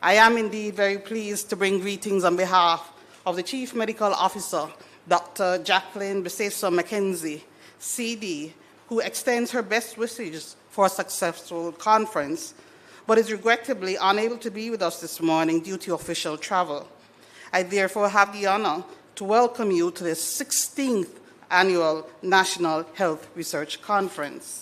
I am indeed very pleased to bring greetings on behalf of the Chief Medical Officer, Dr. Jacqueline Beseso McKenzie, CD, who extends her best wishes for a successful conference, but is regrettably unable to be with us this morning due to official travel. I therefore have the honor to welcome you to the 16th Annual National Health Research Conference.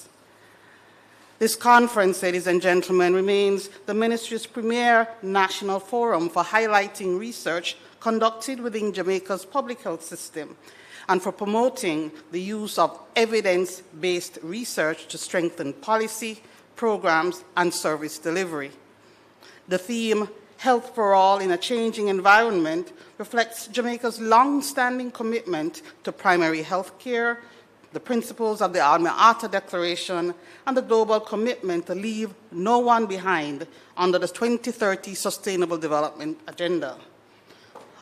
This conference, ladies and gentlemen, remains the Ministry's premier national forum for highlighting research conducted within Jamaica's public health system and for promoting the use of evidence-based research to strengthen policy, programs, and service delivery. The theme, Health for All in a Changing Environment, reflects Jamaica's long-standing commitment to primary health care, the principles of the Alma Ata Declaration, and the global commitment to leave no one behind under the 2030 Sustainable Development Agenda.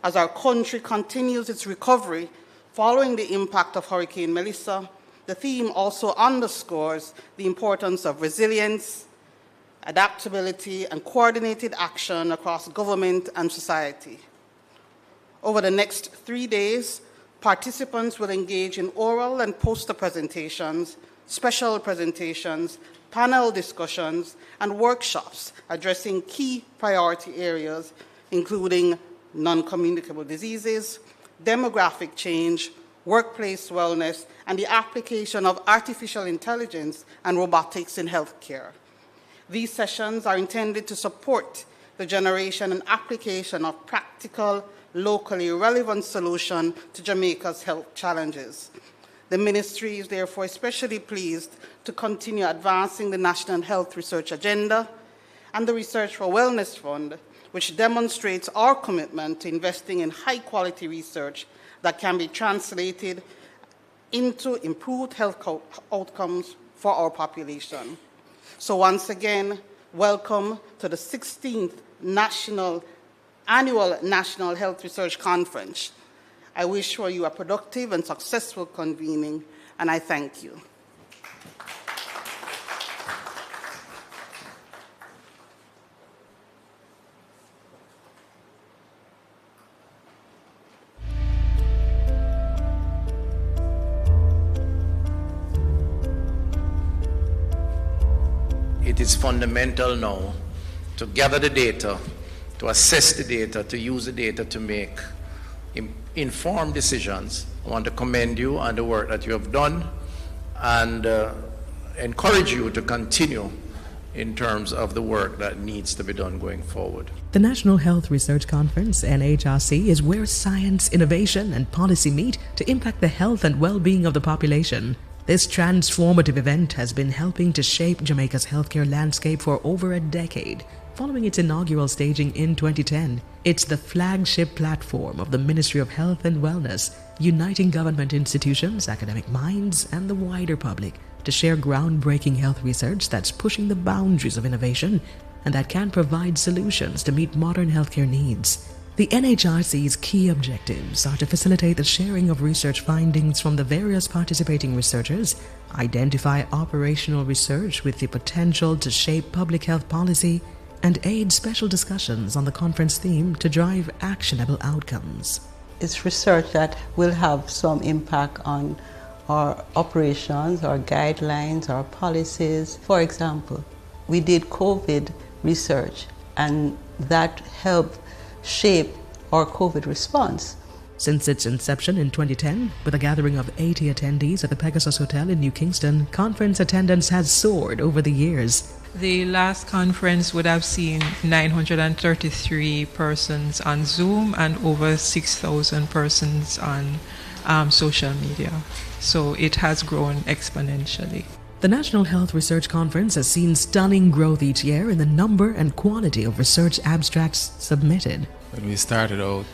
As our country continues its recovery following the impact of Hurricane Melissa, the theme also underscores the importance of resilience, adaptability, and coordinated action across government and society. Over the next 3 days, participants will engage in oral and poster presentations, special presentations, panel discussions, and workshops addressing key priority areas, including non-communicable diseases, demographic change, workplace wellness, and the application of artificial intelligence and robotics in healthcare. These sessions are intended to support the generation and application of practical, locally relevant solutions to Jamaica's health challenges. The Ministry is therefore especially pleased to continue advancing the National Health Research Agenda and the Research for Wellness Fund, which demonstrates our commitment to investing in high-quality research that can be translated into improved health outcomes for our population. So once again, welcome to the 16th Annual National Health Research Conference. I wish for you a productive and successful convening, and I thank you. It is fundamental now to gather the data, to assess the data, to use the data to make informed decisions. I want to commend you on the work that you have done and encourage you to continue in terms of the work that needs to be done going forward. The National Health Research Conference, NHRC, is where science, innovation, and policy meet to impact the health and well-being of the population. This transformative event has been helping to shape Jamaica's healthcare landscape for over a decade. Following its inaugural staging in 2010, it's the flagship platform of the Ministry of Health and Wellness, uniting government institutions, academic minds, and the wider public to share groundbreaking health research that's pushing the boundaries of innovation and that can provide solutions to meet modern healthcare needs. The NHRC's key objectives are to facilitate the sharing of research findings from the various participating researchers, identify operational research with the potential to shape public health policy, and aid special discussions on the conference theme to drive actionable outcomes. It's research that will have some impact on our operations, our guidelines, our policies. For example, we did COVID research, and that helped shape our COVID response. Since its inception in 2010, with a gathering of 80 attendees at the Pegasus Hotel in New Kingston, conference attendance has soared over the years. The last conference would have seen 933 persons on Zoom and over 6,000 persons on social media. So it has grown exponentially. The National Health Research Conference has seen stunning growth each year in the number and quality of research abstracts submitted. When we started out,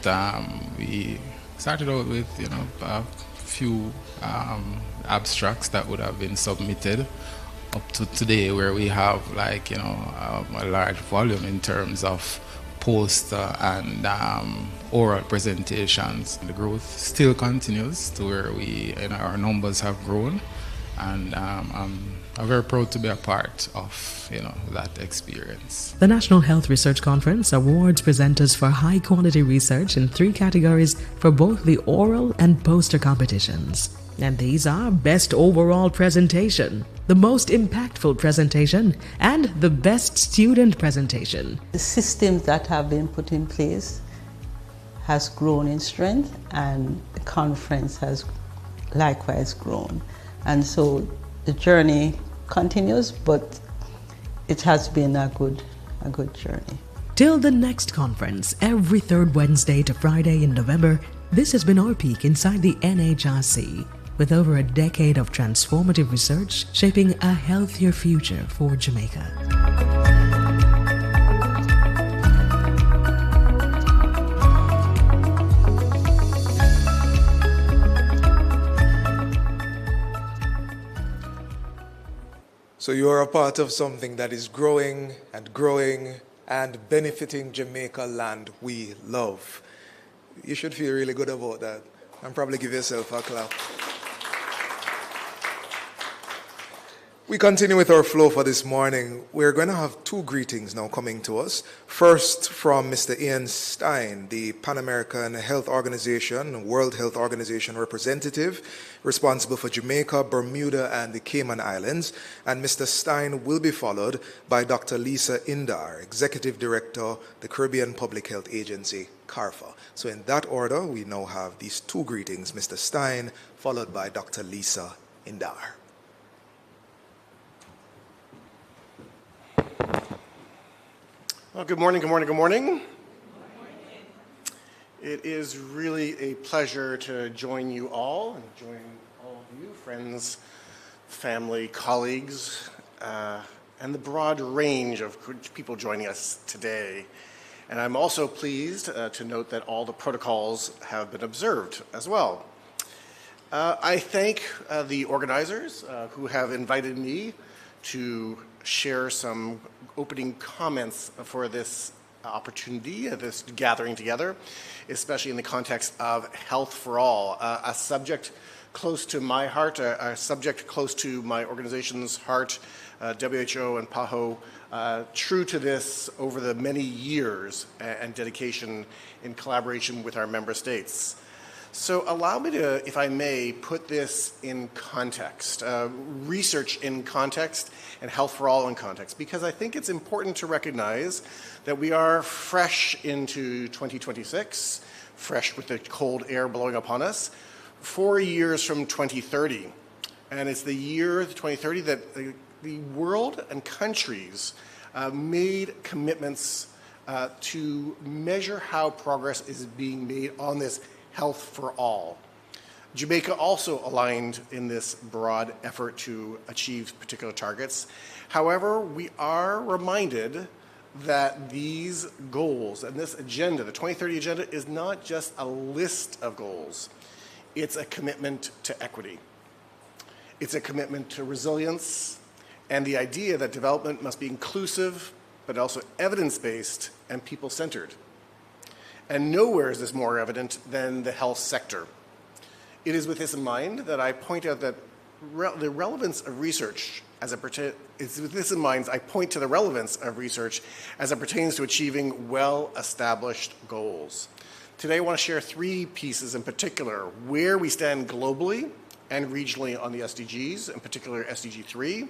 with a few abstracts that would have been submitted, up to today where we have a large volume in terms of poster and oral presentations. The growth still continues to where our numbers have grown. And I'm very proud to be a part of, that experience. The National Health Research Conference awards presenters for high-quality research in 3 categories for both the oral and poster competitions. And these are Best Overall Presentation, the Most Impactful Presentation, and the Best Student Presentation. The systems that have been put in place has grown in strength, and the conference has likewise grown. And so the journey continues, but it has been a good journey. Till the next conference, every 3rd Wednesday to Friday in November, this has been our peek inside the NHRC, with over a decade of transformative research shaping a healthier future for Jamaica. So you are a part of something that is growing and growing and benefiting Jamaica land we love. You should feel really good about that and probably give yourself a clap. We continue with our flow for this morning. We're going to have 2 greetings now coming to us. First, from Mr. Ian Stein, the Pan American Health Organization, World Health Organization representative, responsible for Jamaica, Bermuda, and the Cayman Islands. And Mr. Stein will be followed by Dr. Lisa Indar, Executive Director, the Caribbean Public Health Agency, CARFA. So in that order, we now have these 2 greetings, Mr. Stein, followed by Dr. Lisa Indar. Well, good morning, good morning, good morning. It is really a pleasure to join you all and join all of you, friends, family, colleagues, and the broad range of people joining us today. And I'm also pleased to note that all the protocols have been observed as well. I thank the organizers who have invited me to share some opening comments for this opportunity, this gathering together, especially in the context of Health for All, a subject close to my heart, a subject close to my organization's heart, WHO and PAHO, true to this over the many years and dedication in collaboration with our member states. So allow me to, if I may, put this in context, research in context and Health for All in context, because I think it's important to recognize that we are fresh into 2026, fresh with the cold air blowing upon us, 4 years from 2030. And it's the year 2030 that the world and countries made commitments to measure how progress is being made on this Health for All. Jamaica also aligned in this broad effort to achieve particular targets. However, we are reminded that these goals and this agenda, the 2030 agenda, is not just a list of goals. It's a commitment to equity. It's a commitment to resilience and the idea that development must be inclusive, but also evidence-based and people-centered. And nowhere is this more evident than the health sector. It is with this in mind that I point out that the relevance of research as it pertains, it's with this in mind I point to the relevance of research as it pertains to achieving well-established goals. Today I want to share 3 pieces in particular, where we stand globally and regionally on the SDGs, in particular SDG 3,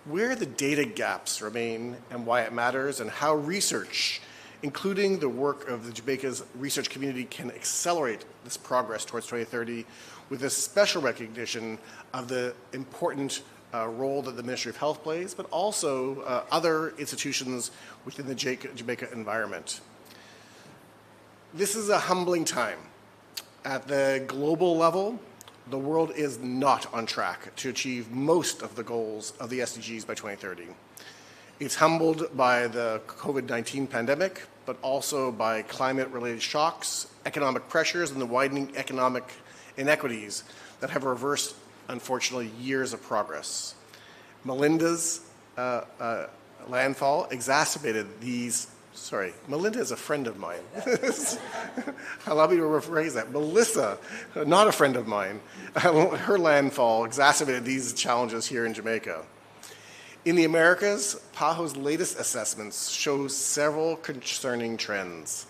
where the data gaps remain and why it matters, and how research, including the work of the Jamaica's research community, can accelerate this progress towards 2030 with a special recognition of the important role that the Ministry of Health plays, but also other institutions within the Jamaica environment. This is a humbling time. At the global level, the world is not on track to achieve most of the goals of the SDGs by 2030. It's humbled by the COVID-19 pandemic, but also by climate-related shocks, economic pressures, and the widening economic inequities that have reversed, unfortunately, years of progress. Melinda's landfall exacerbated these Sorry, Melinda is a friend of mine. Allow me to rephrase that. Melissa, not a friend of mine. Her landfall exacerbated these challenges here in Jamaica. In the Americas, PAHO's latest assessments show several concerning trends.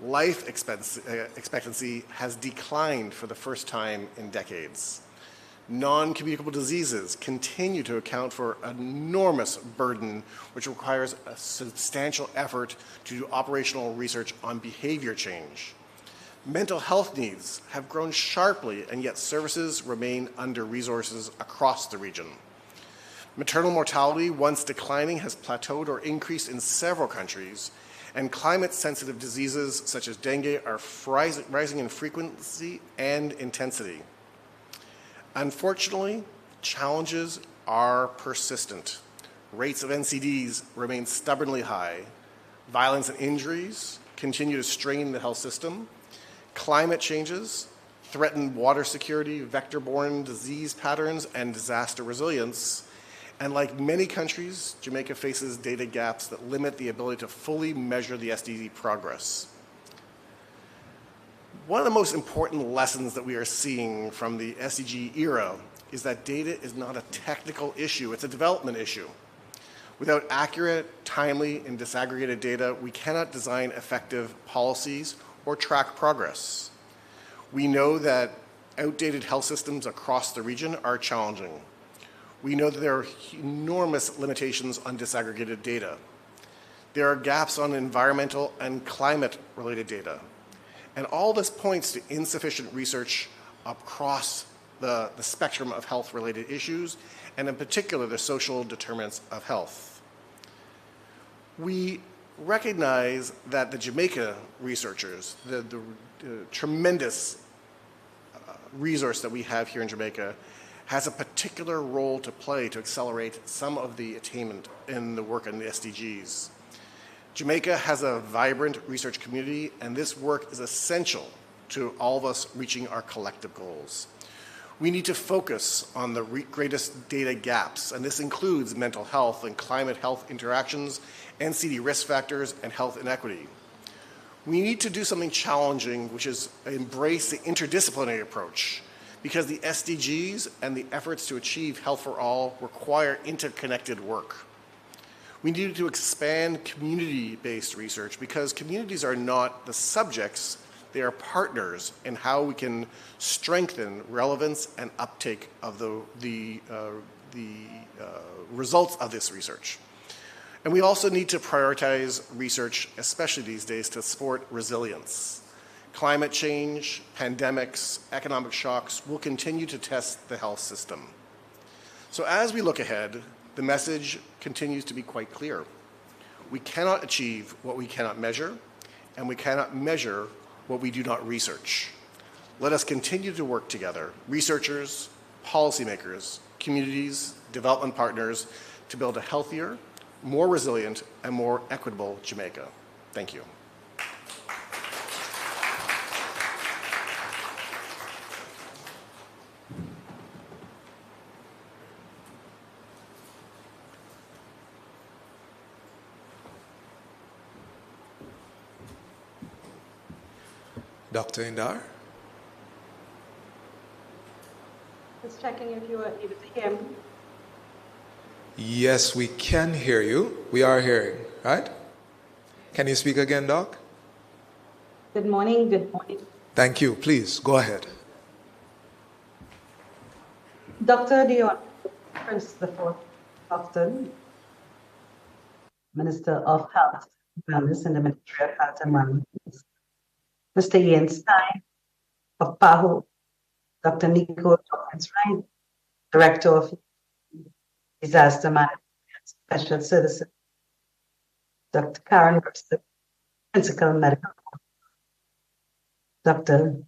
Life expectancy has declined for the first time in decades. Non-communicable diseases continue to account for an enormous burden, which requires a substantial effort to do operational research on behavior change. Mental health needs have grown sharply, and yet services remain under-resourced across the region. Maternal mortality, once declining, has plateaued or increased in several countries, and climate-sensitive diseases such as dengue are rising in frequency and intensity. Unfortunately, challenges are persistent. Rates of NCDs remain stubbornly high. Violence and injuries continue to strain the health system. Climate changes threaten water security, vector-borne disease patterns, and disaster resilience. And like many countries, Jamaica faces data gaps that limit the ability to fully measure the SDG progress. One of the most important lessons that we are seeing from the SDG era is that data is not a technical issue, it's a development issue. Without accurate, timely, and disaggregated data, we cannot design effective policies or track progress. We know that outdated health systems across the region are challenging. We know that there are enormous limitations on disaggregated data. There are gaps on environmental and climate-related data. And all this points to insufficient research across the spectrum of health-related issues, and in particular, the social determinants of health. We recognize that the Jamaica researchers, the tremendous resource that we have here in Jamaica, has a particular role to play to accelerate some of the attainment in the work on the SDGs. Jamaica has a vibrant research community, and this work is essential to all of us reaching our collective goals. We need to focus on the greatest data gaps, and this includes mental health and climate health interactions, NCD risk factors, and health inequity. We need to do something challenging, which is embrace the interdisciplinary approach, because the SDGs and the efforts to achieve health for all require interconnected work. We need to expand community-based research because communities are not the subjects, they are partners in how we can strengthen relevance and uptake of the results of this research. And we also need to prioritize research, especially these days, to support resilience. Climate change, pandemics, economic shocks will continue to test the health system. So as we look ahead, the message continues to be quite clear. We cannot achieve what we cannot measure, and we cannot measure what we do not research. Let us continue to work together, researchers, policymakers, communities, development partners, to build a healthier, more resilient, and more equitable Jamaica. Thank you. Dr. Indar? Just checking if you were able to hear me. Yes, we can hear you. We are hearing, right? Can you speak again, Doc? Good morning, good morning. Thank you. Please, go ahead. Dr. Dion, Prince the Fourth Doctor, Minister of Health and Wellness in the Ministry of Health and Wellness, Mr. Ian Stein of PAHO, Dr. Nico Wright, Director of Disaster Management and Special Services, Dr. Karen Webster, Principal Medical Officer, Dr.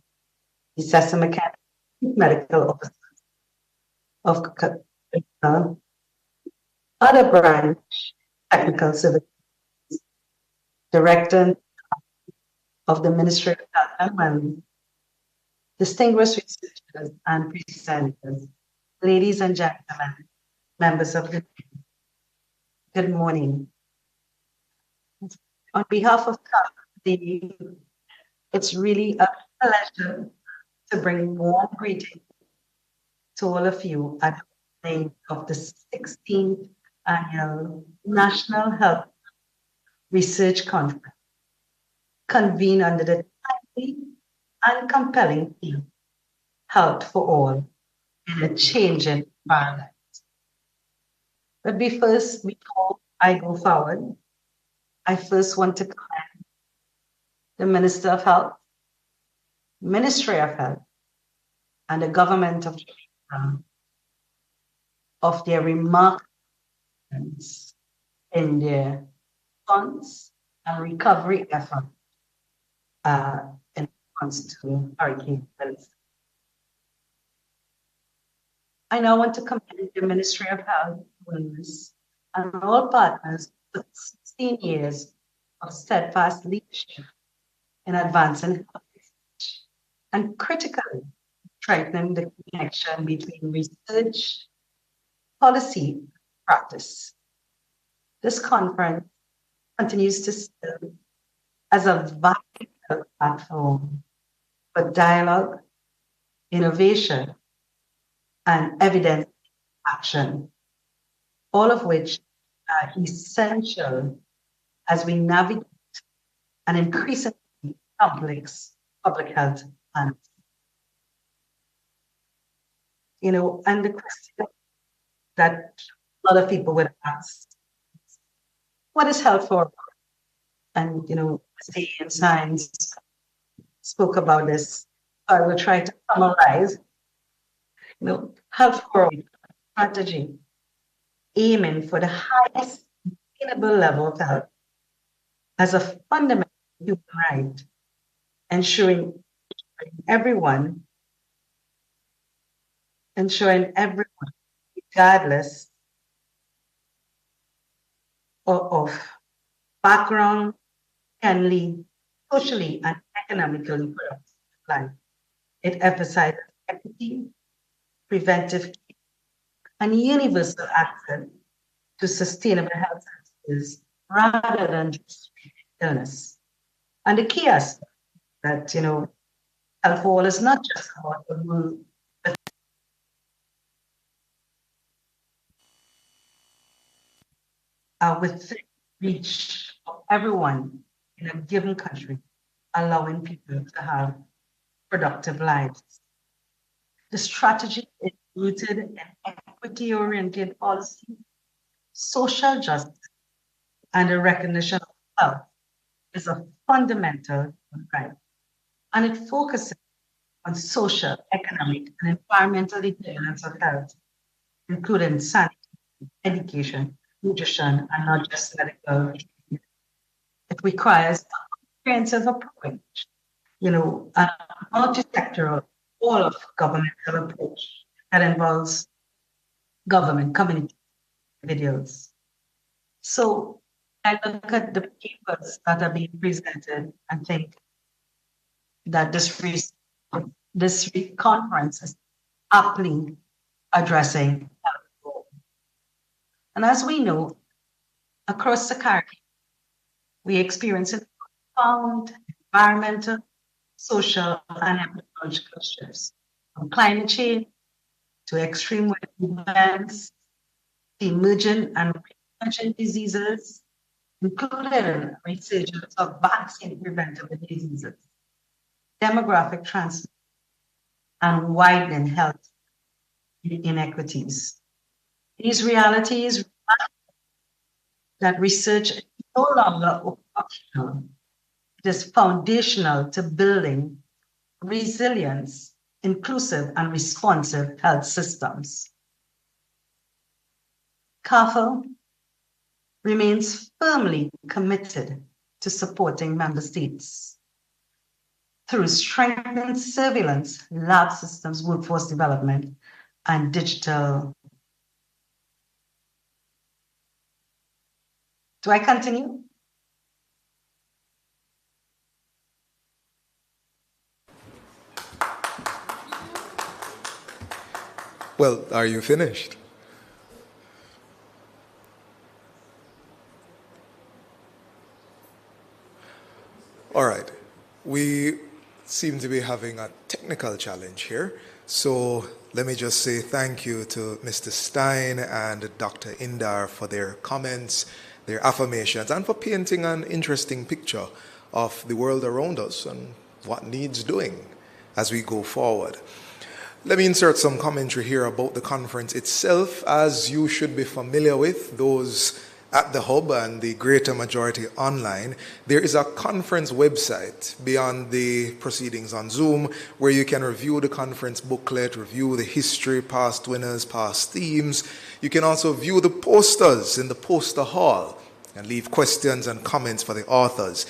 Isessa McKenna, Medical Officer of other branch, Technical Services, Director of the Ministry of Health and Wellness, distinguished researchers and presenters, ladies and gentlemen, members of the good morning. On behalf of the, it's really a pleasure to bring warm greetings to all of you at the opening of the 16th Annual National Health Research Conference, convened under the timely and compelling theme, Health for All in a Changing Environment. But before I go forward, I first want to commend the Minister of Health, Ministry of Health, and the government of Jamaica of their remarkable in their response and recovery effort in response to Hurricane Melissa. I now want to commend the Ministry of Health, Holness, and all partners for 16 years of steadfast leadership in advancing health research and critically strengthening the connection between research, policy, and practice. This conference continues to serve as a vital platform for dialogue, innovation, and evidence action, all of which are essential as we navigate an increasingly complex public health and and the question that a lot of people would ask, what is health for? And Stay in Science spoke about this. I will try to summarize. Health for all strategy aiming for the highest sustainable level of health as a fundamental human right, ensuring everyone, regardless of background, can lead socially and economically productive life. It emphasizes equity, preventive care, and universal access to sustainable health services rather than just illness. And the key aspect that, health for all is not just about the rule, but within reach of everyone in a given country, allowing people to have productive lives. The strategy is rooted in equity-oriented policy, social justice, and the recognition of health is a fundamental right. And it focuses on social, economic, and environmental determinants of health, including sanity, education, nutrition, and not just medical treatment. It requires a comprehensive approach, a multi-sectoral, all of governmental approach that involves government, community, individuals. So I look at the papers that are being presented and think that this conference is aptly addressing health. And as we know, across the Caribbean, we experience profound environmental, social, and ecological shifts, from climate change to extreme weather events, to emergent and emergent diseases, including resurgence of vaccine-preventable diseases, demographic transfer, and widening health inequities. These realities that research is no longer optional. It is foundational to building resilience, inclusive, and responsive health systems. CAFL remains firmly committed to supporting member states through strengthened surveillance, lab systems, workforce development, and digital. Do I continue? Well, are you finished? All right. We seem to be having a technical challenge here. So let me just say thank you to Mr. Stein and Dr. Indar for their comments, their affirmations, and for painting an interesting picture of the world around us and what needs doing as we go forward. Let me insert some commentary here about the conference itself. As you should be familiar with, those at the hub and the greater majority online, there is a conference website beyond the proceedings on Zoom where you can review the conference booklet, review the history, past winners, past themes. You can also view the posters in the poster hall and leave questions and comments for the authors.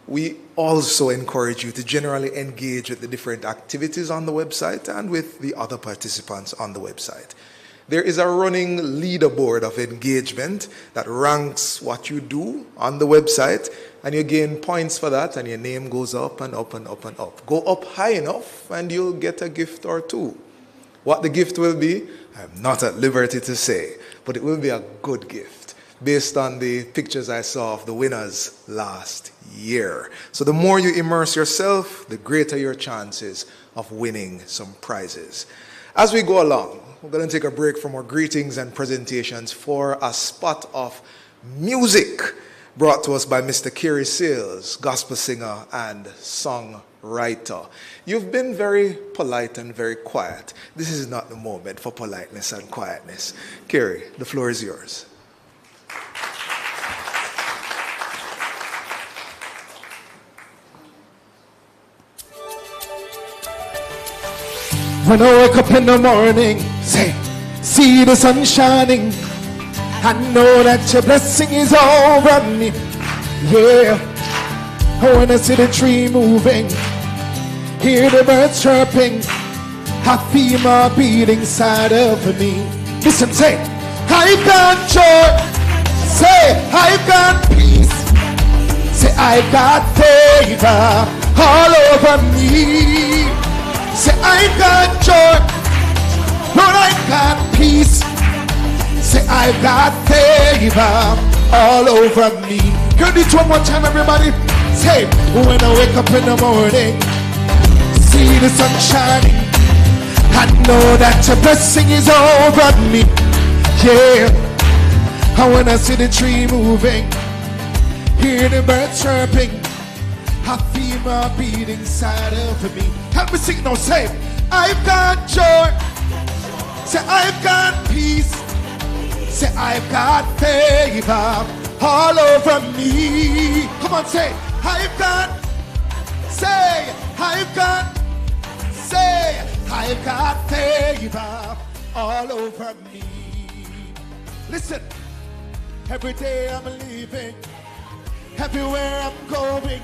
We also encourage you to generally engage with the different activities on the website and with the other participants on the website. There is a running leaderboard of engagement that ranks what you do on the website, and you gain points for that, and your name goes up and up and up and up. Go up high enough, and you'll get a gift or two. What the gift will be, I'm not at liberty to say, but it will be a good gift based on the pictures I saw of the winners last year. So the more you immerse yourself, the greater your chances of winning some prizes. As we go along, we're going to take a break from our greetings and presentations for a spot of music brought to us by Mr. Kerry Sales, gospel singer and songwriter. You've been very polite and very quiet. This is not the moment for politeness and quietness. Kerry, the floor is yours. When I wake up in the morning, say, see the sun shining, I know that your blessing is over me. Yeah. When I see the tree moving, hear the birds chirping, I feel my beat inside of me. Listen, say, I've got joy. Say, I've got peace. Say, I've got favor all over me. Say, I've got joy, Lord, I've got peace. Say, I've got favor all over me. Can you do it one more time, everybody? Say, when I wake up in the morning, see the sun shining, I know that your blessing is over me. Yeah, and when I see the tree moving, hear the birds chirping, I feel my beat inside of me. Help me sing now, say, I've got joy. Say, I've got peace. Say, I've got favor all over me. Come on, say, I've got, say, I've got, say, I've got favor all over me. Listen, every day I'm living, everywhere I'm going,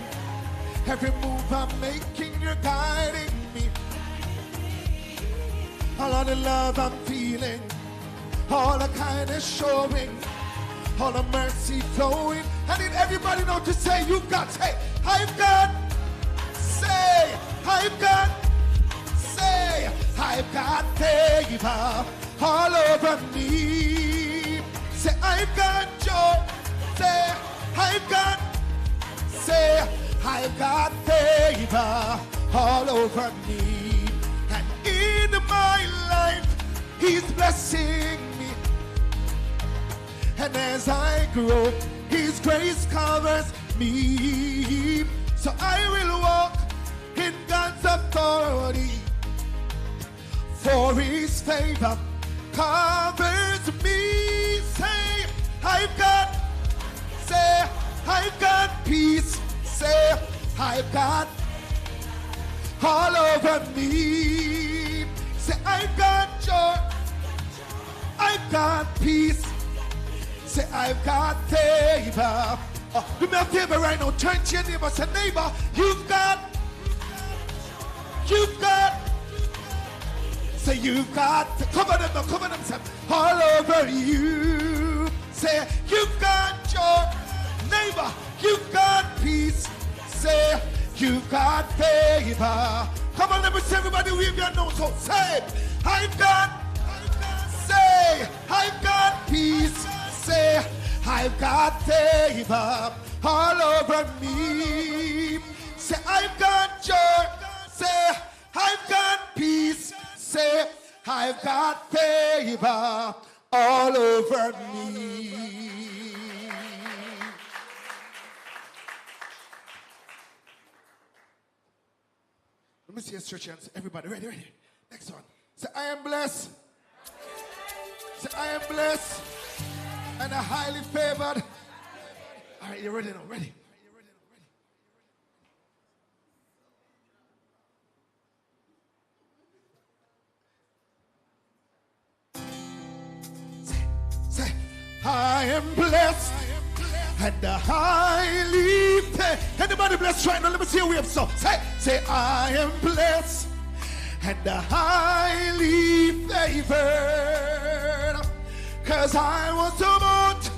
every move I'm making, you're guiding me. All of the love I'm feeling, all the kindness showing, all the mercy flowing. I need everybody know to say, you've got, say, I've got, say, I've got, say, I've got favor all over me. Say, I've got joy. Say, I've got, say, I've got favor all over me. And in my life, He's blessing me. And as I grow, His grace covers me. So I will walk in God's authority. For His favor covers me. Say, I've got, say, I've got peace. Say, I've got all over me. Say, I've got joy. I've got peace. Say, I've got favor. Oh, do me a favor right now. Turn to your neighbor. Say, neighbor, you've got. Say, you've got. Cover them now. Cover them. Say, all over you. Say, you've got joy. Neighbor, you've got peace. Say, you've got favor. Come on, let me see everybody wave your nose. So say, I've got, say, I've got peace. Say, I've got favor all over me. say, I've got favor all over me. Let me see a stretch hands. Everybody, ready? Next one. Say, I am blessed. Say, I am blessed and a highly favored. All right, you ready now? Ready? Say, I am blessed and a highly favored. Anybody blessed right now? Let me see a wave. So say, I am blessed and a highly favored. Cause I was about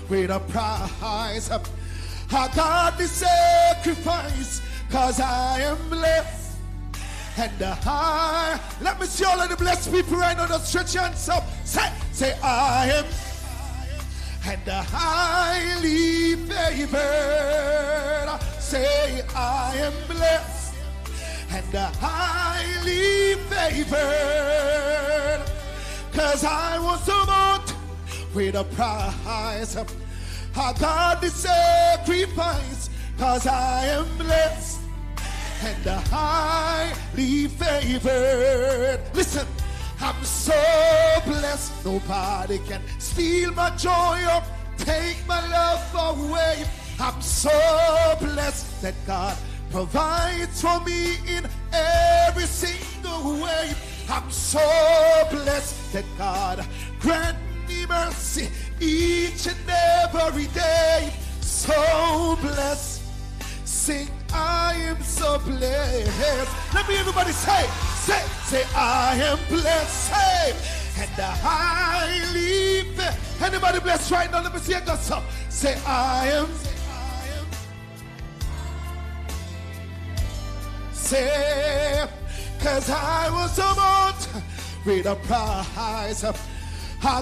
with a price. I got the sacrifice. Cause I am blessed and a high. Let me see all of the blessed people right now. Just stretch your hands up. Say, I am and a highly favored. Say, I am blessed and a highly favored. Cause I was about with a price. I got the sacrifice. Cause I am blessed and a highly favored. Listen, I'm so blessed. Nobody can steal my joy or take my love away. I'm so blessed that God provides for me in every single way. I'm so blessed that God grant me mercy each and every day. So blessed. Sing, I am so blessed. Let me everybody say, I am blessed. Say, and a highly favored. Anybody blessed right now? Let me see you go so. Say, I am. Say, cause I was about with a price. I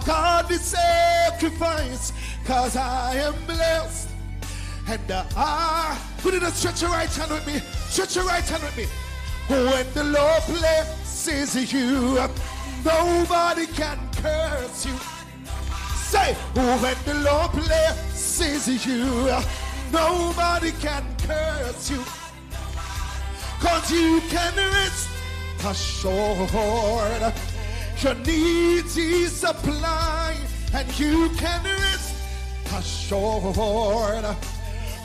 got the sacrifice. Cause I am blessed. And put it a stretch your right hand with me. Stretch your right hand with me. When the Lord blesses you, nobody can curse you. Say, when the Lord blesses you, nobody can curse you. Cause you can rest assured your needs He supply, and you can rest assured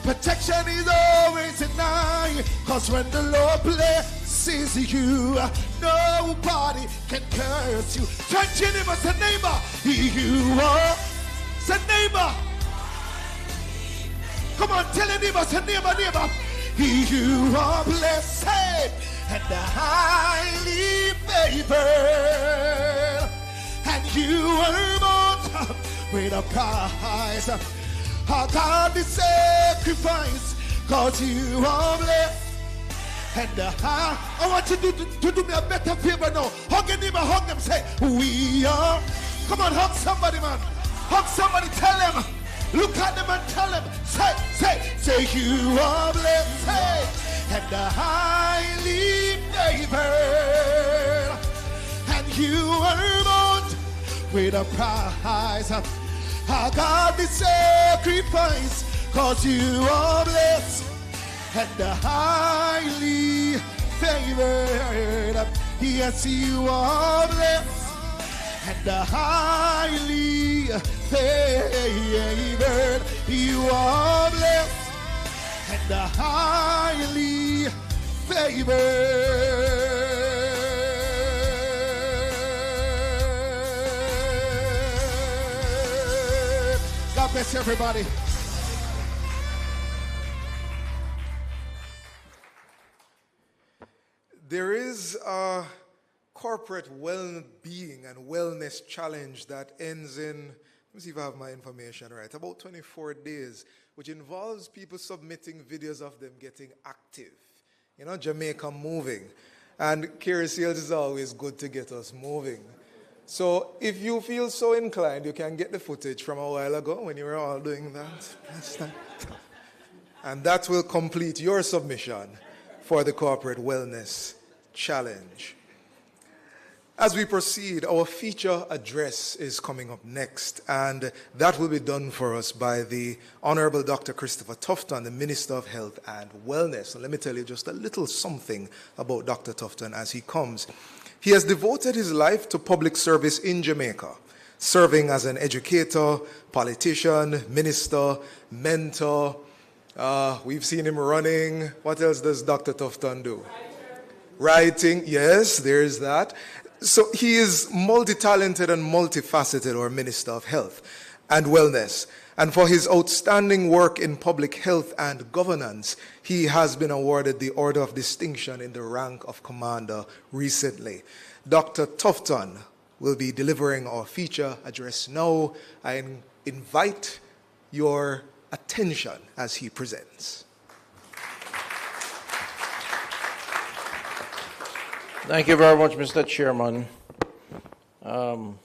protection is always nigh. Cause when the Lord blesses you, nobody can curse you. Turn to your neighbor, say neighbor, you are. Say neighbor. Come on, tell your neighbor, say neighbor. You are blessed and highly favored, and you are bought with a price. I got the sacrifice, cause you are blessed. And I want you to do me a better favor now. Hug your neighbor, hug them, say, we are. Come on, hug somebody, man. Hug somebody, tell them. Look at them and tell them, say, you are blessed, and highly favored, and you are bought with a price. I got the sacrifice, cause you are blessed, and highly favored. Yes, you are blessed, and highly favored. You are blessed and highly favored. God bless everybody. There is a corporate well-being and wellness challenge that ends in, let me see if I have my information right, about 24 days, which involves people submitting videos of them getting active. You know, Jamaica moving. And Kerry Sales is always good to get us moving. So if you feel so inclined, you can get the footage from a while ago when you were all doing that. And that will complete your submission for the corporate wellness challenge. As we proceed, our feature address is coming up next, and that will be done for us by the Honorable Dr. Christopher Tufton, the Minister of Health and Wellness. And let me tell you just a little something about Dr. Tufton as he comes. He has devoted his life to public service in Jamaica, serving as an educator, politician, minister, mentor. We've seen him running. What else does Dr. Tufton do? Writing, yes, there's that. So he is multi-talented and multifaceted, our Minister of Health and Wellness. And for his outstanding work in public health and governance, he has been awarded the Order of Distinction in the rank of Commander recently. Dr. Tufton will be delivering our feature address now. I invite your attention as he presents. Thank you very much, Mr. Chairman. And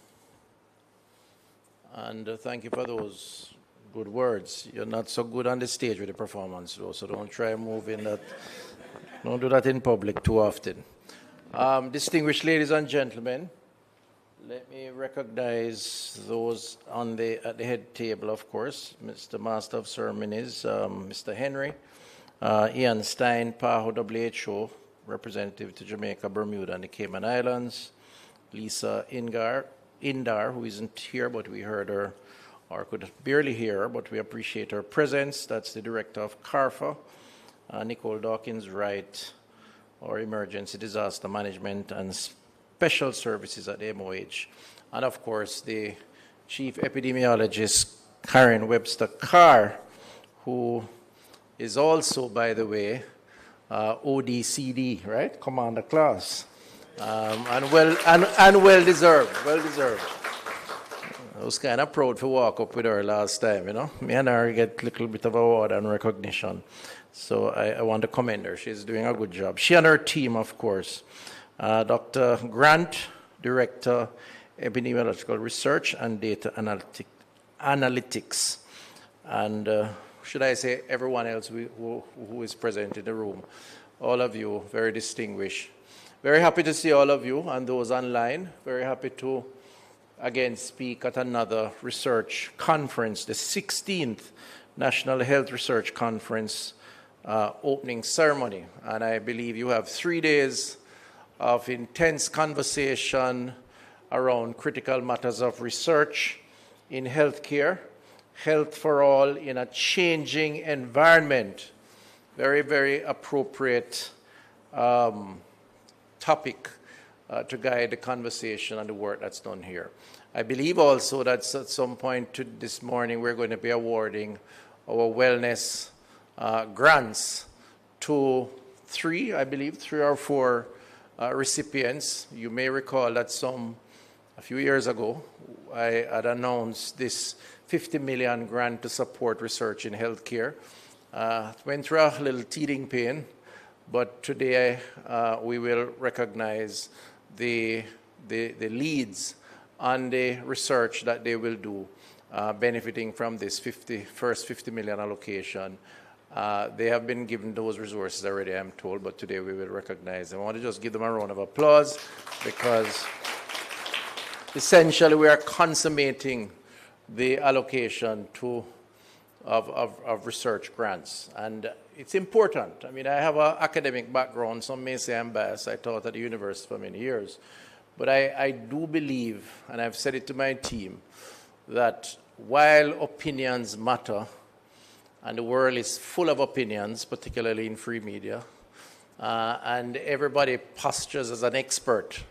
thank you for those good words. You're not so good on the stage with the performance, though, so don't try moving that. Don't do that in public too often. Distinguished ladies and gentlemen, let me recognize those at the head table, of course. Mr. Master of Ceremonies, Mr. Henry, Ian Stein, PAHO WHO, representative to Jamaica, Bermuda, and the Cayman Islands. Lisa Indar, who isn't here, but we heard her, or could barely hear her, but we appreciate her presence. That's the director of CARFA. Nicole Dawkins-Wright, our emergency disaster management and special services at the MOH. And of course, the chief epidemiologist, Karen Webster Carr, who is also, by the way, ODCD, right? Commander class. And well deserved, well deserved. I was kind of proud to walk up with her last time, you know. Me and her get a little bit of award and recognition. So I want to commend her. She's doing a good job. She and her team, of course. Dr. Grant, Director, Epidemiological Research and Data Analytics. And should I say everyone else who is present in the room. All of you, very distinguished. Very happy to see all of you and those online. Very happy to, again, speak at another research conference, the 16th National Health Research Conference opening ceremony. And I believe you have 3 days of intense conversation around critical matters of research in healthcare. Health for all in a changing environment. Very, very appropriate topic to guide the conversation and the work that's done here. I believe also that at some point this morning we're going to be awarding our wellness grants to three or four recipients. You may recall that a few years ago, I had announced this 50 million grant to support research in healthcare. Went through a little teething pain, but today we will recognize the leads on the research that they will do, benefiting from this first 50 million allocation. They have been given those resources already, I'm told, but today we will recognize them. I want to just give them a round of applause because essentially we are consummating the allocation of research grants. And it's important. I mean, I have an academic background. Some may say I'm biased. I taught at the university for many years. But I do believe, and I've said it to my team, that while opinions matter, and the world is full of opinions, particularly in free media, and everybody postures as an expert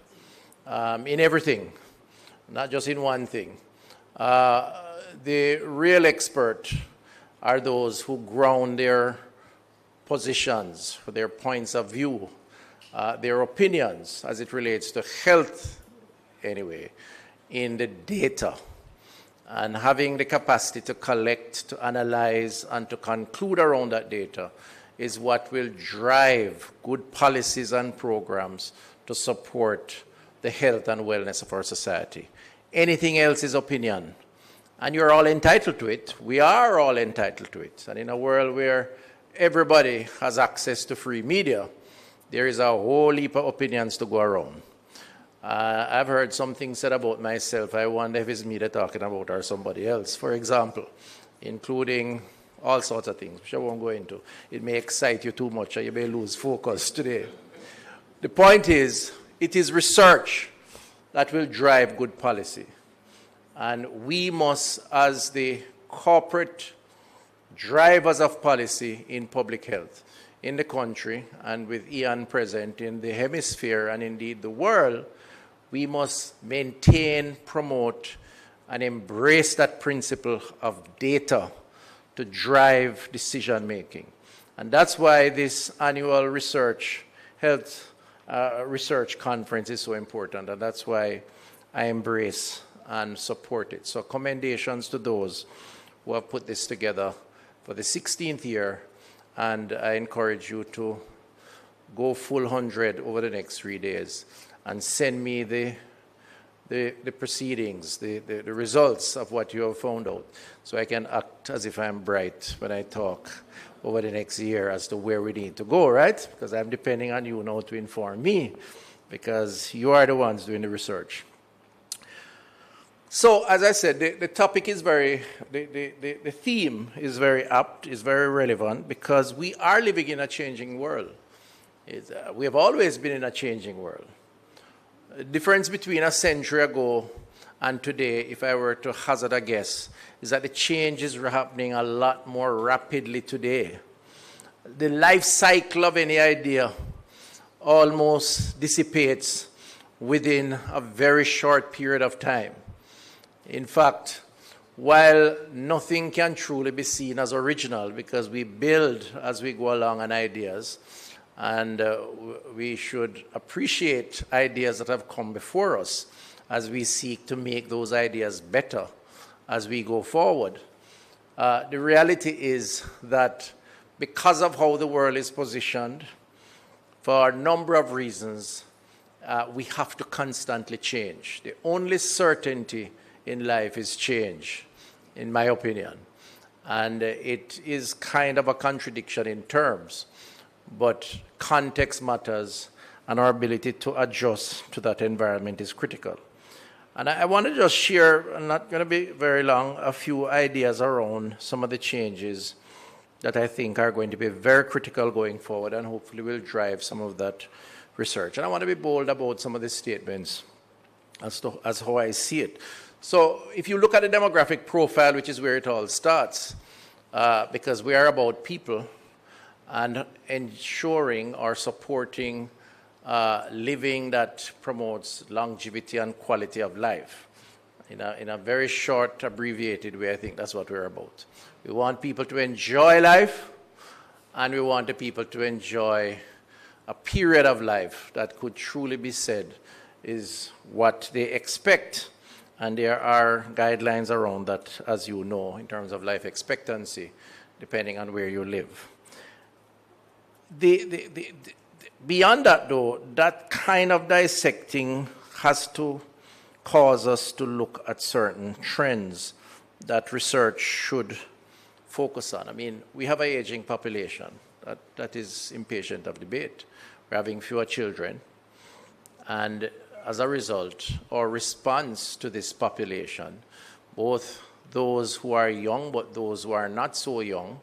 in everything, not just in one thing. The real expert are those who ground their positions, their points of view, their opinions as it relates to health anyway, in the data. And having the capacity to collect, to analyze, and to conclude around that data is what will drive good policies and programs to support the health and wellness of our society. Anything else is opinion. And you're all entitled to it. We are all entitled to it. And in a world where everybody has access to free media, there is a whole heap of opinions to go around. I've heard some things said about myself. I wonder if it's me they're talking about or somebody else, for example, including all sorts of things, which I won't go into. It may excite you too much or you may lose focus today. The point is, it is research that will drive good policy. And we must, as the corporate drivers of policy in public health in the country, and with Ian present in the hemisphere and indeed the world, we must maintain, promote, and embrace that principle of data to drive decision making. And that's why this annual health research conference is so important, and that's why I embrace and support it. So commendations to those who have put this together for the 16th year, and I encourage you to go full 100 over the next 3 days and send me the proceedings, the results of what you have found out, so I can act as if I'm bright when I talk over the next year as to where we need to go, right? Because I'm depending on you now to inform me, because you are the ones doing the research. So, as I said, the topic is the theme is very apt, is very relevant, because we are living in a changing world. We have always been in a changing world. The difference between a century ago and today, if I were to hazard a guess, is that the change is happening a lot more rapidly today. The life cycle of any idea almost dissipates within a very short period of time. In fact, while nothing can truly be seen as original, because we build as we go along on ideas, and we should appreciate ideas that have come before us as we seek to make those ideas better as we go forward. The reality is that because of how the world is positioned, for a number of reasons, we have to constantly change. The only certainty in life is change, in my opinion. And it is kind of a contradiction in terms, but context matters, and our ability to adjust to that environment is critical. And I want to just share, I'm not going to be very long, a few ideas around some of the changes that I think are going to be very critical going forward, and hopefully will drive some of that research. And I want to be bold about some of the statements as how I see it. So if you look at the demographic profile, which is where it all starts, because we are about people and ensuring or supporting living that promotes longevity and quality of life. In a very short, abbreviated way, I think that's what we're about. We want people to enjoy life, and we want the people to enjoy a period of life that could truly be said is what they expect. And there are guidelines around that, as you know, in terms of life expectancy, depending on where you live. Beyond that, though, that kind of dissecting has to cause us to look at certain trends that research should focus on. I mean, we have an aging population that is impatient of debate. We're having fewer children, and as a result, our response to this population, both those who are young but those who are not so young,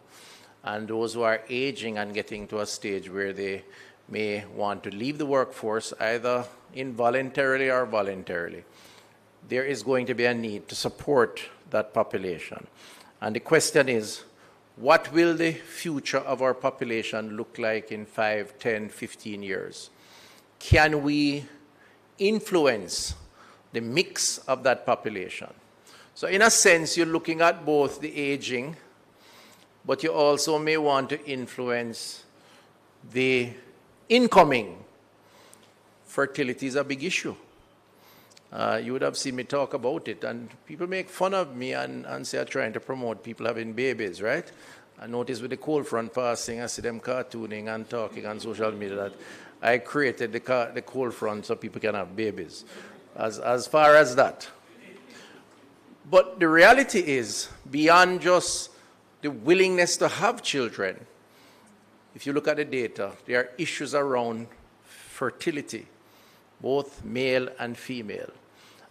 and those who are aging and getting to a stage where they may want to leave the workforce either involuntarily or voluntarily, there is going to be a need to support that population. And the question is, what will the future of our population look like in 5, 10, 15 years? Can we influence the mix of that population? So in a sense, you're looking at both the aging, but you also may want to influence the incoming. Fertility is a big issue. You would have seen me talk about it, and people make fun of me and say I'm trying to promote people having babies, right? I noticed with the cold front passing, I see them cartooning and talking on social media that I created the cold front so people can have babies. As far as that. But the reality is, beyond just the willingness to have children, if you look at the data, there are issues around fertility both male and female.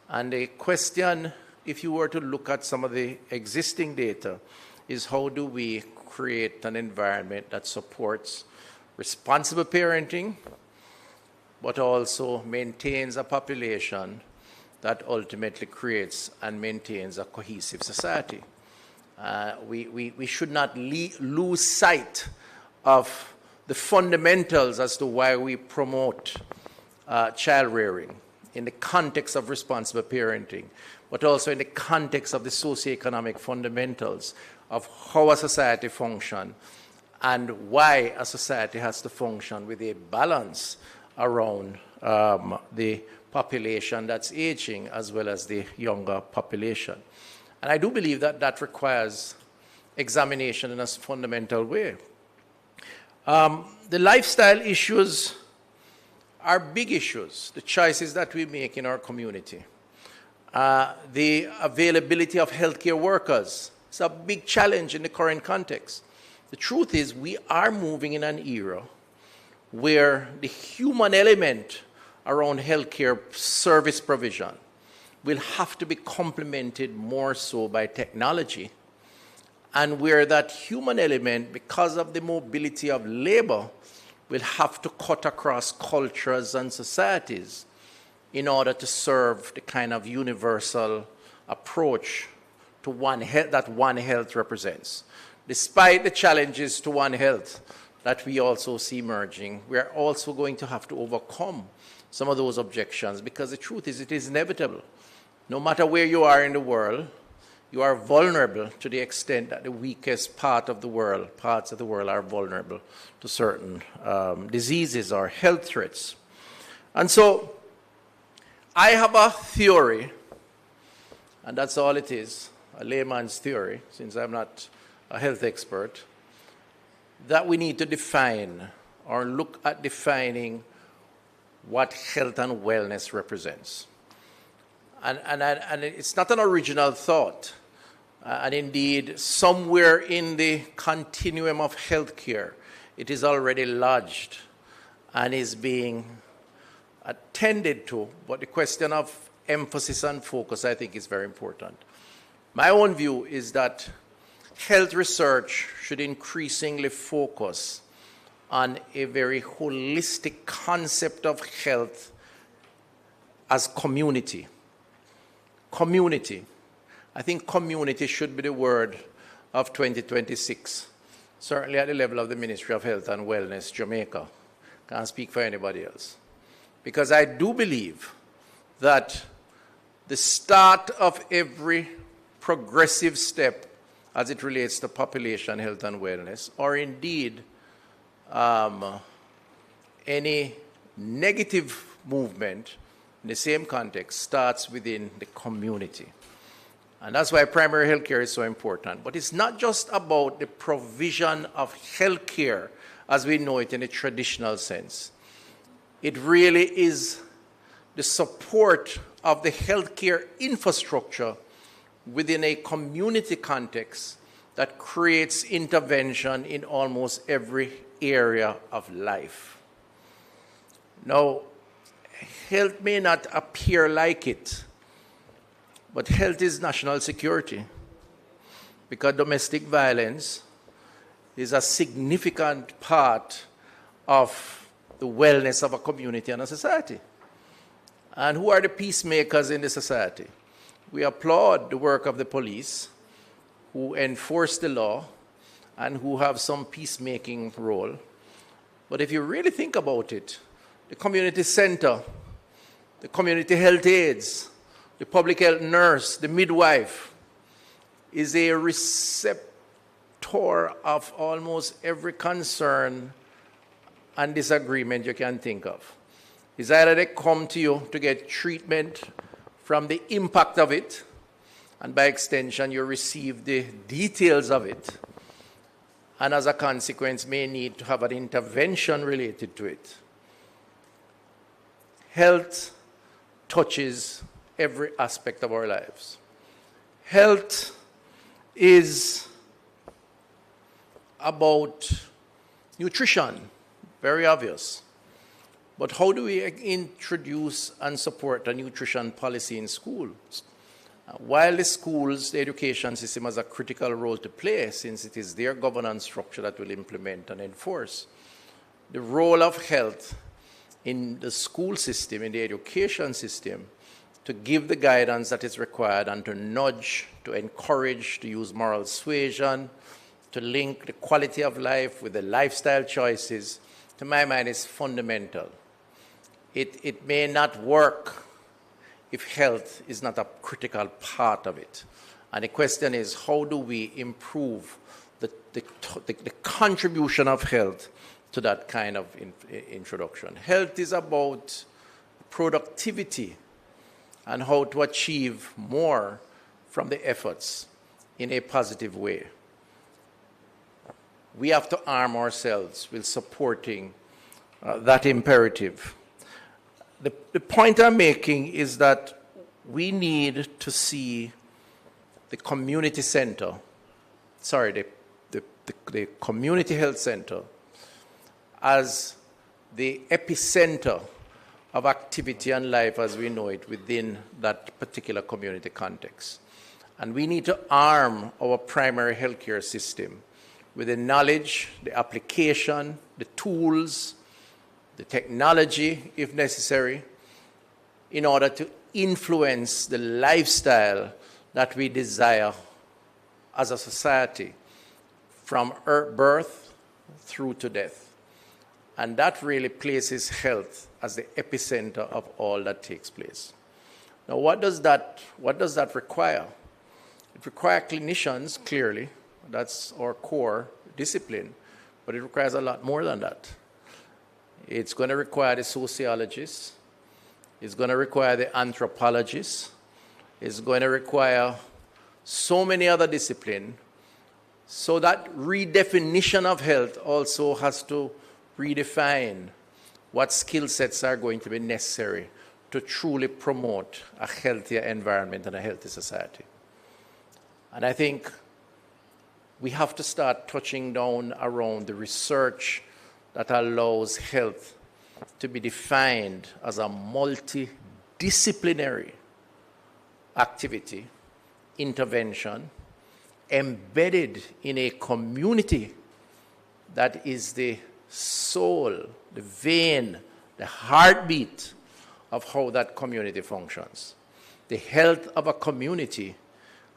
And the question, if you were to look at some of the existing data, is how do we create an environment that supports responsible parenting, but also maintains a population that ultimately creates and maintains a cohesive society. We should not lose sight of the fundamentals as to why we promote child rearing in the context of responsible parenting, but also in the context of the socioeconomic fundamentals of how a society functions and why a society has to function with a balance around the population that's aging as well as the younger population. And I do believe that that requires examination in a fundamental way. The lifestyle issues are big issues, the choices that we make in our community. The availability of healthcare workers is a big challenge in the current context. The truth is we are moving in an era where the human element around healthcare service provision will have to be complemented more so by technology, and where that human element, because of the mobility of labor, will have to cut across cultures and societies in order to serve the kind of universal approach to One Health that One Health represents. Despite the challenges to One Health that we also see emerging, we are also going to have to overcome some of those objections, because the truth is it is inevitable. No matter where you are in the world, you are vulnerable to the extent that the weakest parts of the world are vulnerable to certain diseases or health threats. And so I have a theory, and that's all it is, a layman's theory, since I'm not a health expert, that we need to define or look at defining what health and wellness represents. And it's not an original thought. And indeed, somewhere in the continuum of healthcare, it is already lodged and is being attended to. But the question of emphasis and focus, I think, is very important. My own view is that health research should increasingly focus on a very holistic concept of health as community. Community. I think community should be the word of 2026, certainly at the level of the Ministry of Health and Wellness, Jamaica. Can't speak for anybody else. Because I do believe that the start of every progressive step as it relates to population health and wellness, or indeed any negative movement in the same context, starts within the community. And that's why primary health care is so important. But it's not just about the provision of health care as we know it in a traditional sense. It really is the support of the healthcare infrastructure within a community context that creates intervention in almost every area of life. Now, health may not appear like it, but health is national security, because domestic violence is a significant part of the wellness of a community and a society. And who are the peacemakers in the society? We applaud the work of the police, who enforce the law and who have some peacemaking role. But if you really think about it, the community center, the community health aides, the public health nurse, the midwife, is a receptor of almost every concern and disagreement you can think of. It's either they come to you to get treatment from the impact of it, and by extension you receive the details of it, and as a consequence may need to have an intervention related to it. Health touches every aspect of our lives. Health is about nutrition, very obvious. But how do we introduce and support a nutrition policy in schools? While the schools, the education system has a critical role to play, since it is their governance structure that will implement and enforce, the role of health in the school system, in the education system, to give the guidance that is required and to nudge, to encourage, to use moral suasion, to link the quality of life with the lifestyle choices, to my mind, is fundamental. It may not work if health is not a critical part of it. And the question is, how do we improve the contribution of health to that kind of introduction? Health is about productivity and how to achieve more from the efforts in a positive way. We have to arm ourselves with supporting that imperative. The point I'm making is that we need to see the community center, the community health center, as the epicenter of activity and life as we know it within that particular community context. And we need to arm our primary healthcare system with the knowledge, the application, the tools, the technology, if necessary, in order to influence the lifestyle that we desire as a society from birth through to death. And that really places health as the epicenter of all that takes place. Now, what does that require? It requires clinicians, clearly. That's our core discipline. But it requires a lot more than that. It's going to require the sociologists. It's going to require the anthropologists. It's going to require so many other disciplines. So that redefinition of health also has to redefine what skill sets are going to be necessary to truly promote a healthier environment and a healthy society. And I think we have to start touching down around the research that allows health to be defined as a multidisciplinary activity, intervention, embedded in a community that is the soul, the vein, the heartbeat of how that community functions. The health of a community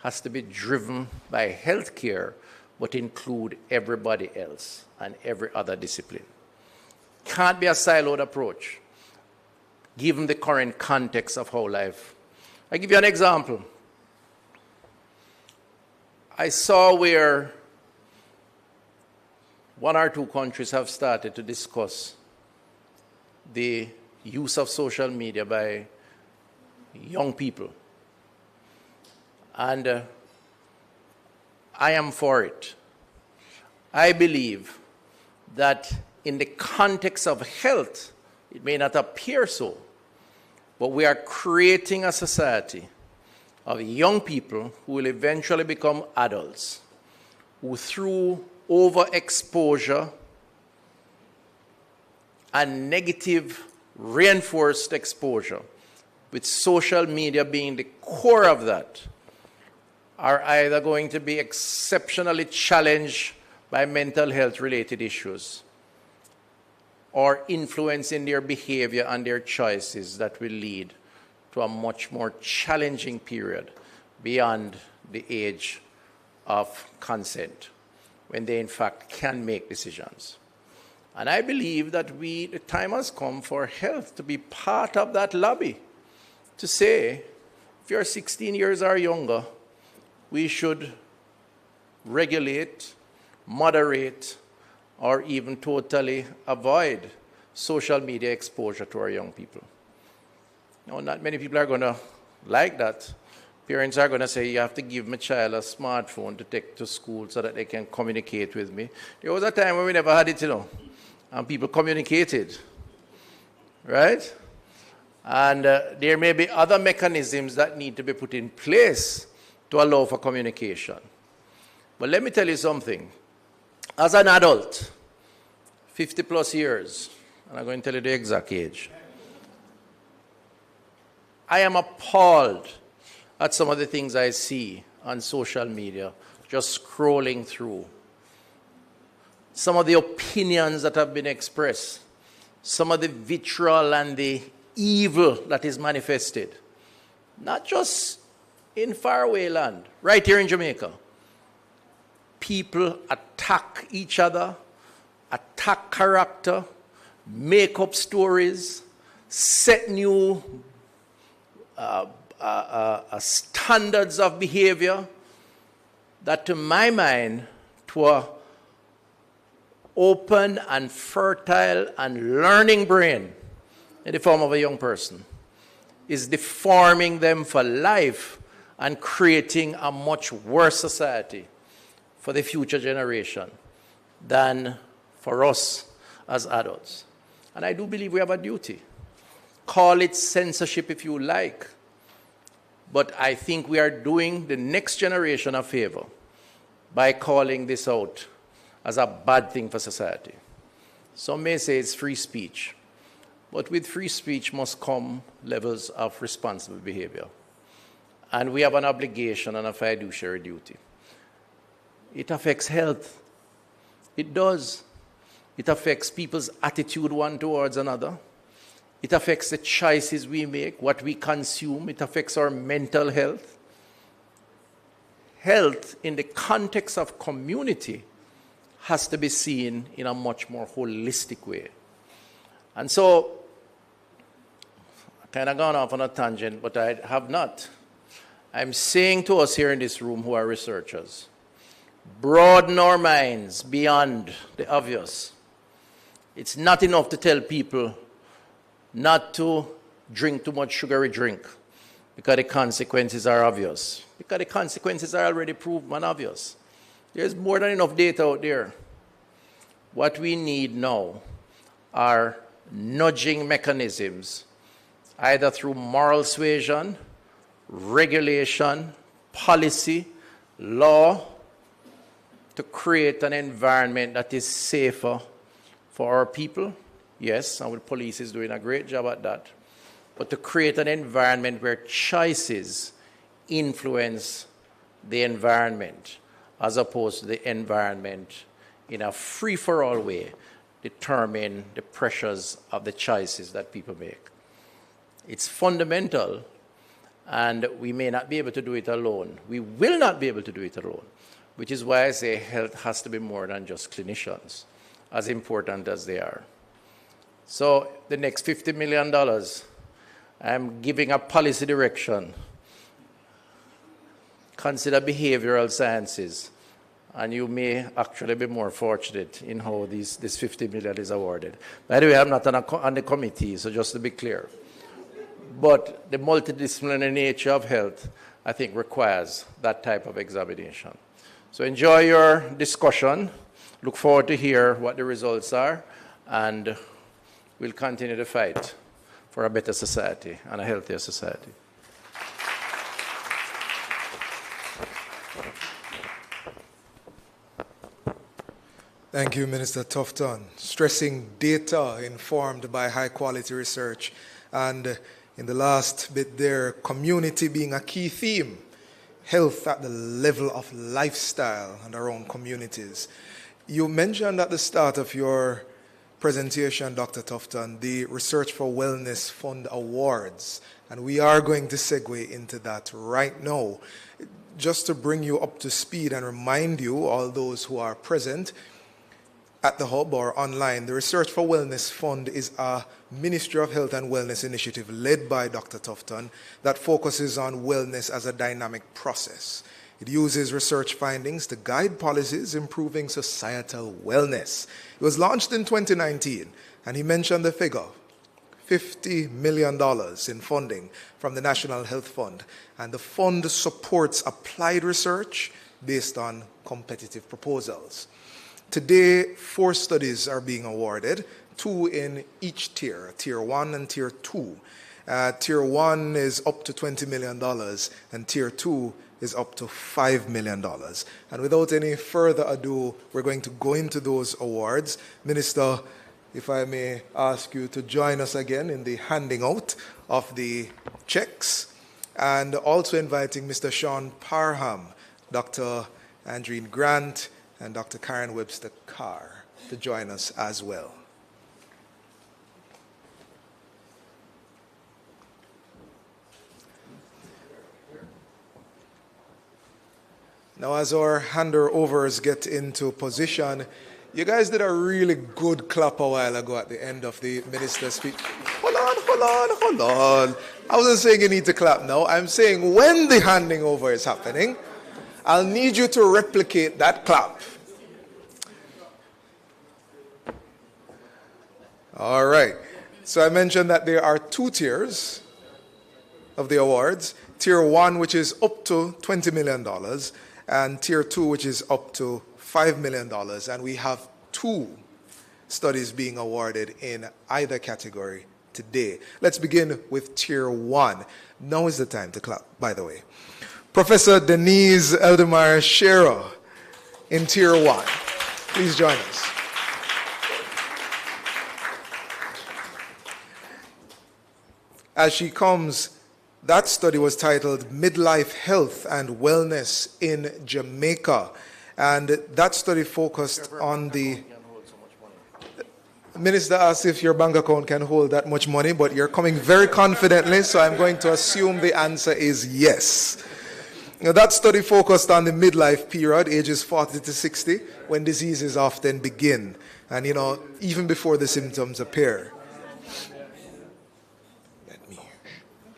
has to be driven by healthcare, but include everybody else and every other discipline. Can't be a siloed approach, given the current context of how life. I'll give you an example. I saw where one or two countries have started to discuss the use of social media by young people. And I am for it. I believe that in the context of health, it may not appear so, but we are creating a society of young people who will eventually become adults, who through overexposure and negative reinforced exposure, with social media being the core of that, are either going to be exceptionally challenged by mental health related issues or influencing their behavior and their choices that will lead to a much more challenging period beyond the age of consent, when they in fact can make decisions. And I believe that the time has come for health to be part of that lobby, to say, if you're 16 years or younger, we should regulate, moderate, or even totally avoid social media exposure to our young people. Now, not many people are going to like that. Parents are going to say, you have to give my child a smartphone to take to school so that they can communicate with me. There was a time when we never had it, and people communicated, right? And there may be other mechanisms that need to be put in place to allow for communication. But let me tell you something. As an adult, 50 plus years, and I'm going to tell you the exact age. I am appalled at some of the things I see on social media, just scrolling through. Some of the opinions that have been expressed, some of the vitriol and the evil that is manifested, not just in faraway land, right here in Jamaica. People attack each other, attack character, make up stories, set new standards of behavior that, to my mind, to a open and fertile and learning brain in the form of a young person, is deforming them for life and creating a much worse society for the future generation than for us as adults. And I do believe we have a duty. Call it censorship if you like, but I think we are doing the next generation a favor by calling this out as a bad thing for society. Some may say it's free speech, but with free speech must come levels of responsible behavior. And we have an obligation and a fiduciary duty. It affects health. It does. It affects people's attitude one towards another. It affects the choices we make, what we consume. It affects our mental health. Health in the context of community has to be seen in a much more holistic way. And so, I kind of gone off on a tangent, but I have not. I'm saying to us here in this room who are researchers, broaden our minds beyond the obvious. It's not enough to tell people not to drink too much sugary drink because the consequences are obvious. Because the consequences are already proven and obvious. There's more than enough data out there. What we need now are nudging mechanisms, either through moral suasion, regulation, policy, law, to create an environment that is safer for our people. Yes, and the police is doing a great job at that. But to create an environment where choices influence the environment, as opposed to the environment in a free-for-all way determine the pressures of the choices that people make. It's fundamental, and we may not be able to do it alone. We will not be able to do it alone, which is why I say health has to be more than just clinicians, as important as they are. So the next $50 million, I'm giving a policy direction. Consider behavioral sciences, and you may actually be more fortunate in how this $50 million is awarded. By the way, I'm not on the committee, so just to be clear. But the multidisciplinary nature of health, I think, requires that type of examination. So enjoy your discussion. Look forward to hear what the results are, and we'll continue to fight for a better society and a healthier society. Thank you, Minister Tufton. Stressing data informed by high-quality research, and in the last bit there, community being a key theme, health at the level of lifestyle and our own communities. You mentioned at the start of your presentation, Dr. Tufton, the Research for Wellness Fund Awards, and we are going to segue into that right now. Just to bring you up to speed and remind you, all those who are present at the hub or online, the Research for Wellness Fund is a Ministry of Health and Wellness initiative led by Dr. Tufton that focuses on wellness as a dynamic process. It uses research findings to guide policies improving societal wellness. It was launched in 2019, and he mentioned the figure, $50 million in funding from the National Health Fund. And the fund supports applied research based on competitive proposals. Today, 4 studies are being awarded, 2 in each tier, Tier 1 and Tier 2. Tier 1 is up to $20 million, and Tier 2 is up to $5 million. And without any further ado, we're going to go into those awards. Minister, if I may ask you to join us again in the handing out of the checks, and also inviting Mr. Sean Parham, Dr. Andreen Grant, and Dr. Karen Webster Carr to join us as well. Now, as our handovers get into position, you guys did a really good clap a while ago at the end of the minister's speech. Hold on. I wasn't saying you need to clap now. I'm saying when the handing over is happening, I'll need you to replicate that clap. All right. So I mentioned that there are 2 tiers of the awards. Tier 1, which is up to $20 million, and Tier 2, which is up to $5 million. And we have 2 studies being awarded in either category today. Let's begin with Tier 1. Now is the time to clap, by the way. Professor Denise Eldemar Shearer in Tier 1. Please join us. As she comes, that study was titled Midlife Health and Wellness in Jamaica. And that study focused on the... Minister asked if your bank account can hold that much money, but you're coming very confidently, so I'm going to assume the answer is yes. Now, that study focused on the midlife period, ages 40 to 60, when diseases often begin, and, even before the symptoms appear.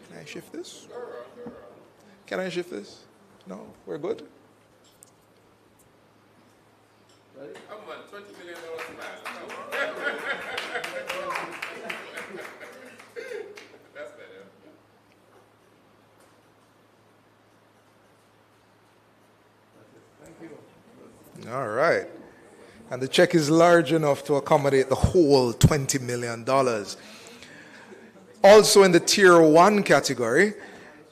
Can I shift this? Can I shift this? No? We're good? Ready? Come on, $20 million That's better. Thank you. All right. And the check is large enough to accommodate the whole $20 million. Also in the Tier 1 category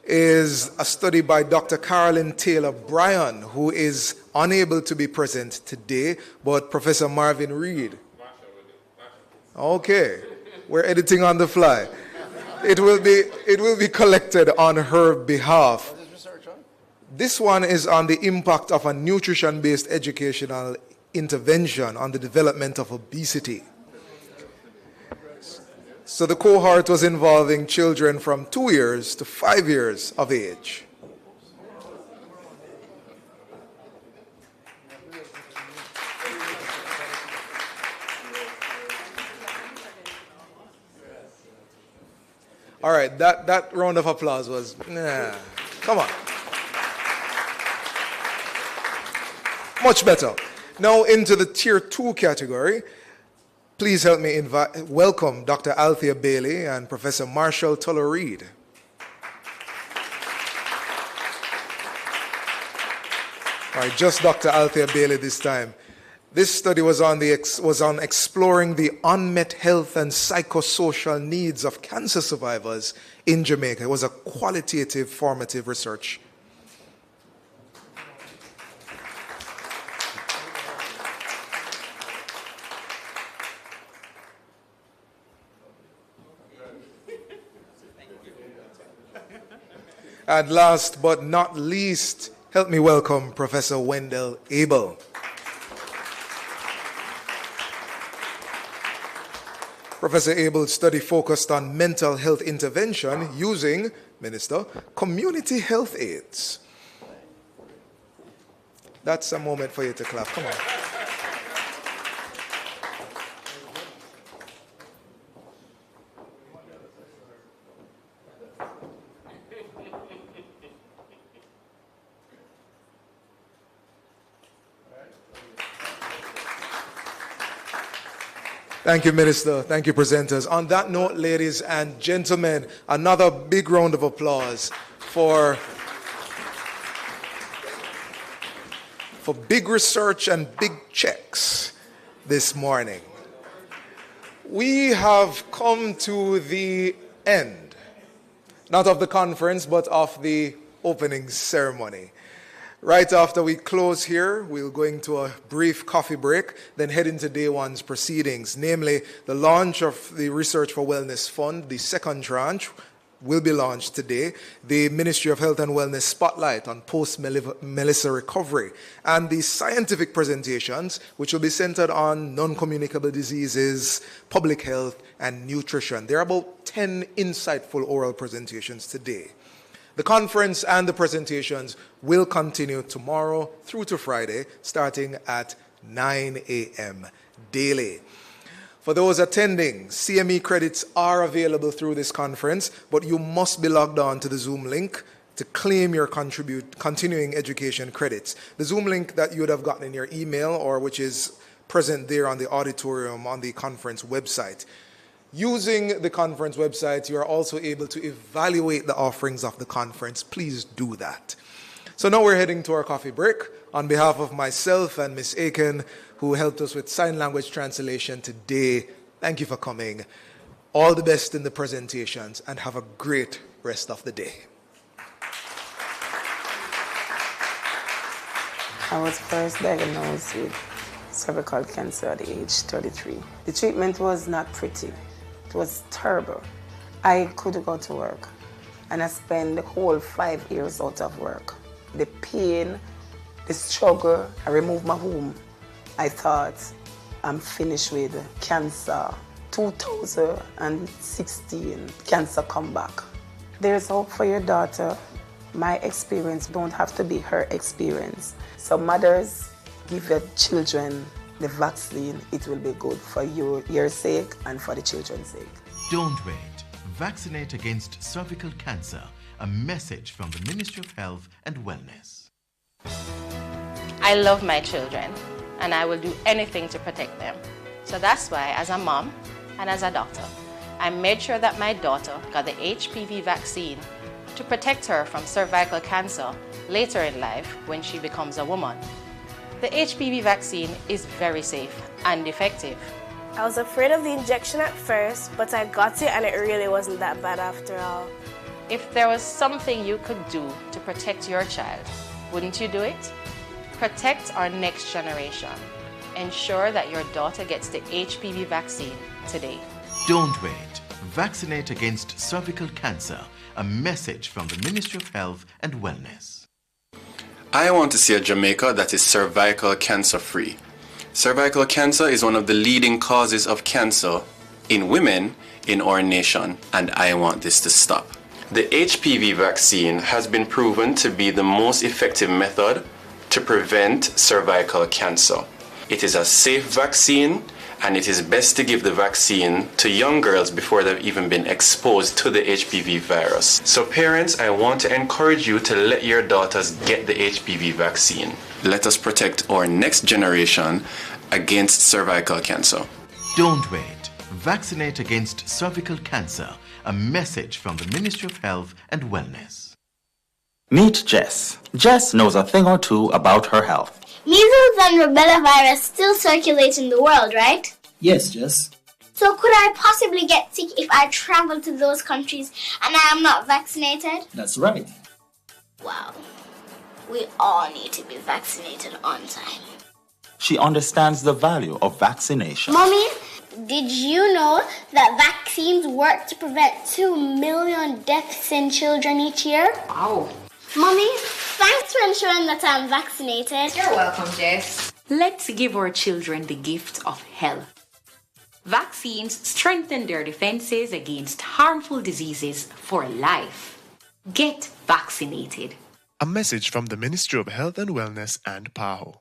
is a study by Dr. Carolyn Taylor Bryan, who is unable to be present today, but Professor Marvin Reed. Okay, we're editing on the fly. It will be collected on her behalf. What is research on? This one is on the impact of a nutrition-based educational intervention on the development of obesity. So the cohort was involving children from 2 years to 5 years of age. All right, that round of applause was, come on. Much better. Now into the Tier 2 category. Please help me welcome Dr. Althea Bailey and Professor Marshall Tuller-Reed. All right, just Dr. Althea Bailey this time. This study was on exploring the unmet health and psychosocial needs of cancer survivors in Jamaica. It was a qualitative, formative research. And last but not least, help me welcome Professor Wendell Abel. Professor Abel's study focused on mental health intervention using, Minister, community health aids. That's a moment for you to clap. Come on. Thank you, Minister. Thank you, presenters. On that note, ladies and gentlemen, another big round of applause for big research and big checks this morning. We have come to the end, not of the conference, but of the opening ceremony. Right after we close here, we'll go into a brief coffee break, then head into day one's proceedings, namely the launch of the Research for Wellness Fund. The second tranche will be launched today. The Ministry of Health and Wellness Spotlight on post-Melissa recovery, and the scientific presentations, which will be centered on non-communicable diseases, public health, and nutrition. There are about 10 insightful oral presentations today. The conference and the presentations will continue tomorrow through to Friday, starting at 9 a.m. daily. For those attending, CME credits are available through this conference, but you must be logged on to the Zoom link to claim your continuing education credits. The Zoom link that you would have gotten in your email, or which is present there on the auditorium on the conference website. Using the conference website, you are also able to evaluate the offerings of the conference. Please do that. So now we're heading to our coffee break. On behalf of myself and Ms. Aiken, who helped us with sign language translation today, thank you for coming. All the best in the presentations, and have a great rest of the day. I was first diagnosed with cervical cancer at the age 33. The treatment was not pretty. It was terrible. I couldn't go to work, and I spent the whole 5 years out of work. The pain, the struggle, I removed my womb. I thought, I'm finished with cancer. 2016, cancer come back. There's hope for your daughter. My experience don't have to be her experience. So mothers, give your children the vaccine. It will be good for your sake and for the children's sake. Don't wait. Vaccinate against cervical cancer. A message from the Ministry of Health and Wellness. I love my children, and I will do anything to protect them. So that's why, as a mom and as a doctor, I made sure that my daughter got the HPV vaccine to protect her from cervical cancer later in life when she becomes a woman. The HPV vaccine is very safe and effective. I was afraid of the injection at first, but I got it and it really wasn't that bad after all. If there was something you could do to protect your child, wouldn't you do it? Protect our next generation. Ensure that your daughter gets the HPV vaccine today. Don't wait. Vaccinate against cervical cancer. A message from the Ministry of Health and Wellness. I want to see a Jamaica that is cervical cancer free. Cervical cancer is one of the leading causes of cancer in women in our nation, and I want this to stop. The HPV vaccine has been proven to be the most effective method to prevent cervical cancer. It is a safe vaccine, and it is best to give the vaccine to young girls before they've even been exposed to the HPV virus. So parents, I want to encourage you to let your daughters get the HPV vaccine. Let us protect our next generation against cervical cancer. Don't wait. Vaccinate against cervical cancer. A message from the Ministry of Health and Wellness. Meet Jess. Jess knows a thing or two about her health. Measles and rubella virus still circulate in the world, right? Yes, Jess. So could I possibly get sick if I travel to those countries and I am not vaccinated? That's right. Wow. We all need to be vaccinated on time. She understands the value of vaccination. Mommy, did you know that vaccines work to prevent 2 million deaths in children each year? Wow. Mommy, thanks for ensuring that I'm vaccinated. You're welcome, Jess. Let's give our children the gift of health. Vaccines strengthen their defenses against harmful diseases for life. Get vaccinated. A message from the Ministry of Health and Wellness and PAHO.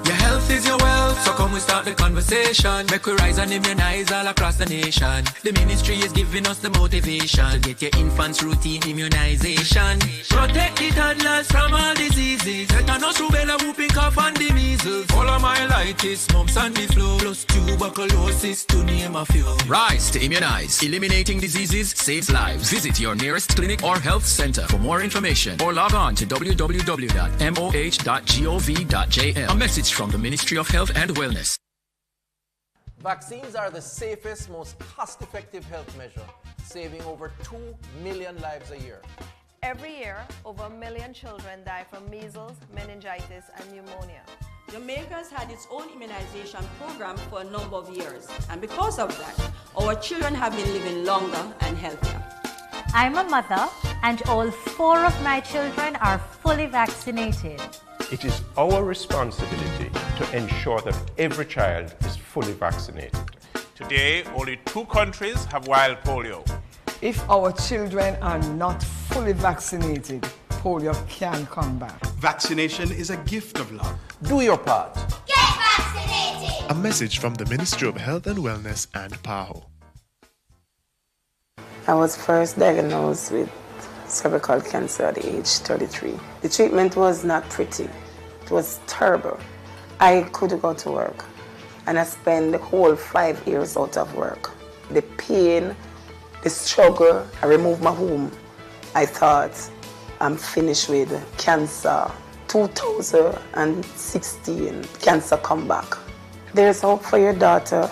Your health is your wealth, so come we start the conversation. Make we rise and immunize all across the nation. The ministry is giving us the motivation to get your infants routine immunization. Protect the toddlers from all diseases. Tetanus, rubella, whooping cough and the measles. Polymyelitis, mumps and the flu, plus tuberculosis to name a few. Rise to immunize. Eliminating diseases saves lives. Visit your nearest clinic or health center for more information or log on to www.moh.gov.jm. A message from the Ministry of Health and Wellness. Vaccines are the safest, most cost-effective health measure, saving over 2 million lives a year. Every year, over 1 million children die from measles, meningitis, and pneumonia. Jamaica has had its own immunization program for a number of years, and because of that, our children have been living longer and healthier. I'm a mother, and all 4 of my children are fully vaccinated. It is our responsibility to ensure that every child is fully vaccinated. Today, only 2 countries have wild polio. If our children are not fully vaccinated, polio can come back. Vaccination is a gift of love. Do your part. Get vaccinated! A message from the Ministry of Health and Wellness and PAHO. I was first diagnosed with cervical cancer at age 33. The treatment was not pretty. It was terrible. I couldn't go to work, and I spent the whole 5 years out of work. The pain, the struggle, I removed my womb. I thought, I'm finished with cancer. 2016, cancer come back. There's hope for your daughter.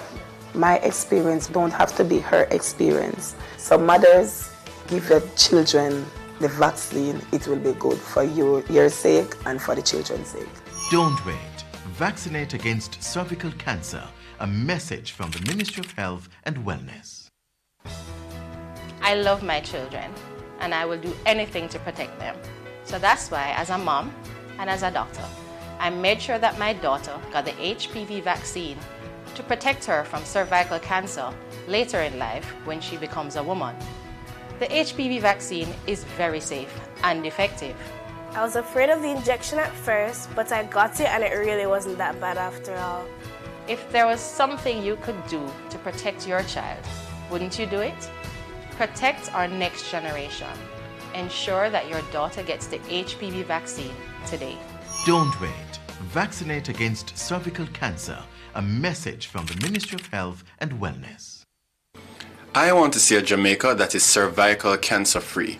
My experience don't have to be her experience. So mothers, give your children the vaccine. It will be good for your sake and for the children's sake. Don't wait. Vaccinate against cervical cancer. A message from the Ministry of Health and Wellness. I love my children, and I will do anything to protect them. So that's why, as a mom and as a doctor, I made sure that my daughter got the HPV vaccine to protect her from cervical cancer later in life when she becomes a woman. The HPV vaccine is very safe and effective. I was afraid of the injection at first, but I got it and it really wasn't that bad after all. If there was something you could do to protect your child, wouldn't you do it? Protect our next generation. Ensure that your daughter gets the HPV vaccine today. Don't wait. Vaccinate against cervical cancer. A message from the Ministry of Health and Wellness. I want to see a Jamaica that is cervical cancer free.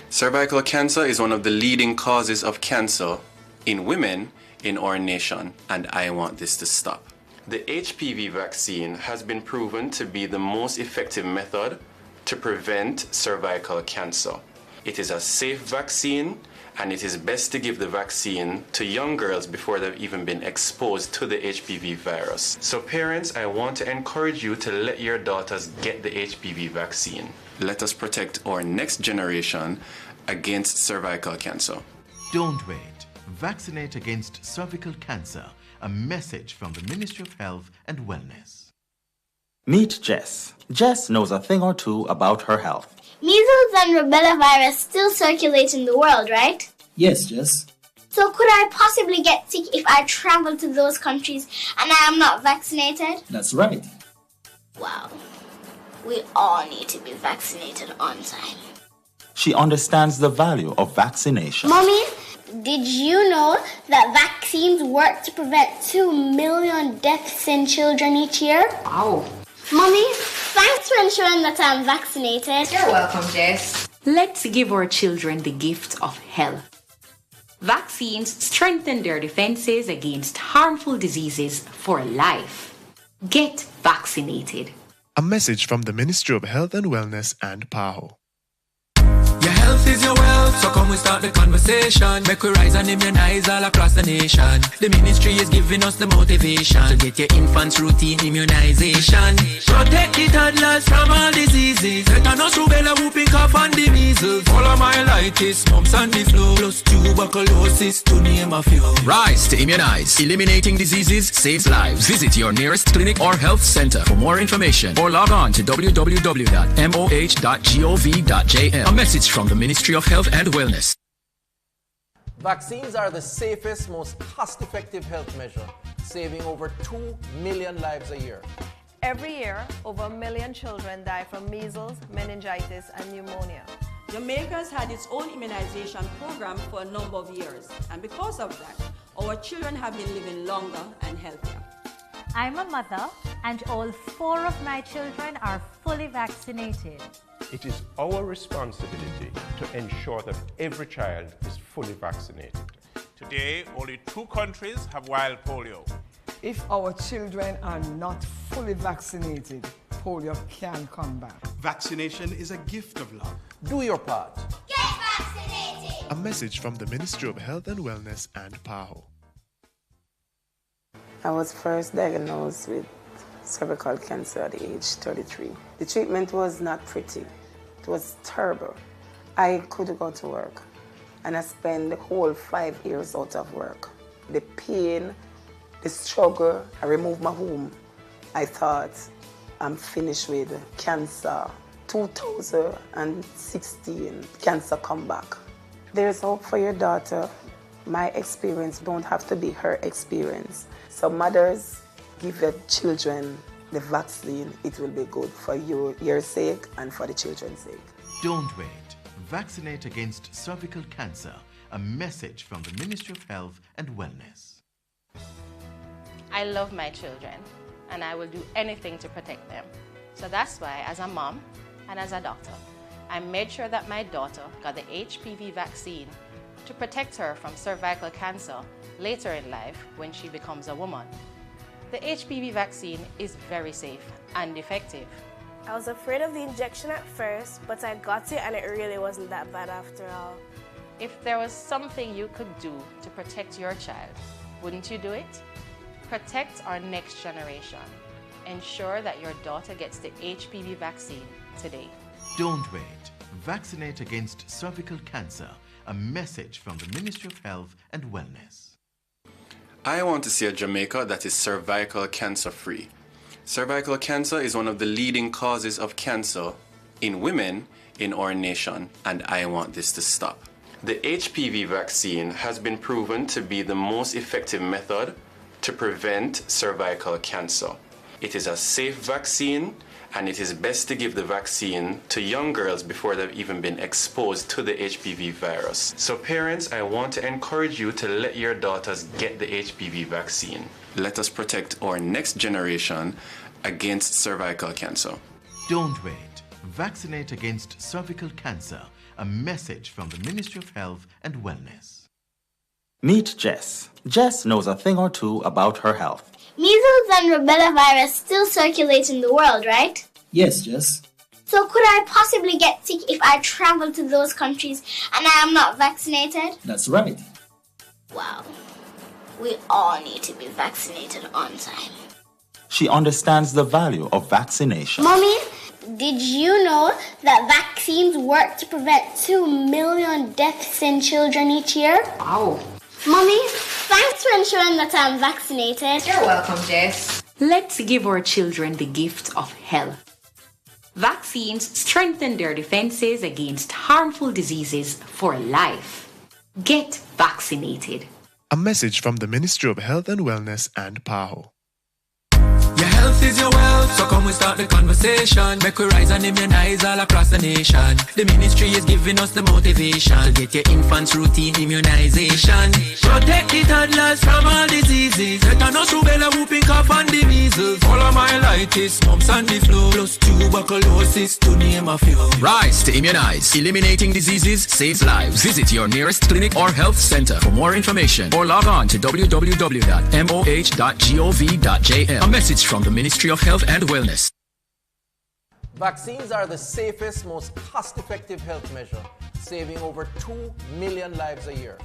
Cervical cancer is one of the leading causes of cancer in women in our nation, and I want this to stop. The HPV vaccine has been proven to be the most effective method to prevent cervical cancer. It is a safe vaccine, and it is best to give the vaccine to young girls before they've even been exposed to the HPV virus. So parents, I want to encourage you to let your daughters get the HPV vaccine. Let us protect our next generation against cervical cancer. Don't wait. Vaccinate against cervical cancer. A message from the Ministry of Health and Wellness. Meet Jess. Jess knows a thing or two about her health. Measles and rubella virus still circulate in the world, right? Yes, Jess. So could I possibly get sick if I travel to those countries and I am not vaccinated? That's right. Wow. We all need to be vaccinated on time. She understands the value of vaccination. Mommy, did you know that vaccines work to prevent 2 million deaths in children each year? Wow. Mommy, thanks for ensuring that I'm vaccinated. You're welcome, Jess. Let's give our children the gift of health. Vaccines strengthen their defenses against harmful diseases for life. Get vaccinated. A message from the Ministry of Health and Wellness and PAHO. Your health is your wealth, so come we start the conversation. Make we rise and immunize all across the nation. The ministry is giving us the motivation to get your infants routine immunization. Protect the toddlers from all diseases. Tetanus, rubella, whooping cough and the measles. Polymyelitis, mumps and the flu, plus tuberculosis, to name a few. Rise to immunize. Eliminating diseases saves lives. Visit your nearest clinic or health center for more information or log on to www.moh.gov.jm. A message from the Ministry of Health and Wellness. Vaccines are the safest, most cost-effective health measure, saving over 2 million lives a year. Every year, over 1 million children die from measles, meningitis, and pneumonia. Jamaica has had its own immunization program for a number of years, and because of that, our children have been living longer and healthier. I'm a mother, and all 4 of my children are fully vaccinated. It is our responsibility to ensure that every child is fully vaccinated. Today, only 2 countries have wild polio. If our children are not fully vaccinated, polio can come back. Vaccination is a gift of love. Do your part. Get vaccinated! A message from the Ministry of Health and Wellness and PAHO. I was first diagnosed with cervical cancer at the age 33. The treatment was not pretty. It was terrible. I couldn't go to work, and I spent the whole 5 years out of work. The pain, the struggle, I removed my womb. I thought, I'm finished with cancer. 2016, cancer come back. There's hope for your daughter. My experience don't have to be her experience. So mothers, give your children the vaccine. It will be good for your sake and for the children's sake. Don't wait. Vaccinate against cervical cancer. A message from the Ministry of Health and Wellness. I love my children, and I will do anything to protect them. So that's why, as a mom and as a doctor, I made sure that my daughter got the HPV vaccine to protect her from cervical cancer later in life when she becomes a woman. The HPV vaccine is very safe and effective. I was afraid of the injection at first, but I got it and it really wasn't that bad after all. If there was something you could do to protect your child, wouldn't you do it? Protect our next generation. Ensure that your daughter gets the HPV vaccine today. Don't wait. Vaccinate against cervical cancer. A message from the Ministry of Health and Wellness. I want to see a Jamaica that is cervical cancer free. Cervical cancer is one of the leading causes of cancer in women in our nation, and I want this to stop. The HPV vaccine has been proven to be the most effective method to prevent cervical cancer. It is a safe vaccine, and it is best to give the vaccine to young girls before they've even been exposed to the HPV virus. So parents, I want to encourage you to let your daughters get the HPV vaccine. Let us protect our next generation against cervical cancer. Don't wait. Vaccinate against cervical cancer. A message from the Ministry of Health and Wellness. Meet Jess. Jess knows a thing or two about her health. Measles and rubella virus still circulate in the world, right? Yes, Jess. So could I possibly get sick if I travel to those countries and I am not vaccinated? That's right. Wow. We all need to be vaccinated on time. She understands the value of vaccination. Mommy, did you know that vaccines work to prevent 2 million deaths in children each year? Wow. Mommy, thanks for ensuring that I'm vaccinated. You're welcome, Jess. Let's give our children the gift of health. Vaccines strengthen their defenses against harmful diseases for life. Get vaccinated. A message from the Ministry of Health and Wellness and PAHO. Your health is your wealth, so come we start the conversation. Make we rise and immunize all across the nation. The ministry is giving us the motivation to get your infants routine immunization. Protect the toddlers from all diseases. Tetanus, rubella, whooping cough and the measles. Polymyelitis, mumps and the flu, plus tuberculosis, to name a few. Rise to immunize. Eliminating diseases saves lives. Visit your nearest clinic or health center for more information or log on to www.moh.gov.jm. A message from the Ministry of Health and Wellness. Vaccines are the safest, most cost-effective health measure, saving over 2 million lives a year.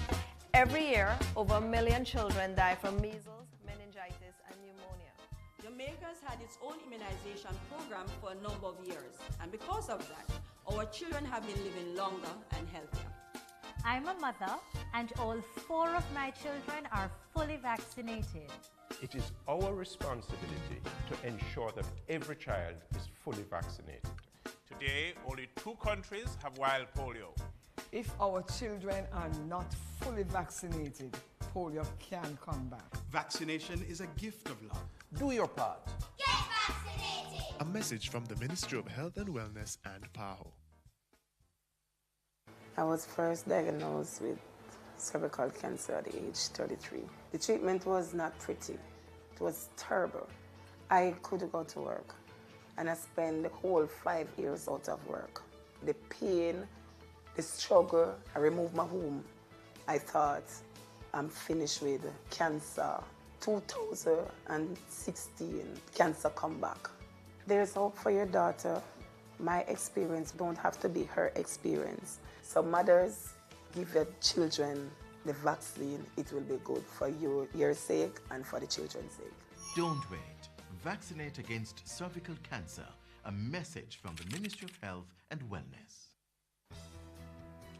Every year, over 1 million children die from measles, meningitis, and pneumonia. Jamaica has had its own immunization program for a number of years, and because of that, our children have been living longer and healthier. I'm a mother, and all 4 of my children are fully vaccinated. It is our responsibility to ensure that every child is fully vaccinated. Today, only 2 countries have wild polio. If our children are not fully vaccinated, polio can come back. Vaccination is a gift of love. Do your part. Get vaccinated! A message from the Ministry of Health and Wellness and PAHO. I was first diagnosed with cervical cancer at the age 33. The treatment was not pretty. It was terrible. I couldn't go to work, and I spent the whole 5 years out of work. The pain, the struggle, I removed my womb. I thought, I'm finished with cancer. 2016, cancer come back. There's hope for your daughter. My experience don't have to be her experience. So mothers, give your children the vaccine, it will be good for your sake and for the children's sake. Don't wait. Vaccinate against cervical cancer. A message from the Ministry of Health and Wellness.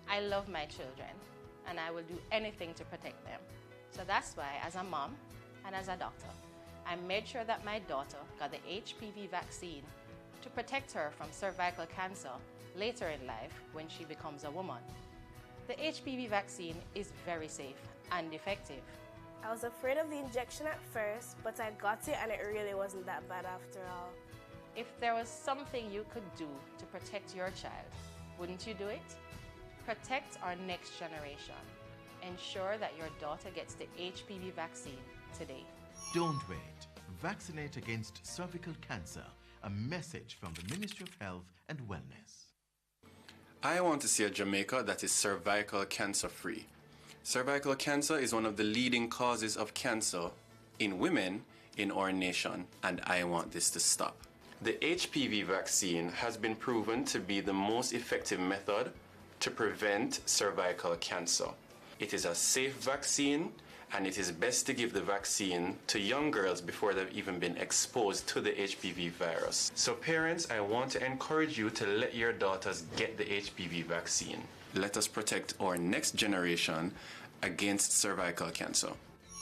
I love my children, and I will do anything to protect them. So that's why, as a mom and as a doctor, I made sure that my daughter got the HPV vaccine to protect her from cervical cancer later in life when she becomes a woman. The HPV vaccine is very safe and effective. I was afraid of the injection at first, but I got it and it really wasn't that bad after all. If there was something you could do to protect your child, wouldn't you do it? Protect our next generation. Ensure that your daughter gets the HPV vaccine today. Don't wait. Vaccinate against cervical cancer. A message from the Ministry of Health and Wellness. I want to see a Jamaica that is cervical cancer free. Cervical cancer is one of the leading causes of cancer in women in our nation, and I want this to stop. The HPV vaccine has been proven to be the most effective method to prevent cervical cancer. It is a safe vaccine, and it is best to give the vaccine to young girls before they've even been exposed to the HPV virus. So parents, I want to encourage you to let your daughters get the HPV vaccine. Let us protect our next generation against cervical cancer.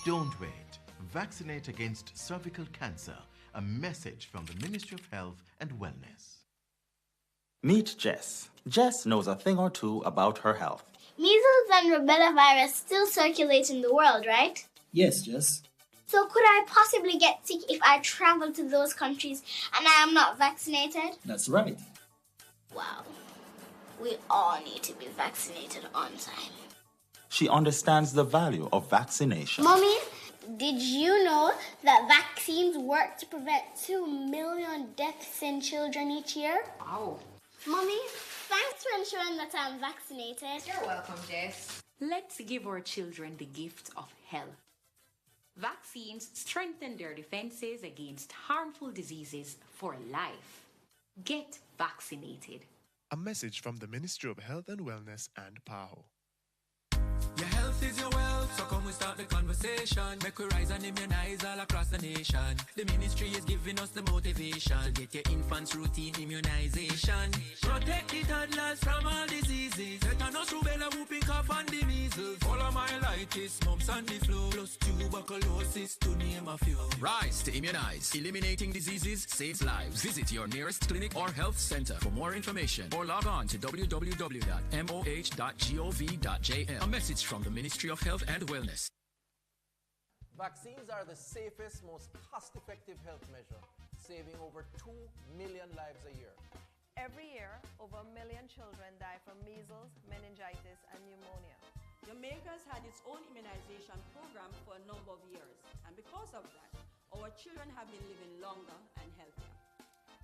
Don't wait. Vaccinate against cervical cancer. A message from the Ministry of Health and Wellness. Meet Jess. Jess knows a thing or two about her health. Measles and rubella virus still circulate in the world, right? Yes, Jess. So could I possibly get sick if I travel to those countries and I am not vaccinated? That's right. Wow. We all need to be vaccinated on time. She understands the value of vaccination. Mommy, did you know that vaccines work to prevent 2 million deaths in children each year? Wow. Mommy, thanks for ensuring that I'm vaccinated. You're welcome, Jess. Let's give our children the gift of health. Vaccines strengthen their defenses against harmful diseases for life. Get vaccinated. A message from the Ministry of Health and Wellness and PAHO. Your health is your wealth, so come we start the conversation. Make we rise and immunize all across the nation. The ministry is giving us the motivation to get your infants routine immunization. Protect the toddlers from all diseases. Tetanus, rubella, whooping cough and the measles. Polymyelitis, mumps and the flu, plus tuberculosis to name a few. Rise to immunize. Eliminating diseases saves lives. Visit your nearest clinic or health center for more information or log on to www.moh.gov.jm. A message from the Ministry of Health and Wellness. Vaccines are the safest, most cost-effective health measure, saving over 2 million lives a year. Every year, over 1 million children die from measles, meningitis, and pneumonia. Jamaica has had its own immunization program for a number of years, and because of that, our children have been living longer and healthier.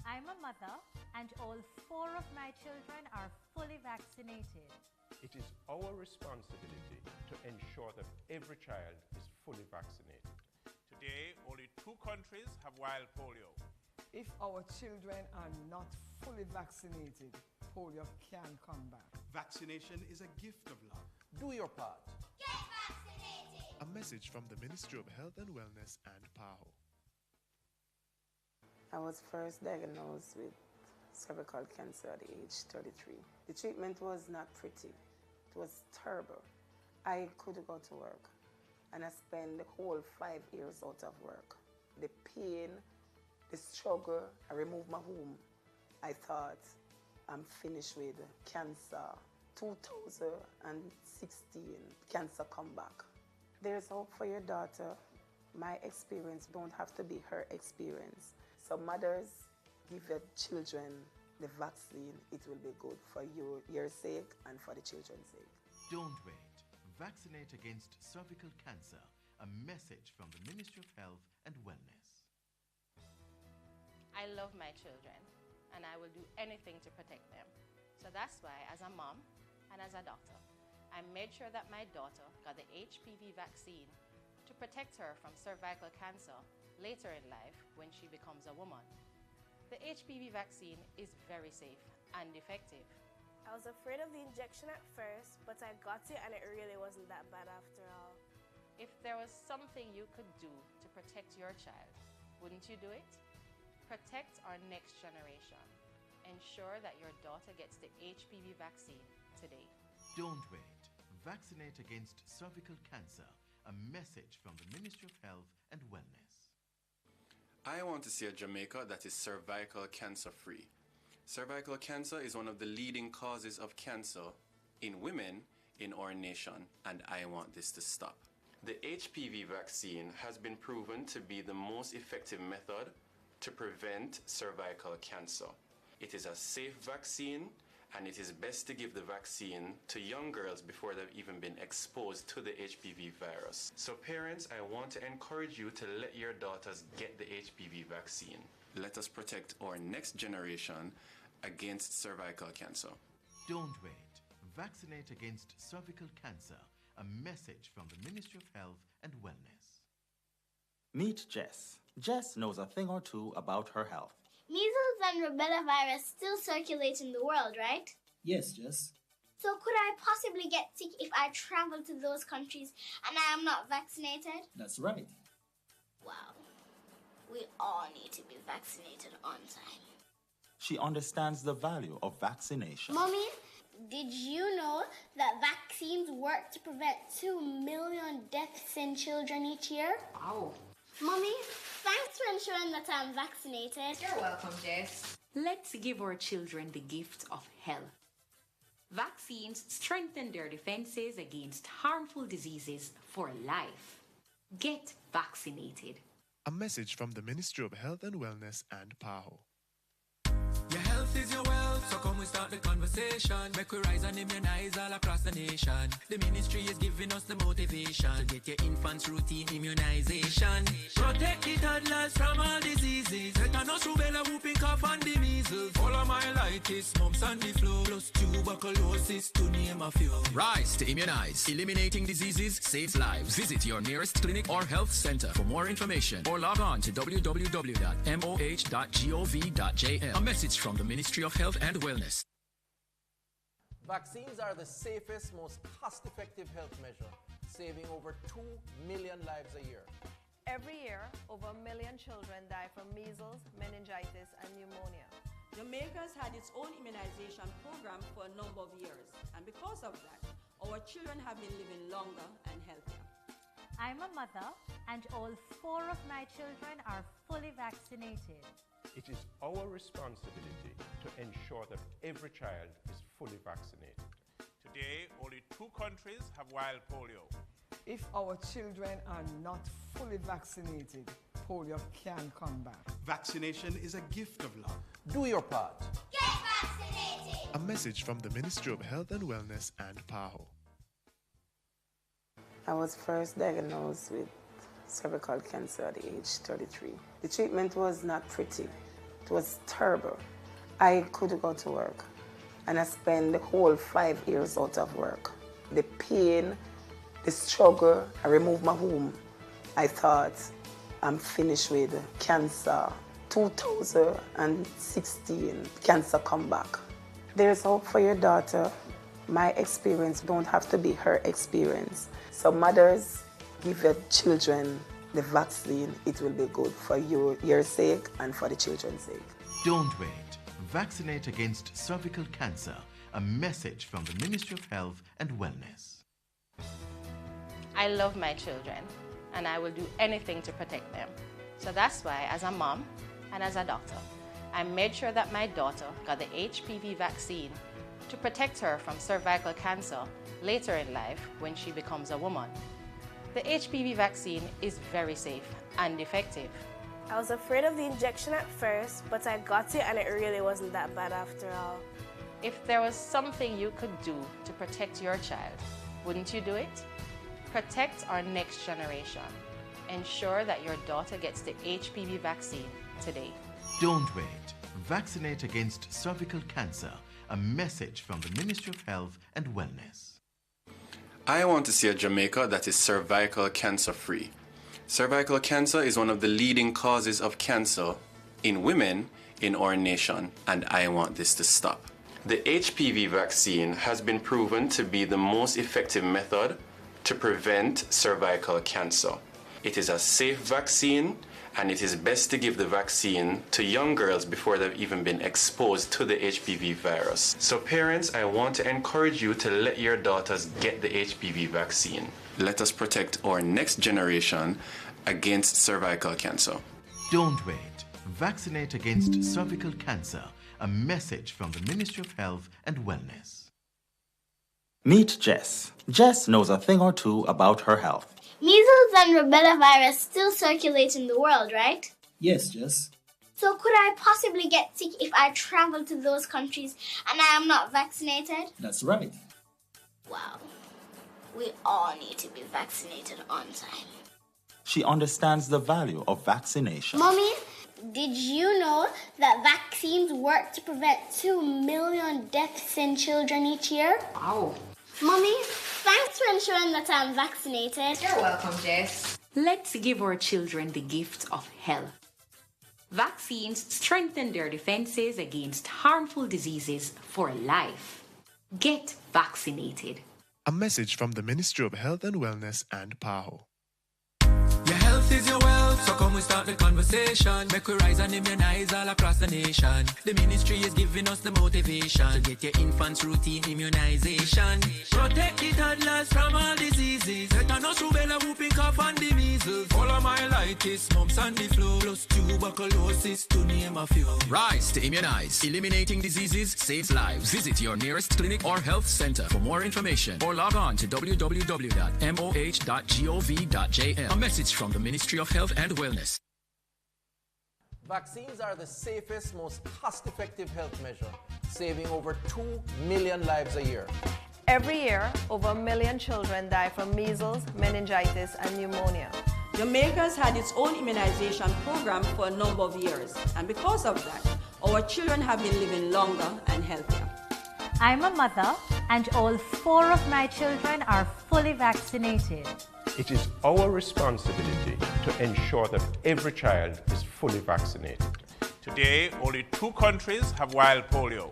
I'm a mother, and all 4 of my children are fully vaccinated. It is our responsibility to ensure that every child is fully vaccinated. Today, only 2 countries have wild polio. If our children are not fully vaccinated, polio can come back. Vaccination is a gift of love. Do your part. Get vaccinated! A message from the Ministry of Health and Wellness and PAHO. I was first diagnosed with cervical cancer at age 33. The treatment was not pretty. It was terrible. I couldn't go to work, and I spent the whole 5 years out of work. The pain, the struggle, I removed my womb. I thought, I'm finished with cancer. 2016, cancer come back. There's hope for your daughter. My experience don't have to be her experience. So mothers, give your children the vaccine. It will be good for your sake and for the children's sake. Don't wait. Vaccinate against cervical cancer. A message from the Ministry of Health and Wellness. I love my children, and I will do anything to protect them. So that's why, as a mom and as a doctor, I made sure that my daughter got the HPV vaccine to protect her from cervical cancer later in life when she becomes a woman. The HPV vaccine is very safe and effective. I was afraid of the injection at first, but I got it and it really wasn't that bad after all. If there was something you could do to protect your child, wouldn't you do it? Protect our next generation. Ensure that your daughter gets the HPV vaccine today. Don't wait. Vaccinate against cervical cancer. A message from the Ministry of Health and Wellness. I want to see a Jamaica that is cervical cancer free. Cervical cancer is one of the leading causes of cancer in women in our nation, and I want this to stop. The HPV vaccine has been proven to be the most effective method to prevent cervical cancer. It is a safe vaccine, and it is best to give the vaccine to young girls before they've even been exposed to the HPV virus. So parents, I want to encourage you to let your daughters get the HPV vaccine. Let us protect our next generation against cervical cancer. Don't wait. Vaccinate against cervical cancer. A message from the Ministry of Health and Wellness. Meet Jess. Jess knows a thing or two about her health. Measles and rubella virus still circulate in the world, right? Yes, Jess. So could I possibly get sick if I travel to those countries and I am not vaccinated? That's right. Wow. We all need to be vaccinated on time. She understands the value of vaccination. Mommy, did you know that vaccines work to prevent 2 million deaths in children each year? Wow. Mommy, thanks for ensuring that I'm vaccinated. You're welcome, Jess. Let's give our children the gift of health. Vaccines strengthen their defenses against harmful diseases for life. Get vaccinated. A message from the Ministry of Health and Wellness and PAHO. Your health is your wealth, so come we start the conversation. Make we rise and immunize all across the nation. The ministry is giving us the motivation to get your infants routine immunization. Protect the toddlers from all diseases. Tetanus, rubella, whooping cough and the measles. Polymyelitis, mumps and the flu, plus tuberculosis to name a few. Rise to immunize. Eliminating diseases saves lives. Visit your nearest clinic or health center for more information or log on to www.moh.gov.jm. A message from the Ministry of Health and Wellness. Vaccines are the safest, most cost-effective health measure, saving over 2 million lives a year. Every year, over 1 million children die from measles, meningitis, and pneumonia. Jamaica's had its own immunization program for a number of years, and because of that, our children have been living longer and healthier. I'm a mother, and all 4 of my children are fully vaccinated. It is our responsibility to ensure that every child is fully vaccinated. Today, only 2 countries have wild polio. If our children are not fully vaccinated, polio can come back. Vaccination is a gift of love. Do your part. Get vaccinated! A message from the Ministry of Health and Wellness and PAHO. I was first diagnosed with cervical cancer at age 33. The treatment was not pretty. It was terrible. I couldn't go to work, and I spent the whole 5 years out of work. The pain, the struggle, I removed my womb. I thought, I'm finished with cancer. 2016, cancer come back. There's hope for your daughter. My experience don't have to be her experience. So mothers, give your children the vaccine. It will be good for your sake and for the children's sake. Don't wait. Vaccinate against cervical cancer. A message from the Ministry of Health and Wellness. I love my children, and I will do anything to protect them. So that's why, as a mom and as a doctor, I made sure that my daughter got the HPV vaccine to protect her from cervical cancer later in life when she becomes a woman. The HPV vaccine is very safe and effective. I was afraid of the injection at first, but I got it and it really wasn't that bad after all. If there was something you could do to protect your child, wouldn't you do it? Protect our next generation. Ensure that your daughter gets the HPV vaccine today. Don't wait. Vaccinate against cervical cancer. A message from the Ministry of Health and Wellness. I want to see a Jamaica that is cervical cancer free. Cervical cancer is one of the leading causes of cancer in women in our nation, and I want this to stop. The HPV vaccine has been proven to be the most effective method to prevent cervical cancer. It is a safe vaccine, and it is best to give the vaccine to young girls before they've even been exposed to the HPV virus. So parents, I want to encourage you to let your daughters get the HPV vaccine. Let us protect our next generation against cervical cancer. Don't wait. Vaccinate against cervical cancer. A message from the Ministry of Health and Wellness. Meet Jess. Jess knows a thing or two about her health. Measles and rubella virus still circulate in the world, right? Yes, Jess. So could I possibly get sick if I travel to those countries and I am not vaccinated? That's right. Wow. We all need to be vaccinated on time. She understands the value of vaccination. Mommy, did you know that vaccines work to prevent 2 million deaths in children each year? Wow. Mommy, thanks for ensuring that I'm vaccinated. You're welcome, Jess. Let's give our children the gift of health. Vaccines strengthen their defenses against harmful diseases for life. Get vaccinated. A message from the Ministry of Health and Wellness and PAHO. Your health is your wealth, so come we start the conversation. Make we rise and immunize all across the nation. The ministry is giving us the motivation to get your infants routine immunization. Protect the toddlers from all diseases. Tetanus, rubella, whooping cough and the measles. Polymyelitis, mumps and the flu, plus tuberculosis, to name a few. Rise to immunize. Eliminating diseases saves lives. Visit your nearest clinic or health center for more information or log on to www.moh.gov.jm. A message from the Ministry of Health and Wellness. Vaccines are the safest, most cost-effective health measure, saving over 2 million lives a year. Every year, over 1 million children die from measles, meningitis, and pneumonia. Jamaica has had its own immunization program for a number of years, and because of that, our children have been living longer and healthier. I'm a mother, and all 4 of my children are fully vaccinated. It is our responsibility to ensure that every child is fully vaccinated. Today, only 2 countries have wild polio.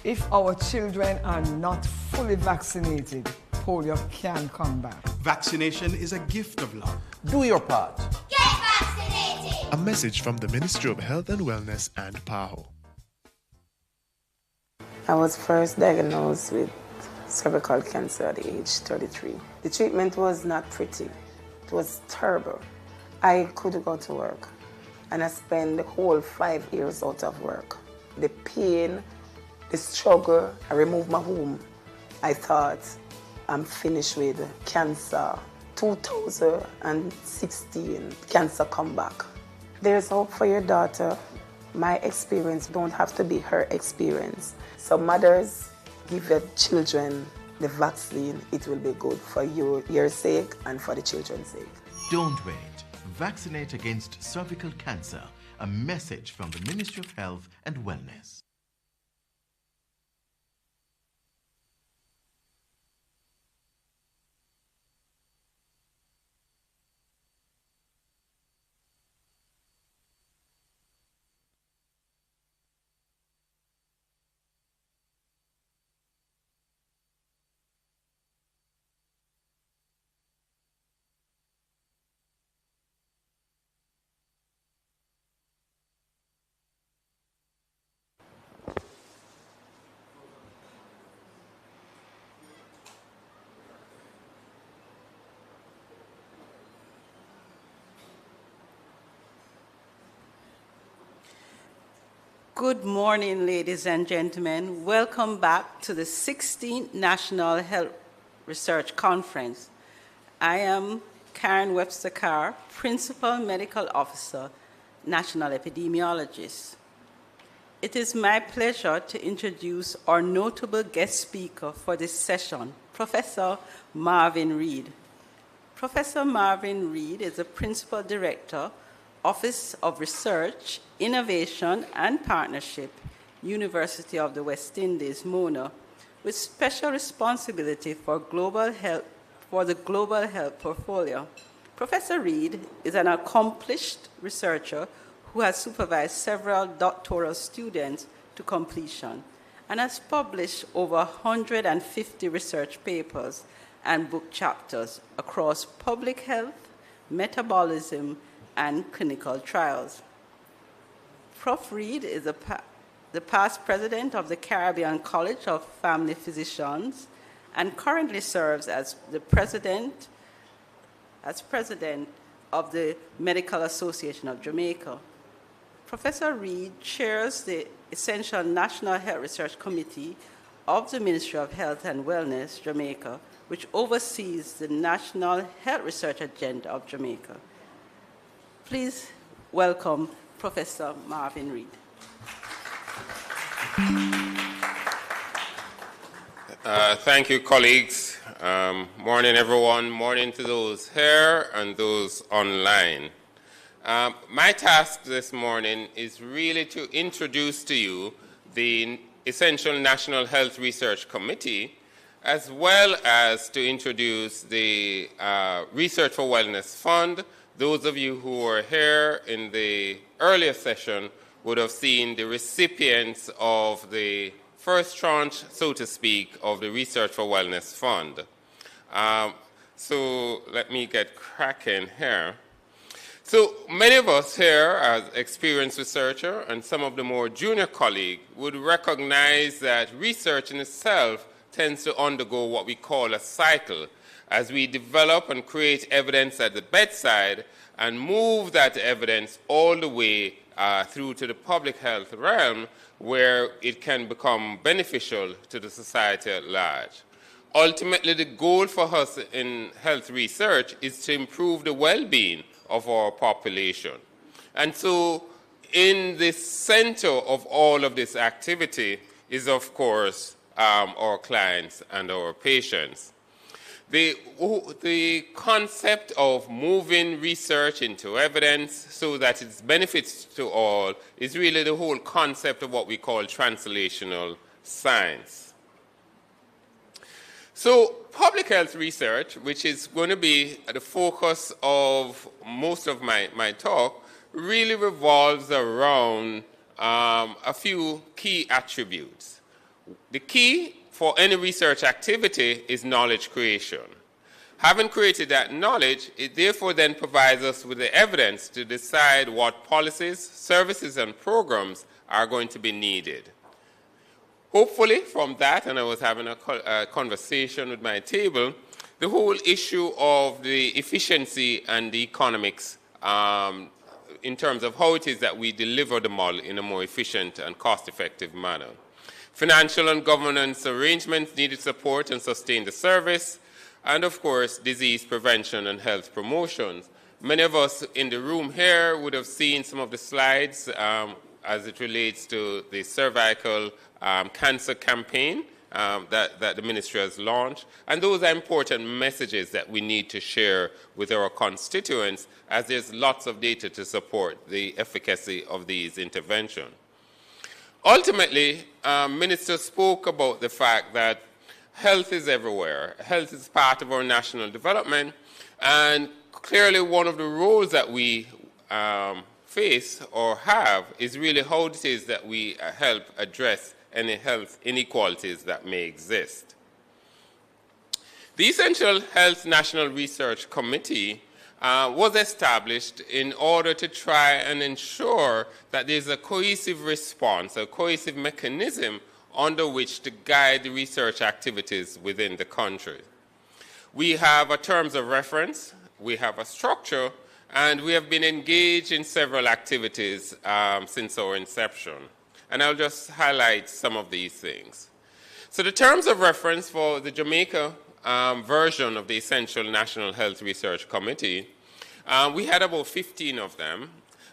If our children are not fully vaccinated, polio can come back. Vaccination is a gift of love. Do your part. Get vaccinated! A message from the Ministry of Health and Wellness and PAHO. I was first diagnosed with cervical cancer at the age 33. The treatment was not pretty. It was terrible. I couldn't go to work, and I spent the whole 5 years out of work. The pain, the struggle, I removed my womb. I thought, I'm finished with cancer. 2016, cancer come back. There's hope for your daughter. My experience don't have to be her experience. So mothers, give your children the vaccine. It will be good for your sake and for the children's sake. Don't wait. Vaccinate against cervical cancer. A message from the Ministry of Health and Wellness. Good morning, ladies and gentlemen. Welcome back to the 16th National Health Research Conference. I am Karen Webster Carr, Principal Medical Officer, National Epidemiologist. It is my pleasure to introduce our notable guest speaker for this session, Professor Marvin Reed. Professor Marvin Reed is the Principal Director, Office of Research, Innovation and Partnership, University of the West Indies, Mona, with special responsibility for the global health portfolio. Professor Reed is an accomplished researcher who has supervised several doctoral students to completion and has published over 150 research papers and book chapters across public health, metabolism, and clinical trials. Prof. Reed is the past president of the Caribbean College of Family Physicians and currently serves as president of the Medical Association of Jamaica. Professor Reed chairs the Essential National Health Research Committee of the Ministry of Health and Wellness, Jamaica, which oversees the National Health Research Agenda of Jamaica. Please welcome Professor Marvin Reed. Thank you, colleagues. Morning, everyone. Morning to those here and those online. My task this morning is really to introduce to you the Essential National Health Research Committee, as well as to introduce the Research for Wellness Fund. Those of you who were here in the earlier session would have seen the recipients of the first tranche, so to speak, of the Research for Wellness Fund. So let me get cracking here. So many of us here, as experienced researchers and some of the more junior colleagues, would recognize that research in itself tends to undergo what we call a cycle, as we develop and create evidence at the bedside and move that evidence all the way through to the public health realm, where it can become beneficial to the society at large. Ultimately, the goal for us in health research is to improve the well-being of our population. And so in the center of all of this activity is, of course, our clients and our patients. The concept of moving research into evidence so that it benefits to all is really the whole concept of what we call translational science. So public health research, which is going to be the focus of most of my talk, really revolves around a few key attributes. The key for any research activity is knowledge creation. Having created that knowledge, it therefore then provides us with the evidence to decide what policies, services, and programs are going to be needed. Hopefully from that, and I was having a conversation with my table, the whole issue of the efficiency and the economics in terms of how it is that we deliver the model in a more efficient and cost-effective manner. Financial and governance arrangements needed support and sustain the service, and of course, disease prevention and health promotions. Many of us in the room here would have seen some of the slides as it relates to the cervical cancer campaign that the ministry has launched. And those are important messages that we need to share with our constituents, as there's lots of data to support the efficacy of these interventions. Ultimately, Minister spoke about the fact that health is everywhere. Health is part of our national development, and clearly one of the roles that we face or have is really how it is that we help address any health inequalities that may exist. The Essential Health National Research Committee was established in order to try and ensure that there's a cohesive response, a cohesive mechanism under which to guide the research activities within the country. We have a terms of reference, we have a structure, and we have been engaged in several activities since our inception. And I'll just highlight some of these things. So the terms of reference for the Jamaica version of the Essential National Health Research Committee, we had about 15 of them.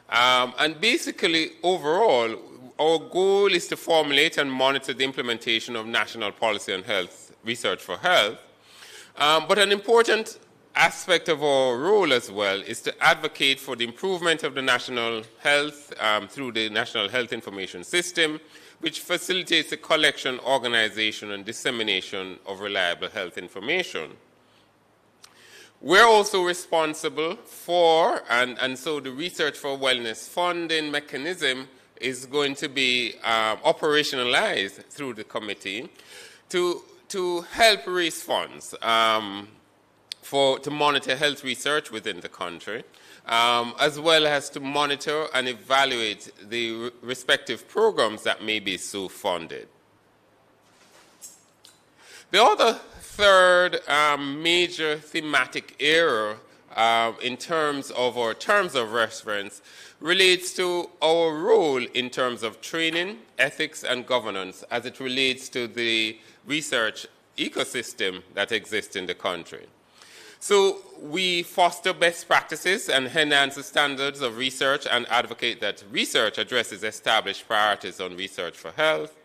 And basically, overall, our goal is to formulate and monitor the implementation of national policy on health, research for health. But an important aspect of our role as well is to advocate for the improvement of the national health through the National Health Information System, which facilitates the collection, organization, and dissemination of reliable health information. We're also responsible for, and so the Research for Wellness funding mechanism is going to be operationalized through the committee to help raise funds to monitor health research within the country, as well as to monitor and evaluate the respective programs that may be so funded. The other third major thematic area in terms of our terms of reference relates to our role in terms of training, ethics, and governance as it relates to the research ecosystem that exists in the country. So we foster best practices and enhance the standards of research and advocate that research addresses established priorities on research for health.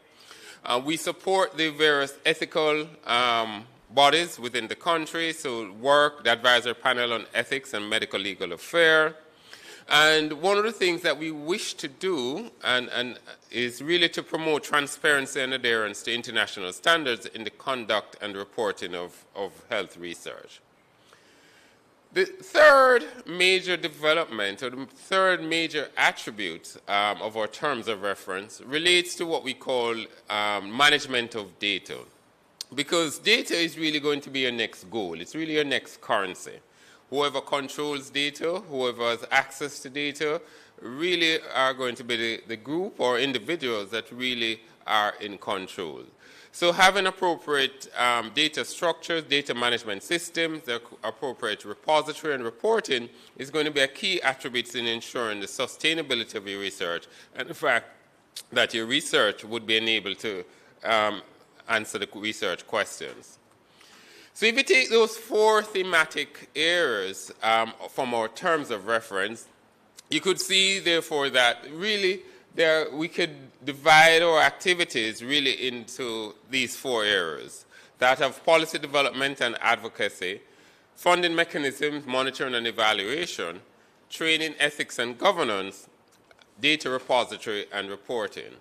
We support the various ethical bodies within the country, so work, the advisory panel on ethics and medical legal affairs. And one of the things that we wish to do and is really to promote transparency and adherence to international standards in the conduct and reporting of health research. The third major development, or the third major attribute of our terms of reference relates to what we call management of data. Because data is really going to be your next goal. It's really your next currency. Whoever controls data, whoever has access to data, really are going to be the group or individuals that really are in control. So having appropriate data structures, data management systems, the appropriate repository and reporting is going to be a key attribute in ensuring the sustainability of your research and the fact that your research would be enabled to answer the research questions. So if you take those four thematic areas from our terms of reference, you could see, therefore, that really we could divide our activities really into these four areas that have policy development and advocacy, funding mechanisms, monitoring and evaluation, training, ethics and governance, data repository and reporting.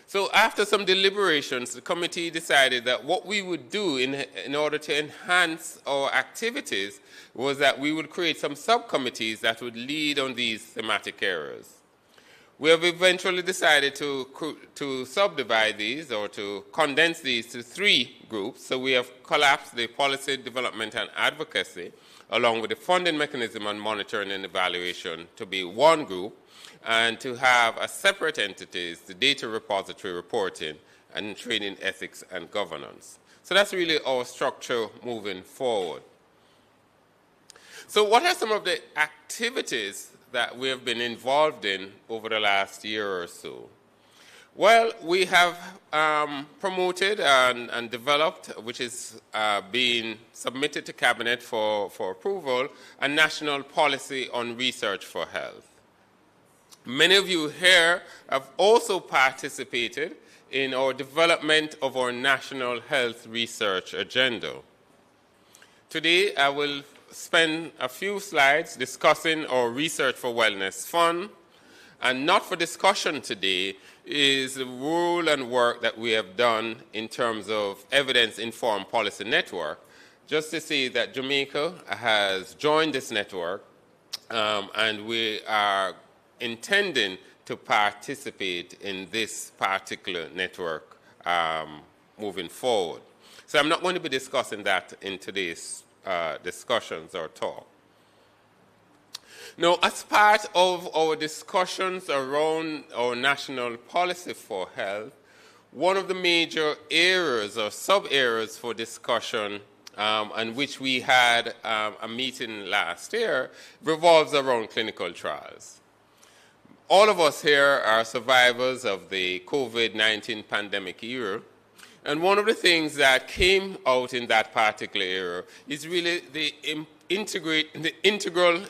So after some deliberations, the committee decided that what we would do in order to enhance our activities was that we would create some subcommittees that would lead on these thematic areas. We have eventually decided to subdivide these or to condense these to three groups. So we have collapsed the policy development and advocacy along with the funding mechanism and monitoring and evaluation to be one group, and to have as separate entities the data repository reporting and training, ethics and governance. So that's really our structure moving forward. So what are some of the activities that we have been involved in over the last year or so? Well, we have promoted and developed, which is being submitted to Cabinet for approval, a national policy on research for health. Many of you here have also participated in our development of our national health research agenda. Today, I will spend a few slides discussing our Research for Wellness Fund, and not for discussion today is the role and work that we have done in terms of evidence-informed policy network, just to say that Jamaica has joined this network, and we are intending to participate in this particular network moving forward. So I'm not going to be discussing that in today's discussions or talk. Now, as part of our discussions around our national policy for health, one of the major areas or sub-areas for discussion and which we had a meeting last year revolves around clinical trials. All of us here are survivors of the COVID-19 pandemic era. And one of the things that came out in that particular era is really the integral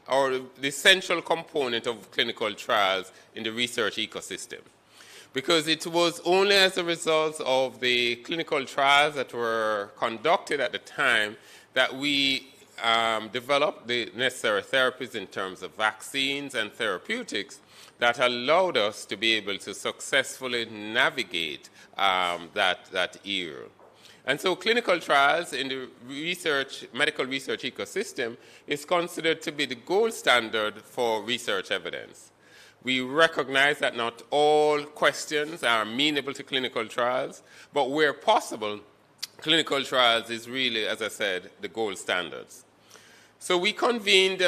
or the essential component of clinical trials in the research ecosystem. Because it was only as a result of the clinical trials that were conducted at the time that we developed the necessary therapies in terms of vaccines and therapeutics that allowed us to be able to successfully navigate that era. And so clinical trials in the medical research ecosystem is considered to be the gold standard for research evidence. We recognize that not all questions are amenable to clinical trials, but where possible, clinical trials is really, as I said, the gold standards. So we convened,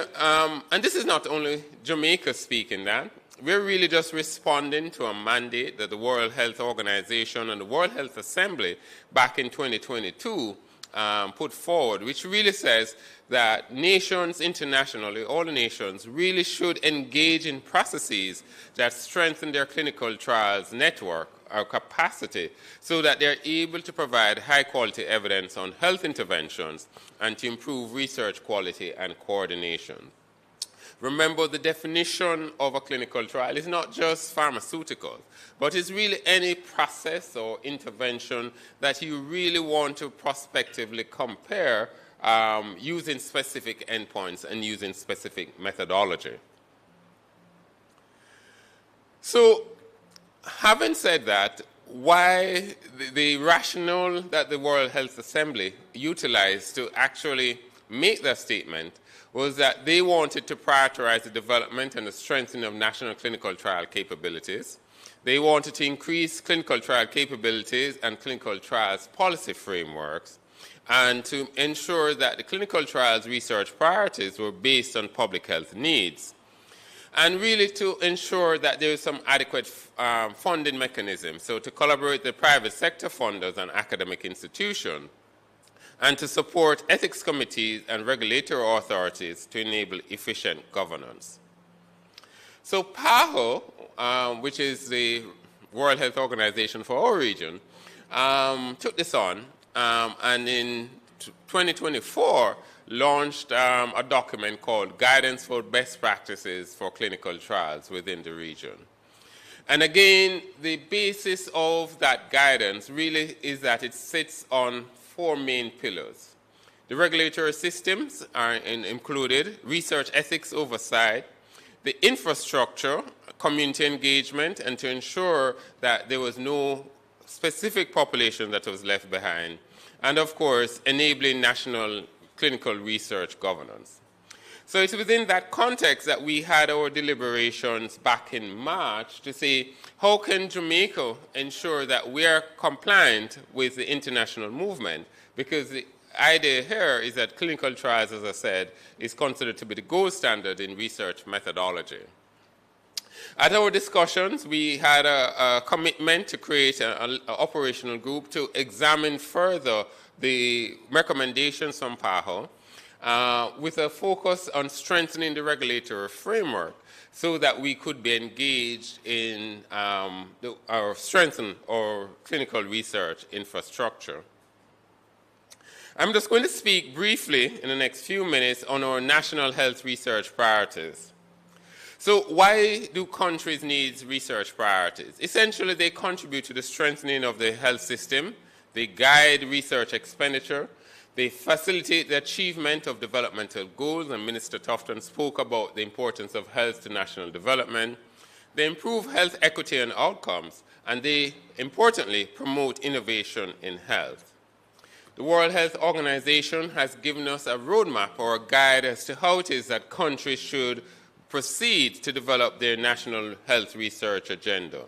and this is not only Jamaica speaking that, we're really just responding to a mandate that the World Health Organization and the World Health Assembly back in 2022 put forward, which really says that nations internationally, all the nations, really should engage in processes that strengthen their clinical trials network or capacity so that they're able to provide high-quality evidence on health interventions and to improve research quality and coordination. Remember, the definition of a clinical trial is not just pharmaceutical, but it's really any process or intervention that you really want to prospectively compare using specific endpoints and using specific methodology. So, having said that, why the rationale that the World Health Assembly utilized to actually make that statement was that they wanted to prioritize the development and the strengthening of national clinical trial capabilities. They wanted to increase clinical trial capabilities and clinical trials policy frameworks, and to ensure that the clinical trials research priorities were based on public health needs, and really to ensure that there is some adequate funding mechanism, so to collaborate with the private sector funders and academic institutions, and to support ethics committees and regulatory authorities to enable efficient governance. So PAHO, which is the World Health Organization for our region, took this on and in 2024 launched a document called Guidance for Best Practices for Clinical Trials within the region. And again, the basis of that guidance really is that it sits on 4 main pillars. The regulatory systems are included, research ethics oversight, the infrastructure, community engagement, and to ensure that there was no specific population that was left behind, and of course, enabling national clinical research governance. So it's within that context that we had our deliberations back in March to say, how can Jamaica ensure that we are compliant with the international movement? Because the idea here is that clinical trials, as I said, is considered to be the gold standard in research methodology. At our discussions, we had a commitment to create an operational group to examine further the recommendations from PAHO, with a focus on strengthening the regulatory framework so that we could be engaged in or strengthen our clinical research infrastructure. I'm just going to speak briefly in the next few minutes on our national health research priorities. So why do countries need research priorities? Essentially, they contribute to the strengthening of the health system, they guide research expenditure, they facilitate the achievement of developmental goals, and Minister Tufton spoke about the importance of health to national development. They improve health equity and outcomes, and they, importantly, promote innovation in health. The World Health Organization has given us a roadmap or a guide as to how it is that countries should proceed to develop their national health research agenda,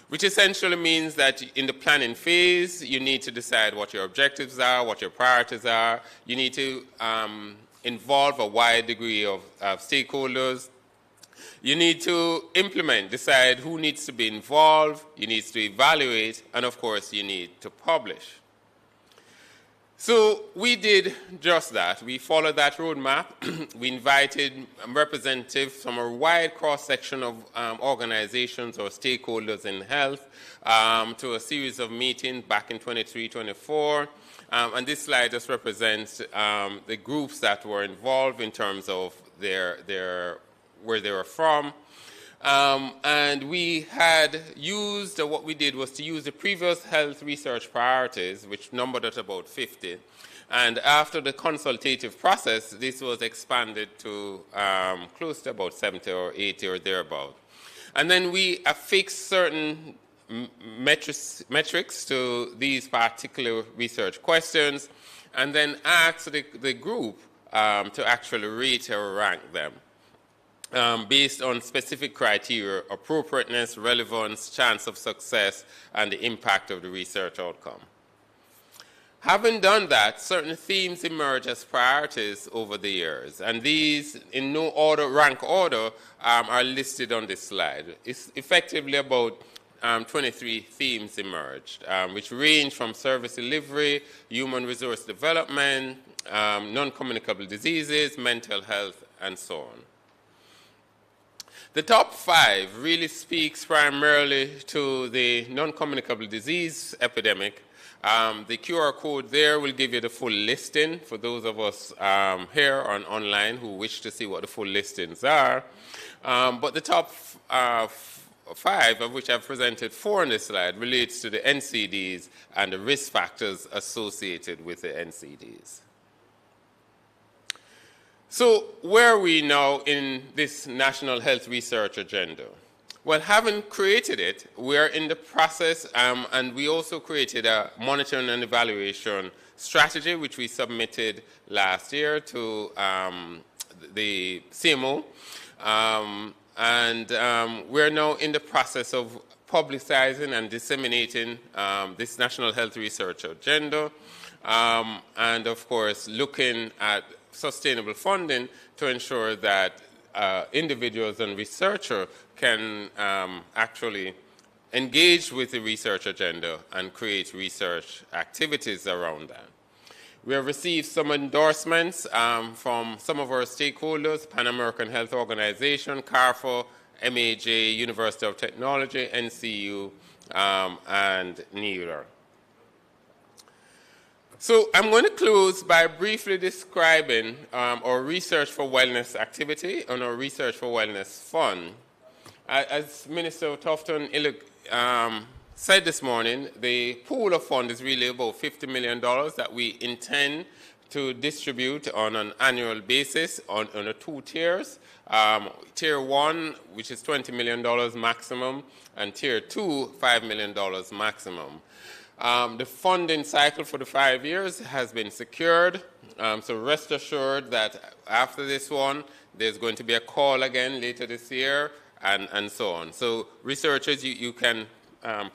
which essentially means that in the planning phase, you need to decide what your objectives are, what your priorities are. You need to involve a wide degree of stakeholders. You need to implement, decide who needs to be involved, you need to evaluate, and of course, you need to publish. So we did just that. We followed that roadmap. We invited representatives from a wide cross-section of organizations or stakeholders in health to a series of meetings back in 23-24. And this slide just represents the groups that were involved in terms of where they were from. And we had used, what we did was to use the previous health research priorities, which numbered at about 50. And after the consultative process, this was expanded to close to about 70 or 80 or thereabout. And then we affixed certain metrics to these particular research questions, and then asked the group to actually rate or rank them. based on specific criteria: appropriateness, relevance, chance of success, and the impact of the research outcome. Having done that, certain themes emerge as priorities over the years, and these, in no order, rank order, are listed on this slide. It's effectively about 23 themes emerged, which range from service delivery, human resource development, non-communicable diseases, mental health, and so on. The top 5 really speaks primarily to the non-communicable disease epidemic. The QR code there will give you the full listing for those of us here on online who wish to see what the full listings are. But the top 5, of which I've presented 4 on this slide, relates to the NCDs and the risk factors associated with the NCDs. So where are we now in this National Health Research Agenda? Well, having created it, we are in the process, and we also created a monitoring and evaluation strategy, which we submitted last year to the CMO. We're now in the process of publicizing and disseminating this National Health Research Agenda, and of course, looking at sustainable funding to ensure that individuals and researchers can actually engage with the research agenda and create research activities around that. We have received some endorsements from some of our stakeholders: Pan American Health Organization, CARFO, MAJ, University of Technology, NCU, and NERA. So I'm going to close by briefly describing our Research for Wellness activity and our Research for Wellness Fund. As Minister Tufton said this morning, the pool of funds is really about $50 million that we intend to distribute on an annual basis on 2 tiers. Tier 1, which is $20 million maximum, and Tier 2, $5 million maximum. The funding cycle for the 5 years has been secured, so rest assured that after this one, there's going to be a call again later this year, and so on. So researchers, you can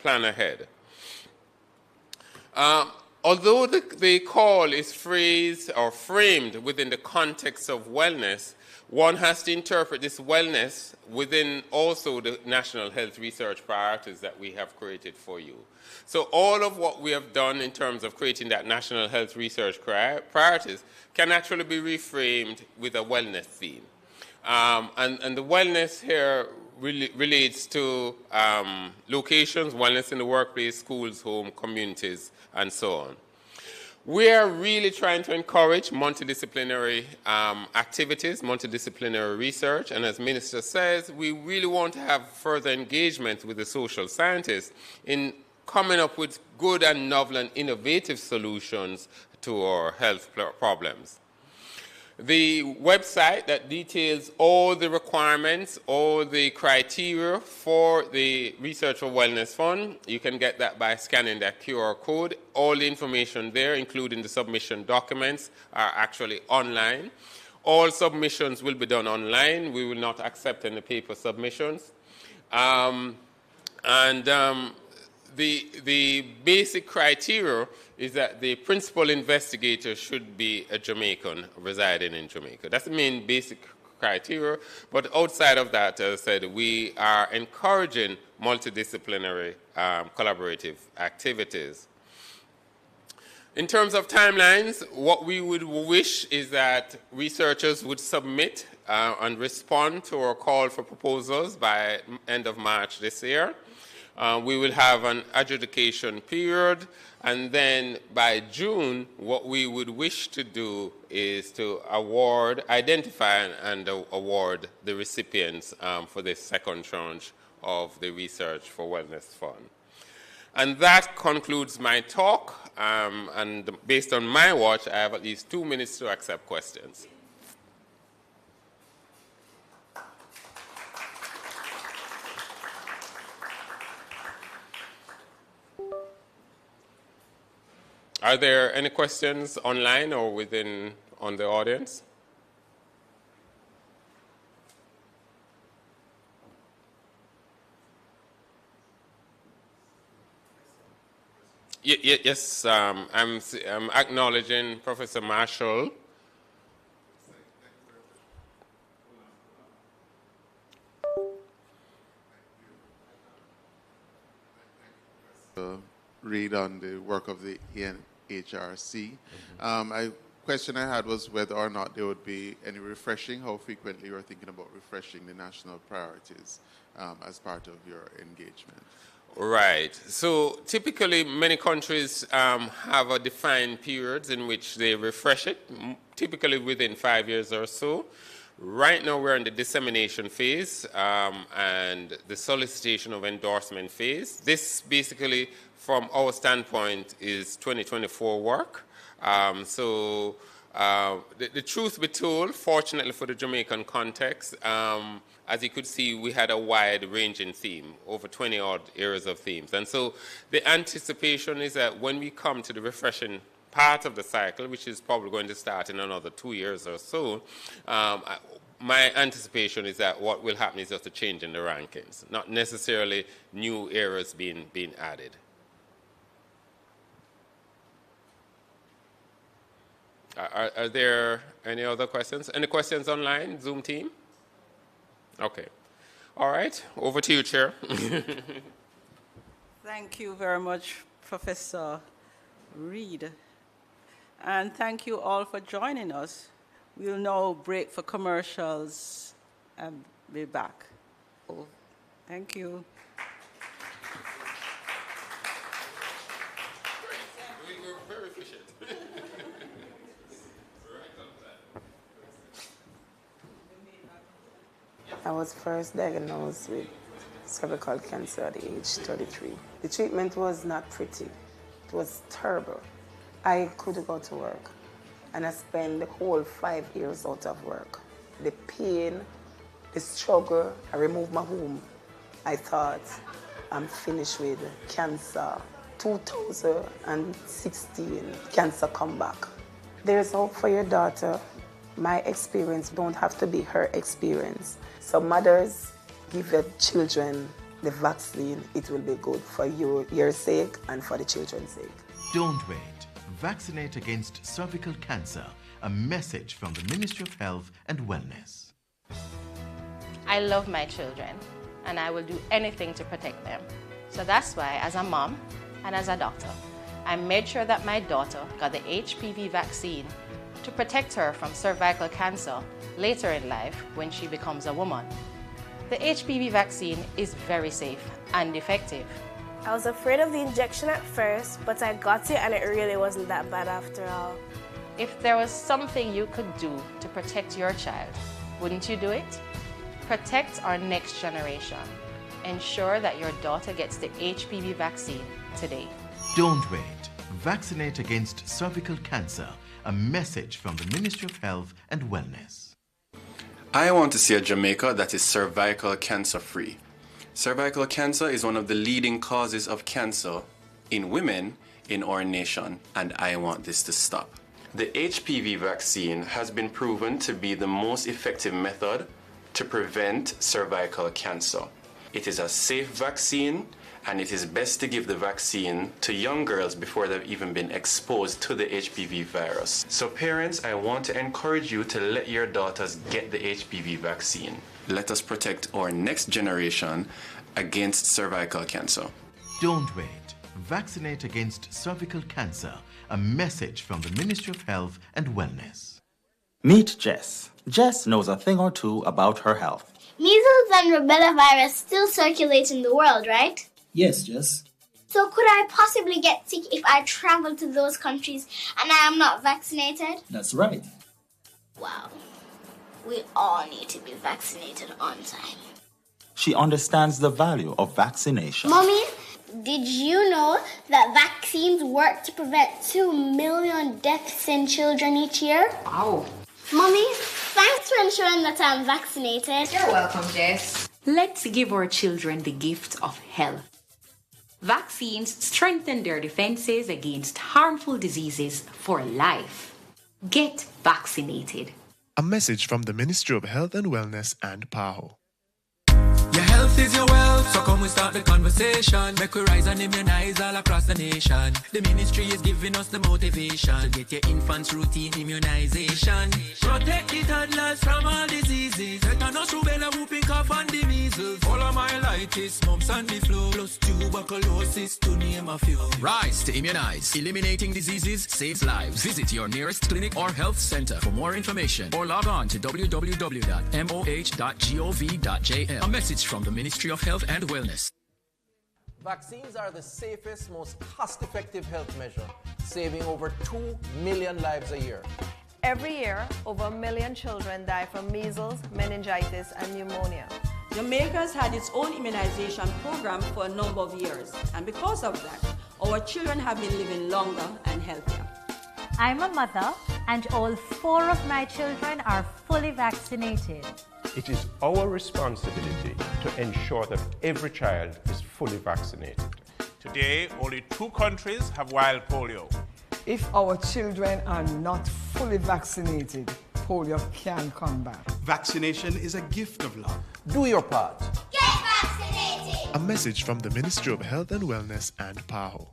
plan ahead. Although the call is phrased or framed within the context of wellness, one has to interpret this wellness within also the National Health Research priorities that we have created for you. So all of what we have done in terms of creating that National Health Research priorities can actually be reframed with a wellness theme. And the wellness here really relates to locations, wellness in the workplace, schools, home, communities, and so on. We are really trying to encourage multidisciplinary activities, multidisciplinary research, and as Minister says, we really want to have further engagement with the social scientists in coming up with good and novel and innovative solutions to our health problems. The website that details all the requirements, all the criteria for the Research for Wellness Fund, you can get that by scanning that QR code. All the information there, including the submission documents, are actually online. All submissions will be done online. We will not accept any paper submissions. The basic criteria is that the principal investigator should be a Jamaican residing in Jamaica. That's the main basic criteria. But outside of that, as I said, we are encouraging multidisciplinary collaborative activities. In terms of timelines, what we would wish is that researchers would submit and respond to our call for proposals by end of March this year. We will have an adjudication period, and then by June, what we would wish to do is to identify and award the recipients for this second tranche of the Research for Wellness Fund. And that concludes my talk, and based on my watch, I have at least 2 minutes to accept questions. Are there any questions online or on the audience? Yes, I'm acknowledging Professor Marshall. Read on the work of the HRC. Question I had was whether or not there would be any refreshing, how frequently you're thinking about refreshing the national priorities as part of your engagement. Right. So typically, many countries have a defined periods in which they refresh it, typically within 5 years or so. Right now, we're in the dissemination phase and the solicitation of endorsement phase. This basically, from our standpoint, is 2024 work. The truth be told, fortunately for the Jamaican context, as you could see, we had a wide-ranging theme, over 20-odd areas of themes. And so the anticipation is that when we come to the refreshing part of the cycle, which is probably going to start in another 2 years or so, my anticipation is that what will happen is just a change in the rankings, not necessarily new areas being added. Are there any other questions? Any questions online, Zoom team? Okay. All right, over to you, Chair. Thank you very much, Professor Reed. And thank you all for joining us. We'll now break for commercials and be back. Oh, thank you. We were very efficient. I was first diagnosed with cervical cancer at the age 33. The treatment was not pretty. It was terrible. I couldn't go to work, and I spent the whole 5 years out of work. The pain, the struggle, I removed my womb. I thought, I'm finished with cancer. 2016, cancer come back. There's hope for your daughter. My experience don't have to be her experience. So mothers, give your children the vaccine. It will be good for your sake and for the children's sake. Don't wait. Vaccinate against cervical cancer. A message from the Ministry of Health and Wellness. I love my children, and I will do anything to protect them. So that's why, as a mom and as a doctor, I made sure that my daughter got the HPV vaccine to protect her from cervical cancer later in life when she becomes a woman. The HPV vaccine is very safe and effective. I was afraid of the injection at first, but I got it and it really wasn't that bad after all. If there was something you could do to protect your child, wouldn't you do it? Protect our next generation. Ensure that your daughter gets the HPV vaccine today. Don't wait. Vaccinate against cervical cancer. A message from the Ministry of Health and Wellness. I want to see a Jamaica that is cervical cancer free. Cervical cancer is one of the leading causes of cancer in women in our nation, and I want this to stop. The HPV vaccine has been proven to be the most effective method to prevent cervical cancer. It is a safe vaccine, and it is best to give the vaccine to young girls before they've even been exposed to the HPV virus. So parents, I want to encourage you to let your daughters get the HPV vaccine. Let us protect our next generation against cervical cancer. Don't wait. Vaccinate against cervical cancer. A message from the Ministry of Health and Wellness. Meet Jess. Jess knows a thing or two about her health. Measles and rubella virus still circulate in the world, right? Yes, Jess. So could I possibly get sick if I travel to those countries and I am not vaccinated? That's right. Wow. We all need to be vaccinated on time. She understands the value of vaccination. Mommy, did you know that vaccines work to prevent 2 million deaths in children each year? Wow. Mommy, thanks for ensuring that I'm vaccinated. You're welcome, Jess. Let's give our children the gift of health. Vaccines strengthen their defenses against harmful diseases for life. Get vaccinated. A message from the Ministry of Health and Wellness and PAHO. Your health is your wealth, so come we start the conversation. Make we rise and immunize all across the nation. The ministry is giving us the motivation to get your infants routine immunization. Protect the toddlers from all diseases. Tetanus, rubella, whooping cough and the measles. Polymyelitis, mumps and the flu, plus tuberculosis to name a few. Rise to immunize. Eliminating diseases saves lives. Visit your nearest clinic or health center for more information or log on to www.moh.gov.jm. A message from the Ministry of Health and Wellness. Vaccines are the safest, most cost-effective health measure, saving over 2 million lives a year. Every year, over 1 million children die from measles, meningitis, and pneumonia. Jamaica has had its own immunization program for a number of years, and because of that, our children have been living longer and healthier. I'm a mother, and all 4 of my children are fully vaccinated. It is our responsibility to ensure that every child is fully vaccinated. Today, only 2 countries have wild polio. If our children are not fully vaccinated, polio can come back. Vaccination is a gift of love. Do your part. Get vaccinated! A message from the Ministry of Health and Wellness and PAHO.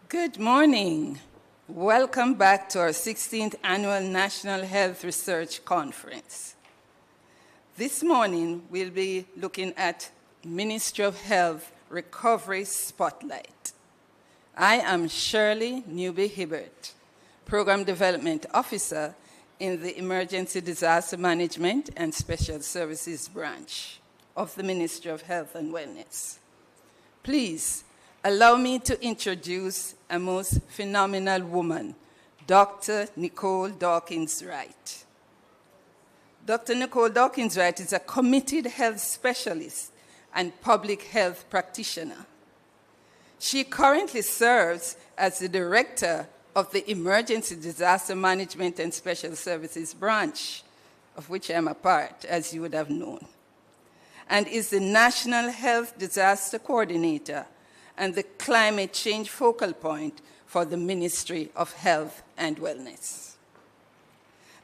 Good morning. Welcome back to our 16th Annual National Health Research Conference. This morning, we'll be looking at Ministry of Health Recovery Spotlight. I am Shirley Newby-Hibbert, Program Development Officer in the Emergency Disaster Management and Special Services Branch of the Ministry of Health and Wellness. Please allow me to introduce a most phenomenal woman, Dr. Nicole Dawkins-Wright. Dr. Nicole Dawkins-Wright is a committed health specialist and public health practitioner. She currently serves as the director of the Emergency Disaster Management and Special Services Branch, of which I'm a part, as you would have known, and is the National Health Disaster Coordinator and the climate change focal point for the Ministry of Health and Wellness.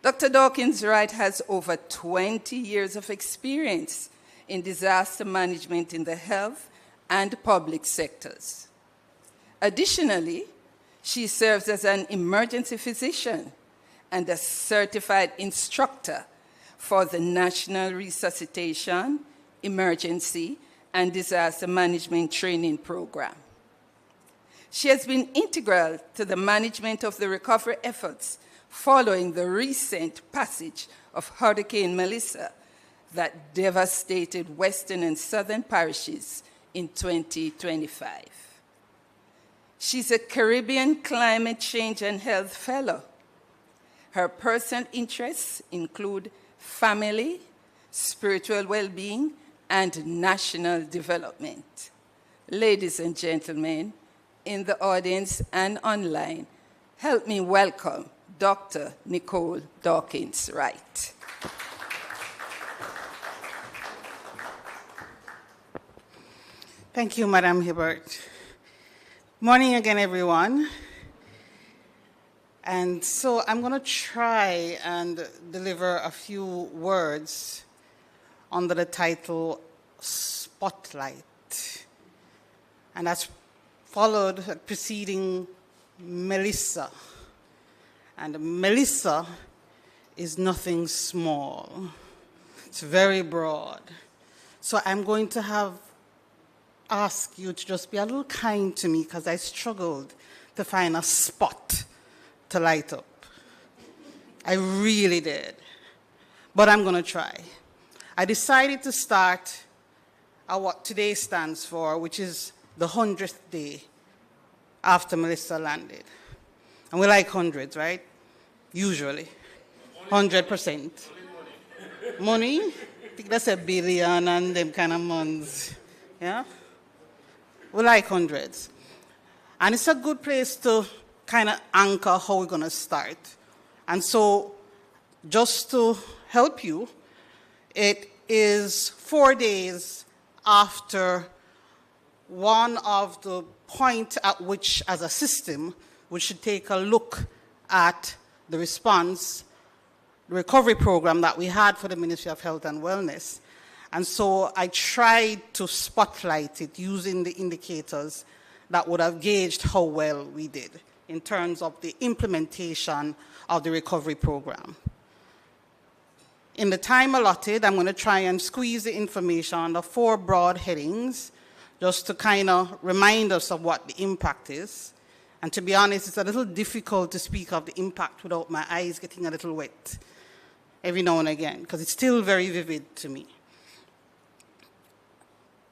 Dr. Dawkins-Wright has over 20 years of experience in disaster management in the health and public sectors. Additionally, she serves as an emergency physician and a certified instructor for the National Resuscitation, Emergency, and Disaster Management Training Program. She has been integral to the management of the recovery efforts following the recent passage of Hurricane Melissa that devastated western and southern parishes in 2025. She's a Caribbean Climate Change and Health Fellow. Her personal interests include family, spiritual well-being, and national development. Ladies and gentlemen, in the audience and online, help me welcome Dr. Nicole Dawkins-Wright. Thank you, Madam Hibbert. Morning again, everyone. And so I'm going to try and deliver a few words under the title Spotlight. And that's followed, preceding Melissa. And Melissa is nothing small. It's very broad. So I'm going to ask you to just be a little kind to me because I struggled to find a spot to light up. I really did. But I'm going to try. I decided to start at what today stands for, which is the 100th day after Melissa landed. And we like hundreds, right? Usually. 100%. Money? I think that's a billion and them kind of months. Yeah? We like hundreds. And it's a good place to kind of anchor how we're going to start. And so, just to help you, it is 4 days after one of the points at which, as a system, we should take a look at the response, the recovery program that we had for the Ministry of Health and Wellness. And so I tried to spotlight it using the indicators that would have gauged how well we did in terms of the implementation of the recovery program. In the time allotted, I'm going to try and squeeze the information on the 4 broad headings just to kind of remind us of what the impact is. And to be honest, it's a little difficult to speak of the impact without my eyes getting a little wet every now and again, because it's still very vivid to me.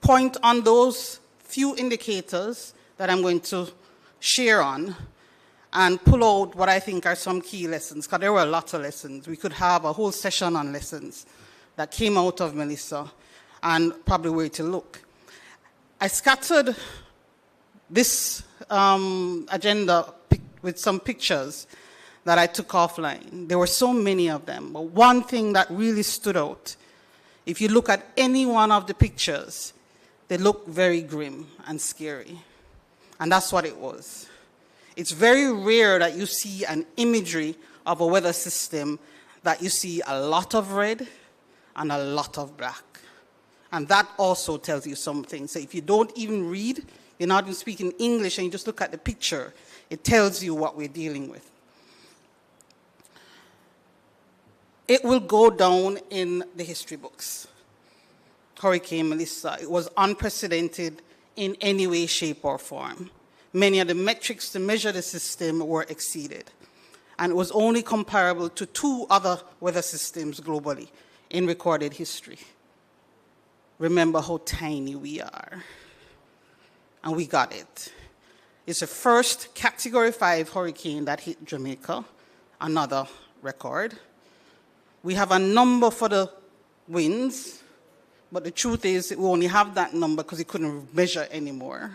Point on those few indicators that I'm going to share on and pull out what I think are some key lessons, because there were lots of lessons. We could have a whole session on lessons that came out of Melissa and probably where to look. I scattered this agenda with some pictures that I took offline. There were so many of them, but one thing that really stood out, if you look at any one of the pictures, they look very grim and scary. And that's what it was. It's very rare that you see an imagery of a weather system that you see a lot of red and a lot of black. And that also tells you something. So if you don't even read, you're not even speaking English, and you just look at the picture, it tells you what we're dealing with. It will go down in the history books. Hurricane Melissa, it was unprecedented in any way, shape, or form. Many of the metrics to measure the system were exceeded, and it was only comparable to 2 other weather systems globally in recorded history. Remember how tiny we are, and we got it. It's the first Category 5 hurricane that hit Jamaica, another record. We have a number for the winds, but the truth is we only have that number because we couldn't measure anymore.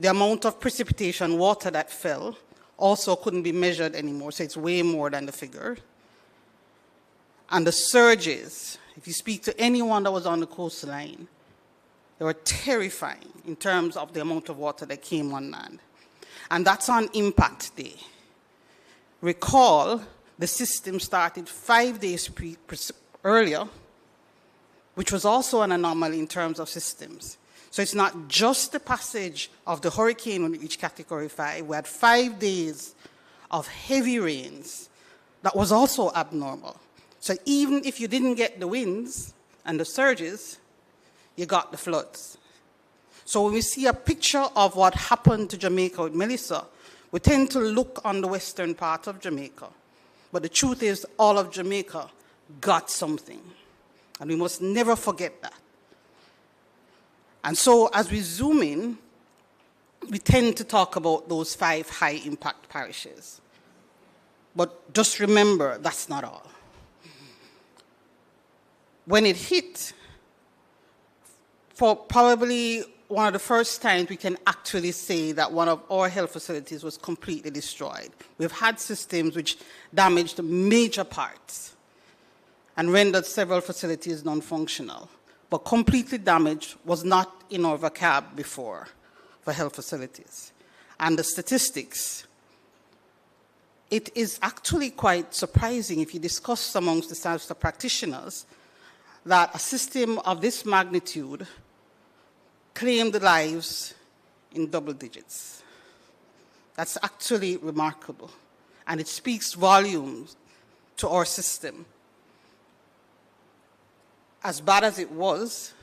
The amount of precipitation, water that fell, also couldn't be measured anymore, so it's way more than the figure. And the surges, if you speak to anyone that was on the coastline, they were terrifying in terms of the amount of water that came on land. And that's on impact day. Recall, the system started 5 days earlier, which was also an anomaly in terms of systems. So it's not just the passage of the hurricane when it reached Category 5. We had 5 days of heavy rains that was also abnormal. So even if you didn't get the winds and the surges, you got the floods. So when we see a picture of what happened to Jamaica with Melissa, we tend to look on the western part of Jamaica. But the truth is, all of Jamaica got something. And we must never forget that. And so as we zoom in, we tend to talk about those 5 high-impact parishes. But just remember, that's not all. When it hit, for probably one of the first times we can actually say that one of our health facilities was completely destroyed. We've had systems which damaged major parts and rendered several facilities non-functional. But completely damaged was not in our vocab before for health facilities. And the statistics, it is actually quite surprising if you discuss amongst the SAVSTA practitioners that a system of this magnitude claimed the lives in double digits. That's actually remarkable. And it speaks volumes to our system. As bad as it was,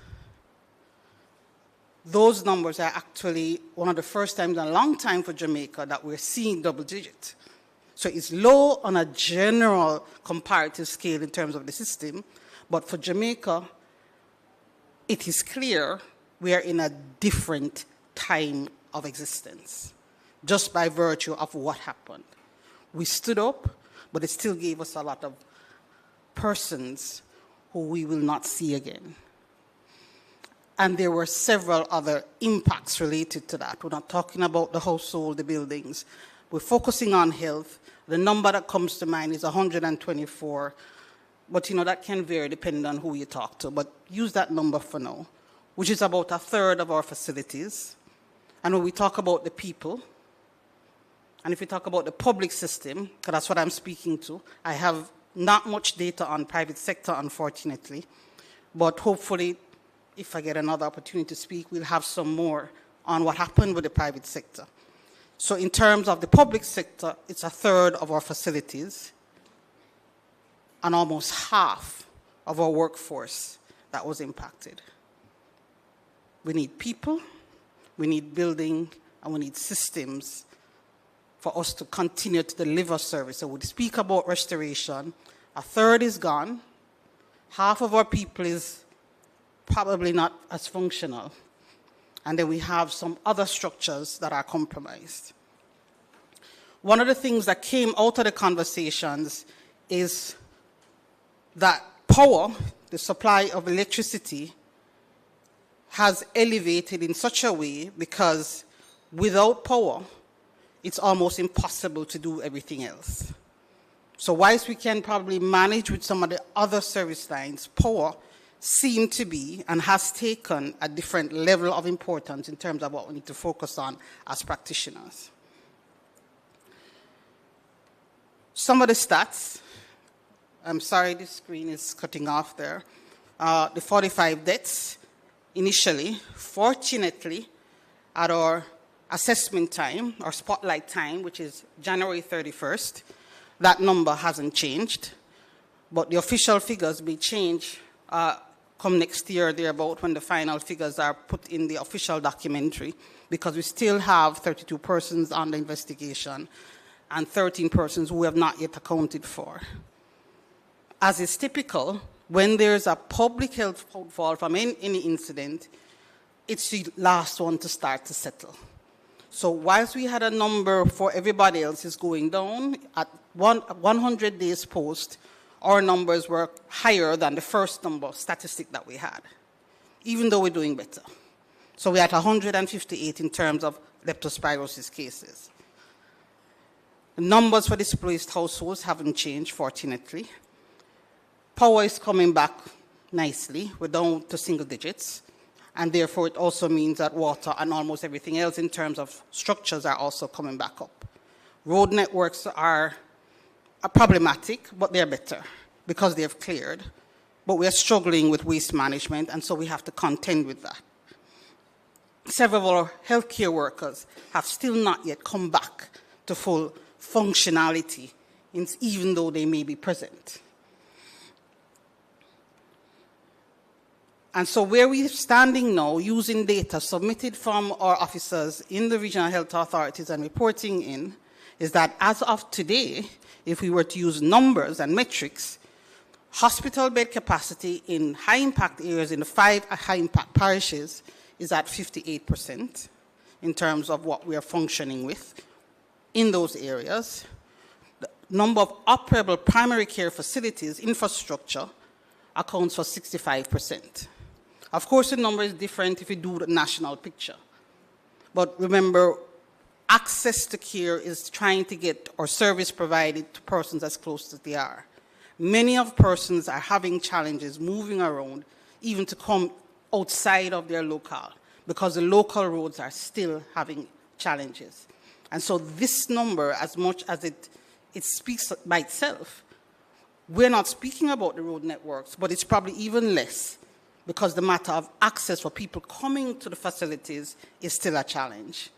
those numbers are actually one of the first times in a long time for Jamaica that we're seeing double digit. So it's low on a general comparative scale in terms of the system, but for Jamaica, it is clear we are in a different time of existence, just by virtue of what happened. We stood up, but it still gave us a lot of persons who we will not see again. And there were several other impacts related to that. We're not talking about the household, the buildings. We're focusing on health. The number that comes to mind is 124. But, that can vary depending on who you talk to. But use that number for now. which is about a third of our facilities. And when we talk about the people, and if we talk about the public system, because that's what I'm speaking to, I have not much data on private sector, unfortunately, but hopefully, if I get another opportunity to speak, we'll have some more on what happened with the private sector. So in terms of the public sector, it's a third of our facilities and almost half of our workforce that was impacted. We need people, we need building, and we need systems for us to continue to deliver service. So we speak about restoration. A third is gone. Half of our people is probably not as functional. And then we have some other structures that are compromised. One of the things that came out of the conversations is that power, the supply of electricity, has elevated in such a way because without power, it's almost impossible to do everything else. So whilst we can probably manage with some of the other service lines, power seem to be and has taken a different level of importance in terms of what we need to focus on as practitioners. Some of the stats, I'm sorry this screen is cutting off there. The 45 deaths initially, fortunately, at our assessment time, our spotlight time, which is January 31st, that number hasn't changed, but the official figures may change come next year, thereabout, when the final figures are put in the official documentary, because we still have 32 persons under investigation and 13 persons who have not yet accounted for. As is typical, when there's a public health fall from any incident, it's the last one to start to settle. So whilst we had a number for everybody else is going down, at 100 days post, our numbers were higher than the first number statistic that we had, even though we're doing better. So we're at 158 in terms of leptospirosis cases. The numbers for displaced households haven't changed, fortunately. Power is coming back nicely. We're down to single digits. And therefore, it also means that water and almost everything else in terms of structures are also coming back up. Road networks are problematic, but they're better because they've cleared. But we're struggling with waste management, and so we have to contend with that. Several of our healthcare workers have still not yet come back to full functionality, even though they may be present. And so where we're standing now, using data submitted from our officers in the regional health authorities and reporting in, is that as of today, if we were to use numbers and metrics, hospital bed capacity in high-impact areas in the 5 high-impact parishes is at 58% in terms of what we are functioning with in those areas. The number of operable primary care facilities, infrastructure, accounts for 65%. Of course, the number is different if you do the national picture. But remember, access to care is trying to get our service provided to persons as close as they are. Many of persons are having challenges moving around, even to come outside of their locale, because the local roads are still having challenges. And so this number, as much as it speaks by itself, we're not speaking about the road networks, but it's probably even less, because the matter of access for people coming to the facilities is still a challenge.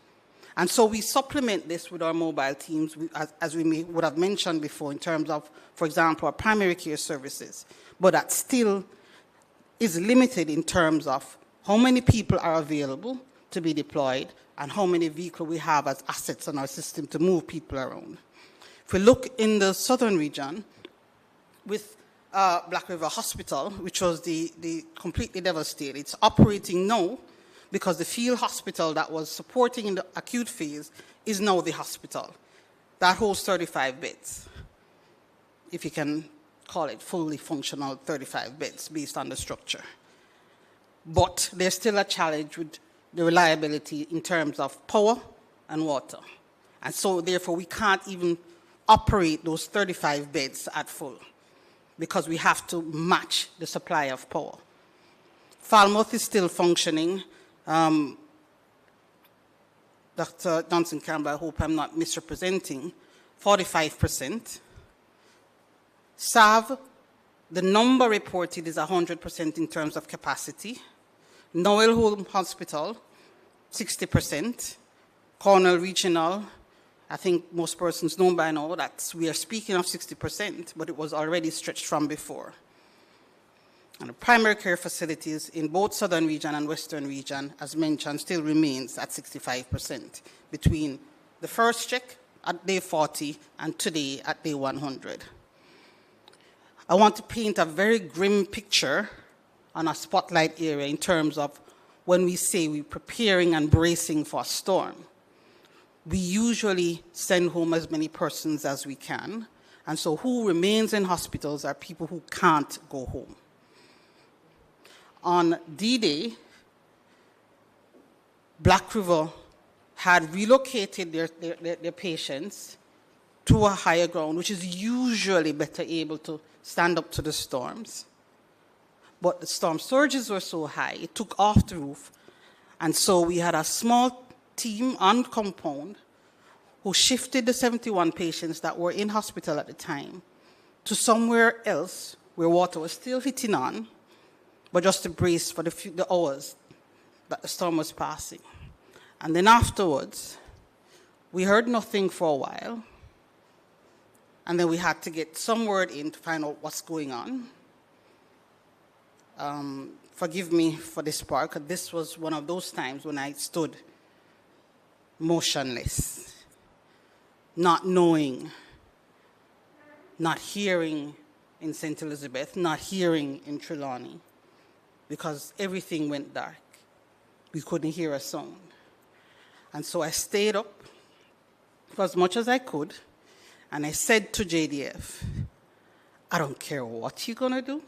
And so we supplement this with our mobile teams, as we would have mentioned before, in terms of, for example, our primary care services. But that still is limited in terms of how many people are available to be deployed and how many vehicles we have as assets in our system to move people around. If we look in the southern region, with Black River Hospital, which was the completely devastated, it's operating now, because the field hospital that was supporting in the acute phase is now the hospital. That holds 35 beds, if you can call it fully functional 35 beds based on the structure. But there's still a challenge with the reliability in terms of power and water. And so therefore we can't even operate those 35 beds at full, because we have to match the supply of power. Falmouth is still functioning. Dr. Johnson Campbell, I hope I'm not misrepresenting, 45%. SAV, the number reported is 100% in terms of capacity. Noel Home Hospital, 60%. Cornell Regional, I think most persons know by now that we are speaking of 60%, but it was already stretched from before. And the primary care facilities in both Southern Region and Western Region, as mentioned, still remains at 65% between the first check at day 40 and today at day 100. I want to paint a very grim picture on a spotlight area in terms of when we say we're preparing and bracing for a storm. We usually send home as many persons as we can, and so who remains in hospitals are people who can't go home. On D-Day, Black River had relocated their patients to a higher ground, which is usually better able to stand up to the storms. But the storm surges were so high, it took off the roof, and so we had a small team on compound who shifted the 71 patients that were in hospital at the time to somewhere else where water was still hitting on, but just to brace for the hours that the storm was passing. And then afterwards, we heard nothing for a while, and then we had to get some word in to find out what's going on. Forgive me for this part, because this was one of those times when I stood motionless, not knowing, not hearing in St. Elizabeth, not hearing in Trelawney, because everything went dark. We couldn't hear a sound. And so I stayed up for as much as I could, and I said to JDF, I don't care what you're going to do,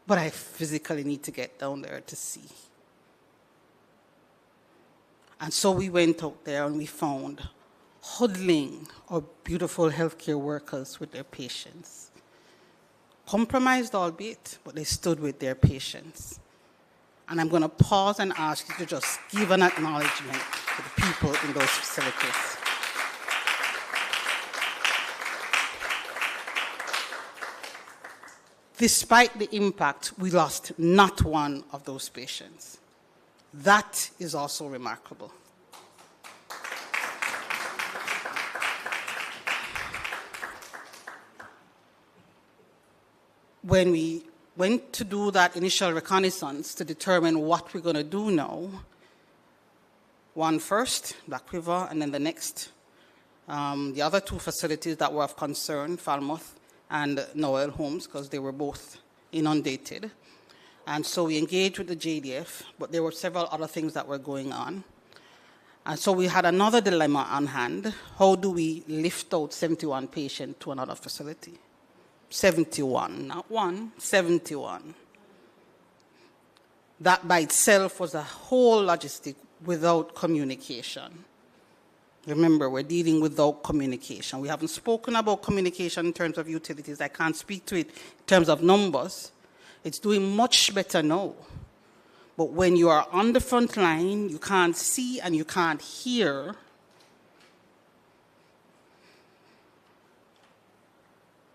but I physically need to get down there to see. And so we went out there and we found huddling our beautiful healthcare workers with their patients. Compromised albeit, but they stood with their patients. And I'm going to pause and ask you to just give an acknowledgement to the people in those facilities. Despite the impact, we lost not one of those patients. That is also remarkable. When we went to do that initial reconnaissance to determine what we're going to do now, one first, Black River, and then the next, the other two facilities that were of concern, Falmouth and Noel Homes, because they were both inundated. And so we engaged with the JDF, but there were several other things that were going on. And so we had another dilemma on hand. How do we lift out 71 patients to another facility? 71, not one, 71. That by itself was a whole logistic without communication. Remember, we're dealing without communication. We haven't spoken about communication in terms of utilities. I can't speak to it in terms of numbers. It's doing much better now. But when you are on the front line, you can't see and you can't hear.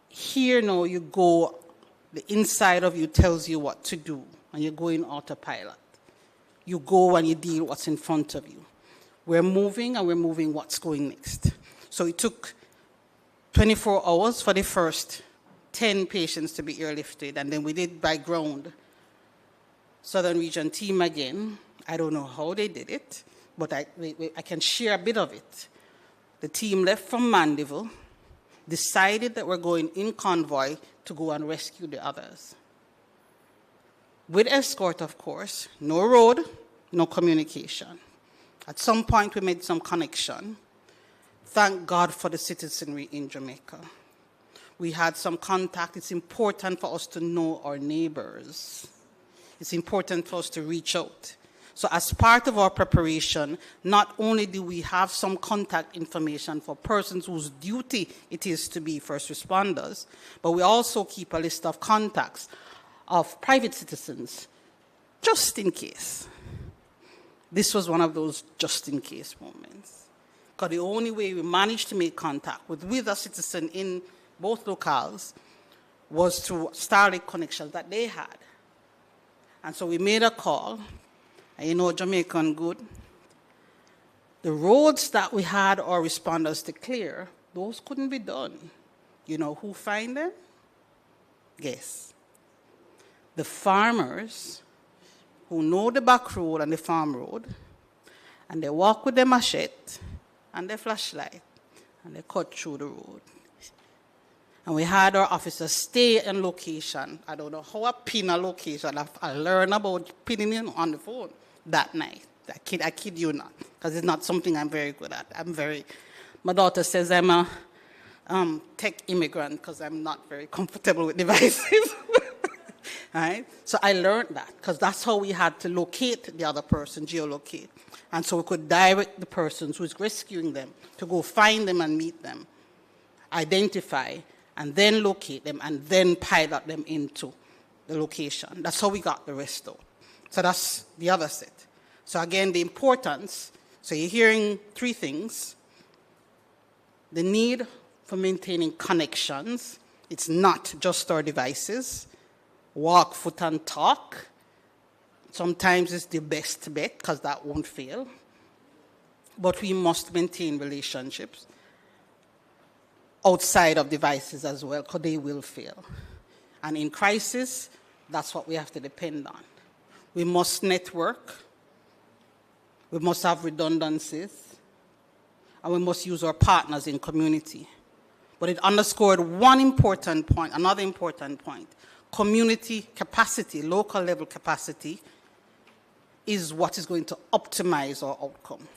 Here now you go, the inside of you tells you what to do, and you're going autopilot. You go and you deal with what's in front of you. We're moving, and we're moving what's going next. So it took 24 hours for the first 10 patients to be airlifted, and then we did by ground. Southern Region team again. I don't know how they did it, but I can share a bit of it. The team left from Mandeville, decided that we're going in convoy to go and rescue the others. With escort, of course, no road, no communication. At some point, we made some connection. Thank God for the citizenry in Jamaica. We had some contact. It's important for us to know our neighbors. It's important for us to reach out. So as part of our preparation, not only do we have some contact information for persons whose duty it is to be first responders, but we also keep a list of contacts of private citizens, just in case. This was one of those just in case moments. Because the only way we managed to make contact with a citizen in both locales was through Starlink connections that they had. And so we made a call, and you know Jamaican good. The roads that we had our responders to clear, those couldn't be done. You know who find them? Guess. The farmers who know the back road and the farm road, and they walk with their machete and their flashlight, and they cut through the road. And we had our officers stay in location. I don't know how I pin a location. I learned about pinning it on the phone that night. I kid you not, because it's not something I'm very good at. My daughter says I'm a tech immigrant because I'm not very comfortable with devices. Right? So I learned that, because that's how we had to locate the other person, geolocate. And so we could direct the person who is rescuing them to go find them and meet them, identify, and then locate them, and then pilot them into the location. That's how we got the rest out. So that's the other set. So again, the importance, so you're hearing three things. The need for maintaining connections. It's not just our devices. Walk, foot, and talk. Sometimes it's the best bet, because that won't fail. But we must maintain relationships outside of devices as well, because they will fail. And in crisis, that's what we have to depend on. We must network. We must have redundancies. And we must use our partners in community. But it underscored one important point, another important point. Community capacity, local level capacity, is what is going to optimize our outcome.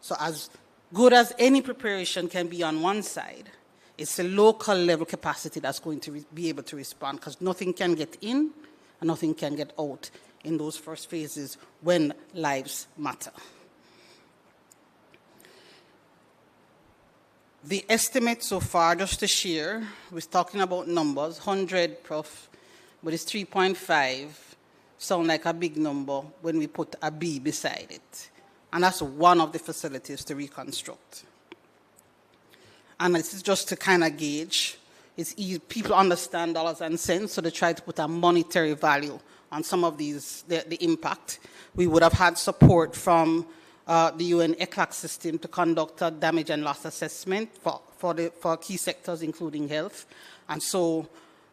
So as good as any preparation can be on one side, it's the local level capacity that's going to be able to respond, because nothing can get in and nothing can get out in those first phases when lives matter. The estimate so far, just to share, we're talking about numbers, 100, Prof, but it's 3.5. Sound like a big number when we put a B beside it. And that's one of the facilities to reconstruct. And this is just to kind of gauge. It's easy. People understand dollars and cents, so they try to put a monetary value on some of these, the impact. We would have had support from the UN ECLAC system to conduct a damage and loss assessment for key sectors, including health. And so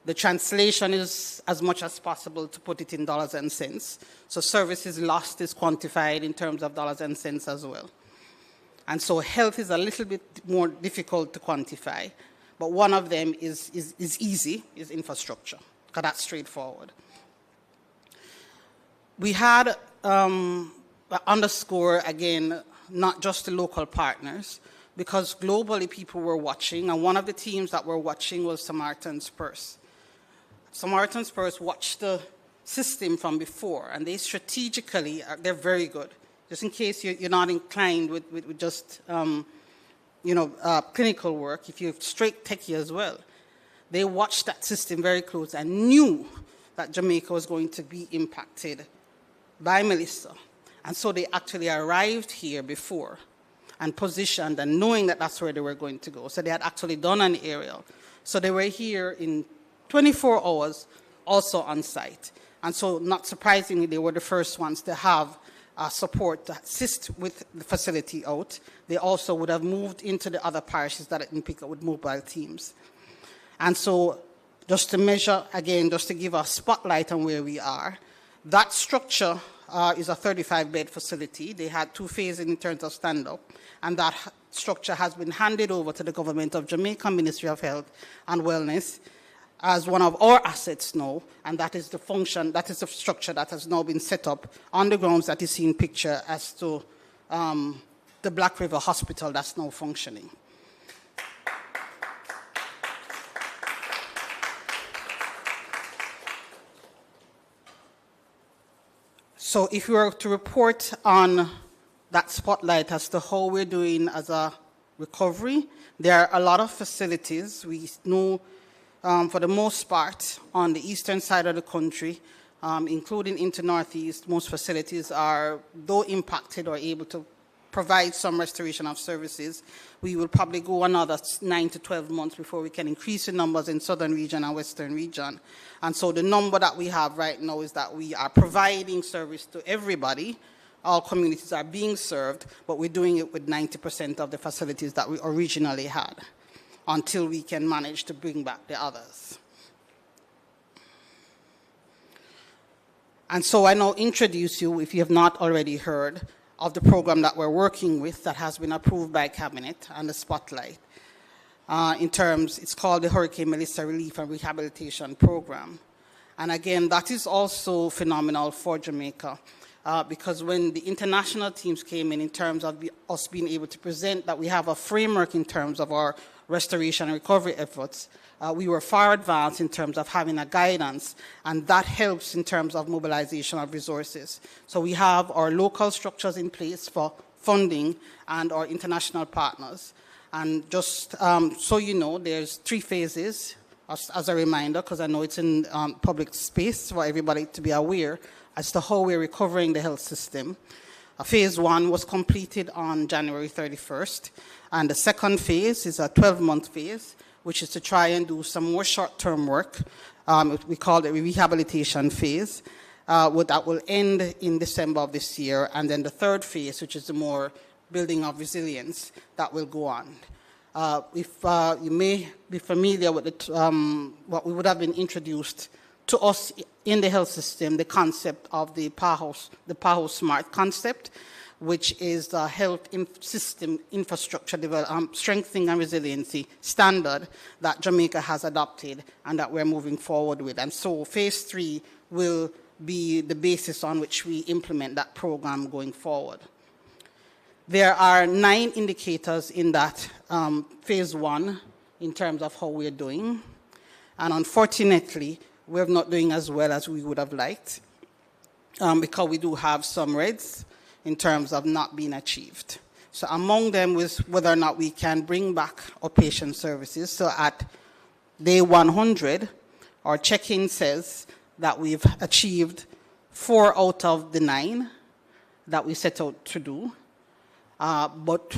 the translation is as much as possible to put it in dollars and cents. So services lost is quantified in terms of dollars and cents as well. And so health is a little bit more difficult to quantify, but one of them is easy, is infrastructure, because that's straightforward. We had underscore, again, not just the local partners, because globally people were watching, and one of the teams that were watching was Samaritan's Purse. Samaritan's Purse watched the system from before, and they strategically, they're very good. Just in case you're not inclined with just, clinical work, if you're straight techie as well, they watched that system very close and knew that Jamaica was going to be impacted by Melissa. And so they actually arrived here before and positioned and knowing that that's where they were going to go. So they had actually done an aerial. So they were here in 24 hours, also on site. And so, not surprisingly, they were the first ones to have support to assist with the facility out. They also would have moved into the other parishes that didn't pick up with mobile teams. And so, just to measure, again, just to give a spotlight on where we are, that structure is a 35-bed facility. They had 2 phases in terms of stand-up, and that structure has been handed over to the government of Jamaica Ministry of Health and Wellness as one of our assets now, and that is the function, that is the structure that has now been set up on the grounds that you see in picture as to the Black River Hospital that's now functioning. So if we were to report on that spotlight as to how we're doing as a recovery, there are a lot of facilities. We know for the most part on the eastern side of the country, including into Northeast, most facilities are, though impacted, or able to provide some restoration of services. We will probably go another 9 to 12 months before we can increase the numbers in Southern region and Western region. And so the number that we have right now is that we are providing service to everybody. All communities are being served, but we're doing it with 90% of the facilities that we originally had until we can manage to bring back the others. And so I now introduce you, if you have not already heard, of the program that we're working with that has been approved by Cabinet and the Spotlight. It's called the Hurricane Melissa Relief and Rehabilitation Program. And again, that is also phenomenal for Jamaica because when the international teams came in terms of us being able to present that we have a framework in terms of our restoration and recovery efforts, we were far advanced in terms of having a guidance, and that helps in terms of mobilization of resources. So we have our local structures in place for funding and our international partners. And just so you know, there's 3 phases, as a reminder, because I know it's in public space for everybody to be aware as to how we're recovering the health system. Phase 1 was completed on January 31st, and the second phase is a 12-month phase, which is to try and do some more short-term work. We call it a rehabilitation phase. That will end in December of this year. And then the third phase, which is the more building of resilience, that will go on. If you may be familiar with what we would have been introduced to us in the health system, the concept of the PAHO SMART concept, which is the health system infrastructure strengthening and resiliency standard that Jamaica has adopted and that we're moving forward with. And so phase 3 will be the basis on which we implement that program going forward. There are 9 indicators in that phase 1 in terms of how we're doing. And unfortunately, we're not doing as well as we would have liked because we do have some reds in terms of not being achieved. So among them was whether or not we can bring back our patient services. So at day 100, our check-in says that we've achieved 4 out of the 9 that we set out to do. But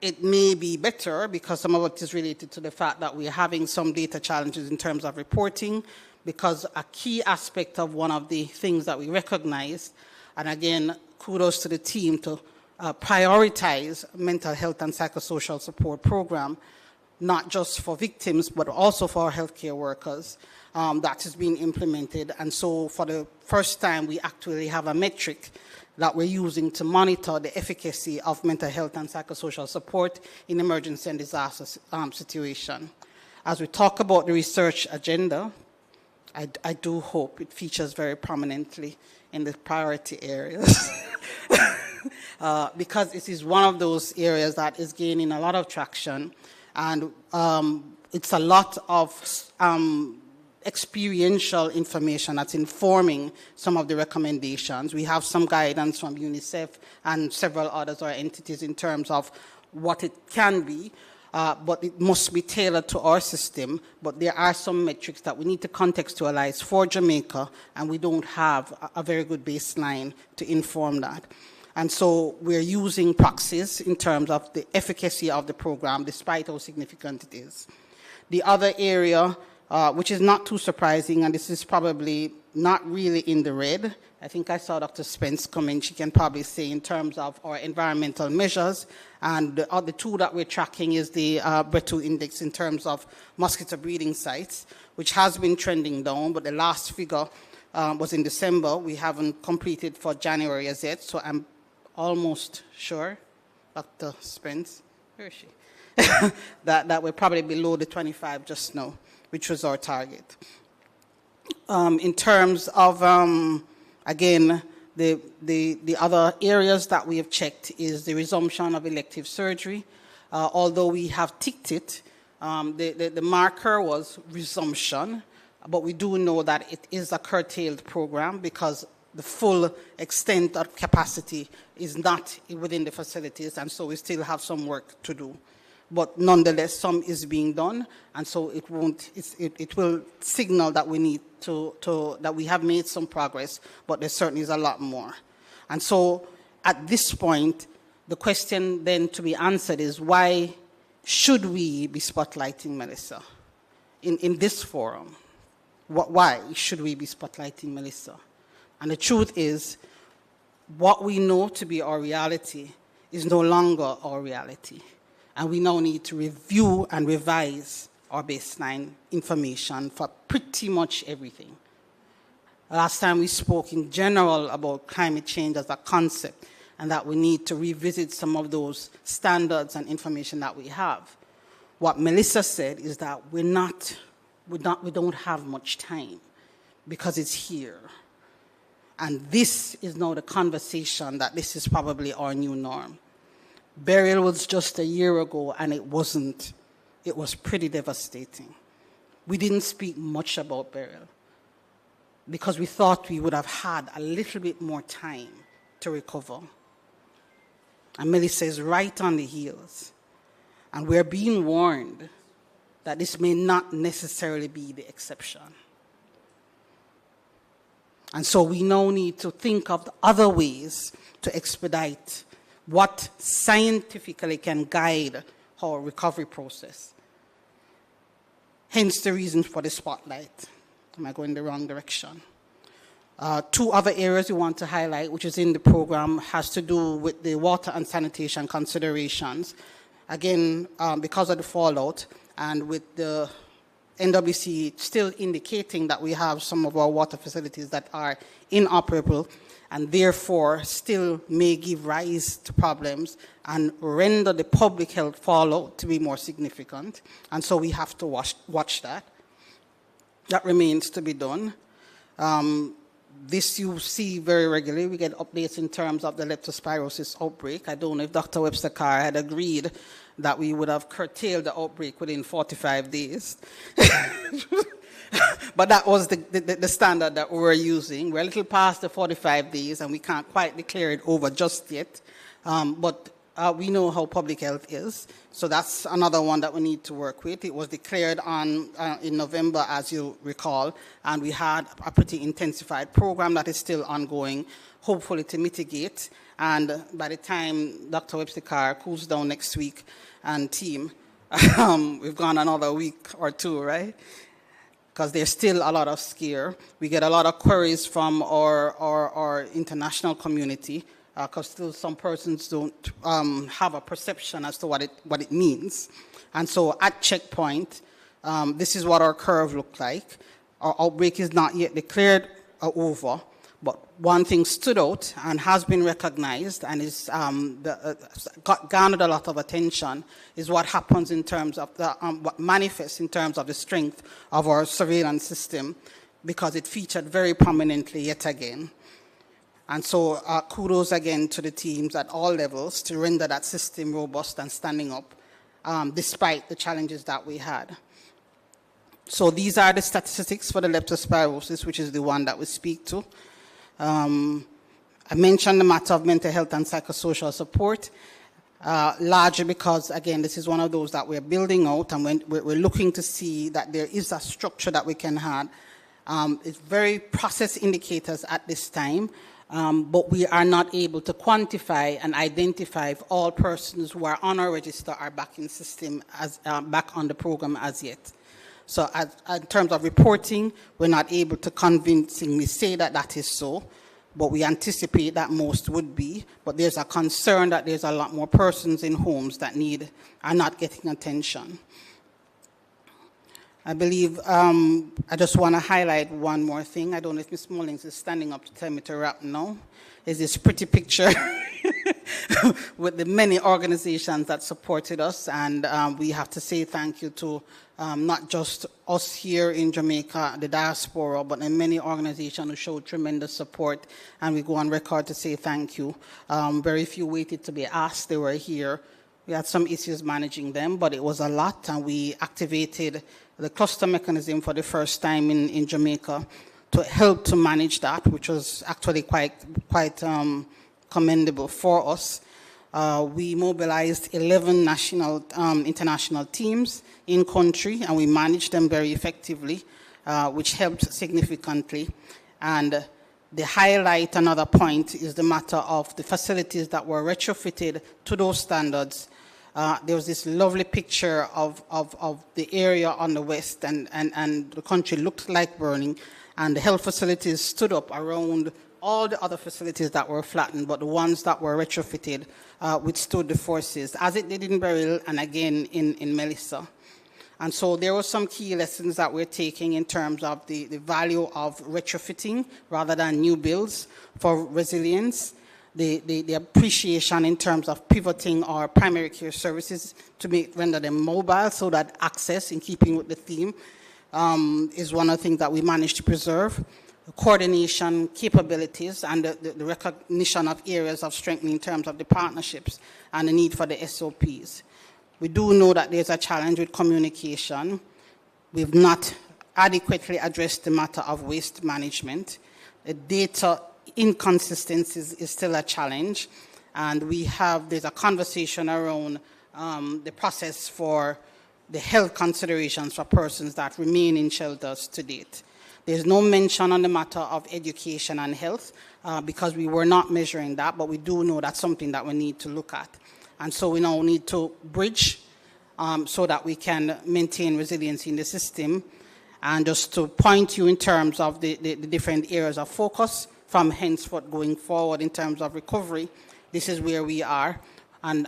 it may be better because some of it is related to the fact that we're having some data challenges in terms of reporting, because a key aspect of one of the things that we recognized, and again, kudos to the team to prioritize mental health and psychosocial support program, not just for victims, but also for our healthcare workers. That is being implemented. And so for the first time, we actually have a metric that we're using to monitor the efficacy of mental health and psychosocial support in emergency and disaster situation. As we talk about the research agenda, I do hope it features very prominently in the priority areas because it is one of those areas that is gaining a lot of traction, and it's a lot of experiential information that's informing some of the recommendations. We have some guidance from UNICEF and several others or entities in terms of what it can be, but it must be tailored to our system. But there are some metrics that we need to contextualize for Jamaica, and we don't have a very good baseline to inform that. And so we're using proxies in terms of the efficacy of the program, despite how significant it is. The other area, which is not too surprising, and this is probably not really in the red. I think I saw Dr. Spence come in. She can probably say in terms of our environmental measures. And the other 2 that we're tracking is the Bretu index in terms of mosquito breeding sites, which has been trending down, but the last figure was in December. We haven't completed for January as yet, so I'm almost sure, Dr. Spence, where is she? that we're probably below the 25 just now, which was our target. In terms of, again, the other areas that we have checked is the resumption of elective surgery. Although we have ticked it, the marker was resumption, but we do know that it is a curtailed program because the full extent of capacity is not within the facilities, and so we still have some work to do. but nonetheless, some is being done, and so it will signal that we need that we have made some progress, but there certainly is a lot more. And so at this point, the question then to be answered is, why should we be spotlighting Melissa in this forum? Why should we be spotlighting Melissa? And the truth is, what we know to be our reality is no longer our reality. And we now need to review and revise our baseline information for pretty much everything. Last time we spoke in general about climate change as a concept, and that we need to revisit some of those standards and information that we have. What Melissa said is that we don't have much time because it's here. And this is now the conversation that this is probably our new norm. Burial was just a year ago, and it wasn't. It was pretty devastating. We didn't speak much about burial because we thought we would have had a little bit more time to recover. And Melissa is right on the heels. And we're being warned that this may not necessarily be the exception. And so we now need to think of the other ways to expedite what scientifically can guide our recovery process. Hence the reason for the spotlight. Am I going the wrong direction? Two other areas we want to highlight, which is in the program, has to do with the water and sanitation considerations. Again, because of the fallout, and with the NWC still indicating that we have some of our water facilities that are inoperable, and therefore still may give rise to problems and render the public health fallout to be more significant. And so we have to watch that. That remains to be done. This you see very regularly. We get updates in terms of the leptospirosis outbreak. I don't know if Dr. Webster Carr had agreed that we would have curtailed the outbreak within 45 days. But that was the standard that we were using. We're a little past the 45 days, and we can't quite declare it over just yet. But we know how public health is. So that's another one that we need to work with. It was declared in November, as you recall, and we had a pretty intensified program that is still ongoing, hopefully to mitigate. And by the time Dr. Webster Carr cools down next week and team, we've gone another week or two, right? Because there's still a lot of scare. We get a lot of queries from our international community, because still some persons don't have a perception as to what it means. And so at checkpoint, this is what our curve looked like. Our outbreak is not yet declared over, but one thing stood out and has been recognized and is garnered a lot of attention is what happens in terms of what manifests in terms of the strength of our surveillance system, because it featured very prominently yet again. And so kudos again to the teams at all levels to render that system robust and standing up, despite the challenges that we had. So these are the statistics for the leptospirosis, which is the one that we speak to. I mentioned the matter of mental health and psychosocial support, largely because, again, this is one of those that we're building out, and we're looking to see that there is a structure that we can have. It's very process indicators at this time, but we are not able to quantify and identify if all persons who are on our register are back in system, back on the program as yet. So in terms of reporting, we're not able to convincingly say that that is so, but we anticipate that most would be. But there's a concern that there's a lot more persons in homes that are not getting attention. I believe I just want to highlight one more thing. I don't know if Ms. Mullings is standing up to tell me to wrap now. Is this pretty picture with the many organizations that supported us, and we have to say thank you to not just us here in Jamaica, the diaspora, but the many organizations who showed tremendous support, and we go on record to say thank you. Very few waited to be asked. They were here. We had some issues managing them, but it was a lot, and we activated the cluster mechanism for the first time in Jamaica to help to manage that, which was actually quite commendable for us. We mobilized 11 international teams in country, and we managed them very effectively, which helped significantly. And the highlight, another point, is the matter of the facilities that were retrofitted to those standards. There was this lovely picture of the area on the west, and the country looked like burning, and the health facilities stood up around all the other facilities that were flattened, but the ones that were retrofitted withstood the forces, as it did in Beryl and again in Melissa. And so there were some key lessons that we're taking in terms of the value of retrofitting rather than new builds for resilience, the appreciation in terms of pivoting our primary care services to render them mobile so that access, in keeping with the theme, is one of the things that we managed to preserve. Coordination capabilities and the recognition of areas of strengthening in terms of the partnerships and the need for the SOPs. We do know that there's a challenge with communication. We've not adequately addressed the matter of waste management. The data inconsistencies is still a challenge, and there's a conversation around the process for the health considerations for persons that remain in shelters to date. There's no mention on the matter of education and health because we were not measuring that, but we do know that's something that we need to look at. And so we now need to bridge so that we can maintain resiliency in the system. And just to point you in terms of the different areas of focus from henceforth going forward in terms of recovery, this is where we are. And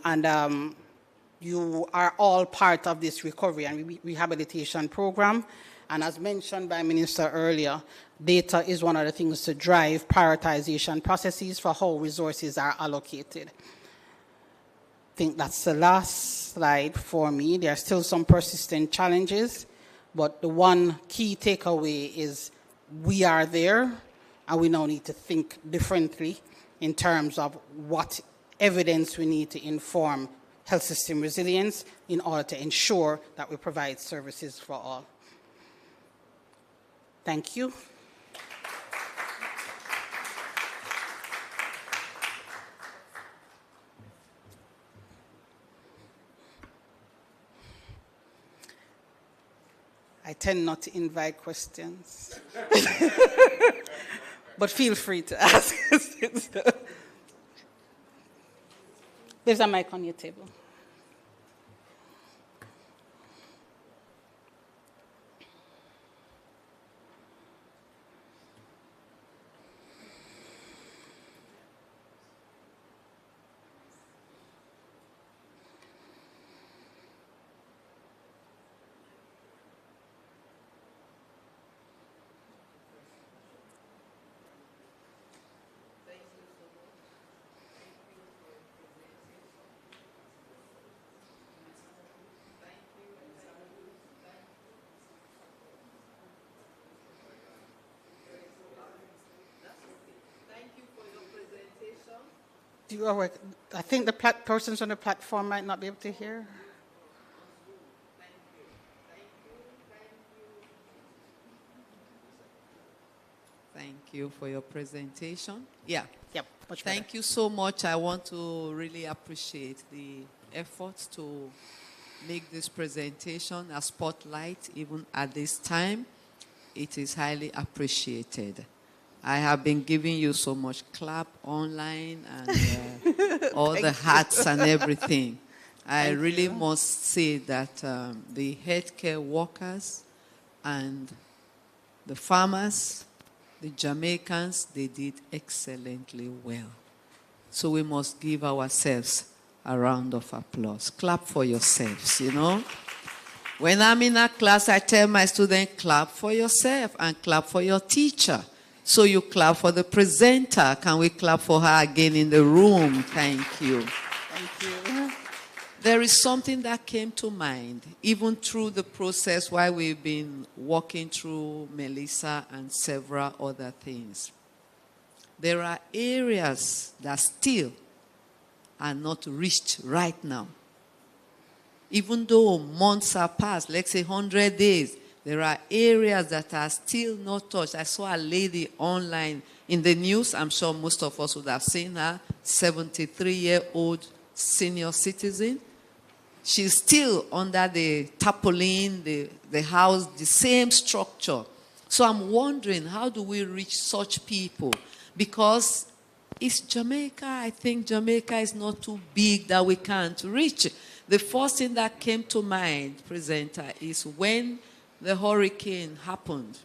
you are all part of this recovery and rehabilitation program. And as mentioned by Minister earlier, data is one of the things to drive prioritization processes for how resources are allocated. I think that's the last slide for me. There are still some persistent challenges, but the one key takeaway is we are there, and we now need to think differently in terms of what evidence we need to inform health system resilience in order to ensure that we provide services for all. Thank you. I tend not to invite questions, but feel free to ask. There's a mic on your table. I think the persons on the platform might not be able to hear. Thank you for your presentation. Yeah. Yep. Thank you so much. I want to really appreciate the efforts to make this presentation a spotlight even at this time. It is highly appreciated. I have been giving you so much clap online and all the hats and everything. I really must say that the healthcare workers and the farmers, the Jamaicans, they did excellently well. So we must give ourselves a round of applause. Clap for yourselves, you know. When I'm in a class, I tell my students, clap for yourself and clap for your teacher. So you clap for the presenter. Can we clap for her again in the room? Thank you. Thank you. There is something that came to mind, even through the process while we've been walking through Melissa and several other things. There are areas that still are not reached right now. Even though months are passed, let's say 100 days, there are areas that are still not touched. I saw a lady online in the news. I'm sure most of us would have seen her, 73-year-old senior citizen. She's still under the tarpaulin, the house, the same structure. So I'm wondering, how do we reach such people? Because it's Jamaica. I think Jamaica is not too big that we can't reach. The first thing that came to mind, presenter, is when the hurricane happened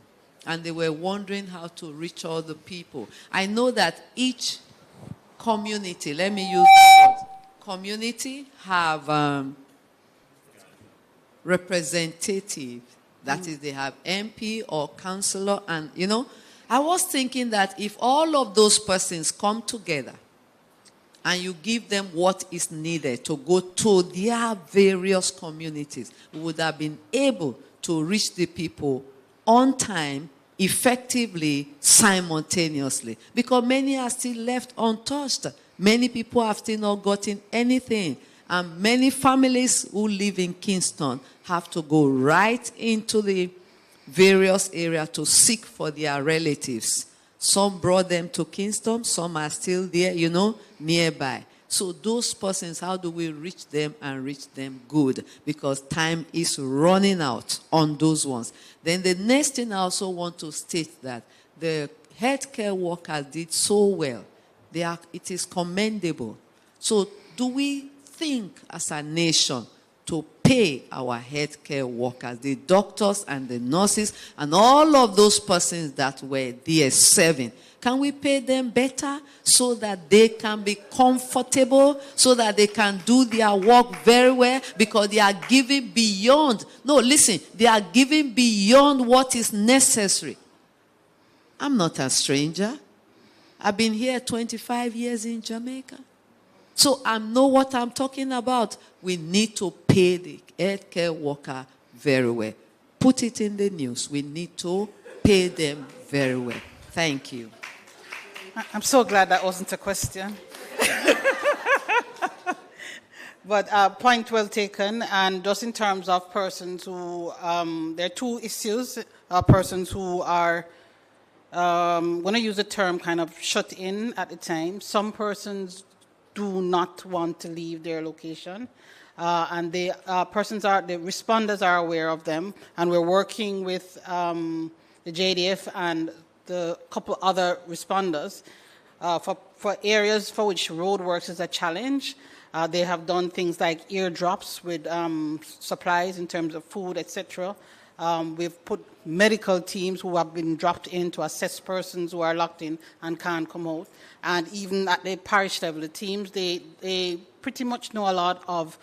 and they were wondering how to reach all the people. I know that each community, let me use the word, community have representative. That is, they have MP or councillor, and I was thinking that if all of those persons come together and you give them what is needed to go to their various communities, we would have been able to reach the people on time, effectively, simultaneously. Because many are still left untouched. Many people have still not gotten anything. And many families who live in Kingston have to go right into the various areas to seek for their relatives. Some brought them to Kingston, some are still there, nearby. So those persons, how do we reach them and reach them good? Because time is running out on those ones. Then the next thing I also want to state that the healthcare workers did so well. It is commendable. So do we think as a nation to pay our healthcare workers, the doctors and the nurses and all of those persons that were there serving? Can we pay them better so that they can be comfortable, so that they can do their work very well, because they are giving beyond. No, listen, they are giving beyond what is necessary. I'm not a stranger. I've been here 25 years in Jamaica. So I know what I'm talking about. We need to pay the healthcare worker very well. Put it in the news. We need to pay them very well. Thank you. I'm so glad that wasn't a question. But point well taken. And just in terms of persons who, there are two issues. Persons who are, when I use the term, kind of shut in at the time. Some persons do not want to leave their location. And the responders are aware of them. And we're working with the JDF and the couple other responders for areas for which roadworks is a challenge. They have done things like airdrops with supplies in terms of food, etc. We've put medical teams who have been dropped in to assess persons who are locked in and can't come out. And even at the parish level, the teams, they pretty much know a lot of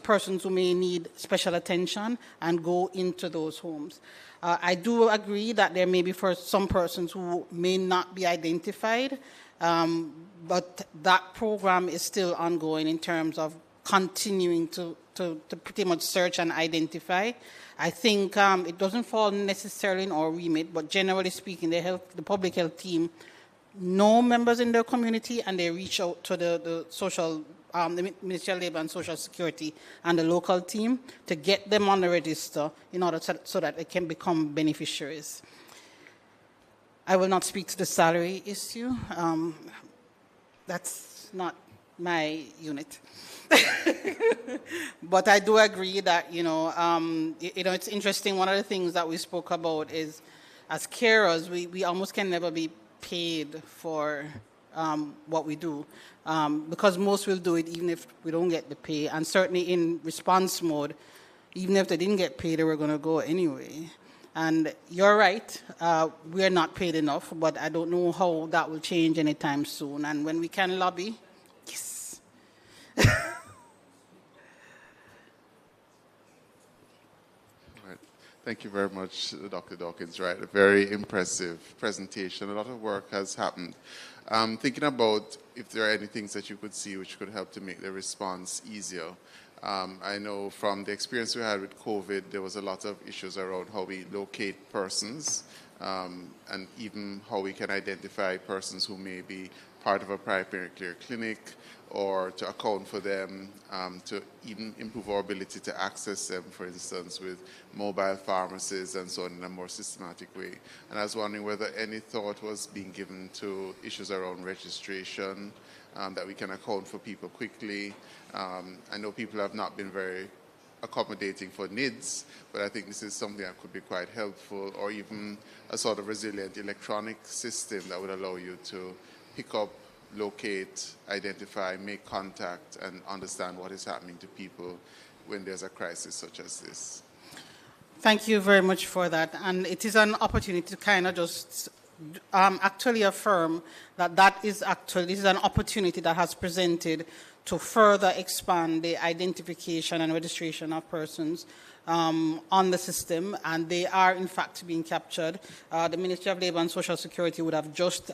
persons who may need special attention and go into those homes. I do agree that there may be for some persons who may not be identified, but that program is still ongoing in terms of continuing to pretty much search and identify. I think it doesn't fall necessarily in our remit, but generally speaking, the public health team know members in their community, and they reach out to the social, the Ministry of Labour and Social Security and the local team to get them on the register in order so that they can become beneficiaries. I will not speak to the salary issue. That's not my unit. But I do agree that, it's interesting. One of the things that we spoke about is, as carers, we almost can never be paid for what we do, because most will do it even if we don't get the pay. And certainly in response mode, even if they didn't get paid, they were going to go anyway. And you're right, we're not paid enough, but I don't know how that will change anytime soon. And when we can lobby, yes. Thank you very much, Dr. Dawkins. Right, a very impressive presentation. A lot of work has happened. Thinking about if there are any things that you could see which could help to make the response easier. I know from the experience we had with COVID, there was a lot of issues around how we locate persons, and even how we can identify persons who may be part of a primary care clinic, or to account for them, to even improve our ability to access them, for instance, with mobile pharmacies and so on in a more systematic way. And I was wondering whether any thought was being given to issues around registration, that we can account for people quickly. I know people have not been very accommodating for NIDS, but I think this is something that could be quite helpful, or even a sort of resilient electronic system that would allow you to pick up, locate, identify, make contact, and understand what is happening to people when there's a crisis such as this. Thank you very much for that. And it is an opportunity to kind of just actually affirm that this is an opportunity that has presented to further expand the identification and registration of persons on the system, and they are in fact being captured. The Ministry of Labour and Social Security would have just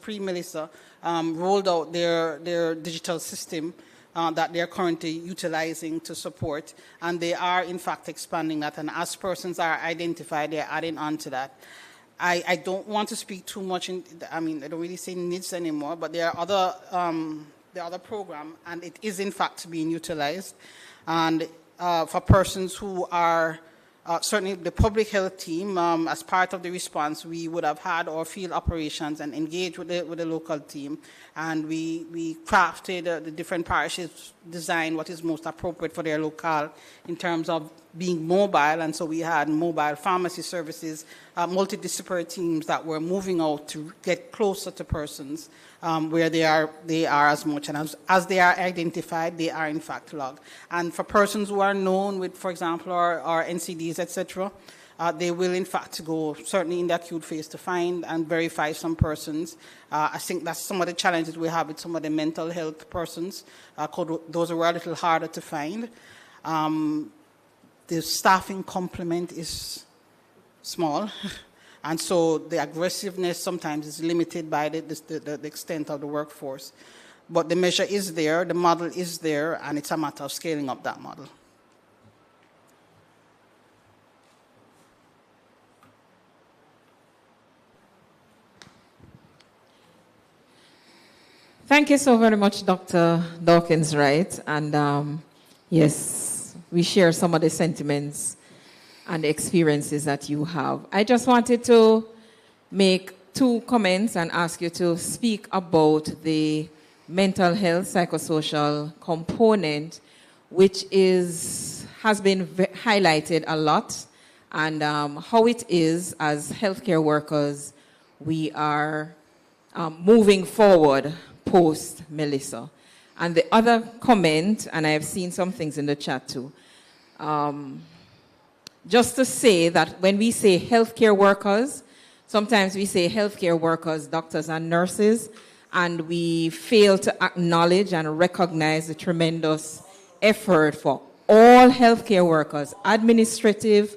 pre-Melissa, rolled out their digital system that they are currently utilizing to support, and they are in fact expanding that, and as persons are identified, they are adding on to that. I don't want to speak too much, I don't really say needs anymore, but there are other program, and it is in fact being utilized. And for persons who are, certainly the public health team, as part of the response, we would have had our field operations and engaged with the local team, and we crafted the different parishes, designed what is most appropriate for their locale in terms of being mobile, and so we had mobile pharmacy services, multidisciplinary teams that were moving out to get closer to persons where they are as much, and as they are identified, they are in fact logged. And for persons who are known with, for example, our NCDs, etc., they will in fact go certainly in the acute phase to find and verify some persons. I think that's some of the challenges we have with some of the mental health persons. Those were a little harder to find. The staffing complement is small, and so the aggressiveness sometimes is limited by the extent of the workforce. But the measure is there, the model is there, and it's a matter of scaling up that model. Thank you so very much, Dr. Dawkins-Wright. And yes, we share some of the sentiments and the experiences that you have. I just wanted to make 2 comments and ask you to speak about the mental health psychosocial component, which has been highlighted a lot, and how it is as healthcare workers we are moving forward post-Melissa. And the other comment, and I have seen some things in the chat too, just to say that when we say healthcare workers, sometimes we say healthcare workers, doctors and nurses, and we fail to acknowledge and recognize the tremendous effort for all healthcare workers, administrative,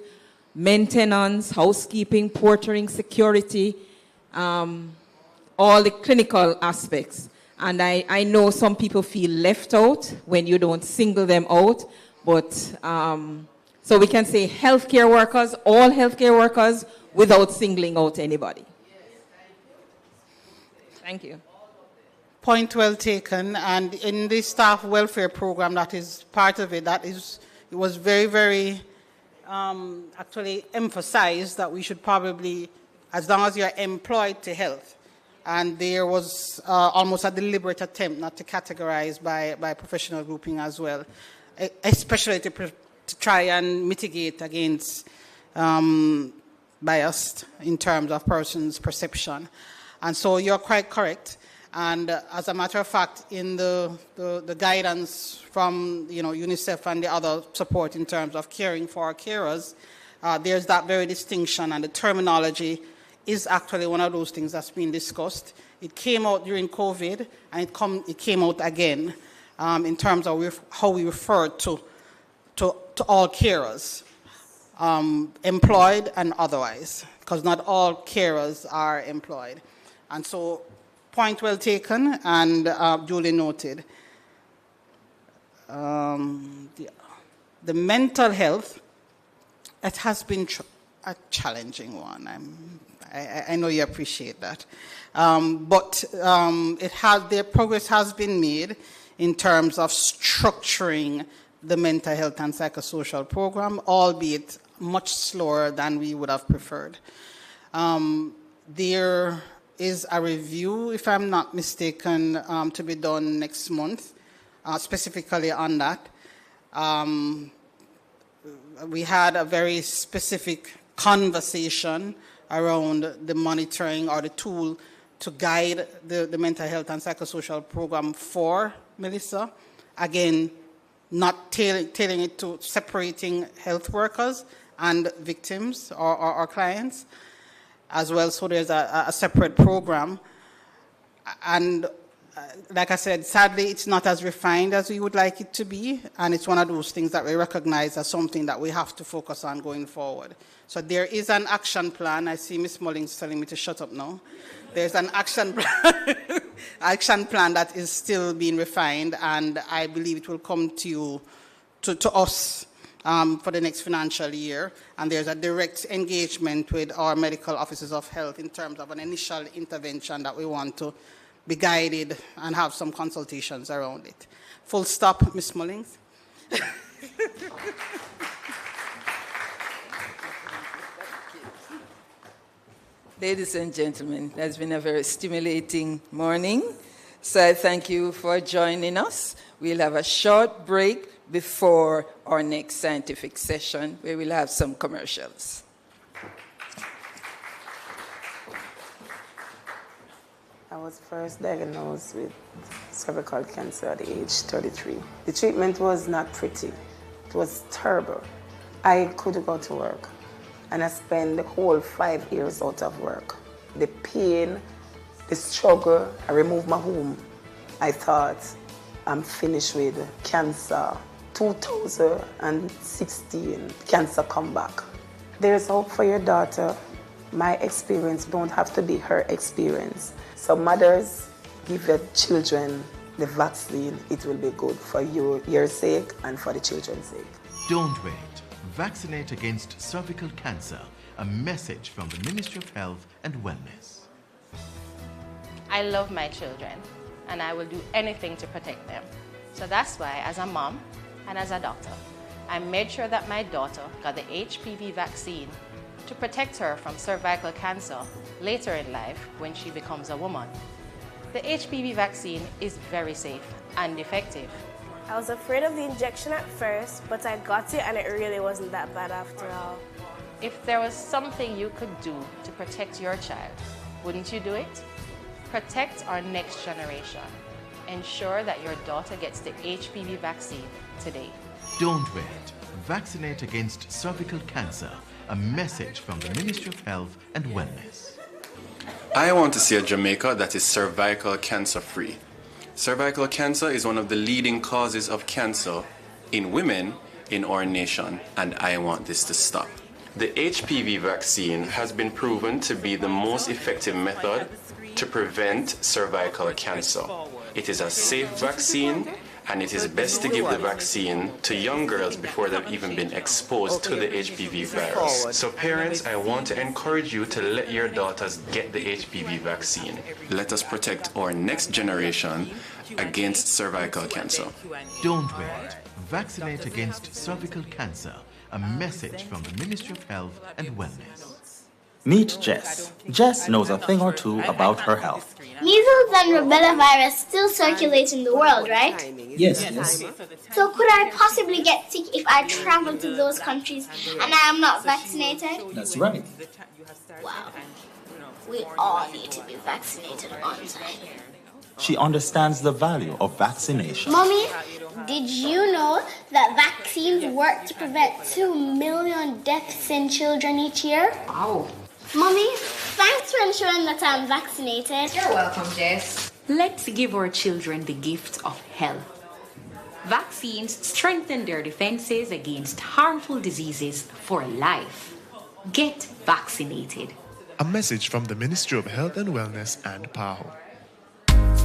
maintenance, housekeeping, portering, security, all the clinical aspects. And I know some people feel left out when you don't single them out, but so we can say healthcare workers, all healthcare workers, without singling out anybody. Thank you. Point well taken. And in the staff welfare program, that is part of it. It was very, very actually emphasized that we should probably, as long as you're employed to health, and there was almost a deliberate attempt not to categorize by professional grouping as well, especially to try and mitigate against bias in terms of persons' perception. And so you're quite correct. And as a matter of fact, in the guidance from UNICEF and the other support in terms of caring for our carers, there's that very distinction, and the terminology is actually one of those things that's been discussed. It came out during COVID, and it came out again in terms of how we refer to all carers, employed and otherwise, because not all carers are employed. And so, point well taken and duly noted. The mental health, it has been a challenging one. I know you appreciate that. But their progress has been made in terms of structuring the mental health and psychosocial program, albeit much slower than we would have preferred. There is a review, if I'm not mistaken, to be done next month, specifically on that. We had a very specific conversation around the monitoring or the tool to guide the mental health and psychosocial program for Melissa. Again, not tailoring it to separating health workers and victims or clients as well. So there's a separate program. And like I said, sadly, it's not as refined as we would like it to be. And it's one of those things that we recognize as something that we have to focus on going forward. So there is an action plan. I see Ms. Mullings telling me to shut up now. There's an action plan that is still being refined, and I believe it will come to us for the next financial year. And there's a direct engagement with our medical officers of health in terms of an initial intervention that we want to be guided and have some consultations around it. Full stop, Ms. Mullings. Ladies and gentlemen, it has been a very stimulating morning. So I thank you for joining us. We'll have a short break before our next scientific session where we'll have some commercials. I was first diagnosed with cervical cancer at age 33. The treatment was not pretty. It was terrible. I couldn't go to work. And I spent the whole 5 years out of work. The pain, the struggle, I removed my home. I thought, I'm finished with cancer. 2016, cancer come back. There's hope for your daughter. My experience don't have to be her experience. So mothers, give your children the vaccine. It will be good for your sake and for the children's sake. Don't wait. Vaccinate against cervical cancer. A message from the Ministry of Health and Wellness. I love my children, and I will do anything to protect them. So that's why, as a mom and as a doctor, I made sure that my daughter got the HPV vaccine to protect her from cervical cancer later in life when she becomes a woman. The HPV vaccine is very safe and effective. I was afraid of the injection at first, but I got it and it really wasn't that bad after all. If there was something you could do to protect your child, wouldn't you do it? Protect our next generation. Ensure that your daughter gets the HPV vaccine today. Don't wait. Vaccinate against cervical cancer. A message from the Ministry of Health and Wellness. I want to see a Jamaica that is cervical cancer free. Cervical cancer is one of the leading causes of cancer in women in our nation, and I want this to stop. The HPV vaccine has been proven to be the most effective method to prevent cervical cancer. It is a safe vaccine, and it is best to give the vaccine to young girls before they've even been exposed to the HPV virus. So parents, I want to encourage you to let your daughters get the HPV vaccine. Let us protect our next generation against cervical cancer. Don't wait. Vaccinate against cervical cancer. A message from the Ministry of Health and Wellness. Meet Jess. Jess knows a thing or two about her health. Measles and rubella virus still circulate in the world, right? Yes. So could I possibly get sick if I travel to those countries and I am not vaccinated? That's right. Wow. We all need to be vaccinated on time. She understands the value of vaccination. Mommy, did you know that vaccines work to prevent 2 million deaths in children each year? Wow. Mommy, thanks for ensuring that I'm vaccinated. You're welcome, Jess. Let's give our children the gift of health. Vaccines strengthen their defenses against harmful diseases for life. Get vaccinated. A message from the Ministry of Health and Wellness and PAHO.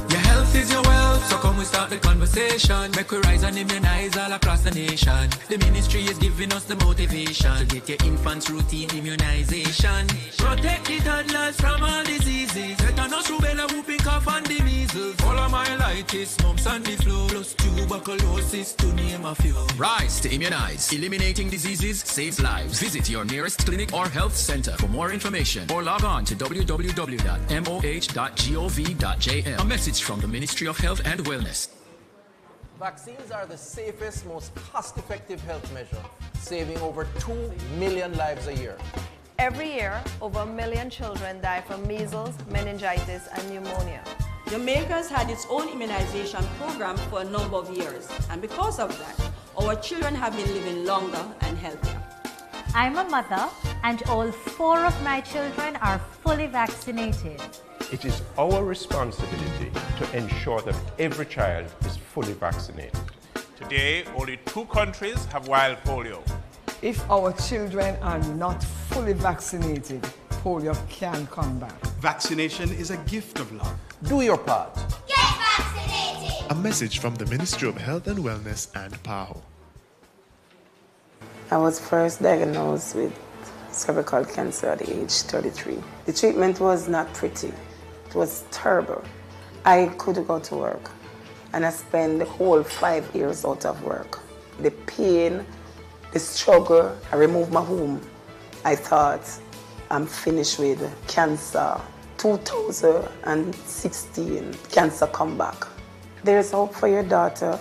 Your health is your wealth, so come we start the conversation. Make we rise and immunize all across the nation. The ministry is giving us the motivation to get your infants routine immunization. Protect the toddlers from all diseases. Tetanus, rubella, whooping cough and the measles. Follow my light meningitis, mumps and the flu, plus tuberculosis to name a few. Rise to immunize. Eliminating diseases saves lives. Visit your nearest clinic or health center for more information or log on to www.moh.gov.jm. A message from the Ministry of Health and Wellness. Vaccines are the safest, most cost-effective health measure, saving over 2 million lives a year. Every year, over 1 million children die from measles, meningitis, and pneumonia. Jamaica has had its own immunization program for a number of years, and because of that, our children have been living longer and healthier. I'm a mother, and all 4 of my children are fully vaccinated. It is our responsibility to ensure that every child is fully vaccinated. Today, only 2 countries have wild polio. If our children are not fully vaccinated, polio can come back. Vaccination is a gift of love. Do your part. Get vaccinated! A message from the Ministry of Health and Wellness and PAHO. I was first diagnosed with cervical cancer at the age 33. The treatment was not pretty. It was terrible. I couldn't go to work, and I spent the whole 5 years out of work. The pain, the struggle, I removed my womb. I thought, I'm finished with cancer. 2016, cancer come back. There's hope for your daughter.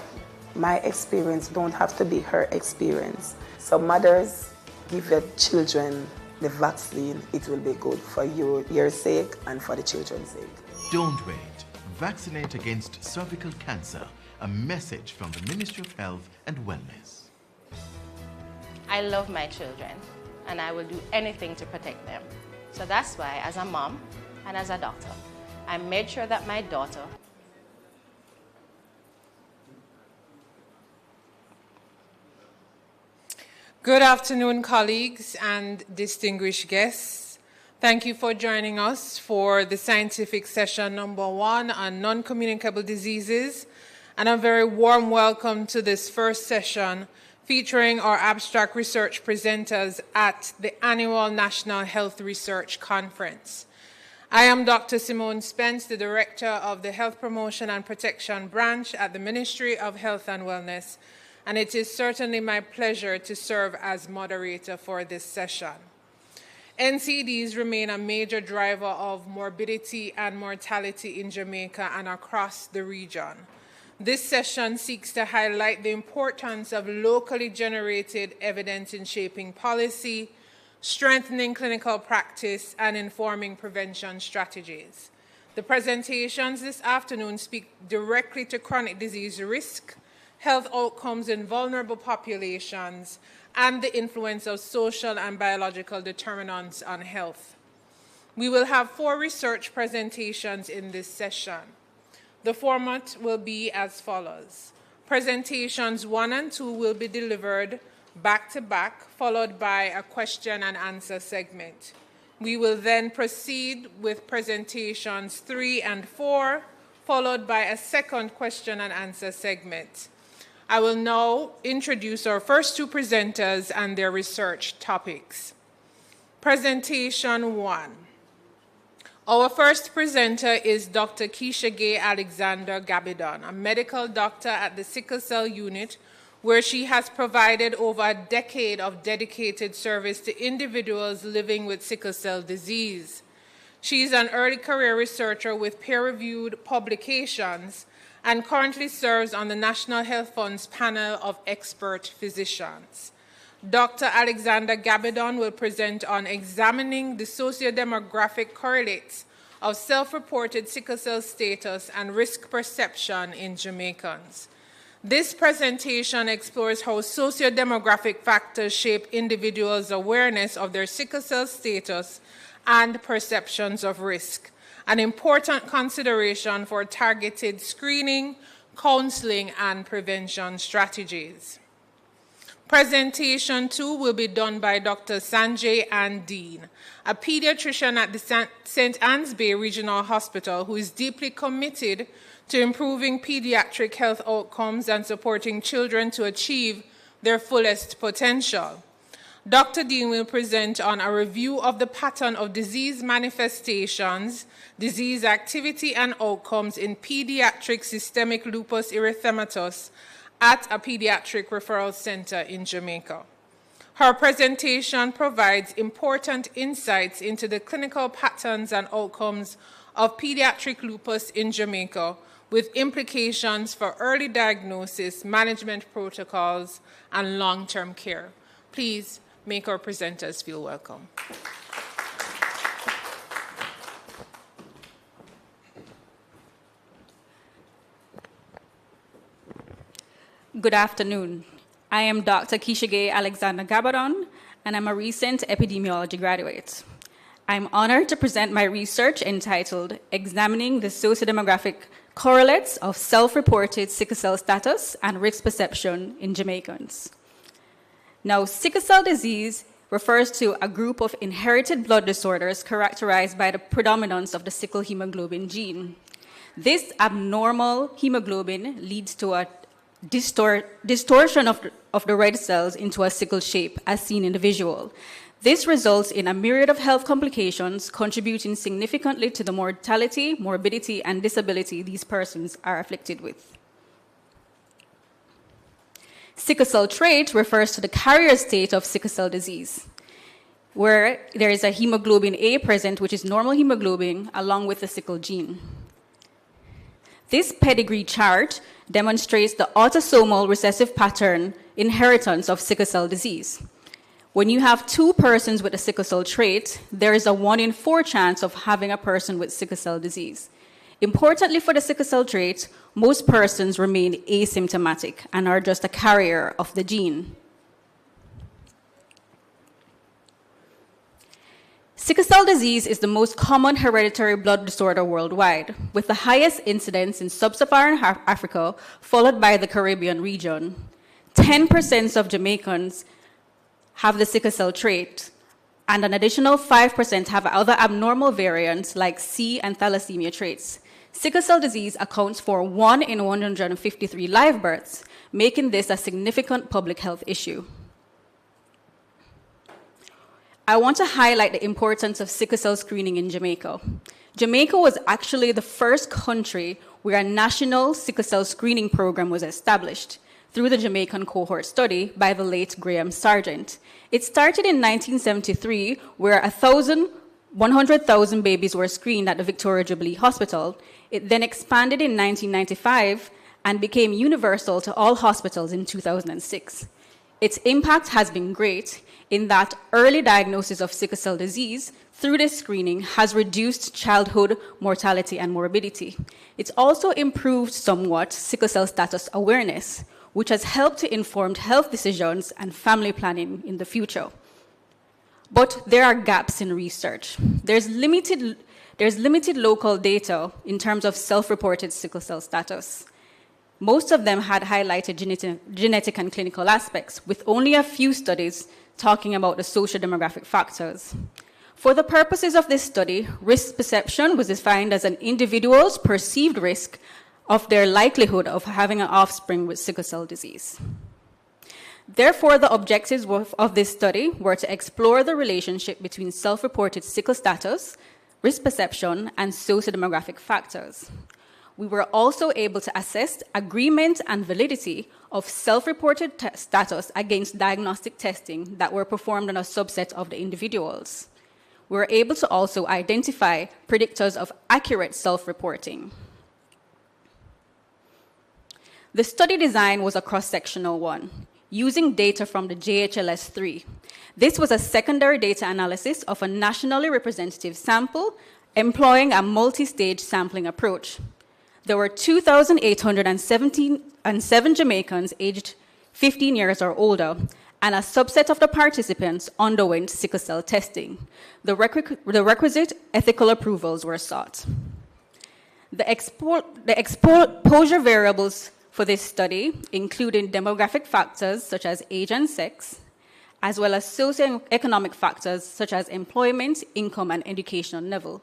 My experience don't have to be her experience. So mothers, give your children the vaccine. It will be good for your sake and for the children's sake. Don't wait. Vaccinate against cervical cancer. A message from the Ministry of Health and Wellness. I love my children, and I will do anything to protect them. So that's why, as a mom and as a doctor, I made sure that my daughter Good afternoon, colleagues and distinguished guests. Thank you for joining us for the scientific session number 1 on non-communicable diseases, and a very warm welcome to this first session featuring our abstract research presenters at the annual National Health Research Conference. I am Dr. Simone Spence, the Director of the Health Promotion and Protection Branch at the Ministry of Health and Wellness, and it is certainly my pleasure to serve as moderator for this session. NCDs remain a major driver of morbidity and mortality in Jamaica and across the region. This session seeks to highlight the importance of locally generated evidence in shaping policy, strengthening clinical practice, and informing prevention strategies. The presentations this afternoon speak directly to chronic disease risk, health outcomes in vulnerable populations, and the influence of social and biological determinants on health. We will have 4 research presentations in this session. The format will be as follows. Presentations 1 and 2 will be delivered back-to-back, followed by a question and answer segment. We will then proceed with presentations 3 and 4, followed by a second question and answer segment. I will now introduce our first 2 presenters and their research topics. Presentation 1. Our first presenter is Dr. Keisha Gay Alexander Gabidon, a medical doctor at the Sickle Cell Unit, where she has provided over a decade of dedicated service to individuals living with sickle cell disease. She is an early career researcher with peer-reviewed publications and currently serves on the National Health Fund's panel of expert physicians. Dr. Alexander Gabidon will present on examining the socio-demographic correlates of self-reported sickle cell status and risk perception in Jamaicans. This presentation explores how socio-demographic factors shape individuals' awareness of their sickle cell status and perceptions of risk, an important consideration for targeted screening, counseling, and prevention strategies. Presentation 2 will be done by Dr. Sanjay Ann Dean, a pediatrician at the St. Anne's Bay Regional Hospital who is deeply committed to improving pediatric health outcomes and supporting children to achieve their fullest potential. Dr. Dean will present on a review of the pattern of disease manifestations, disease activity and outcomes in pediatric systemic lupus erythematosus at a pediatric referral center in Jamaica. Her presentation provides important insights into the clinical patterns and outcomes of pediatric lupus in Jamaica, with implications for early diagnosis, management protocols, and long-term care. Please make our presenters feel welcome. Good afternoon. I am Dr. Kishige Alexander Gabadon, and I'm a recent epidemiology graduate. I'm honored to present my research entitled Examining the Sociodemographic Correlates of Self-Reported Sickle Cell Status and Risk Perception in Jamaicans. Now, sickle cell disease refers to a group of inherited blood disorders characterized by the predominance of the sickle hemoglobin gene. This abnormal hemoglobin leads to a distortion of the red cells into a sickle shape, as seen in the visual. This results in a myriad of health complications, contributing significantly to the mortality, morbidity, and disability these persons are afflicted with. Sickle cell trait refers to the carrier state of sickle cell disease, where there is a hemoglobin A present, which is normal hemoglobin, along with the sickle gene. This pedigree chart demonstrates the autosomal recessive pattern inheritance of sickle cell disease. When you have two persons with a sickle cell trait, there is a 1 in 4 chance of having a person with sickle cell disease. Importantly for the sickle cell trait, most persons remain asymptomatic and are just a carrier of the gene. Sickle cell disease is the most common hereditary blood disorder worldwide, with the highest incidence in sub-Saharan Africa, followed by the Caribbean region. 10% of Jamaicans have the sickle cell trait, and an additional 5% have other abnormal variants like C and thalassemia traits. Sickle cell disease accounts for 1 in 153 live births, making this a significant public health issue. I want to highlight the importance of sickle cell screening in Jamaica. Jamaica was actually the first country where a national sickle cell screening program was established through the Jamaican cohort study by the late Graham Sargent. It started in 1973, where 100,000 babies were screened at the Victoria Jubilee Hospital. It then expanded in 1995 and became universal to all hospitals in 2006. Its impact has been great in that early diagnosis of sickle cell disease through this screening has reduced childhood mortality and morbidity. It's also improved somewhat sickle cell status awareness, which has helped to inform health decisions and family planning in the future. But there are gaps in research. There's limited local data in terms of self-reported sickle cell status. Most of them had highlighted genetic and clinical aspects, with only a few studies talking about the socio-demographic factors. For the purposes of this study, risk perception was defined as an individual's perceived risk of their likelihood of having an offspring with sickle cell disease. Therefore, the objectives of this study were to explore the relationship between self-reported sickle status, risk perception, and socio-demographic factors. We were also able to assess agreement and validity of self-reported status against diagnostic testing that were performed on a subset of the individuals. We were able to also identify predictors of accurate self-reporting. The study design was a cross-sectional one, using data from the JHLS3. This was a secondary data analysis of a nationally representative sample employing a multi-stage sampling approach. There were 2,807 Jamaicans aged 15 years or older, and a subset of the participants underwent sickle cell testing. The requisite ethical approvals were sought. The exposure variables for this study included demographic factors such as age and sex, as well as socioeconomic factors such as employment, income, and educational level.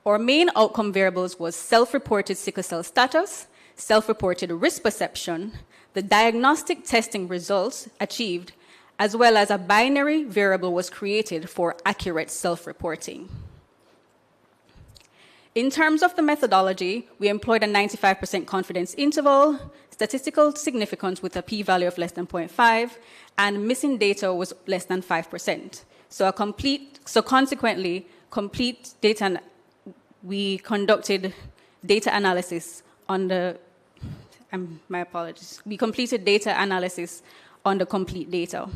Our main outcome variables was self-reported sickle cell status, self-reported risk perception, the diagnostic testing results achieved, as well as a binary variable was created for accurate self-reporting. In terms of the methodology, we employed a 95% confidence interval, statistical significance with a p-value of less than 0.5, and missing data was less than 5%. Consequently, we conducted data analysis on the, my apologies, we completed data analysis on the complete data.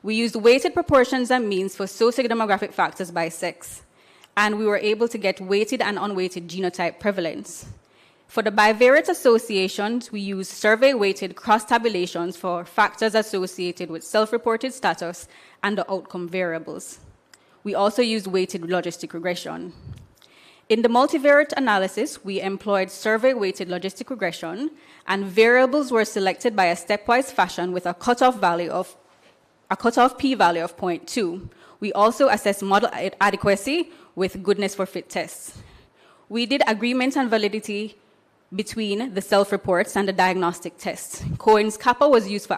We used weighted proportions and means for sociodemographic factors by sex, and we were able to get weighted and unweighted genotype prevalence. For the bivariate associations, we used survey-weighted cross-tabulations for factors associated with self-reported status and the outcome variables. We also used weighted logistic regression. In the multivariate analysis, we employed survey-weighted logistic regression, and variables were selected by a stepwise fashion with a cutoff p-value of 0.2. We also assessed model adequacy with goodness for fit tests. We did agreement and validity between the self-reports and the diagnostic tests. Cohen's kappa was used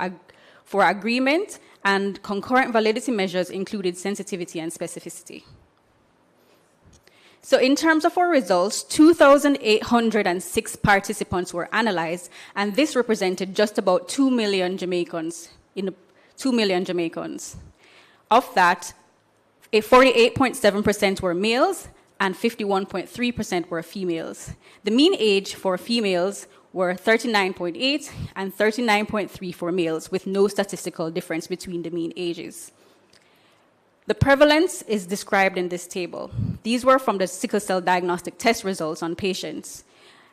for agreement, and concurrent validity measures included sensitivity and specificity. So in terms of our results, 2,806 participants were analyzed, and this represented just about 2 million Jamaicans. Of that, 48.7% were males and 51.3% were females. The mean age for females were 39.8 and 39.3 for males, with no statistical difference between the mean ages. The prevalence is described in this table. These were from the sickle cell diagnostic test results on patients.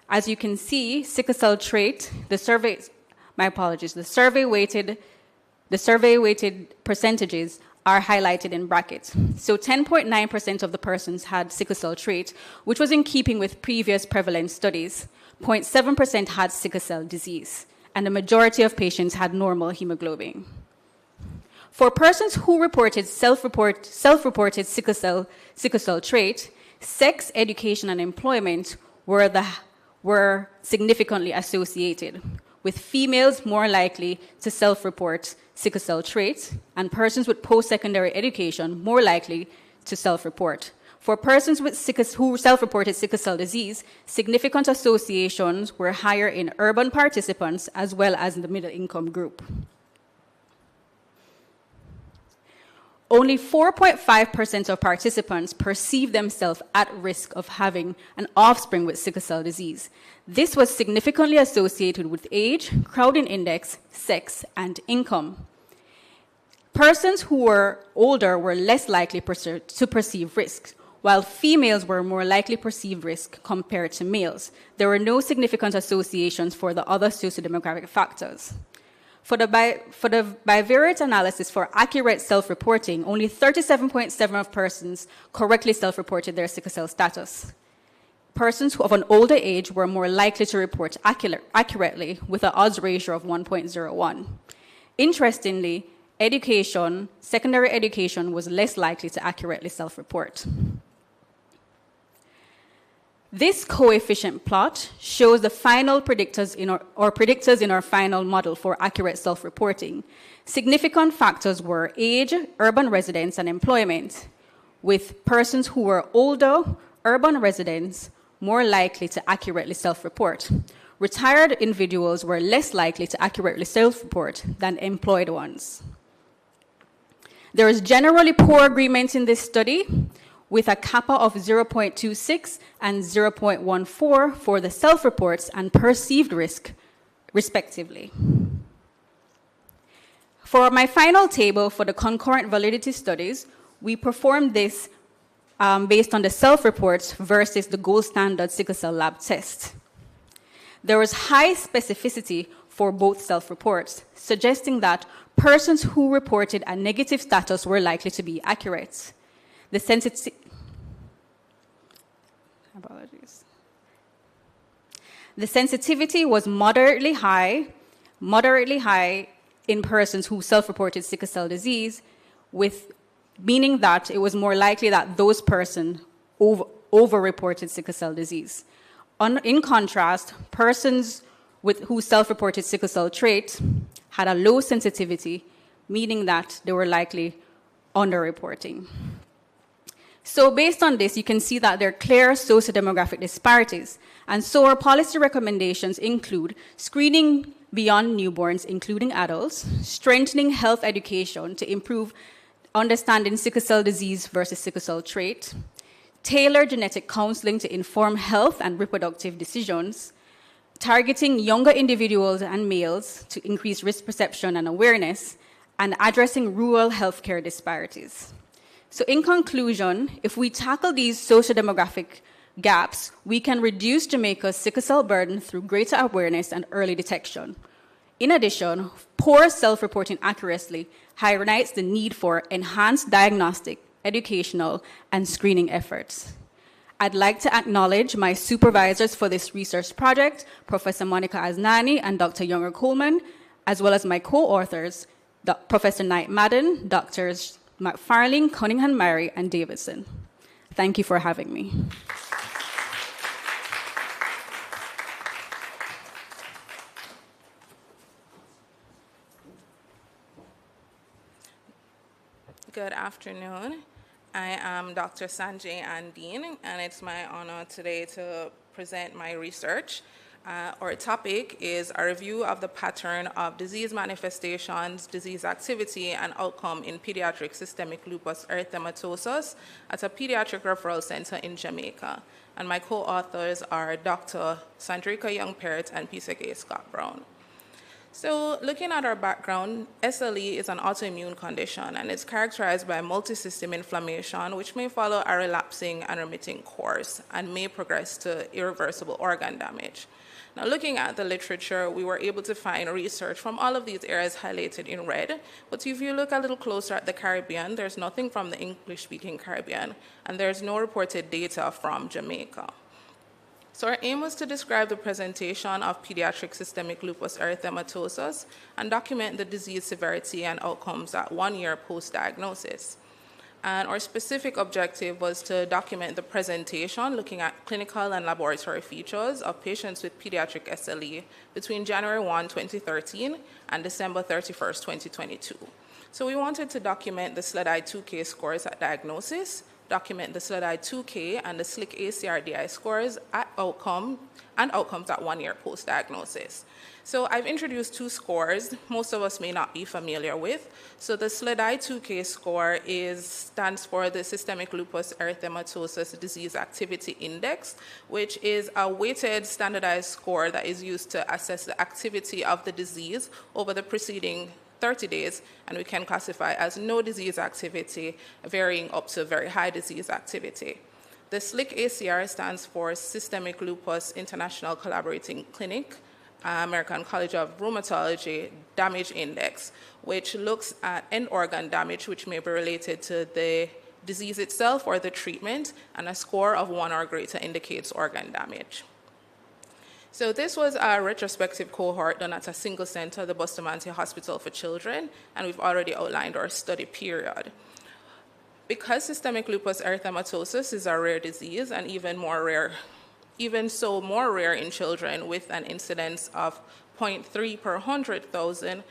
As you can see, sickle cell trait, the survey-weighted percentages are highlighted in brackets. So 10.9% of the persons had sickle cell trait, which was in keeping with previous prevalence studies. 0.7% had sickle cell disease, and the majority of patients had normal hemoglobin. For persons who reported self-reported sickle cell trait, sex, education, and employment were significantly associated, with females more likely to self-report sickle cell trait, and persons with post-secondary education more likely to self-report. For persons with who self-reported sickle cell disease, significant associations were higher in urban participants as well as in the middle-income group. Only 4.5% of participants perceived themselves at risk of having an offspring with sickle cell disease. This was significantly associated with age, crowding index, sex, and income. Persons who were older were less likely to perceive risk, while females were more likely to perceive risk compared to males. There were no significant associations for the other sociodemographic factors. For the bivariate analysis for accurate self-reporting, only 37.7% of persons correctly self-reported their sickle cell status. Persons of an older age were more likely to report accurately with an odds ratio of 1.01. Interestingly, secondary education was less likely to accurately self-report. This coefficient plot shows the final predictors in our final model for accurate self-reporting. Significant factors were age, urban residence, and employment, with persons who were older, urban residents, more likely to accurately self-report. Retired individuals were less likely to accurately self-report than employed ones. There is generally poor agreement in this study, with a kappa of 0.26 and 0.14 for the self-reports and perceived risk, respectively. For my final table for the concurrent validity studies, we performed this based on the self-reports versus the gold standard sickle cell lab test. There was high specificity for both self-reports, suggesting that persons who reported a negative status were likely to be accurate. The sensitivity was moderately high in persons who self-reported sickle cell disease, meaning that it was more likely that those persons over-reported sickle cell disease. In contrast, persons who self-reported sickle cell trait had a low sensitivity, meaning that they were likely underreporting. So based on this, you can see that there are clear socio-demographic disparities. And so our policy recommendations include screening beyond newborns, including adults, strengthening health education to improve understanding sickle cell disease versus sickle cell trait, tailor genetic counseling to inform health and reproductive decisions, targeting younger individuals and males to increase risk perception and awareness, and addressing rural healthcare disparities. So in conclusion, if we tackle these socio-demographic gaps, we can reduce Jamaica's sickle cell burden through greater awareness and early detection. In addition, poor self-reporting accuracy highlights the need for enhanced diagnostic, educational, and screening efforts. I'd like to acknowledge my supervisors for this research project, Professor Monica Aznani and Dr. Younger Coleman, as well as my co-authors, Professor Knight Madden, Drs. McFarlane, Cunningham Mary, and Davidson. Thank you for having me. Good afternoon. I am Dr. Sanjay Andeen, and it's my honor today to present my research. Our topic is a review of the pattern of disease manifestations, disease activity, and outcome in pediatric systemic lupus erythematosus at a pediatric referral center in Jamaica. And my co-authors are Dr. Sandrika Young-Perrett and P.C.K. Scott Brown. So looking at our background, SLE is an autoimmune condition, and it's characterized by multi-system inflammation, which may follow a relapsing and remitting course and may progress to irreversible organ damage. Now, looking at the literature, we were able to find research from all of these areas highlighted in red, but if you look a little closer at the Caribbean, there's nothing from the English-speaking Caribbean, and there's no reported data from Jamaica. So our aim was to describe the presentation of pediatric systemic lupus erythematosus and document the disease severity and outcomes at 1 year post-diagnosis. And our specific objective was to document the presentation, looking at clinical and laboratory features of patients with pediatric SLE between January 1, 2013 and December 31, 2022. So we wanted to document the SLEDI-2K scores at diagnosis, document the SLEDI-2K and the SLIC-ACR-DI scores at outcomes at 1 year post-diagnosis. So I've introduced two scores most of us may not be familiar with. So the SLEDI-2K score stands for the Systemic Lupus Erythematosus Disease Activity Index, which is a weighted standardized score that is used to assess the activity of the disease over the preceding 30 days, and we can classify as no disease activity, varying up to very high disease activity. The SLIC-ACR stands for Systemic Lupus International Collaborating Clinic, American College of Rheumatology Damage Index, which looks at end organ damage, which may be related to the disease itself or the treatment, and a score of 1 or greater indicates organ damage. So this was a retrospective cohort done at a single center, the Bustamante Hospital for Children, and we've already outlined our study period. Because systemic lupus erythematosus is a rare disease and more rare in children with an incidence of 0.3 per 100,000,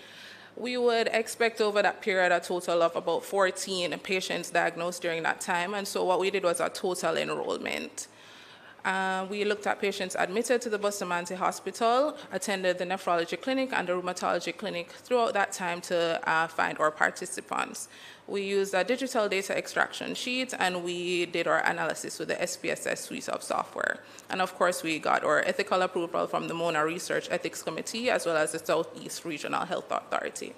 we would expect over that period a total of about 14 patients diagnosed during that time, and so what we did was a total enrollment. We looked at patients admitted to the Bustamante Hospital, attended the nephrology clinic and the rheumatology clinic throughout that time to find our participants. We used a digital data extraction sheet, and we did our analysis with the SPSS suite of software. And of course, we got our ethical approval from the MONA Research Ethics Committee, as well as the Southeast Regional Health Authority.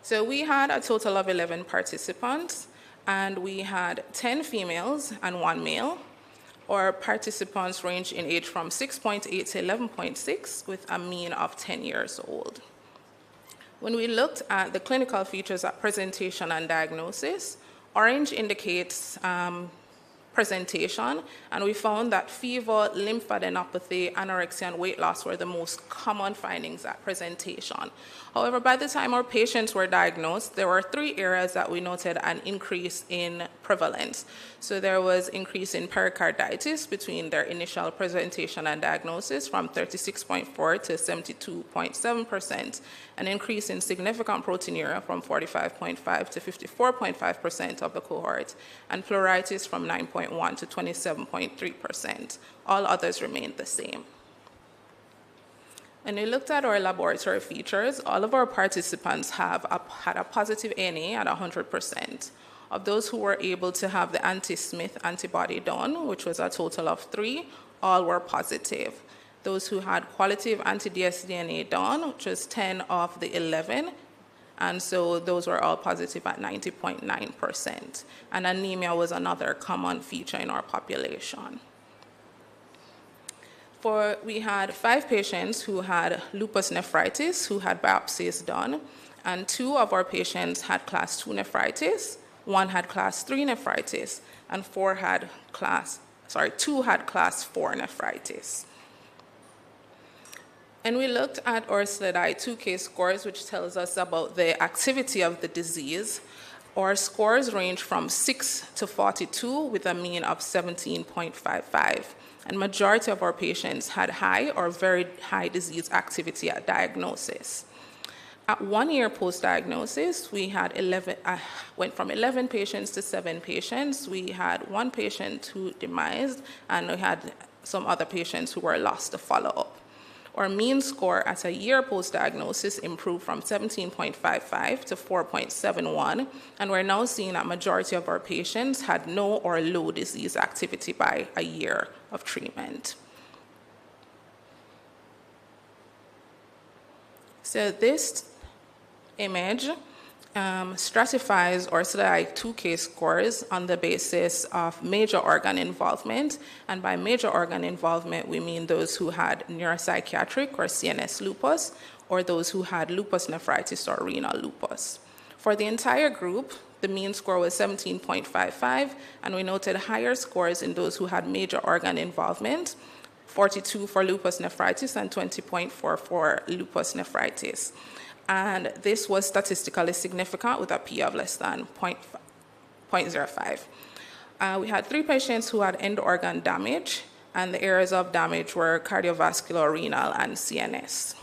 So we had a total of 11 participants, and we had 10 females and 1 male. Our participants range in age from 6.8 to 11.6, with a mean of 10 years old. When we looked at the clinical features at presentation and diagnosis, orange indicates presentation, and we found that fever, lymphadenopathy, anorexia, and weight loss were the most common findings at presentation. However, by the time our patients were diagnosed, there were 3 areas that we noted an increase in prevalence. So there was increase in pericarditis between their initial presentation and diagnosis from 36.4 to 72.7%, an increase in significant proteinuria from 45.5 to 54.5% of the cohort, and pleuritis from 9.1 to 27.3%. All others remained the same. When we looked at our laboratory features, all of our participants had a positive ANA at 100%. Of those who were able to have the anti-Smith antibody done, which was a total of 3, all were positive. Those who had qualitative anti-dsDNA done, which was 10 of the 11, and so those were all positive at 90.9%. And anemia was another common feature in our population. We had 5 patients who had lupus nephritis who had biopsies done, and 2 of our patients had class 2 nephritis, 1 had class 3 nephritis, and 2 had class 4 nephritis. And we looked at our SLEDAI 2K scores, which tells us about the activity of the disease. Our scores range from 6 to 42 with a mean of 17.55. And majority of our patients had high or very high disease activity at diagnosis. At 1 year post-diagnosis, we had went from 11 patients to 7 patients. We had 1 patient who demised, and we had some other patients who were lost to follow-up. Our mean score at a year post-diagnosis improved from 17.55 to 4.71, and we're now seeing that majority of our patients had no or low disease activity by a year of treatment. So this image stratifies our SLEDAI 2K scores on the basis of major organ involvement, and by major organ involvement we mean those who had neuropsychiatric or CNS lupus, or those who had lupus nephritis or renal lupus. For the entire group, the mean score was 17.55, and we noted higher scores in those who had major organ involvement, 42 for lupus nephritis and 20.4 for lupus nephritis. And this was statistically significant with a P of less than 0.05. We had 3 patients who had end organ damage, and the areas of damage were cardiovascular, renal, and CNS.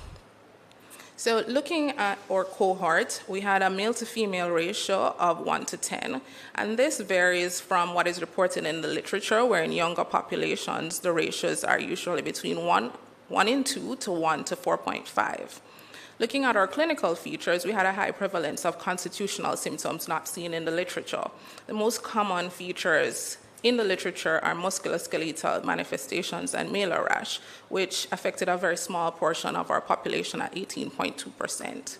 So looking at our cohort, we had a male to female ratio of 1 to 10, and this varies from what is reported in the literature, where in younger populations, the ratios are usually between 1 in 2 to 1 to 4.5. Looking at our clinical features, we had a high prevalence of constitutional symptoms not seen in the literature. The most common features in the literature are musculoskeletal manifestations and malar rash, which affected a very small portion of our population at 18.2%.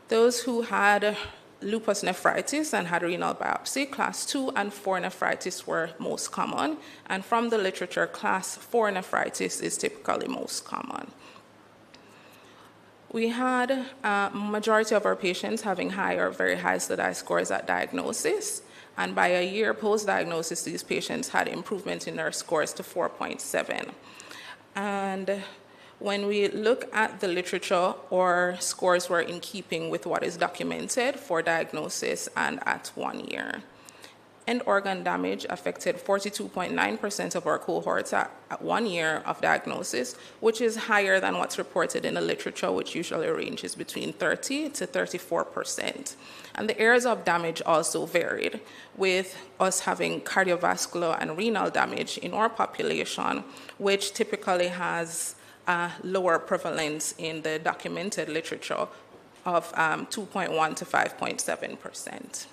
Those who had lupus nephritis and had renal biopsy, class 2 and 4 nephritis were most common, and from the literature, class 4 nephritis is typically most common. We had a majority of our patients having high or very high SLEDAI scores at diagnosis, and by a year post-diagnosis, these patients had improvement in their scores to 4.7. And when we look at the literature, our scores were in keeping with what is documented for diagnosis and at 1 year. End organ damage affected 42.9% of our cohorts at 1 year of diagnosis, which is higher than what's reported in the literature, which usually ranges between 30 to 34%. And the areas of damage also varied, with us having cardiovascular and renal damage in our population, which typically has a lower prevalence in the documented literature of 2.1 to 5.7%.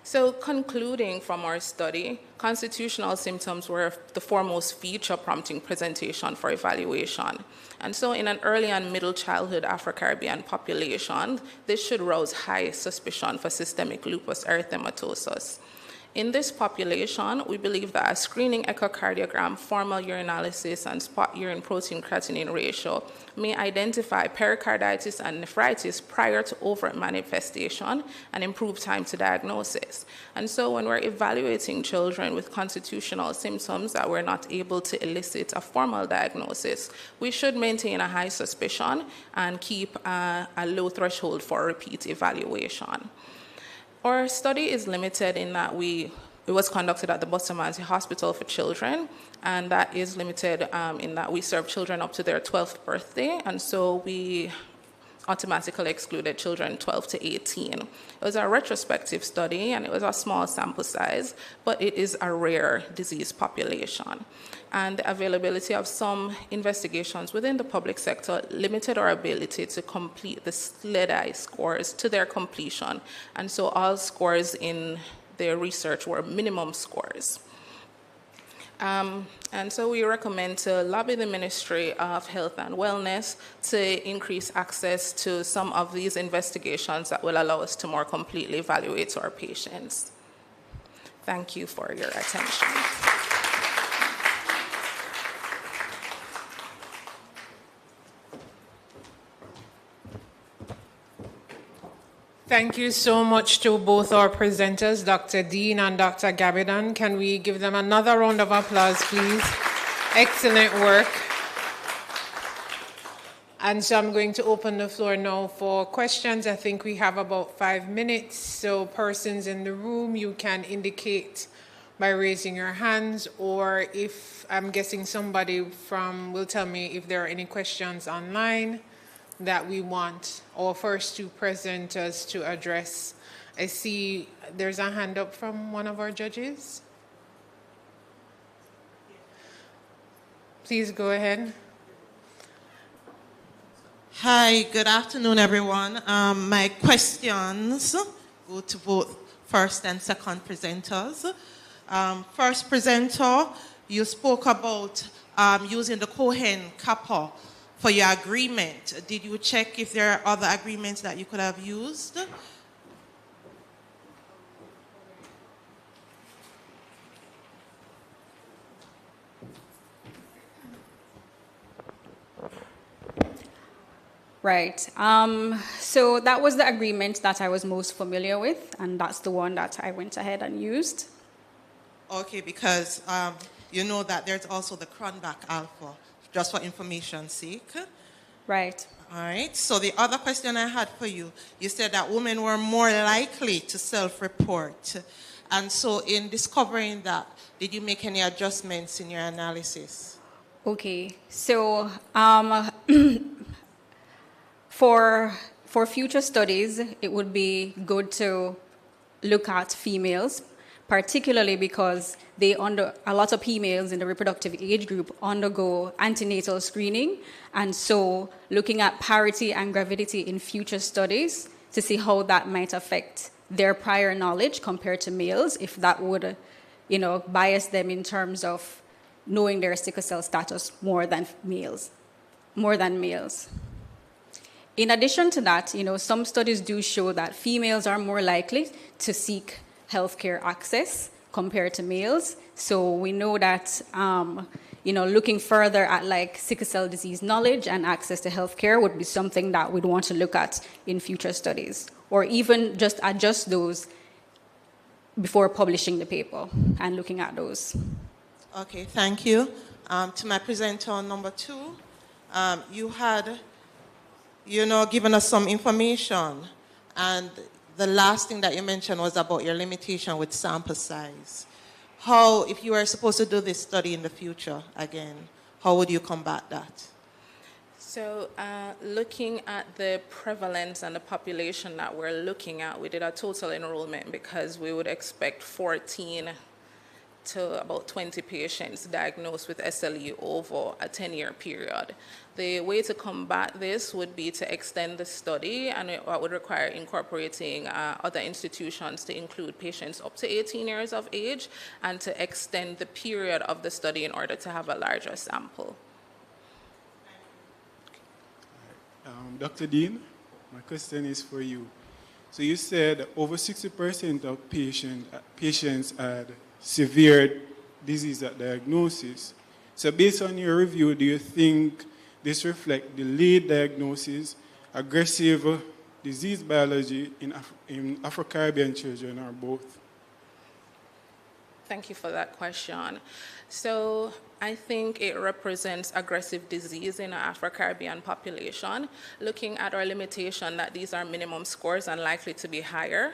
So concluding from our study, constitutional symptoms were the foremost feature prompting presentation for evaluation. And so in an early and middle childhood Afro-Caribbean population, this should rouse high suspicion for systemic lupus erythematosus. In this population, we believe that a screening echocardiogram, formal urinalysis, and spot urine protein creatinine ratio may identify pericarditis and nephritis prior to overt manifestation and improve time to diagnosis. And so when we're evaluating children with constitutional symptoms that we're not able to elicit a formal diagnosis, we should maintain a high suspicion and keep a low threshold for repeat evaluation. Our study is limited in that it was conducted at the Bustamante Hospital for Children, and that is limited in that we serve children up to their 12th birthday, and so we automatically excluded children 12 to 18. It was a retrospective study, and it was a small sample size, but it is a rare disease population. And the availability of some investigations within the public sector limited our ability to complete the SLEDI scores to their completion. And so all scores in their research were minimum scores. And so we recommend to lobby the Ministry of Health and Wellness to increase access to some of these investigations that will allow us to more completely evaluate our patients. Thank you for your attention. Thank you so much to both our presenters, Dr. Dean and Dr. Gabidan. Can we give them another round of applause, please? Excellent work. And so I'm going to open the floor now for questions. I think we have about 5 minutes. So persons in the room, you can indicate by raising your hands, or if I'm guessing somebody will tell me if there are any questions online that we want our first two presenters to address. I see there's a hand up from one of our judges. Please go ahead. Hi, good afternoon, everyone. My questions go to both first and second presenters. First presenter, you spoke about using the Cohen-Kappa for your agreement. Did you check if there are other agreements that you could have used? Right. So that was the agreement that I was most familiar with, and that's the one that I went ahead and used. Okay, because you know that there's also the Cronbach Alpha, just for information's sake. Right. All right. So the other question I had for you, you said that women were more likely to self-report. And so in discovering that, did you make any adjustments in your analysis? Okay. So for future studies, it would be good to look at females, particularly because a lot of females in the reproductive age group undergo antenatal screening, and so looking at parity and gravidity in future studies to see how that might affect their prior knowledge compared to males, if that would, bias them in terms of knowing their sickle cell status more than males. In addition to that, some studies do show that females are more likely to seek healthcare access compared to males. So we know that, looking further at sickle cell disease knowledge and access to healthcare would be something that we'd want to look at in future studies, or even just adjust those before publishing the paper and looking at those. Okay, thank you. To my presenter number 2, you had, given us some information, and the last thing that you mentioned was about your limitation with sample size. How, if you were supposed to do this study in the future again, how would you combat that? So looking at the prevalence and the population that we're looking at, we did a total enrollment because we would expect 14 to about 20 patients diagnosed with SLE over a 10-year period. The way to combat this would be to extend the study, and it would require incorporating other institutions to include patients up to 18 years of age, and to extend the period of the study in order to have a larger sample. Dr. Dean, my question is for you. So you said over 60% of patients had severe disease at diagnosis. So based on your review, do you think this reflects delayed diagnosis, aggressive disease biology in Afro-Caribbean children, or both? Thank you for that question. So I think it represents aggressive disease in our Afro-Caribbean population. Looking at our limitation that these are minimum scores and likely to be higher,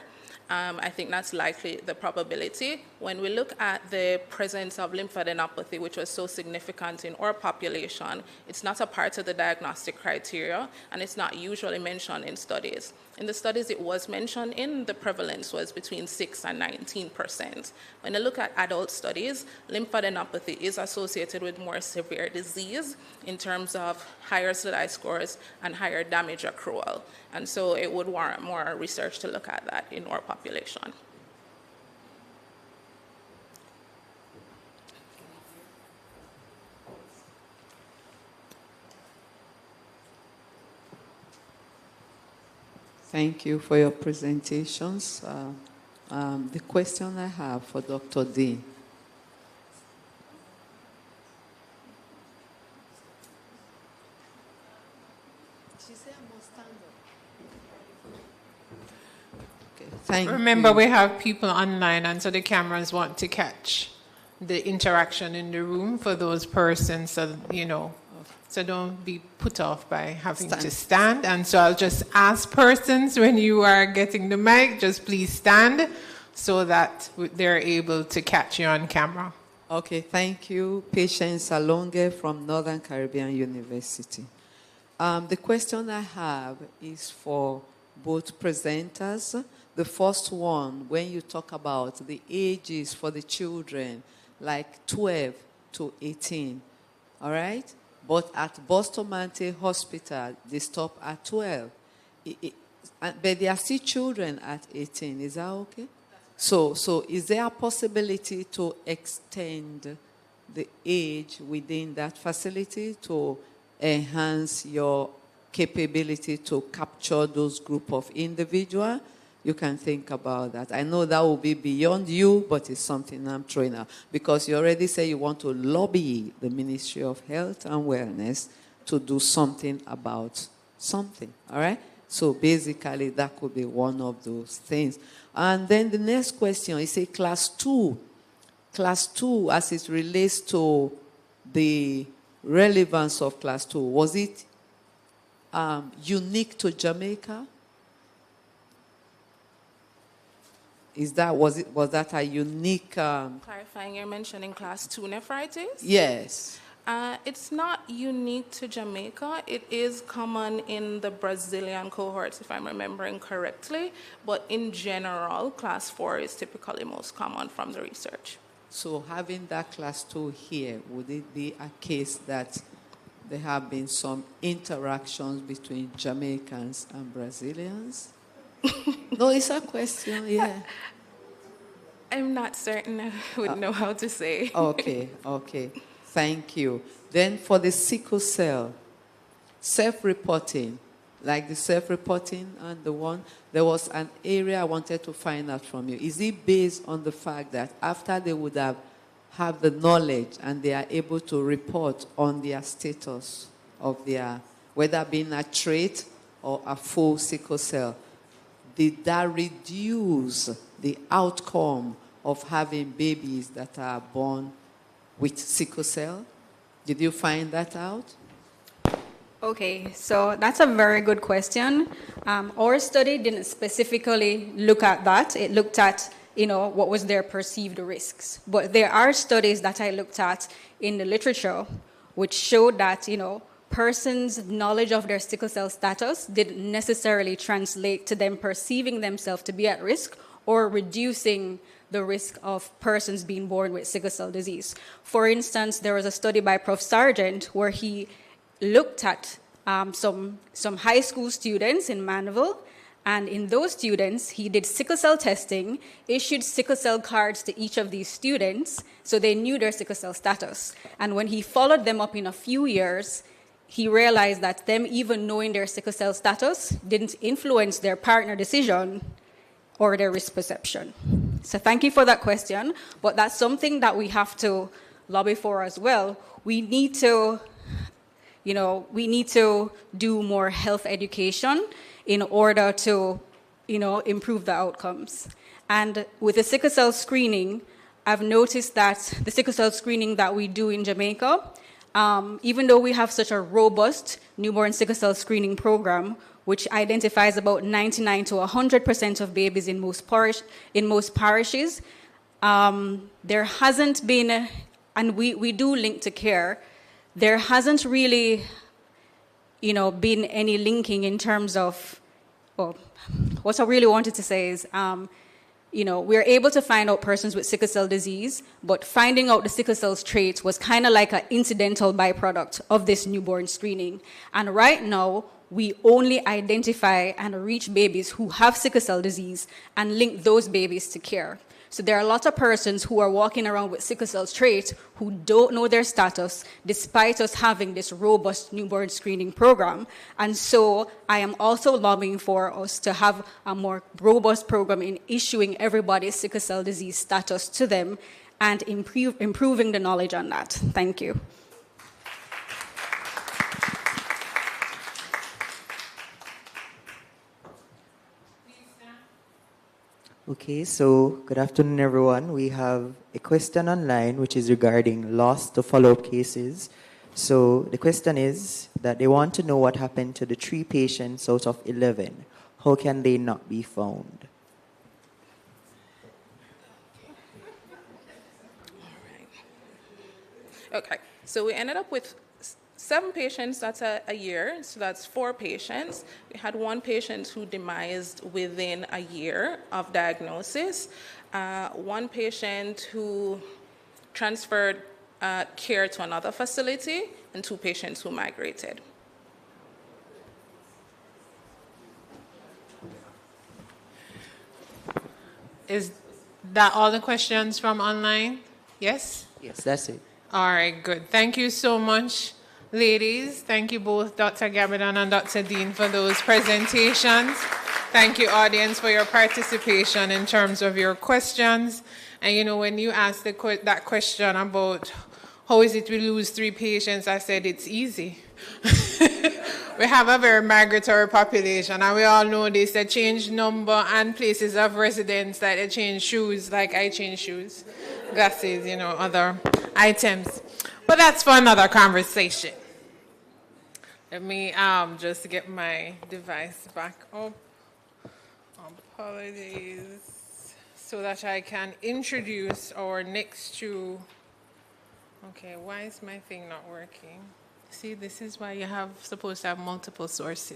I think that's likely the probability. When we look at the presence of lymphadenopathy, which was so significant in our population, it's not a part of the diagnostic criteria, and it's not usually mentioned in studies. In the studies it was mentioned in, the prevalence was between 6 and 19%. When you look at adult studies, lymphadenopathy is associated with more severe disease in terms of higher SLEDAI scores and higher damage accrual. And so it would warrant more research to look at that in our population. Thank you for your presentations. The question I have for Dr. Dean. Remember, we have people online, and so the cameras want to catch the interaction in the room for those persons, so, you know, so don't be put off by having to stand. And so I'll just ask persons, when you are getting the mic, just please stand so that they're able to catch you on camera. Okay, thank you. Patience Alonge from Northern Caribbean University. The question I have is for both presenters. The first one, when you talk about the ages for the children, like 12 to 18, all right? But at Bustamante Hospital, they stop at 12. But there are still children at 18. Is that okay? So is there a possibility to extend the age within that facility to enhance your capability to capture those group of individuals? You can think about that. I know that will be beyond you, but it's something I'm throwing out. Because you already say you want to lobby the Ministry of Health and Wellness to do something about something, all right? So basically, that could be one of those things. And then the next question is, say, class 2. Class 2, as it relates to the relevance of class 2, was it unique to Jamaica? Was that a unique... Clarifying, you're mentioning class 2 nephritis? Yes. It's not unique to Jamaica. It is common in the Brazilian cohorts, if I'm remembering correctly. But in general, class 4 is typically most common from the research. So having that class 2 here, would it be a case that there have been some interactions between Jamaicans and Brazilians? No, it's a question, yeah. I'm not certain I would know how to say. Okay. Thank you. Then for the sickle cell, self-reporting, like the self-reporting and the one, there was an area I wanted to find out from you. Is it based on the fact that after they would have the knowledge and they are able to report on their status of their, whether being a trait or a full sickle cell, did that reduce the outcome of having babies that are born with sickle cell? Did you find that out? Okay, so that's a very good question. Our study didn't specifically look at that. It looked at, what was their perceived risks. But there are studies that I looked at in the literature which showed that, persons' knowledge of their sickle cell status didn't necessarily translate to them perceiving themselves to be at risk or reducing the risk of persons being born with sickle cell disease. For instance, there was a study by Prof. Sargent where he looked at some high school students in Manville, and in those students, he did sickle cell testing, issued sickle cell cards to each of these students so they knew their sickle cell status. And when he followed them up in a few years, he realized that them even knowing their sickle cell status didn't influence their partner decision or their risk perception. So thank you for that question, but that's something that we have to lobby for as well. We need to, do more health education in order to, improve the outcomes. And with the sickle cell screening, I've noticed that the sickle cell screening that we do in Jamaica, even though we have such a robust newborn sickle cell screening program, which identifies about 99 to 100% of babies in most parishes, there hasn't been, and we do link to care, there hasn't really, been any linking in terms of, well, what I really wanted to say is, we're able to find out persons with sickle cell disease, but finding out the sickle cell traits was kind of like an incidental byproduct of this newborn screening. And right now, we only identify and reach babies who have sickle cell disease and link those babies to care. So there are a lot of persons who are walking around with sickle cell trait who don't know their status, despite us having this robust newborn screening program. And so I am also lobbying for us to have a more robust program in issuing everybody's sickle cell disease status to them and improving the knowledge on that. Thank you. Okay, so good afternoon, everyone. We have a question online which is regarding lost to follow-up cases. So the question is that they want to know what happened to the 3 patients out of 11. How can they not be found? Okay, so we ended up with 7 patients, that's a year, so that's 4 patients. We had 1 patient who demised within a year of diagnosis, 1 patient who transferred care to another facility, and 2 patients who migrated. Is that all the questions from online? Yes? Yes, that's it. All right, good. Thank you so much, ladies. Thank you both, Dr. Gabardon and Dr. Dean, for those presentations. Thank you, audience, for your participation in terms of your questions. And when you asked that question about how is it we lose 3 patients, I said it's easy. We have a very migratory population, and we all know this. They change number and places of residence, like they change shoes, like I change shoes, glasses, other items. But that's for another conversation. Let me just get my device back up. Apologies. So that I can introduce our next 2. Okay, why is my thing not working? See, this is why you supposed to have multiple sources.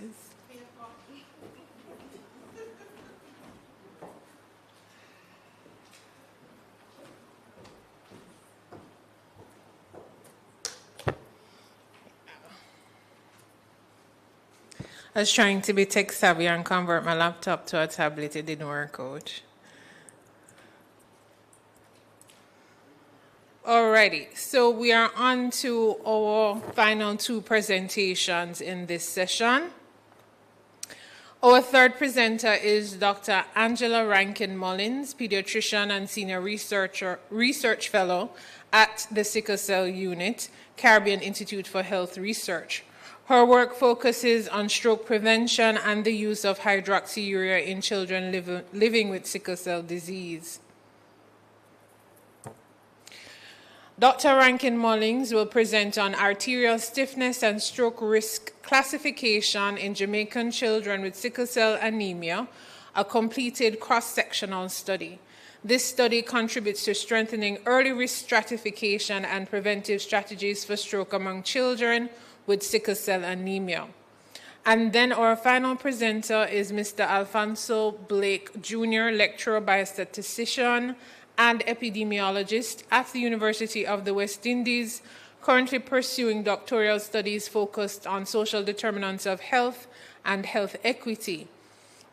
I was trying to be tech savvy and convert my laptop to a tablet. It didn't work out. Alrighty, so we are on to our final 2 presentations in this session. Our third presenter is Dr. Angela Rankin-Mullins, pediatrician and senior research fellow at the Sickle Cell Unit, Caribbean Institute for Health Research. Her work focuses on stroke prevention and the use of hydroxyurea in children living with sickle cell disease. Dr. Rankin-Mullins will present on arterial stiffness and stroke risk classification in Jamaican children with sickle cell anemia, a completed cross-sectional study. This study contributes to strengthening early risk stratification and preventive strategies for stroke among children with sickle cell anemia. And then our final presenter is Mr. Alfonso Blake Jr., lecturer, biostatistician, and epidemiologist at the University of the West Indies, currently pursuing doctoral studies focused on social determinants of health and health equity.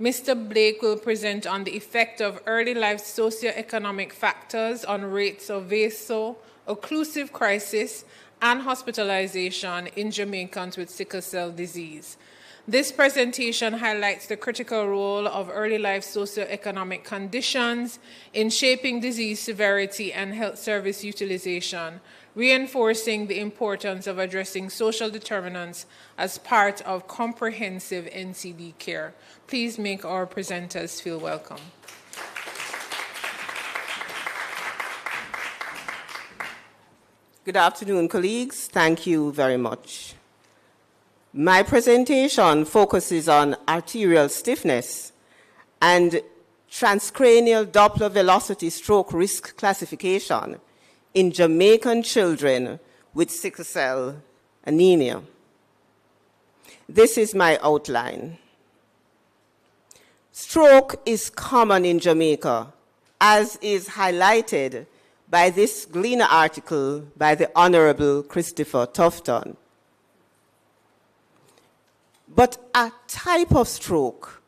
Mr. Blake will present on the effect of early life socioeconomic factors on rates of vaso-occlusive crisis and hospitalization in Jamaicans with sickle cell disease. This presentation highlights the critical role of early life socioeconomic conditions in shaping disease severity and health service utilization, reinforcing the importance of addressing social determinants as part of comprehensive NCD care. Please make our presenters feel welcome. Good afternoon, colleagues. Thank you very much. My presentation focuses on arterial stiffness and transcranial Doppler velocity stroke risk classification in Jamaican children with sickle cell anemia. This is my outline. Stroke is common in Jamaica, as is highlighted by this Gleaner article by the Honorable Christopher Tufton. But a type of stroke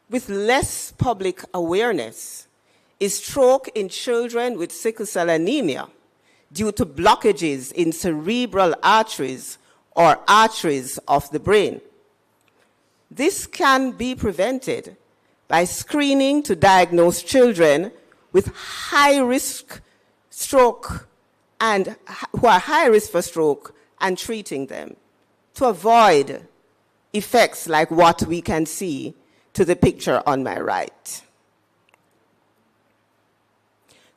with less public awareness is stroke in children with sickle cell anemia due to blockages in cerebral arteries or arteries of the brain. This can be prevented by screening to diagnose children with high-risk stroke and who are high risk for stroke and treating them to avoid effects like what we can see to the picture on my right.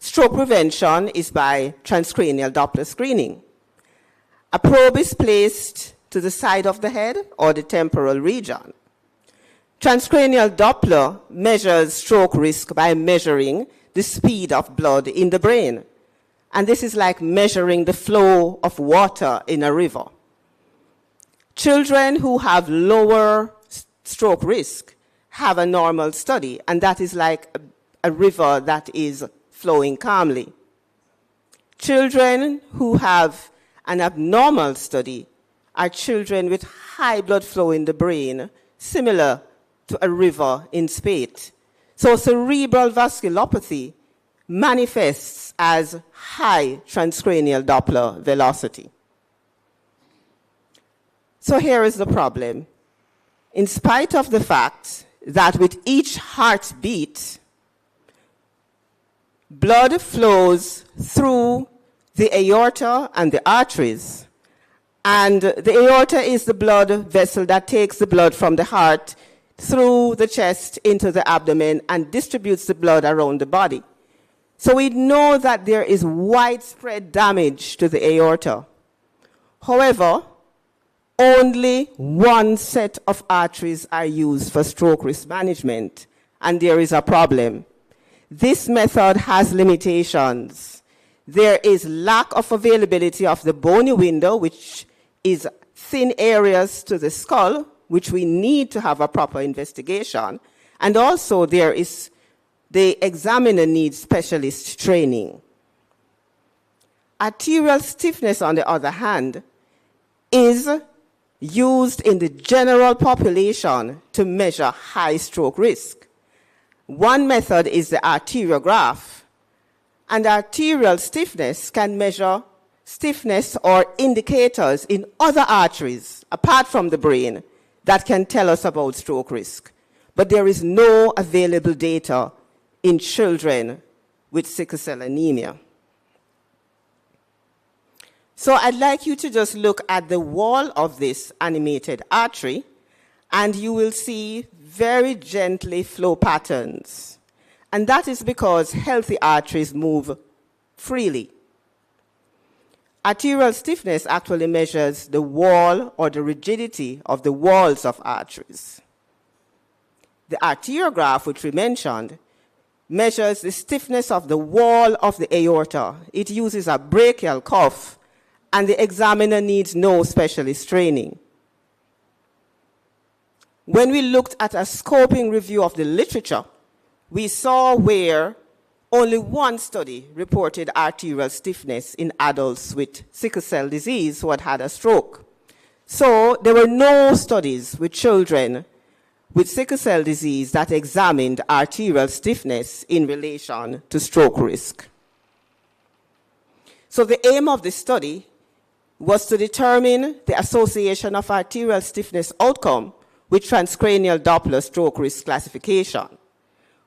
Stroke prevention is by transcranial Doppler screening. A probe is placed to the side of the head or the temporal region. Transcranial Doppler measures stroke risk by measuring the speed of blood in the brain. And this is like measuring the flow of water in a river. Children who have lower stroke risk have a normal study, and that is like a river that is flowing calmly. Children who have an abnormal study are children with high blood flow in the brain, similar to a river in spate. So cerebral vasculopathy manifests as high transcranial Doppler velocity. So here is the problem. In spite of the fact that with each heartbeat, blood flows through the aorta and the arteries, and the aorta is the blood vessel that takes the blood from the heart through the chest into the abdomen and distributes the blood around the body. So we know that there is widespread damage to the aorta. However, only one set of arteries are used for stroke risk management, and there is a problem. This method has limitations. There is lack of availability of the bony window, which is thin areas to the skull, which we need to have a proper investigation. And also there is the examiner needs specialist training. Arterial stiffness, on the other hand, is used in the general population to measure high stroke risk. One method is the arteriograph, and arterial stiffness can measure stiffness or indicators in other arteries apart from the brain that can tell us about stroke risk. But there is no available data in children with sickle cell anemia. So I'd like you to just look at the wall of this animated artery, and you will see very gently flow patterns. And that is because healthy arteries move freely. Arterial stiffness actually measures the wall or the rigidity of the walls of arteries. The arteriograph, which we mentioned, measures the stiffness of the wall of the aorta. It uses a brachial cuff, and the examiner needs no specialist training. When we looked at a scoping review of the literature, we saw where only one study reported arterial stiffness in adults with sickle cell disease who had had a stroke. So there were no studies with children with sickle cell disease that examined arterial stiffness in relation to stroke risk. So the aim of the study was to determine the association of arterial stiffness outcome with transcranial Doppler stroke risk classification.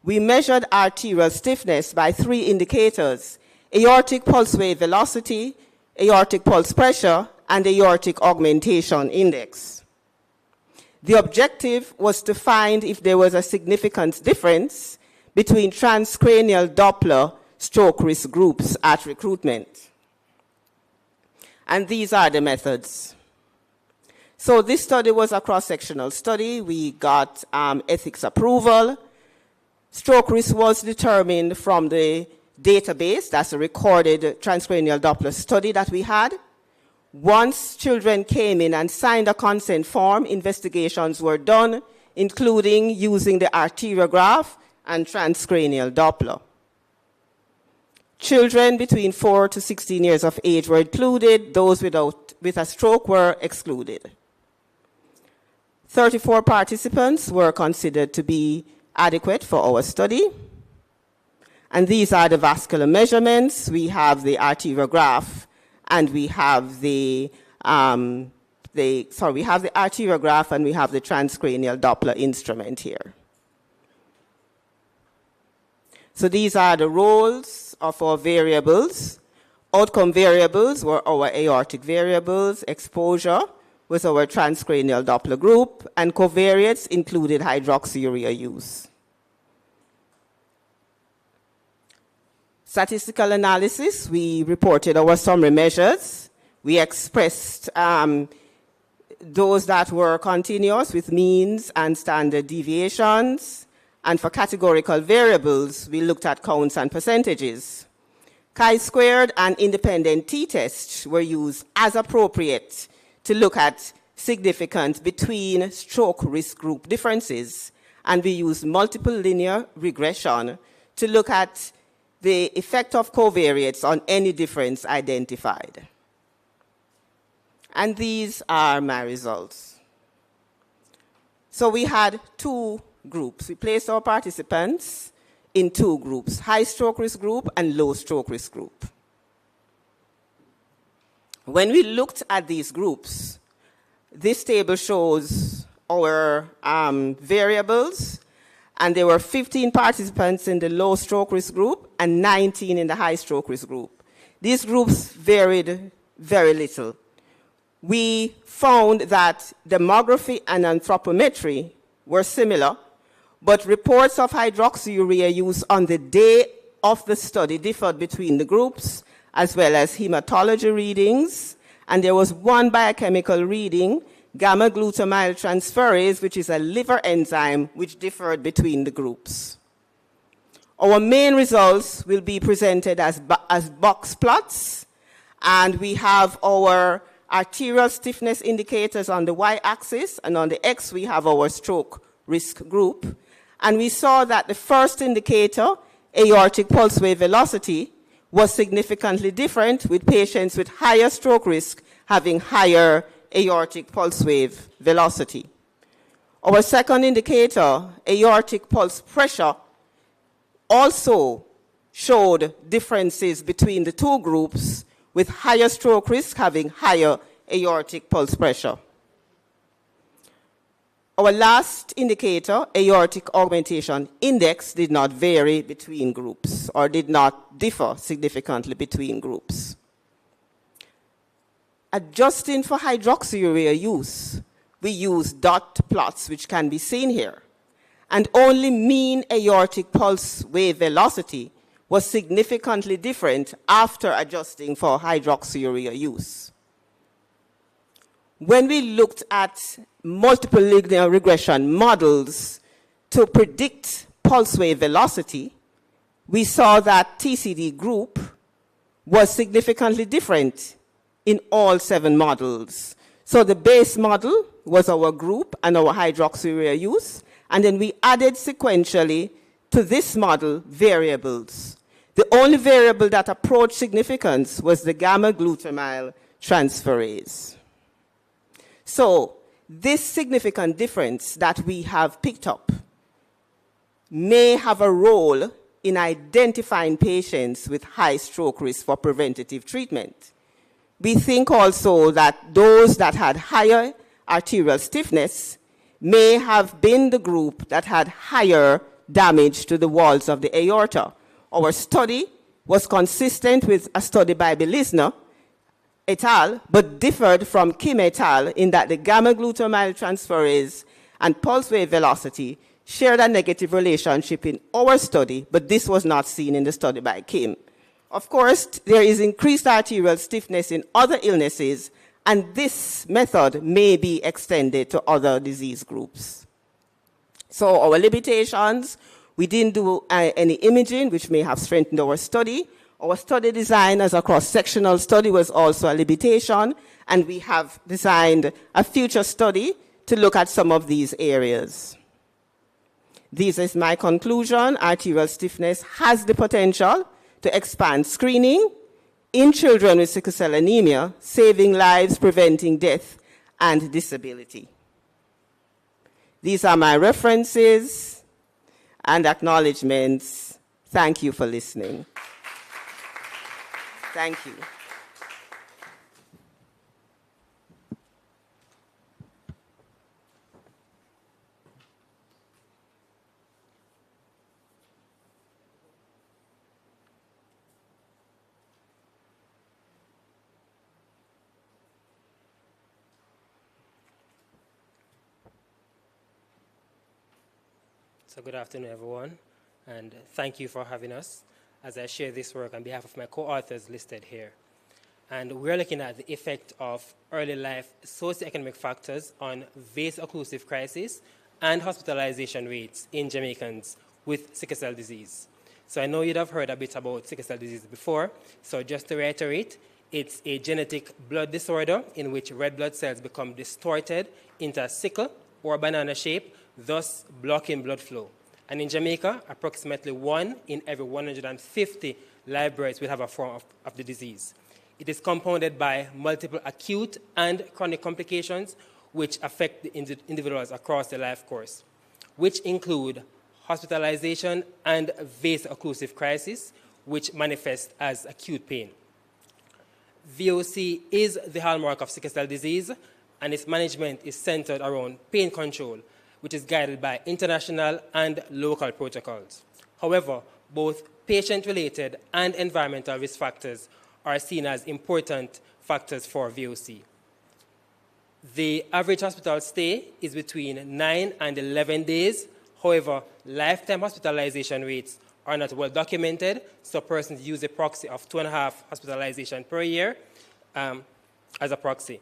We measured arterial stiffness by 3 indicators: aortic pulse wave velocity, aortic pulse pressure, and aortic augmentation index. The objective was to find if there was a significant difference between transcranial Doppler stroke risk groups at recruitment. And these are the methods. So this study was a cross-sectional study. We got ethics approval. Stroke risk was determined from the database. That's a recorded transcranial Doppler study that we had. Once children came in and signed a consent form, investigations were done, including using the arteriograph and transcranial Doppler. Children between 4 to 16 years of age were included. Those with a stroke were excluded. 34 participants were considered to be adequate for our study. And these are the vascular measurements. We have the arteriograph and we have the arteriograph and we have the transcranial Doppler instrument here. So these are the roles of our variables. Outcome variables were our aortic variables. Exposure was our transcranial Doppler group, and covariates included hydroxyurea use. Statistical analysis, we reported our summary measures. We expressed those that were continuous with means and standard deviations. And for categorical variables, we looked at counts and percentages. Chi-squared and independent t-tests were used as appropriate to look at significance between stroke risk group differences. And we used multiple linear regression to look at the effect of covariates on any difference identified. And these are my results. So we had 2 groups. We placed our participants in 2 groups: high stroke risk group and low stroke risk group. When we looked at these groups, this table shows our variables, and there were 15 participants in the low stroke risk group and 19 in the high stroke risk group. These groups varied very little. We found that demography and anthropometry were similar, but reports of hydroxyurea use on the day of the study differed between the groups, as well as hematology readings. And there was one biochemical reading, gamma-glutamyl transferase, which is a liver enzyme, which differed between the groups. Our main results will be presented as box plots, and we have our arterial stiffness indicators on the y-axis, and on the x we have our stroke risk group. And we saw that the first indicator, aortic pulse wave velocity, was significantly different, with patients with higher stroke risk having higher aortic pulse wave velocity. Our second indicator, aortic pulse pressure, also showed differences between the 2 groups, with higher stroke risk having higher aortic pulse pressure. Our last indicator, aortic augmentation index, did not vary between groups or did not differ significantly between groups. Adjusting for hydroxyurea use, we use dot plots, which can be seen here, and only mean aortic pulse wave velocity was significantly different after adjusting for hydroxyurea use. When we looked at multiple linear regression models to predict pulse wave velocity, we saw that TCD group was significantly different in all 7 models. So the base model was our group and our hydroxyurea use, and then we added sequentially to this model variables. The only variable that approached significance was the gamma-glutamyl transferase. So this significant difference that we have picked up may have a role in identifying patients with high stroke risk for preventative treatment. We think also that those that had higher arterial stiffness may have been the group that had higher damage to the walls of the aorta. Our study was consistent with a study by Belisner et al., but differed from Kim et al. In that the gamma-glutamyl transferase and pulse wave velocity shared a negative relationship in our study, but this was not seen in the study by Kim. Of course, there is increased arterial stiffness in other illnesses, and this method may be extended to other disease groups. So our limitations, we didn't do any imaging, which may have strengthened our study. Our study design as a cross-sectional study was also a limitation, and we have designed a future study to look at some of these areas. This is my conclusion. Arterial stiffness has the potential to expand screening in children with sickle cell anemia, saving lives, preventing death, and disability. These are my references and acknowledgements. Thank you for listening. Thank you. So good afternoon, everyone, and thank you for having us as I share this work on behalf of my co-authors listed here. And we're looking at the effect of early life socioeconomic factors on vaso-occlusive crisis and hospitalization rates in Jamaicans with sickle cell disease. So I know you'd have heard a bit about sickle cell disease before, so just to reiterate, it's a genetic blood disorder in which red blood cells become distorted into a sickle or banana shape, thus blocking blood flow. And in Jamaica, approximately 1 in every 150 live births will have a form of the disease. It is compounded by multiple acute and chronic complications which affect the individuals across their life course, which include hospitalization and vaso-occlusive crisis, which manifest as acute pain. VOC is the hallmark of sickle cell disease, and its management is centered around pain control, which is guided by international and local protocols. However, both patient-related and environmental risk factors are seen as important factors for VOC. The average hospital stay is between 9 and 11 days. However, lifetime hospitalization rates are not well documented, so persons use a proxy of 2.5 hospitalizations per year as a proxy.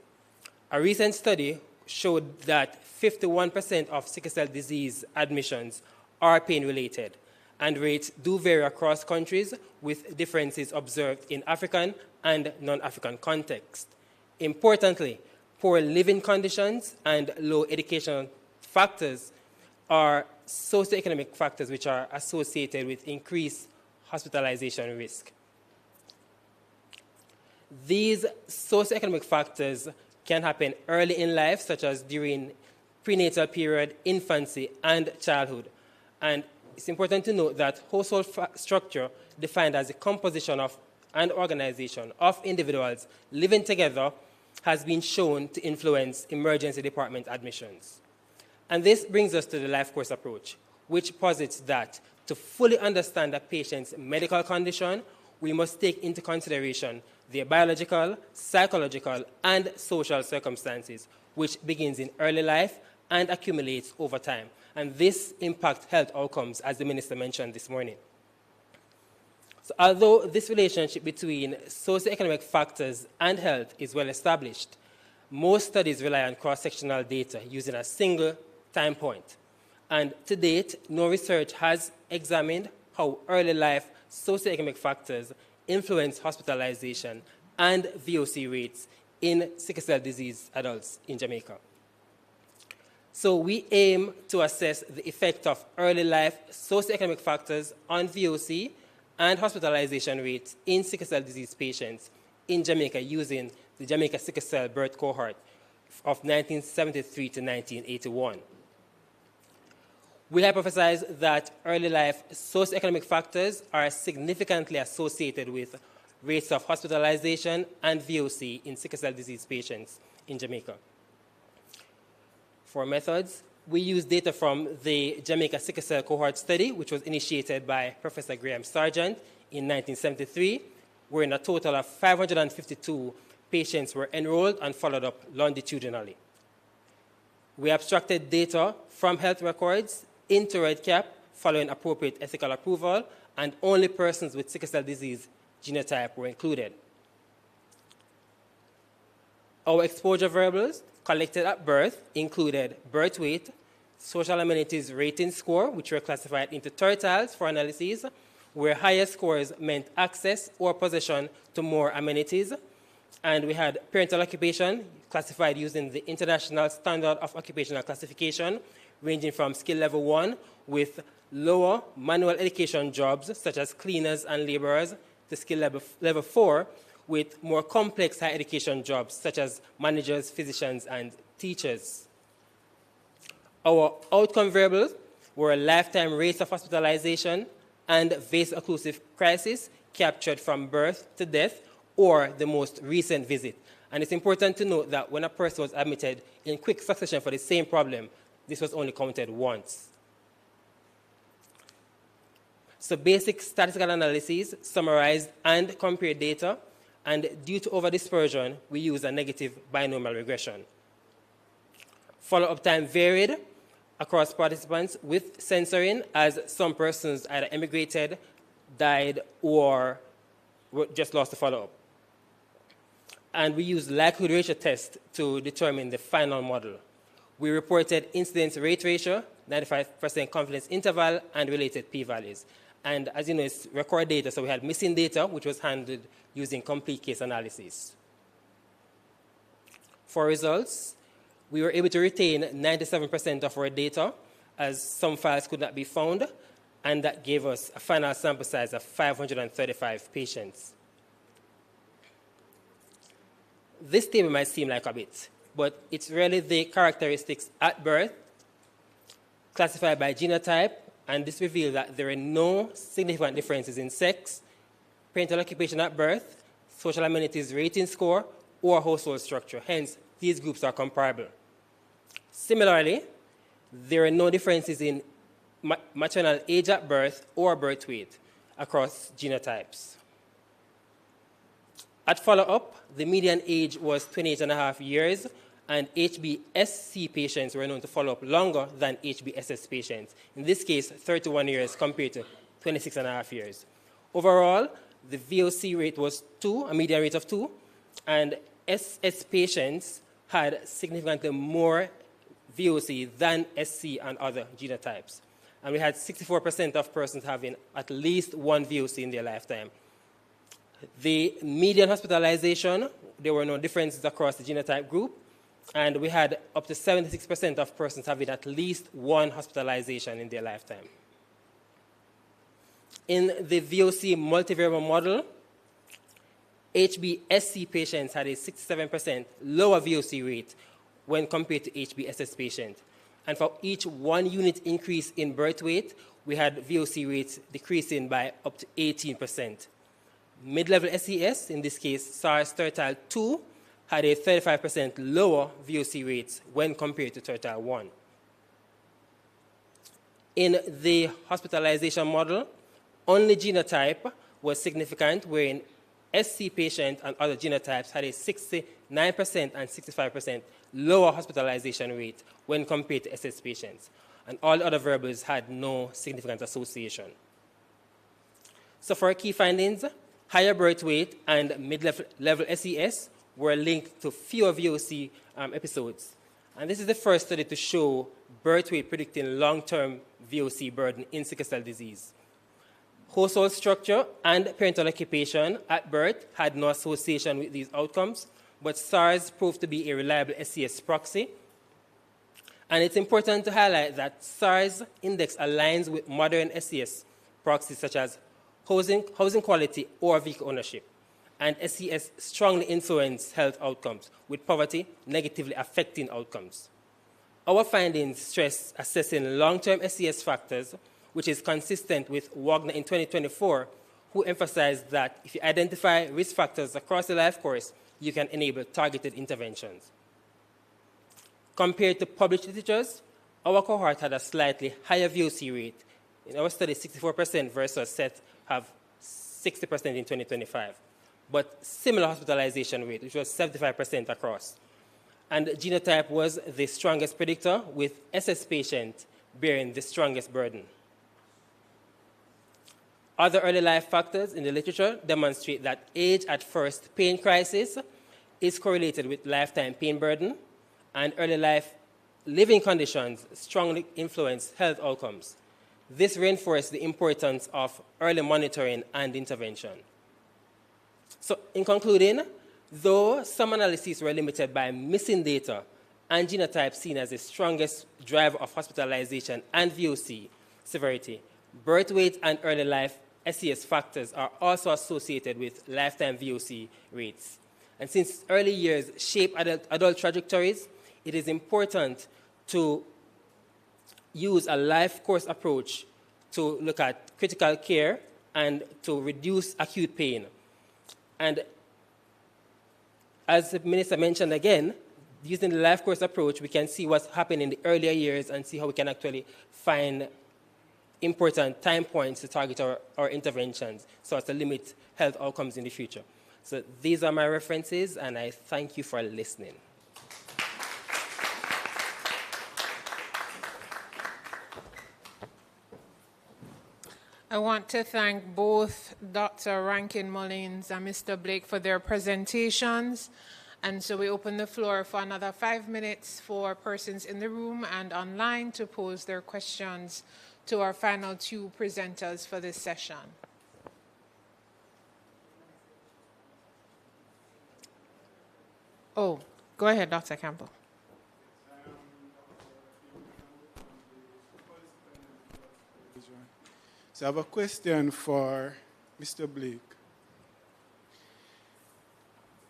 A recent study showed that 51% of sickle cell disease admissions are pain-related, and rates do vary across countries with differences observed in African and non-African contexts. Importantly, poor living conditions and low educational factors are socioeconomic factors which are associated with increased hospitalization risk. These socioeconomic factors can happen early in life, such as during prenatal period, infancy, and childhood. And it's important to note that household structure, defined as the composition of and organization of individuals living together, has been shown to influence emergency department admissions. And this brings us to the life course approach, which posits that to fully understand a patient's medical condition, we must take into consideration their biological, psychological, and social circumstances, which begins in early life and accumulates over time. And this impacts health outcomes, as the Minister mentioned this morning. So although this relationship between socioeconomic factors and health is well established, most studies rely on cross-sectional data using a single time point. And to date, no research has examined how early life socioeconomic factors influence hospitalization and VOC rates in sickle cell disease adults in Jamaica. So we aim to assess the effect of early life socioeconomic factors on VOC and hospitalization rates in sickle cell disease patients in Jamaica using the Jamaica sickle cell birth cohort of 1973 to 1981. We hypothesize that early life socioeconomic factors are significantly associated with rates of hospitalization and VOC in sickle cell disease patients in Jamaica. For methods, we use data from the Jamaica Sickle Cell Cohort Study, which was initiated by Professor Graham Sargent in 1973, wherein a total of 552 patients were enrolled and followed up longitudinally. We abstracted data from health records into REDCap following appropriate ethical approval, and only persons with sickle cell disease genotype were included. Our exposure variables collected at birth included birth weight, social amenities rating score, which were classified into tertiles for analyses, where higher scores meant access or possession to more amenities. And we had parental occupation, classified using the International Standard of Occupational Classification, ranging from skill level 1 with lower manual education jobs, such as cleaners and laborers, to skill level 4 with more complex higher education jobs, such as managers, physicians, and teachers. Our outcome variables were lifetime rates of hospitalization and vaso-occlusive crisis captured from birth to death or the most recent visit. And it's important to note that when a person was admitted in quick succession for the same problem, this was only counted once. So basic statistical analyses summarized and compared data, and due to overdispersion, we used a negative binomial regression. Follow-up time varied across participants with censoring, as some persons either emigrated, died, or just lost the follow-up. And we used likelihood ratio test to determine the final model. We reported incidence rate ratio, 95% confidence interval, and related p-values. And as you know, it's record data, so we had missing data, which was handled using complete case analysis. For results, we were able to retain 97% of our data, as some files could not be found, and that gave us a final sample size of 535 patients. This table might seem like a bit, but it's really the characteristics at birth, classified by genotype, and this revealed that there are no significant differences in sex, parental occupation at birth, social amenities rating score, or household structure. Hence, these groups are comparable. Similarly, there are no differences in maternal age at birth or birth weight across genotypes. At follow-up, the median age was 28.5 years, and HBSC patients were known to follow up longer than HBSS patients. In this case, 31 years compared to 26.5 years. Overall, the VOC rate was 2, a median rate of 2, and SS patients had significantly more VOC than SC and other genotypes. And we had 64% of persons having at least one VOC in their lifetime. The median hospitalization, there were no differences across the genotype group, and we had up to 76% of persons having at least one hospitalization in their lifetime. In the VOC multivariable model, HBSC patients had a 67% lower VOC rate when compared to HBSS patients. And for each 1 unit increase in birth weight, we had VOC rates decreasing by up to 18%. Mid-level SES, in this case SARS tertile 2, had a 35% lower VOC rates when compared to tertile 1. In the hospitalization model, only genotype was significant, wherein SC patients and other genotypes had a 69% and 65% lower hospitalization rate when compared to SS patients. And all other variables had no significant association. So for our key findings, higher birth weight and mid-level SES were linked to fewer VOC episodes. And this is the first study to show birth weight predicting long-term VOC burden in sickle cell disease. Household structure and parental occupation at birth had no association with these outcomes, but SARS proved to be a reliable SES proxy. And it's important to highlight that SARS index aligns with modern SES proxies such as housing quality or vehicle ownership. And SES strongly influence health outcomes, with poverty negatively affecting outcomes. Our findings stress assessing long-term SES factors, which is consistent with Wagner in 2024, who emphasized that if you identify risk factors across the life course, you can enable targeted interventions. Compared to published literatures, our cohort had a slightly higher VOC rate. In our study, 64% versus set have 60% in 2025, but similar hospitalization rate, which was 75% across. And genotype was the strongest predictor, with SS patient bearing the strongest burden. Other early life factors in the literature demonstrate that age at first pain crisis is correlated with lifetime pain burden, and early life living conditions strongly influence health outcomes. This reinforced the importance of early monitoring and intervention. So in concluding, though some analyses were limited by missing data and genotype seen as the strongest driver of hospitalization and VOC severity, birth weight and early life SES factors are also associated with lifetime VOC rates. And since early years shape adult trajectories, it is important to use a life course approach to look at critical care and to reduce acute pain. And as the minister mentioned again, using the life course approach, we can see what's happened in the earlier years and see how we can actually find important time points to target our interventions so as to limit health outcomes in the future. So these are my references, and I thank you for listening. I want to thank both Dr. Rankin-Mullins and Mr. Blake for their presentations. And so we open the floor for another 5 minutes for persons in the room and online to pose their questions to our final two presenters for this session. Oh, go ahead, Dr. Campbell. So I have a question for Mr. Blake.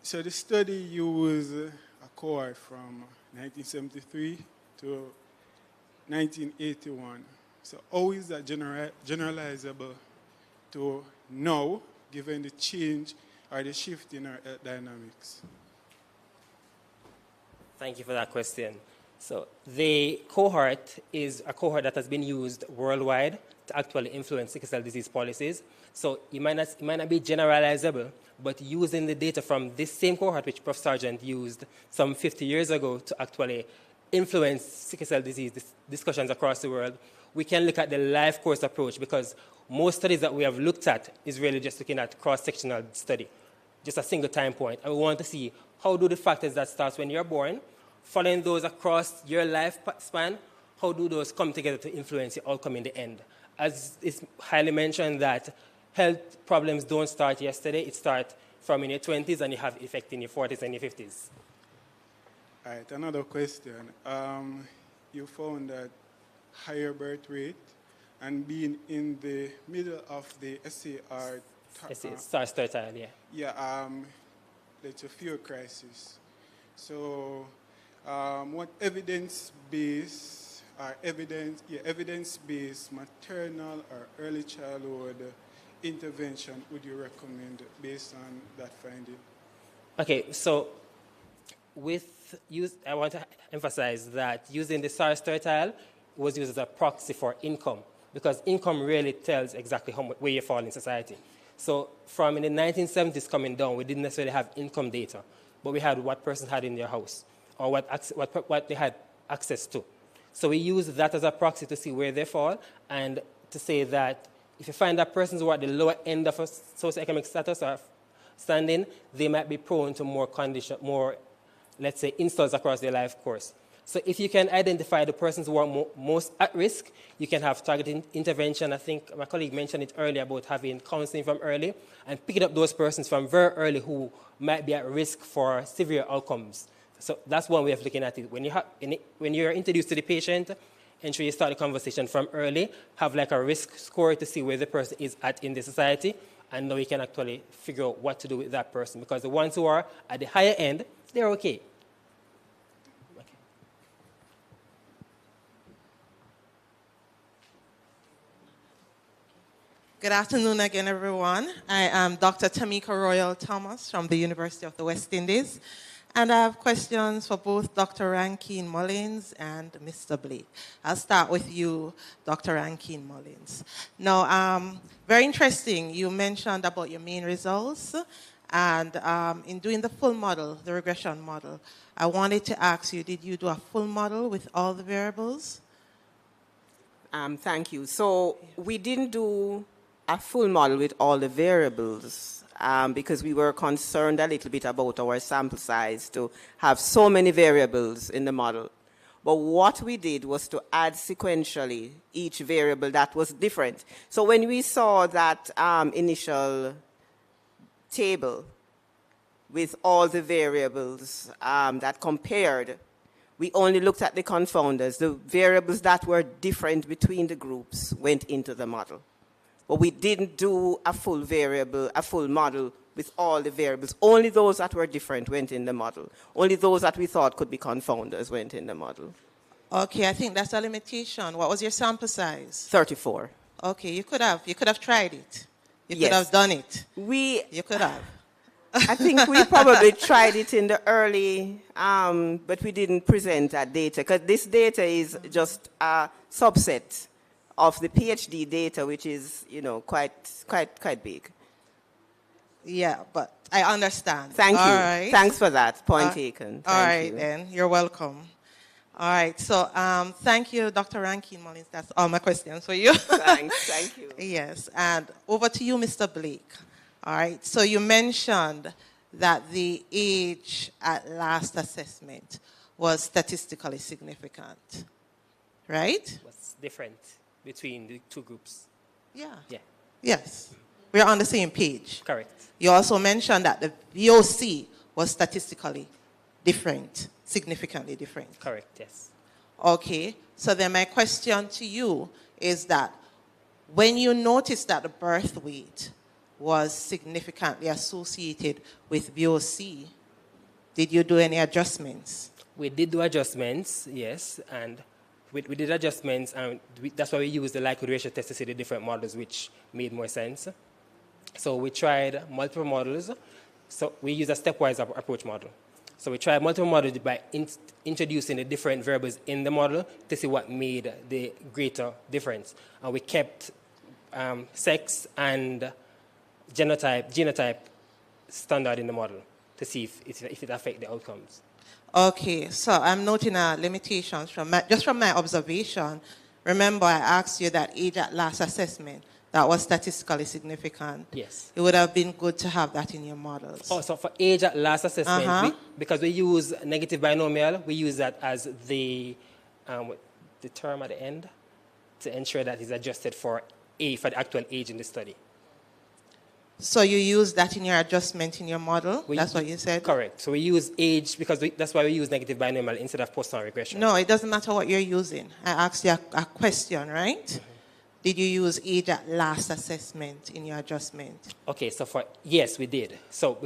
So the study used a cohort from 1973 to 1981. So how is that generalizable to now, given the change or the shift in our dynamics? Thank you for that question. So the cohort is a cohort that has been used worldwide to actually influence sickle cell disease policies. So it might not be generalizable, but using the data from this same cohort, which Prof. Sargent used some 50 years ago to actually influence sickle cell disease discussions across the world, we can look at the life course approach, because most studies that we have looked at is really just looking at cross-sectional study, just a single time point. And we want to see how do the factors that start when you're born, following those across your lifespan, how do those come together to influence your outcome in the end? As it's highly mentioned that health problems don't start yesterday, it starts from in your 20s and you have effect in your 40s and your 50s. All right, another question. You found that higher birth rate and being in the middle of the SAR SARS tertile, yeah. Yeah, it's a fear crisis. So what evidence-based evidence-based maternal or early childhood intervention would you recommend based on that finding? Okay, so I want to emphasize that using the SARS tertile was used as a proxy for income, because income really tells exactly where you fall in society. So from in the 1970s coming down, we didn't necessarily have income data, but we had what person had in their house or what they had access to. So we use that as a proxy to see where they fall and to say that if you find that persons who are at the lower end of a socioeconomic status or standing, they might be prone to more, let's say, installs across their life course. So if you can identify the persons who are most at risk, you can have targeted intervention. I think my colleague mentioned it earlier about having counseling from early and picking up those persons from very early who might be at risk for severe outcomes. So that's one way of looking at it. When you're introduced to the patient, ensure you start the conversation from early, have like a risk score to see where the person is at in the society, and now you can actually figure out what to do with that person. Because the ones who are at the higher end, they're okay. Good afternoon again, everyone. I am Dr. Tamika Royal Thomas from the University of the West Indies, and I have questions for both Dr. Rankine Mullins and Mr. Blake. I'll start with you, Dr. Rankine Mullins. Now, very interesting, you mentioned about your main results, and in doing the full model, the regression model, I wanted to ask you, did you do a full model with all the variables? Thank you. So we didn't do a full model with all the variables because we were concerned a little bit about our sample size to have so many variables in the model. But what we did was to add sequentially each variable that was different. So when we saw that initial table with all the variables that compared, we only looked at the confounders. The variables that were different between the groups went into the model. But we didn't do a full model with all the variables. Only those that were different went in the model. Only those that we thought could be confounders went in the model. Okay, I think that's a limitation. What was your sample size? 34. Okay, you could have tried it. You Yes. could have done it. You could have. I think we probably tried it in the early, but we didn't present that data because this data is just a subset of the PhD data, which is, quite big. Yeah, but I understand. Thank you. All right. Thanks for that. Point taken. All right, you. then. You're welcome. All right. So thank you, Dr. Rankine Mullins. That's all my questions for you. Thanks. Thank you. Yes. And over to you, Mr. Blake. All right. So you mentioned that the age at last assessment was statistically significant, right? What's different between the two groups? Yeah. Yeah. Yes. We're on the same page. Correct. You also mentioned that the VOC was statistically different, significantly different. Correct, yes. Okay. So then my question to you is that when you noticed that the birth weight was significantly associated with VOC, did you do any adjustments? We did do adjustments, yes, and we did adjustments, and that's why we used the likelihood ratio test to see the different models, which made more sense. So we tried multiple models. So we used a stepwise approach model. So we tried multiple models by introducing the different variables in the model to see what made the greater difference. And we kept sex and genotype standard in the model to see if it affects the outcomes. Okay, so I'm noting limitations from my observation. Remember, I asked you that age at last assessment that was statistically significant. Yes. It would have been good to have that in your models. Oh, so for age at last assessment, because we use negative binomial, we use that as the term at the end to ensure that it's adjusted for the actual age in the study. So you use that in your adjustment in your model? That's what you said? Correct. So we use age because that's why we use negative binomial instead of Poisson regression. No, it doesn't matter what you're using. I asked you a question, right? Mm-hmm. Did you use age at last assessment in your adjustment? Okay, so yes, we did. So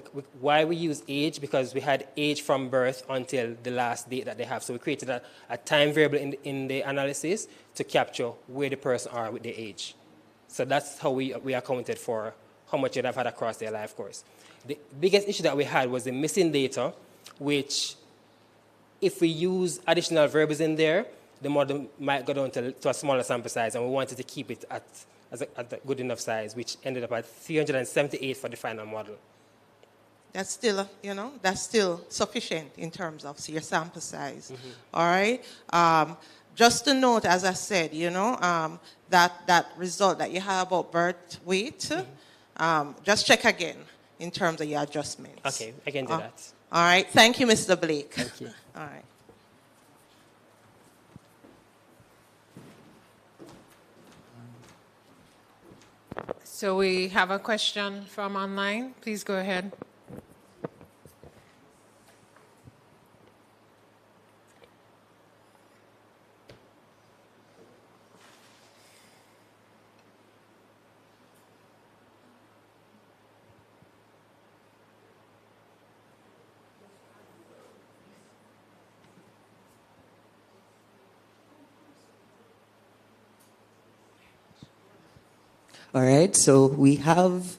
why we use age? Because we had age from birth until the last date that they have. So we created a time variable in the analysis to capture where the person are with their age. So that's how we accounted for how much you'd have had across their life course. The biggest issue that we had was the missing data, which if we use additional variables in there, the model might go down to a smaller sample size, and we wanted to keep it at a good enough size, which ended up at 378 for the final model. That's still, that's still sufficient in terms of your sample size. Mm-hmm. All right? Just to note, as I said, that result that you have about birth weight, mm-hmm. Just check again in terms of your adjustments. Okay, I can do that. All right. Thank you, Mr. Blake. Thank you. All right. So we have a question from online. Please go ahead. All right, so we have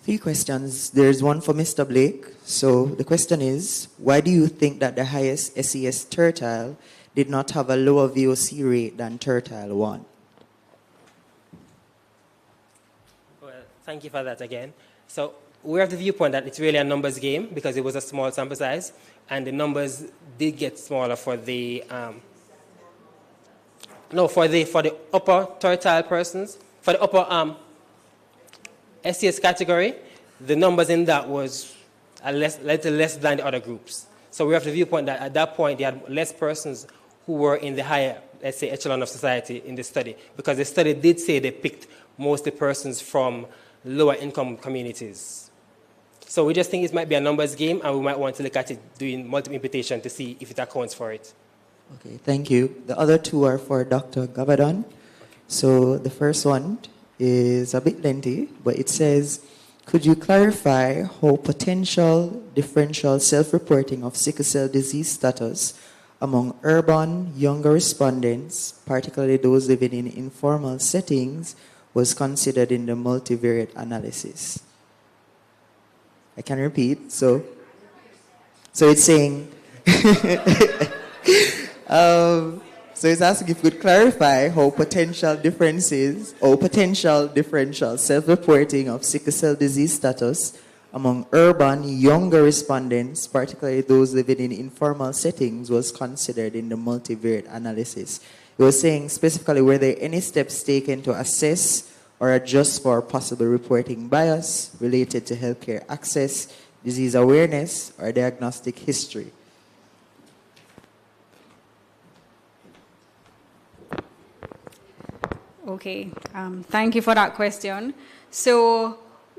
3 questions. There's one for Mr. Blake. So the question is, why do you think that the highest SES tertile did not have a lower VOC rate than tertile 1? Well, thank you for that again. So we're of the viewpoint that it's really a numbers game because it was a small sample size, and the numbers did get smaller for the for the upper tertile persons, for the upper SES category, the numbers in that was little less than the other groups. So we have the viewpoint that at that point they had less persons who were in the higher, let's say, echelon of society in the study, because the study did say they picked mostly persons from lower income communities. So we just think it might be a numbers game, and we might want to look at it doing multiple imputation to see if it accounts for it. Okay, thank you. The other 2 are for Dr. Gabadon. So the first one is a bit lengthy, but it says, could you clarify how potential differential self-reporting of sickle cell disease status among urban, younger respondents, particularly those living in informal settings, was considered in the multivariate analysis? I can repeat. So it's saying, so it's asking if you could clarify how potential differences or potential differential self-reporting of sickle cell disease status among urban, younger respondents, particularly those living in informal settings, was considered in the multivariate analysis. It was saying specifically, were there any steps taken to assess or adjust for possible reporting bias related to healthcare access, disease awareness, or diagnostic history? Okay, thank you for that question. So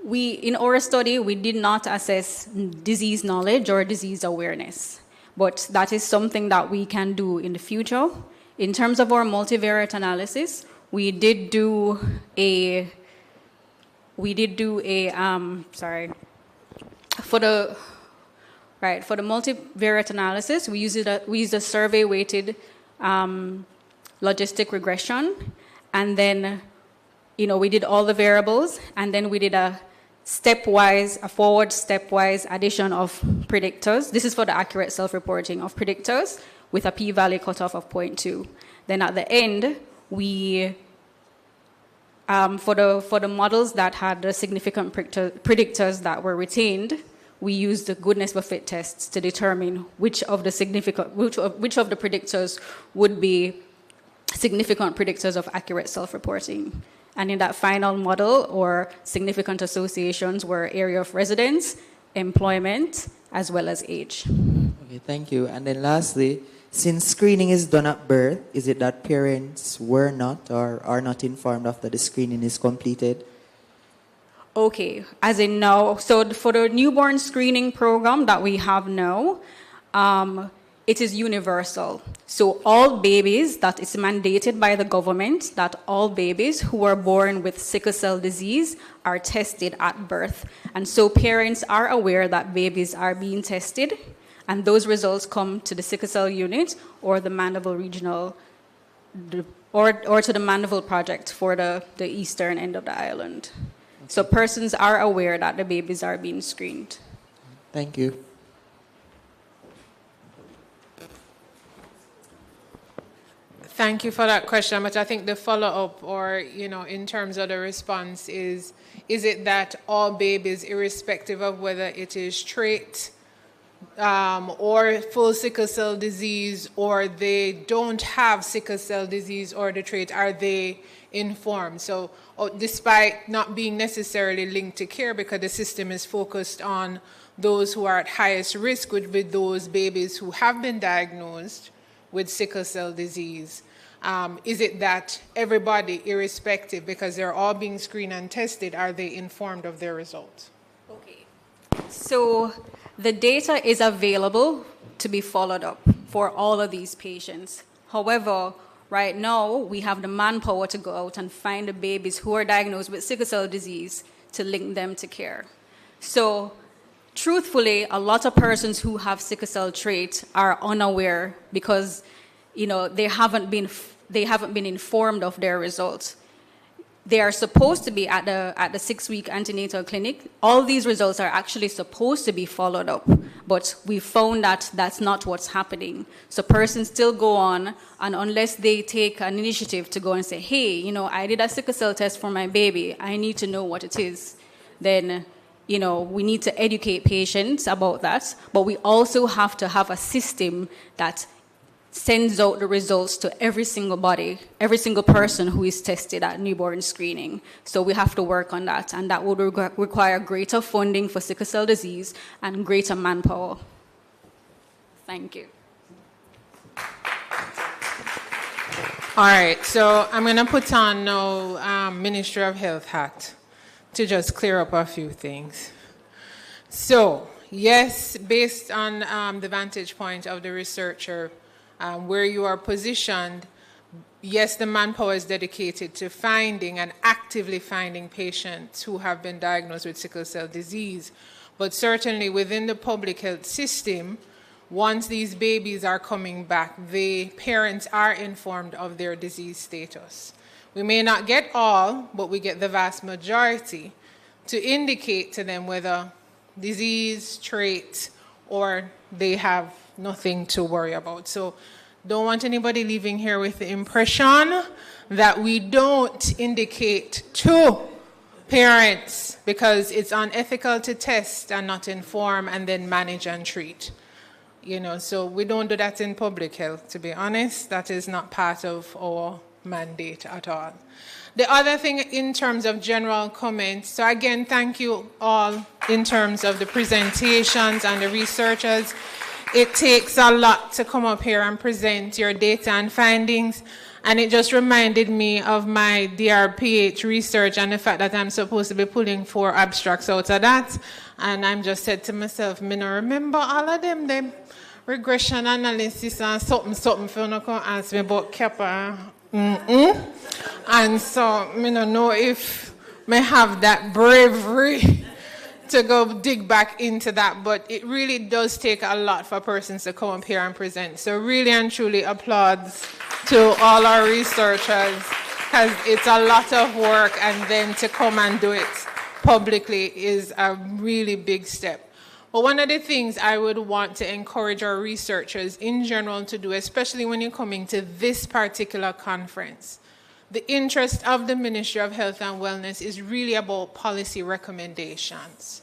in our study, we did not assess disease knowledge or disease awareness, but that is something that we can do in the future. In terms of our multivariate analysis, we did do a for the multivariate analysis, we used a survey-weighted logistic regression, and then we did all the variables, and then we did a forward stepwise addition of predictors. This is for the accurate self-reporting of predictors with a p-value cutoff of 0.2. Then at the end, we for the models that had the significant predictors that were retained, we used the goodness of fit tests to determine which of the predictors would be significant predictors of accurate self-reporting. And in that final model, or significant associations were area of residence, employment, as well as age. Okay, thank you. And then lastly, since screening is done at birth, is it that parents were not or are not informed after the screening is completed? Okay, as in now, so for the newborn screening program that we have now, it is universal. So all babies, that is mandated by the government, that all babies who are born with sickle cell disease are tested at birth. And so parents are aware that babies are being tested, and those results come to the sickle cell unit or the Mandeville Regional, or to the Mandeville Project for the eastern end of the island. So persons are aware that the babies are being screened. Thank you. Thank you for that question, but I think the follow-up, or, in terms of the response is it that all babies, irrespective of whether it is trait or full sickle cell disease, or they don't have sickle cell disease or the trait, are they informed? So despite not being necessarily linked to care, because the system is focused on those who are at highest risk, would be those babies who have been diagnosed with sickle cell disease. Is it that everybody, irrespective, because they're all being screened and tested, are they informed of their results? Okay. So the data is available to be followed up for all of these patients. However, right now, we have the manpower to go out and find the babies who are diagnosed with sickle cell disease to link them to care. So truthfully, a lot of persons who have sickle cell trait are unaware because, they haven't been informed of their results. they are supposed to be at the 6-week antenatal clinic. All these results are actually supposed to be followed up, but we found that that's not what's happening. So persons still go on, and unless they take an initiative to go and say, hey, you know, I did a sickle cell test for my baby, I need to know what it is, then, you know, we need to educate patients about that, but we also have to have a system that sends out the results to every single person who is tested at newborn screening. So we have to work on that, and that would require greater funding for sickle cell disease and greater manpower. Thank you. All right, so I'm going to put on now Ministry of Health hat to just clear up a few things. So, yes, based on the vantage point of the researcher, where you are positioned, yes, the manpower is dedicated to finding and actively finding patients who have been diagnosed with sickle cell disease. But certainly within the public health system, once these babies are coming back, the parents are informed of their disease status. We may not get all, but we get the vast majority to indicate to them whether disease, trait, or they have nothing to worry about. So don't want anybody leaving here with the impression that we don't indicate to parents because it's unethical to test and not inform and then manage and treat. You know, so we don't do that in public health, to be honest. That is not part of our mandate at all. The other thing in terms of general comments, so again, thank you all in terms of the presentations and the researchers. It takes a lot to come up here and present your data and findings, and it just reminded me of my DRPH research and the fact that I'm supposed to be pulling 4 abstracts out of that, and I'm just said to myself, me no remember all of them regression analysis and something for no come ask me about Kappa. And so me no know if me have that bravery to go dig back into that, but it really does take a lot for persons to come up here and present. So really and truly applauds to all our researchers, because it's a lot of work, and then to come and do it publicly is a really big step. But one of the things I would want to encourage our researchers in general to do, especially when you're coming to this particular conference, the interest of the Ministry of Health and Wellness is really about policy recommendations.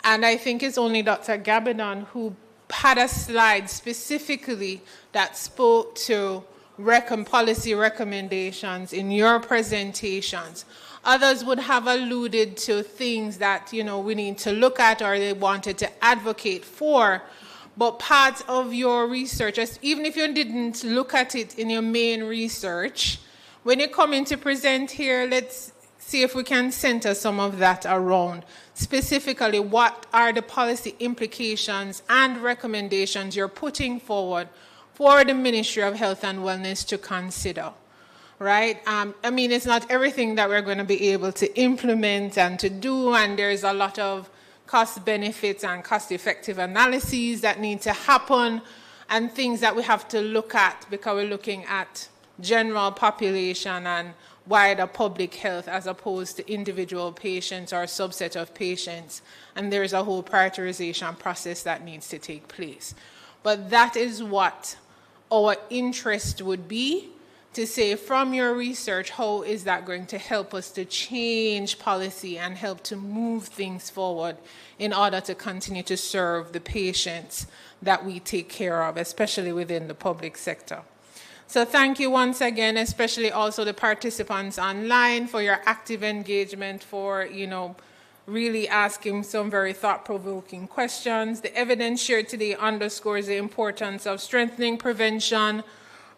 And I think it's only Dr. Gabidon who had a slide specifically that spoke to policy recommendations in your presentations. Others would have alluded to things that, you know, we need to look at or they wanted to advocate for. But part of your research, even if you didn't look at it in your main research, when you come in to present here, let's see if we can center some of that around. Specifically, what are the policy implications and recommendations you're putting forward for the Ministry of Health and Wellness to consider? Right? I mean, it's not everything that we're going to be able to implement and to do, and there's a lot of cost benefits and cost-effective analyses that need to happen, and things that we have to look at because we're looking at general population and wider public health as opposed to individual patients or a subset of patients, and there's a whole prioritization process that needs to take place. But that is what our interest would be, to say from your research, how is that going to help us to change policy and help to move things forward in order to continue to serve the patients that we take care of, especially within the public sector. So thank you once again, especially also the participants online for your active engagement, for, you know, really asking some very thought-provoking questions. The evidence shared today underscores the importance of strengthening prevention,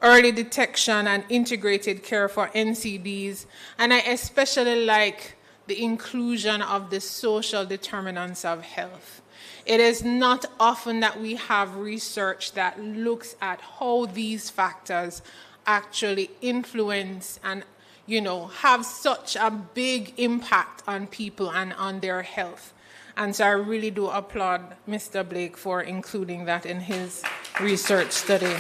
early detection, and integrated care for NCDs. And I especially like the inclusion of the social determinants of health. It is not often that we have research that looks at how these factors actually influence and, you know, have such a big impact on people and on their health. And so I really do applaud Mr. Blake for including that in his research study.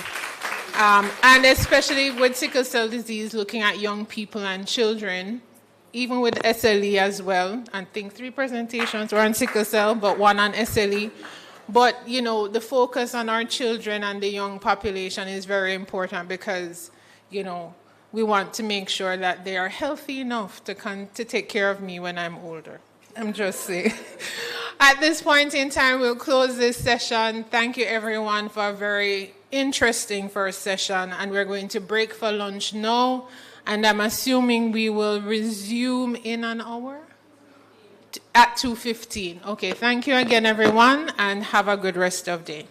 And especially with sickle cell disease, looking at young people and children, even with SLE as well. I think 3 presentations were on sickle cell, but 1 on SLE. But, the focus on our children and the young population is very important because, we want to make sure that they are healthy enough to take care of me when I'm older. I'm just saying. At this point in time, we'll close this session. Thank you, everyone, for a very interesting first session. And we're going to break for lunch now. And I'm assuming we will resume in an hour at 2:15. Okay, thank you again, everyone, and have a good rest of the day.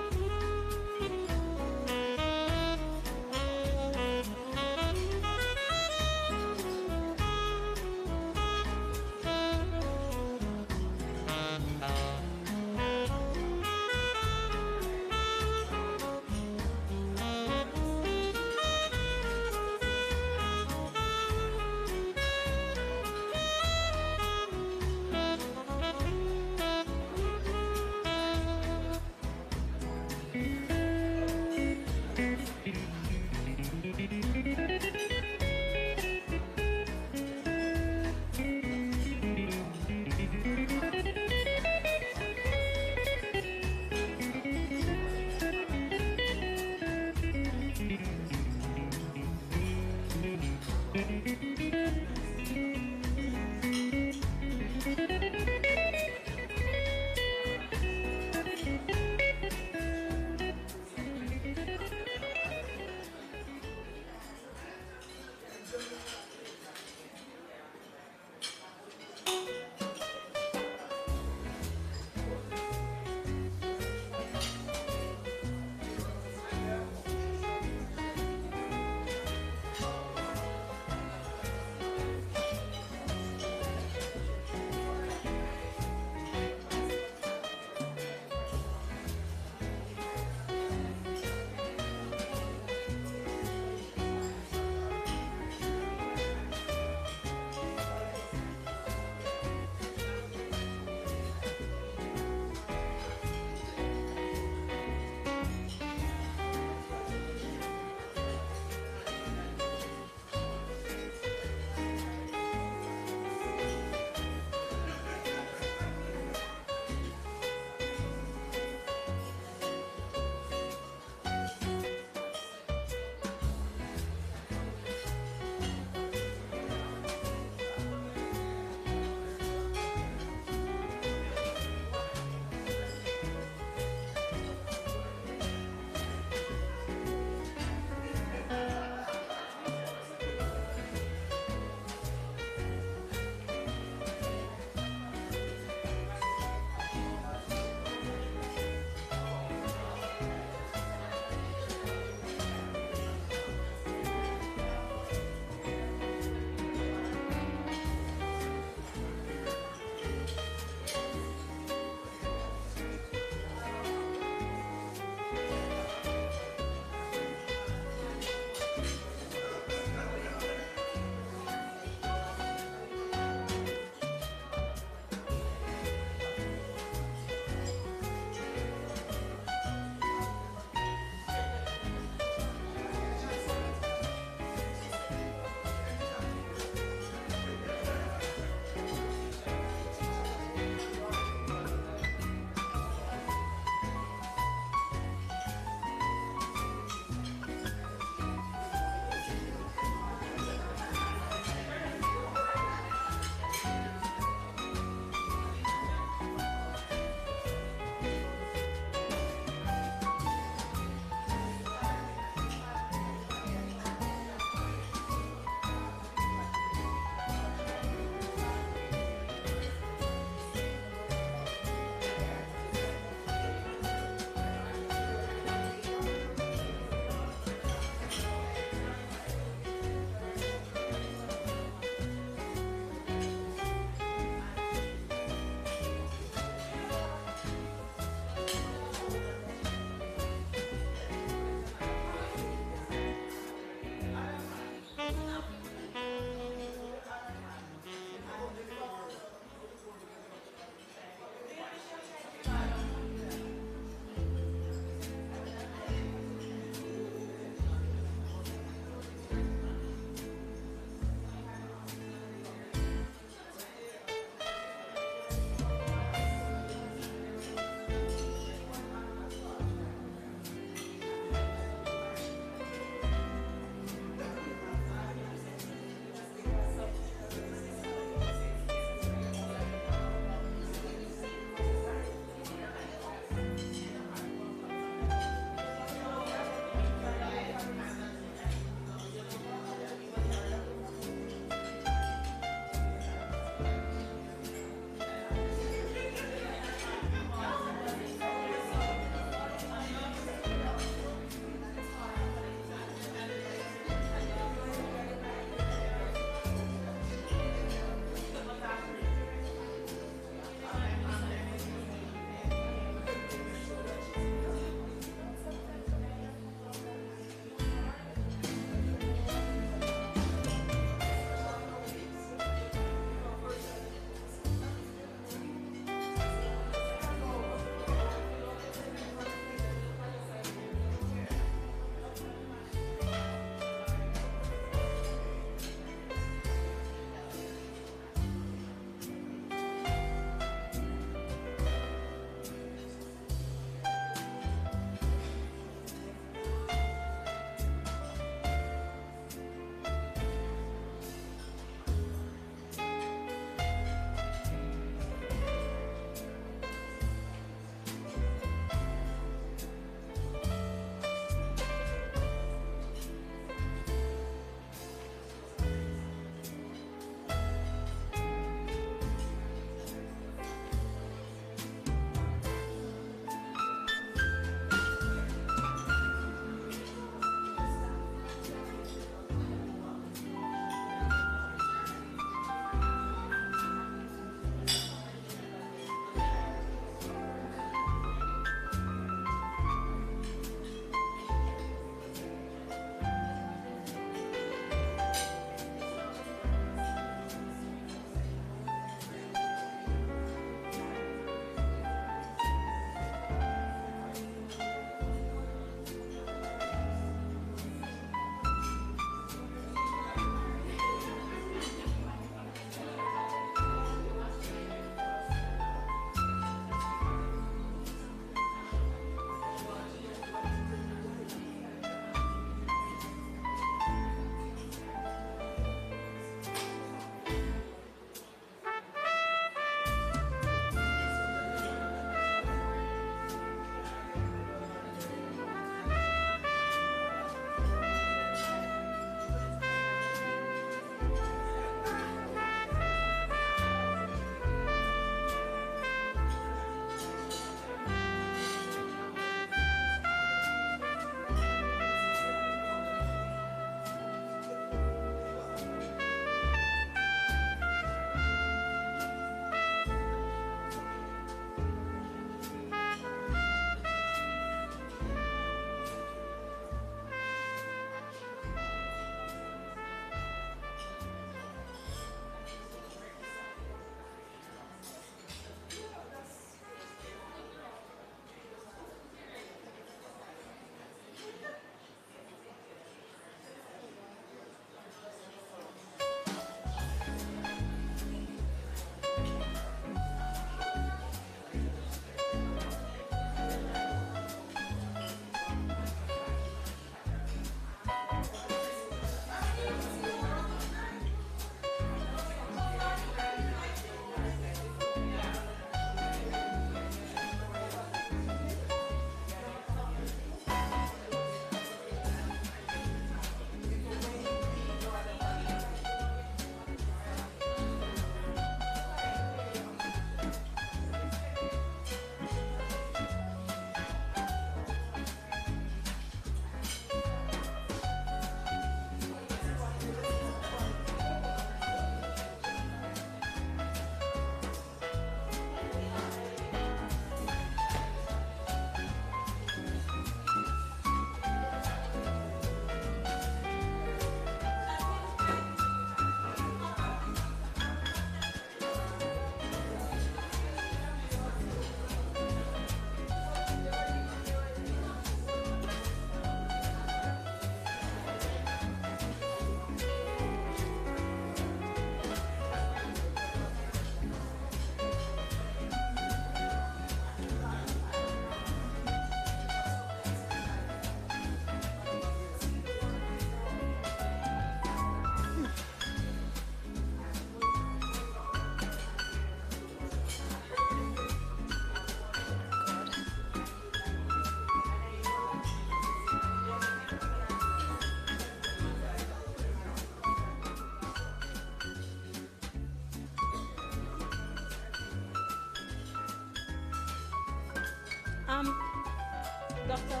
Doctor.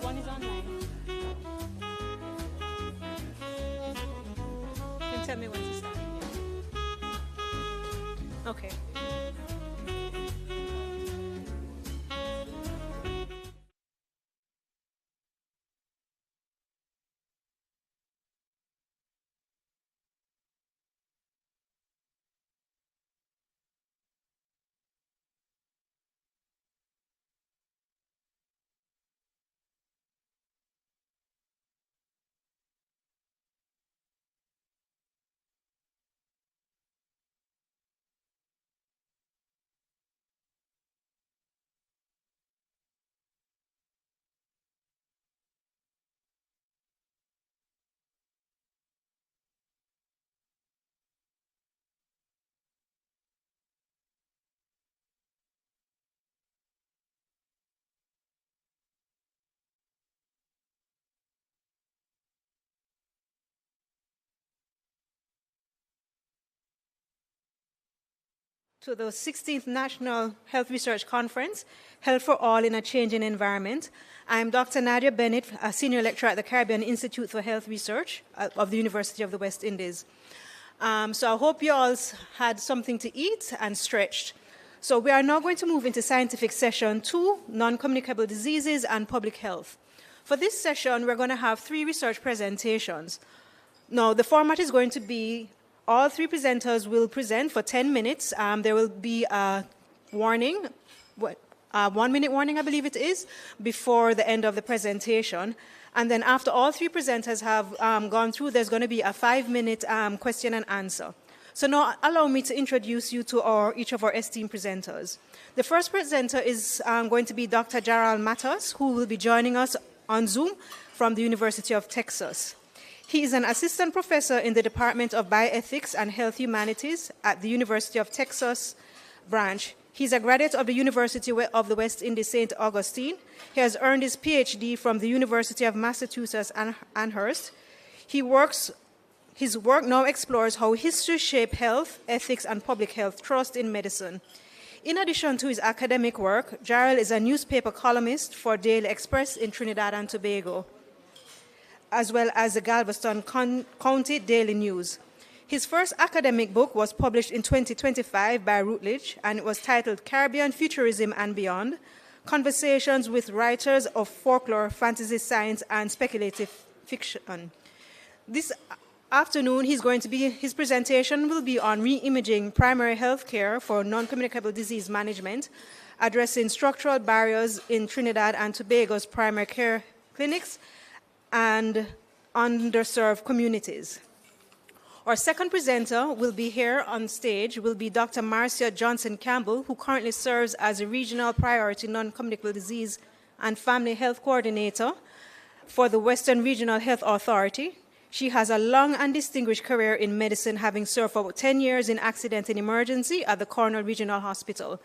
One is online. You can tell me when to start. Okay. To the 16th National Health Research Conference, Health for All in a Changing Environment. I'm Dr. Nadia Bennett, a senior lecturer at the Caribbean Institute for Health Research of the University of the West Indies. So I hope you all had something to eat and stretched. So we are now going to move into scientific session 2, non-communicable diseases and public health. For this session, we're going to have 3 research presentations. Now, the format is going to be all 3 presenters will present for 10 minutes. There will be a warning, a 1-minute warning, I believe it is, before the end of the presentation. And then after all 3 presenters have gone through, there's going to be a 5-minute question and answer. So now allow me to introduce you to each of our esteemed presenters. The first presenter is going to be Dr. Gerald Matos, who will be joining us on Zoom from the University of Texas. He is an assistant professor in the Department of Bioethics and Health Humanities at the University of Texas branch. He's a graduate of the University of the West Indies, St. Augustine. He has earned his PhD from the University of Massachusetts Amherst. His work now explores how history shapes health, ethics, and public health trust in medicine. In addition to his academic work, Gerald is a newspaper columnist for Daily Express in Trinidad and Tobago, as well as the Galveston County Daily News. His first academic book was published in 2025 by Routledge, and it was titled Caribbean Futurism and Beyond, Conversations with Writers of Folklore, Fantasy, Science, and Speculative Fiction. This afternoon, his presentation will be on re-imaging primary health care for non-communicable disease management, addressing structural barriers in Trinidad and Tobago's primary care clinics and underserved communities. Our second presenter will be here on stage, will be Dr. Marcia Johnson-Campbell, who currently serves as a Regional Priority Non-Communicable Disease and Family Health Coordinator for the Western Regional Health Authority. She has a long and distinguished career in medicine, having served for about 10 years in accident and emergency at the Cornell Regional Hospital.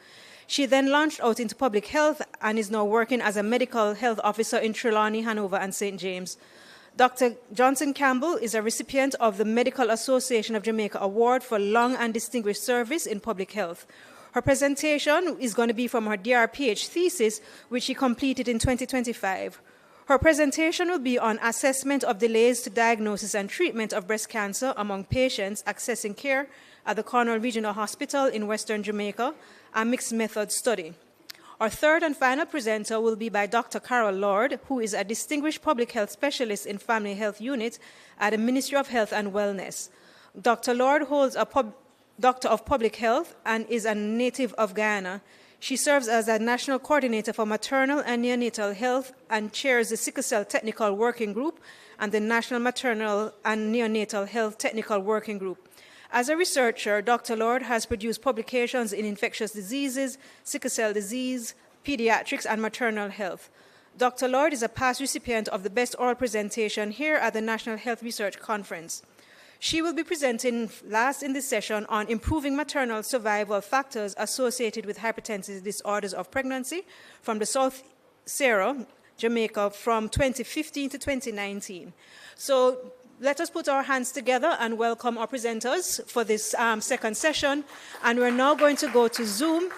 She then launched out into public health and is now working as a medical health officer in Trelawney, Hanover, and St. James. Dr. Johnson-Campbell is a recipient of the Medical Association of Jamaica Award for long and distinguished service in public health. Her presentation is going to be from her DRPH thesis, which she completed in 2025. Her presentation will be on assessment of delays to diagnosis and treatment of breast cancer among patients accessing care at the Cornwall Regional Hospital in Western Jamaica, a mixed method study. Our third and final presenter will be by Dr. Carol Lord, who is a distinguished public health specialist in Family Health Unit at the Ministry of Health and Wellness. Dr. Lord holds a Doctor of Public Health and is a native of Guyana. She serves as a National Coordinator for Maternal and Neonatal Health and chairs the Sickle Cell Technical Working Group and the National Maternal and Neonatal Health Technical Working Group. As a researcher, Dr. Lord has produced publications in infectious diseases, sickle cell disease, pediatrics, and maternal health. Dr. Lord is a past recipient of the Best Oral Presentation here at the National Health Research Conference. She will be presenting last in this session on improving maternal survival factors associated with hypertensive disorders of pregnancy from the South Sierra, Jamaica, from 2015 to 2019. So let us put our hands together and welcome our presenters for this second session. And we're now going to go to Zoom,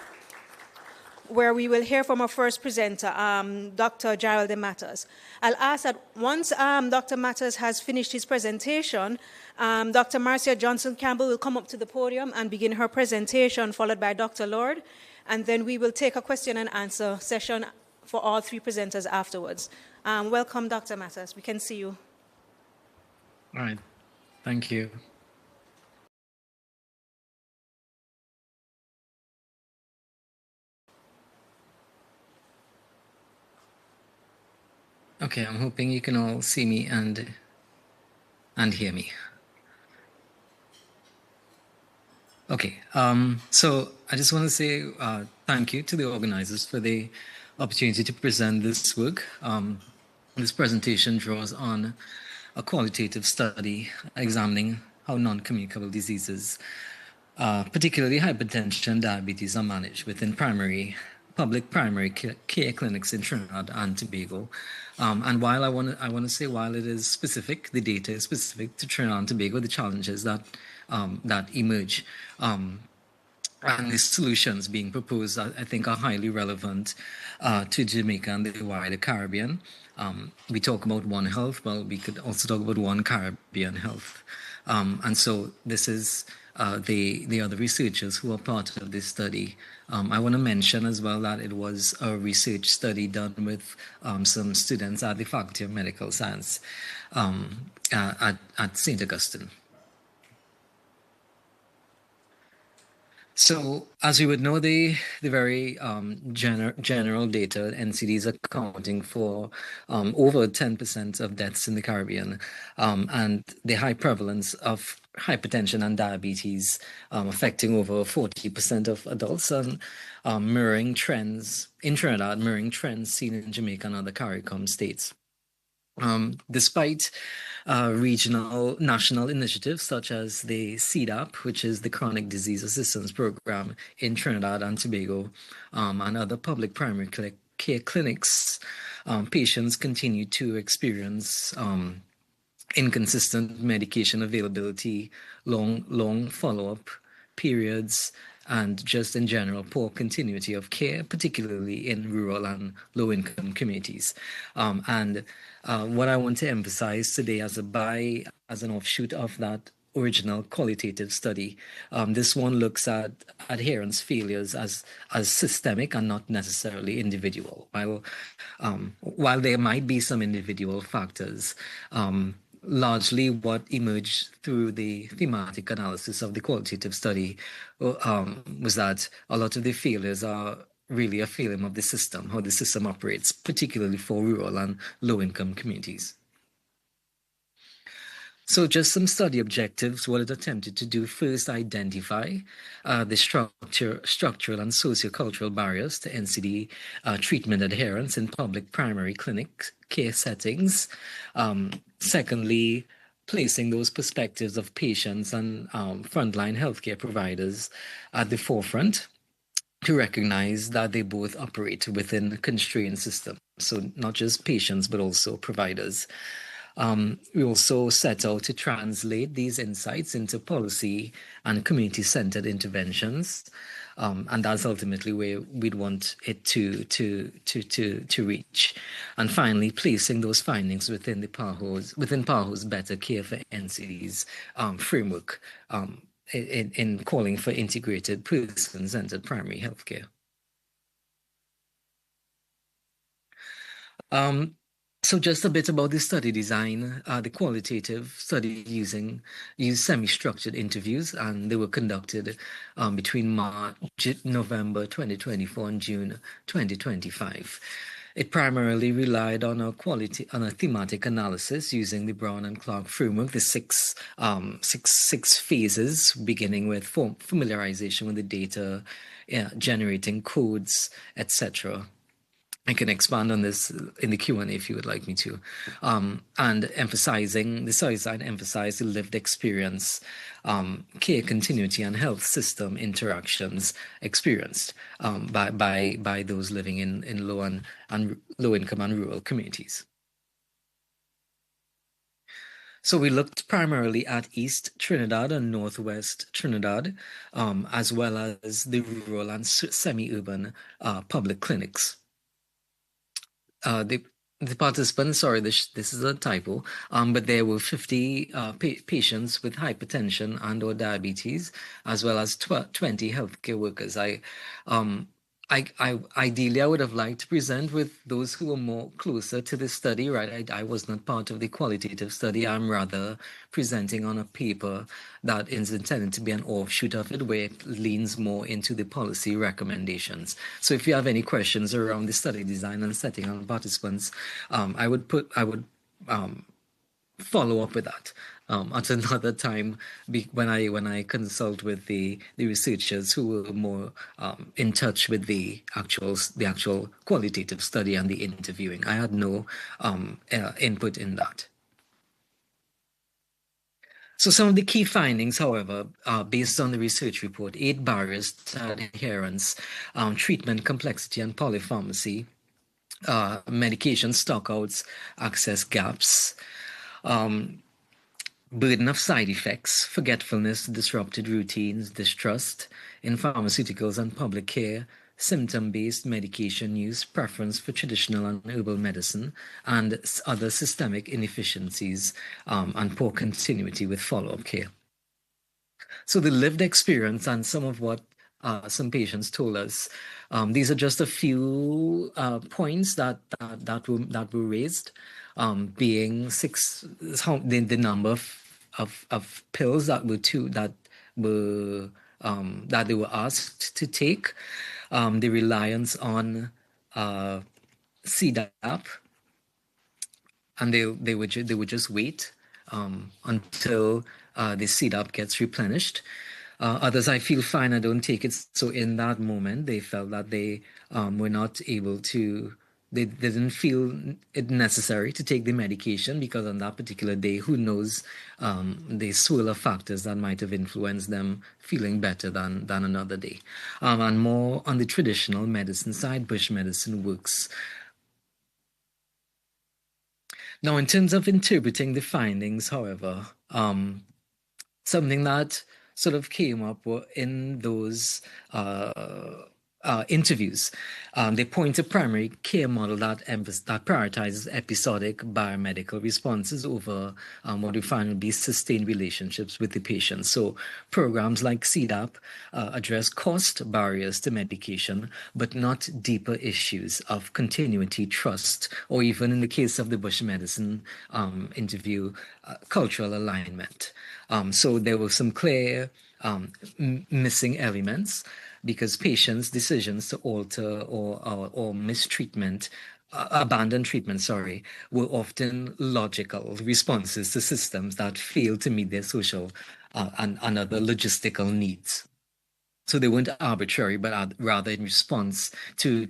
where we will hear from our first presenter, Dr. Gerald Matters. I'll ask that once Dr. Matters has finished his presentation, Dr. Marcia Johnson-Campbell will come up to the podium and begin her presentation, followed by Dr. Lord, and then we will take a question and answer session for all three presenters afterwards. Welcome, Dr. Matters. We can see you. All right. Thank you. Okay, I'm hoping you can all see me and hear me. Okay, so I just want to say thank you to the organizers for the opportunity to present this work. This presentation draws on a qualitative study examining how non-communicable diseases, particularly hypertension and diabetes, are managed within public primary care clinics in Trinidad and Tobago. And while I want to say, while it is specific, the data is specific to Trinidad and Tobago, the challenges that emerge and the solutions being proposed, I think, are highly relevant to Jamaica and the wider Caribbean. We talk about One Health, well, we could also talk about One Caribbean Health. And so this is the other researchers who are part of this study. I want to mention as well that it was a research study done with some students at the Faculty of Medical Science at St. Augustine. So, as you would know, the very general data, NCDs are accounting for over 10% of deaths in the Caribbean, and the high prevalence of hypertension and diabetes affecting over 40% of adults, and mirroring trends in Trinidad, mirroring trends seen in Jamaica and other CARICOM states. Despite regional national initiatives such as the CDAP, which is the Chronic Disease Assistance Program in Trinidad and Tobago, and other public primary care clinics, patients continue to experience inconsistent medication availability, long follow-up periods, and just in general poor continuity of care, particularly in rural and low-income communities. And what I want to emphasize today as an offshoot of that original qualitative study, this one looks at adherence failures as systemic and not necessarily individual. While there might be some individual factors, largely what emerged through the thematic analysis of the qualitative study was that a lot of the failures are really a failing of the system, how the system operates, particularly for rural and low-income communities. So just some study objectives. What it attempted to do: first, identify the structural and sociocultural barriers to NCD treatment adherence in public primary clinic care settings. Secondly, placing those perspectives of patients and frontline healthcare providers at the forefront to recognize that they both operate within a constrained system. So not just patients, but also providers. We also set out to translate these insights into policy and community-centered interventions, and that's ultimately where we'd want it to reach. And finally, placing those findings within PAHO's Better Care for NCD's framework in calling for integrated person-centered primary healthcare. So just a bit about the study design. The qualitative study used semi-structured interviews, and they were conducted between November 2024 and June 2025. It primarily relied on a thematic analysis using the Brown and Clark framework, the six phases, beginning with familiarization with the data, generating codes, etc. I can expand on this in the Q&A if you would like me to. And emphasizing, the study design emphasized the lived experience, care continuity and health system interactions experienced by those living in low income and rural communities. So we looked primarily at East Trinidad and Northwest Trinidad, as well as the rural and semi-urban public clinics. The participants, sorry, this is a typo, but there were 50 patients with hypertension and or diabetes, as well as 20 healthcare workers. Ideally, I would have liked to present with those who were more closer to the study, right? I was not part of the qualitative study. I'm rather presenting on a paper that is intended to be an offshoot of it, where it leans more into the policy recommendations. So if you have any questions around the study design and setting on participants, I would follow up with that at another time when I consult with the researchers who were more in touch with the actual qualitative study and the interviewing. I had no input in that. So some of the key findings, however, based on the research report: 8 barriers to adherence, treatment complexity and polypharmacy, medication stockouts, access gaps, burden of side effects, forgetfulness, disrupted routines, distrust in pharmaceuticals and public care, symptom-based medication use, preference for traditional and herbal medicine, and other systemic inefficiencies and poor continuity with follow-up care. So the lived experience and some of what some patients told us, these are just a few points that were raised. Being the number of pills that they were asked to take, the reliance on CDAP, and they would just wait until the CDAP gets replenished. Others, I feel fine, I don't take it. So in that moment, they felt that they were not able to. They didn't feel it necessary to take the medication because on that particular day, who knows, the swirl of factors that might have influenced them feeling better than another day. And more on the traditional medicine side, bush medicine works. Now, in terms of interpreting the findings, however, something that sort of came up in those interviews. They point to primary care model that prioritizes episodic biomedical responses over what we find would be sustained relationships with the patient. So programs like CDAP address cost barriers to medication, but not deeper issues of continuity, trust, or even in the case of the bush medicine interview, cultural alignment. So there were some clear missing elements, because patients' decisions to alter or mistreatment, abandon treatment, were often logical responses to systems that fail to meet their social and other logistical needs. So they weren't arbitrary, but rather in response to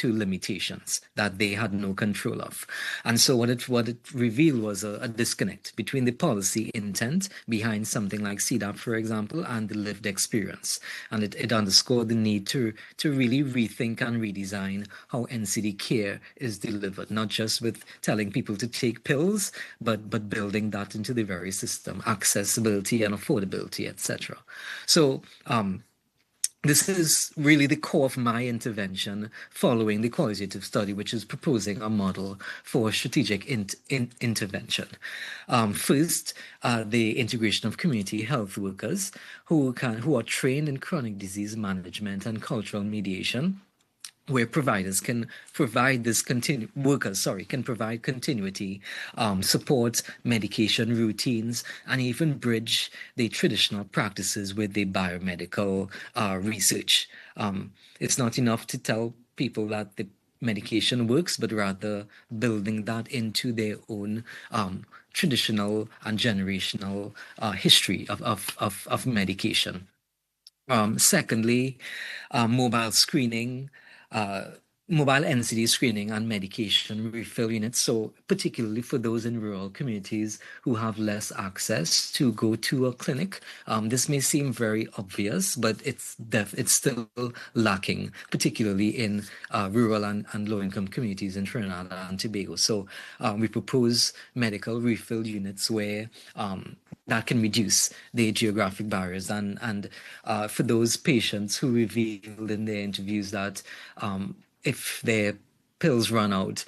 limitations that they had no control of. And so what it revealed was a disconnect between the policy intent behind something like CDAP, for example, and the lived experience. And it underscored the need to really rethink and redesign how NCD care is delivered, not just with telling people to take pills, but building that into the very system, accessibility and affordability, etc. So this is really the core of my intervention following the qualitative study, which is proposing a model for strategic intervention. First, the integration of community health workers who are trained in chronic disease management and cultural mediation, where providers can provide can provide continuity, support medication routines, and even bridge the traditional practices with the biomedical research. It's not enough to tell people that the medication works, but rather building that into their own traditional and generational history of medication. Secondly, mobile screening, mobile NCD screening and medication refill units. So particularly for those in rural communities who have less access to go to a clinic. This may seem very obvious, but it's still lacking, particularly in rural and low-income communities in Trinidad and Tobago. So we propose medical refill units where that can reduce the geographic barriers. And for those patients who revealed in their interviews that if their pills run out,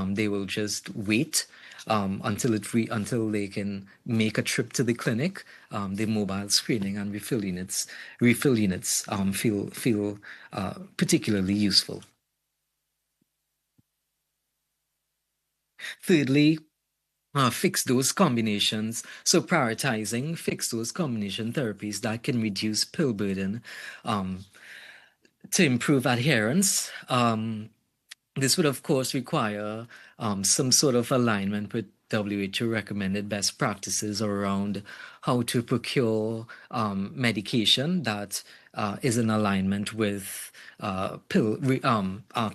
they will just wait until they can make a trip to the clinic. The mobile screening and refill units feel particularly useful. Thirdly, fixed dose combinations. So prioritizing fixed dose combination therapies that can reduce pill burden to improve adherence. This would, of course, require some sort of alignment with WHO recommended best practices around how to procure medication that is in alignment with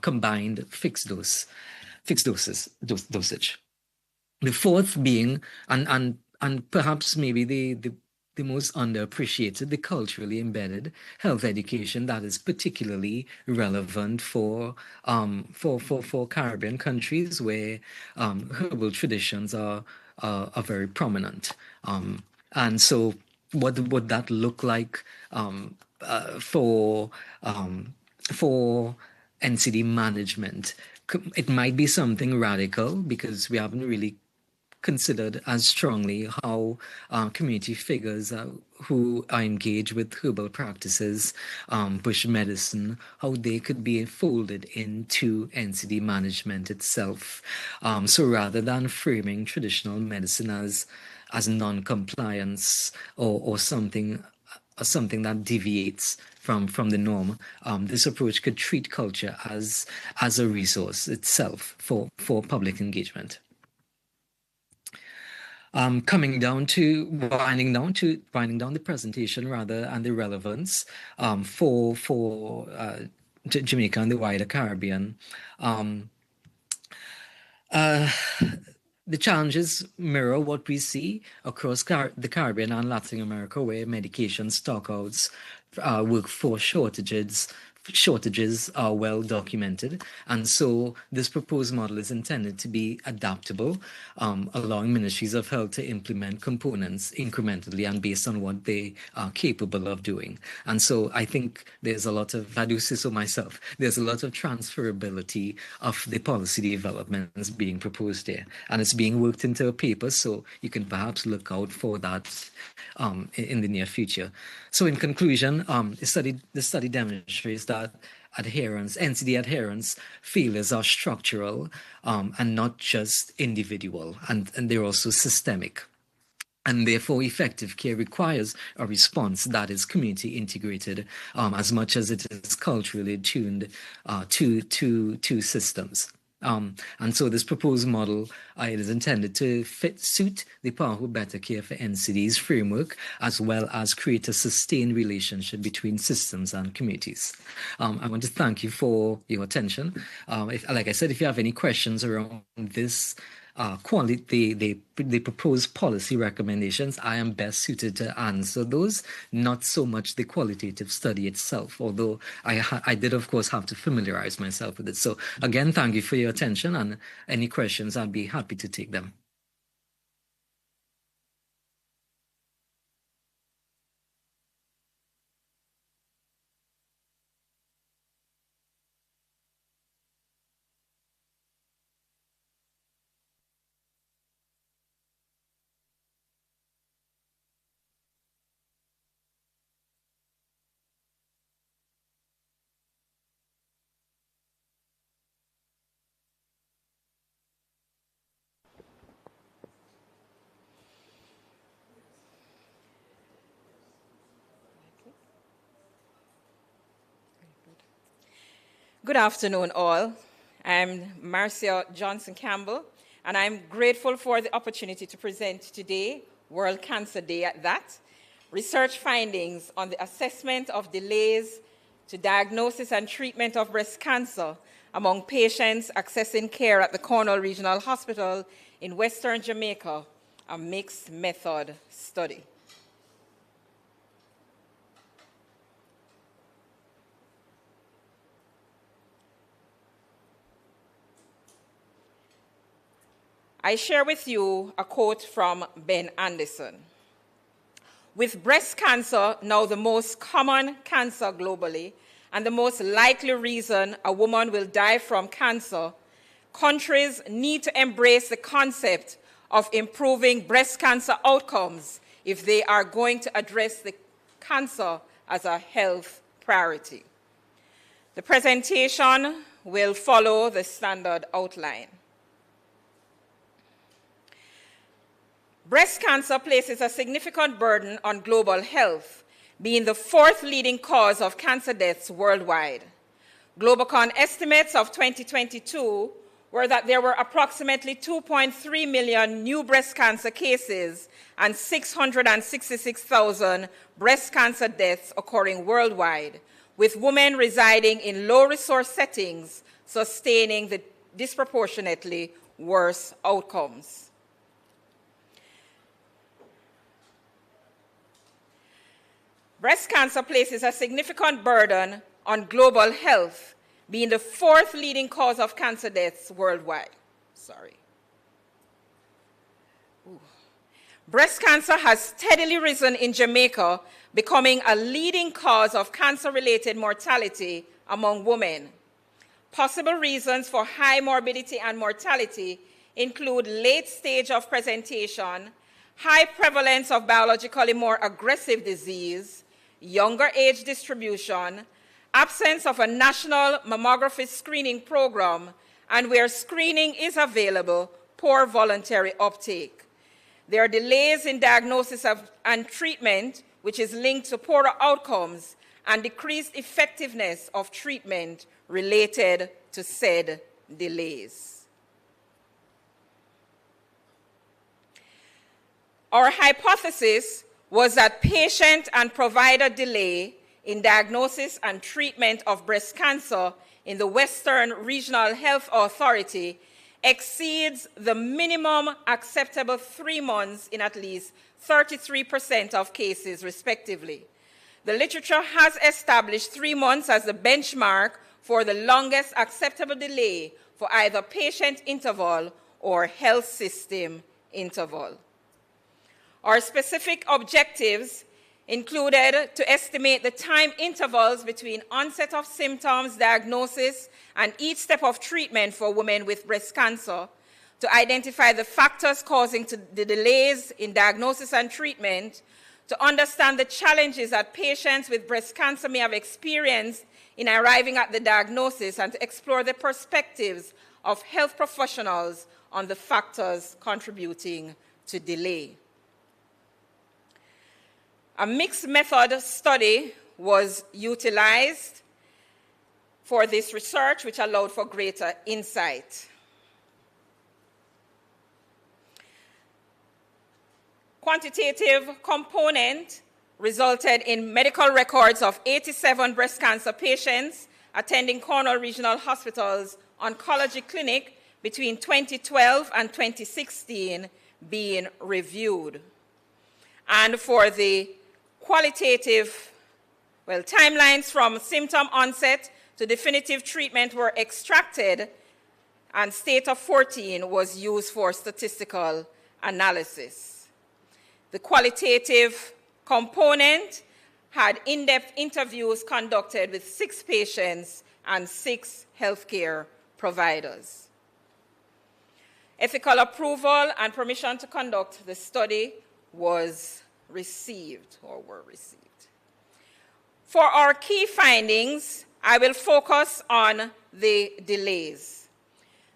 combined fixed dosage. The fourth being, and perhaps maybe the most underappreciated, the culturally embedded health education that is particularly relevant for Caribbean countries where herbal traditions are very prominent. And so what would that look like for NCD management? It might be something radical because we haven't really considered as strongly how community figures who are engaged with herbal practices, bush medicine, how they could be folded into NCD management itself. So rather than framing traditional medicine as non-compliance or something that deviates from the norm, this approach could treat culture as a resource itself for public engagement. Winding down the presentation rather, and the relevance for Jamaica and the wider Caribbean. The challenges mirror what we see across the Caribbean and Latin America, where medication stockouts, workforce shortages are well documented. And so this proposed model is intended to be adaptable, allowing ministries of health to implement components incrementally and based on what they are capable of doing. And so I think there's a lot of, I do say so myself, there's a lot of transferability of the policy developments being proposed here. And it's being worked into a paper, so you can perhaps look out for that in the near future. So in conclusion, the study demonstrates that NCD adherence failures are structural and not just individual, and they're also systemic. And therefore, effective care requires a response that is community integrated as much as it is culturally tuned to systems. And so this proposed model it is intended to suit the Power Better Care for NCD's framework, as well as create a sustained relationship between systems and communities. I want to thank you for your attention. Like I said, if you have any questions around this the proposed policy recommendations, I am best suited to answer those, not so much the qualitative study itself, although I did, of course, have to familiarize myself with it. So again, thank you for your attention, and any questions, I'd be happy to take them. Good afternoon, all. I'm Marcia Johnson-Campbell, and I'm grateful for the opportunity to present today, World Cancer Day at that, research findings on the assessment of delays to diagnosis and treatment of breast cancer among patients accessing care at the Cornwall Regional Hospital in Western Jamaica, a mixed method study. I share with you a quote from Ben Anderson. With breast cancer now the most common cancer globally and the most likely reason a woman will die from cancer, countries need to embrace the concept of improving breast cancer outcomes if they are going to address the cancer as a health priority. The presentation will follow the standard outline. Breast cancer places a significant burden on global health, being the fourth leading cause of cancer deaths worldwide. Globacon estimates of 2022 were that there were approximately 2.3 million new breast cancer cases and 666,000 breast cancer deaths occurring worldwide, with women residing in low-resource settings sustaining the disproportionately worse outcomes. Breast cancer places a significant burden on global health, being the fourth leading cause of cancer deaths worldwide. Breast cancer has steadily risen in Jamaica, becoming a leading cause of cancer-related mortality among women. Possible reasons for high morbidity and mortality include late stage of presentation, high prevalence of biologically more aggressive disease, younger age distribution, absence of a national mammography screening program, and where screening is available, poor voluntary uptake. There are delays in diagnosis and treatment, which is linked to poorer outcomes and decreased effectiveness of treatment related to said delays. Our hypothesis was that patient and provider delay in diagnosis and treatment of breast cancer in the Western Regional Health Authority exceeds the minimum acceptable 3 months in at least 33% of cases, respectively. The literature has established 3 months as the benchmark for the longest acceptable delay for either patient interval or health system interval. Our specific objectives included to estimate the time intervals between onset of symptoms, diagnosis, and each step of treatment for women with breast cancer, to identify the factors causing the delays in diagnosis and treatment, to understand the challenges that patients with breast cancer may have experienced in arriving at the diagnosis, and to explore the perspectives of health professionals on the factors contributing to delay. A mixed method study was utilized for this research, which allowed for greater insight. quantitative component resulted in medical records of 87 breast cancer patients attending Cornwall Regional Hospital's oncology clinic between 2012 and 2016 being reviewed. And for the qualitative, timelines from symptom onset to definitive treatment were extracted, and state of 14 was used for statistical analysis. The qualitative component had in-depth interviews conducted with 6 patients and 6 healthcare providers. Ethical approval and permission to conduct the study was received or were received. For our key findings, I will focus on the delays.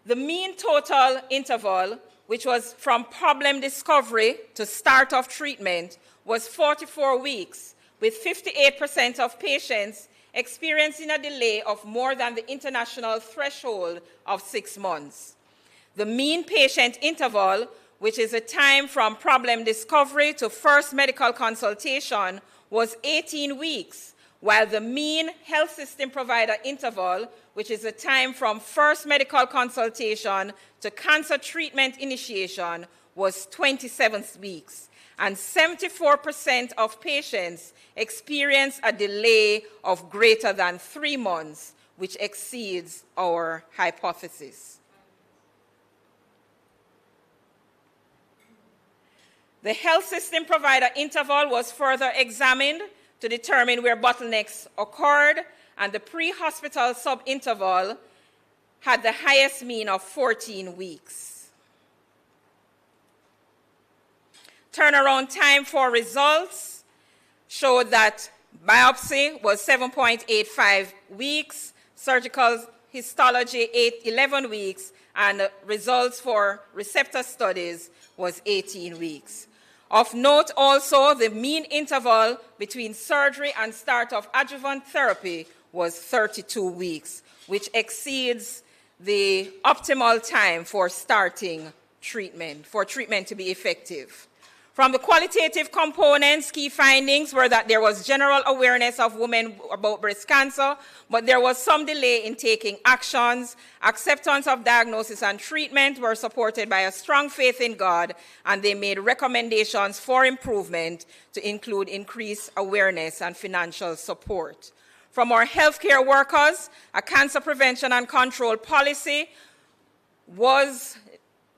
The mean total interval, which was from problem discovery to start of treatment, was 44 weeks, with 58% of patients experiencing a delay of more than the international threshold of 6 months. The mean patient interval, which is a time from problem discovery to first medical consultation, was 18 weeks, while the mean health system provider interval, which is a time from first medical consultation to cancer treatment initiation, was 27 weeks. And 74% of patients experience a delay of greater than 3 months, which exceeds our hypothesis. The health system provider interval was further examined to determine where bottlenecks occurred, and the pre-hospital sub-interval had the highest mean of 14 weeks. Turnaround time for results showed that biopsy was 7.85 weeks, surgical histology 11 weeks, and results for receptor studies was 18 weeks. Of note also, the mean interval between surgery and start of adjuvant therapy was 32 weeks, which exceeds the optimal time for starting treatment, for treatment to be effective. From the qualitative components, key findings were that there was general awareness of women about breast cancer, but there was some delay in taking actions. Acceptance of diagnosis and treatment were supported by a strong faith in God, and they made recommendations for improvement to include increased awareness and financial support. From our healthcare workers, a cancer prevention and control policy was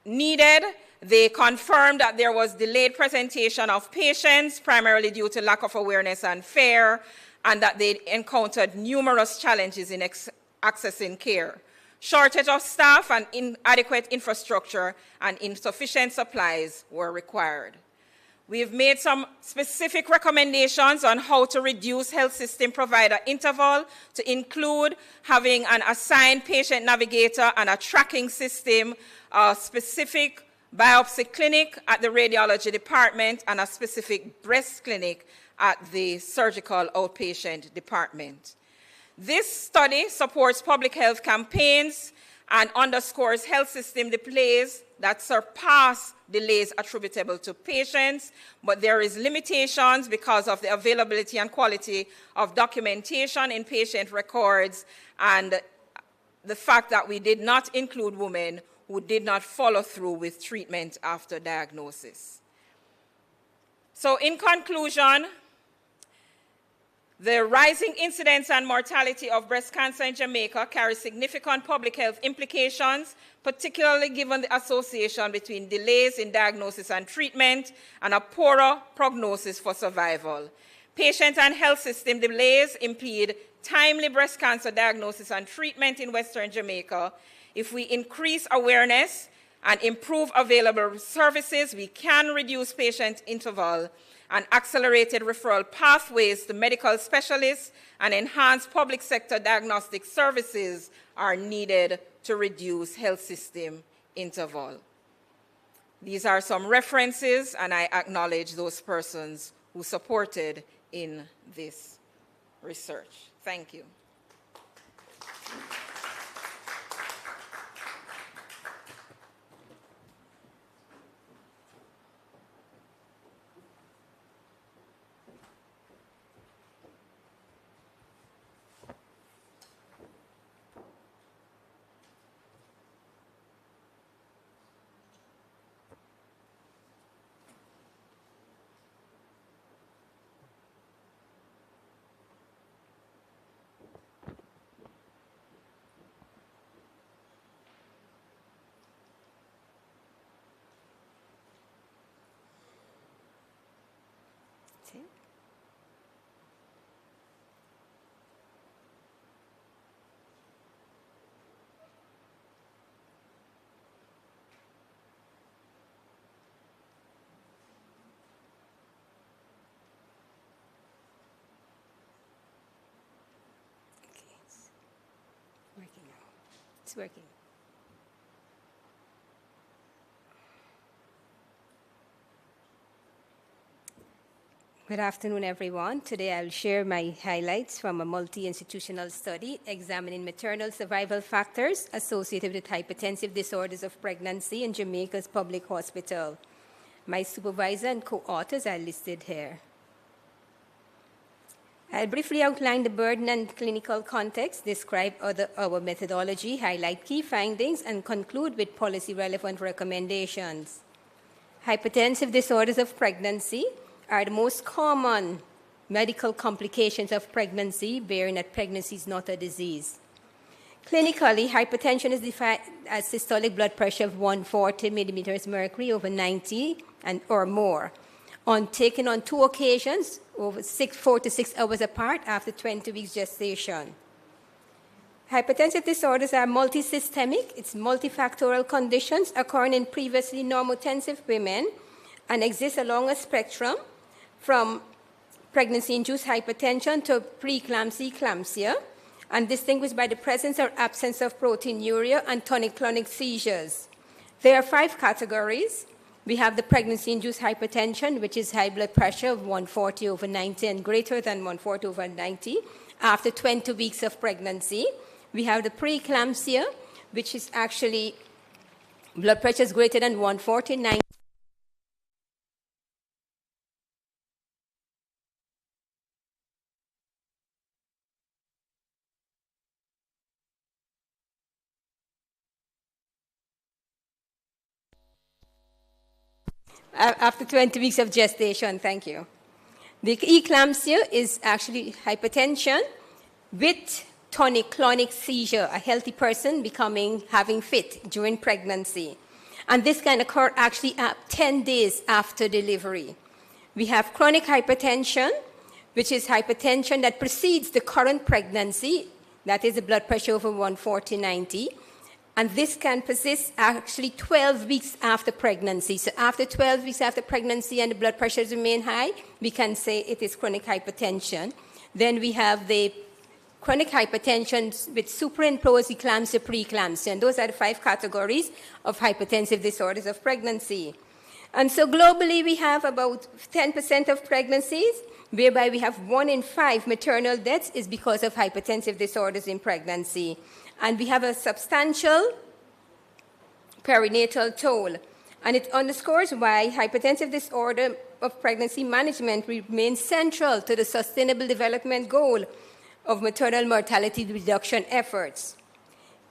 needed. They confirmed that there was delayed presentation of patients, primarily due to lack of awareness and fear, and that they encountered numerous challenges in accessing care. Shortage of staff and inadequate infrastructure and insufficient supplies were required. We have made some specific recommendations on how to reduce health system provider interval, to include having an assigned patient navigator and a tracking system, a specific biopsy clinic at the radiology department, and a specific breast clinic at the surgical outpatient department. This study supports public health campaigns and underscores health system delays that surpass delays attributable to patients, but there is limitations because of the availability and quality of documentation in patient records and the fact that we did not include women who did not follow through with treatment after diagnosis. So in conclusion, the rising incidence and mortality of breast cancer in Jamaica carries significant public health implications, particularly given the association between delays in diagnosis and treatment and a poorer prognosis for survival. Patient and health system delays impede timely breast cancer diagnosis and treatment in Western Jamaica. If we increase awareness and improve available services, we can reduce patient interval, and accelerated referral pathways to medical specialists and enhanced public sector diagnostic services are needed to reduce health system interval. These are some references, and I acknowledge those persons who supported in this research. Thank you. It's working. Good afternoon, everyone. Today I'll share my highlights from a multi-institutional study examining maternal survival factors associated with hypertensive disorders of pregnancy in Jamaica's public hospital. My supervisor and co-authors are listed here. I'll briefly outline the burden and clinical context, describe our methodology, highlight key findings, and conclude with policy-relevant recommendations. Hypertensive disorders of pregnancy are the most common medical complications of pregnancy, bearing that pregnancy is not a disease. Clinically, hypertension is defined as systolic blood pressure of 140 millimeters mercury over 90 or more, taken on 2 occasions, 4 to 6 hours apart after 20 weeks gestation. Hypertensive disorders are multisystemic. It's multifactorial conditions occurring in previously normotensive women and exist along a spectrum from pregnancy-induced hypertension to preeclampsia, and distinguished by the presence or absence of proteinuria and tonic-clonic seizures. There are 5 categories. We have the pregnancy-induced hypertension, which is high blood pressure of 140 over 90 and greater than 140 over 90 after 20 weeks of pregnancy. We have the preeclampsia, which is actually blood pressure is greater than 140, 90. After 20 weeks of gestation, thank you. The eclampsia is actually hypertension with tonic-clonic seizure, a healthy person having fit during pregnancy. And this can occur actually 10 days after delivery. We have chronic hypertension, which is hypertension that precedes the current pregnancy, that is a blood pressure over 140/90. And this can persist actually 12 weeks after pregnancy. So after 12 weeks after pregnancy and the blood pressures remain high, we can say it is chronic hypertension. Then we have the chronic hypertension with superimposed eclampsia, preeclampsia. And those are the 5 categories of hypertensive disorders of pregnancy. And so globally, we have about 10% of pregnancies whereby we have 1 in 5 maternal deaths is because of hypertensive disorders in pregnancy. And we have a substantial perinatal toll. And it underscores why hypertensive disorder of pregnancy management remains central to the Sustainable Development Goal of maternal mortality reduction efforts.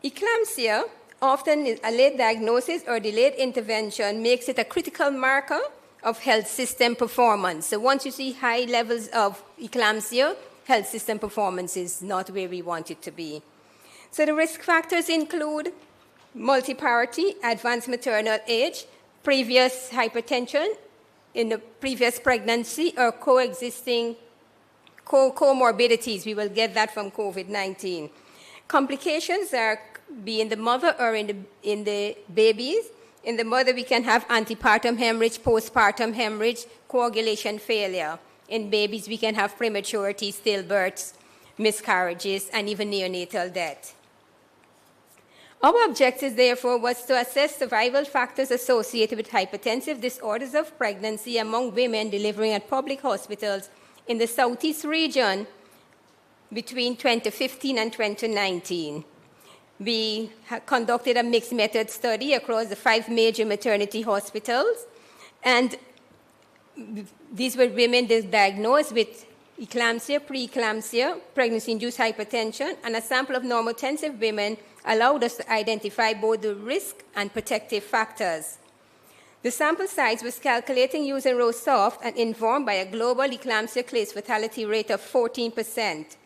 Eclampsia, often a late diagnosis or delayed intervention, makes it a critical marker of health system performance. So once you see high levels of eclampsia, health system performance is not where we want it to be. So the risk factors include multiparity, advanced maternal age, previous hypertension in the previous pregnancy, or coexisting comorbidities. We will get that from COVID-19. Complications be in the mother or in the babies. In the mother, we can have antepartum hemorrhage, postpartum hemorrhage, coagulation failure. In babies, we can have prematurity, stillbirths, miscarriages, and even neonatal death. Our objective, therefore, was to assess survival factors associated with hypertensive disorders of pregnancy among women delivering at public hospitals in the Southeast region between 2015 and 2019. We conducted a mixed method study across the 5 major maternity hospitals, and these were women diagnosed with eclampsia, preeclampsia, pregnancy-induced hypertension, and a sample of normotensive women allowed us to identify both the risk and protective factors. The sample size was calculated using Rosoft and informed by a global eclampsia case fatality rate of 14%.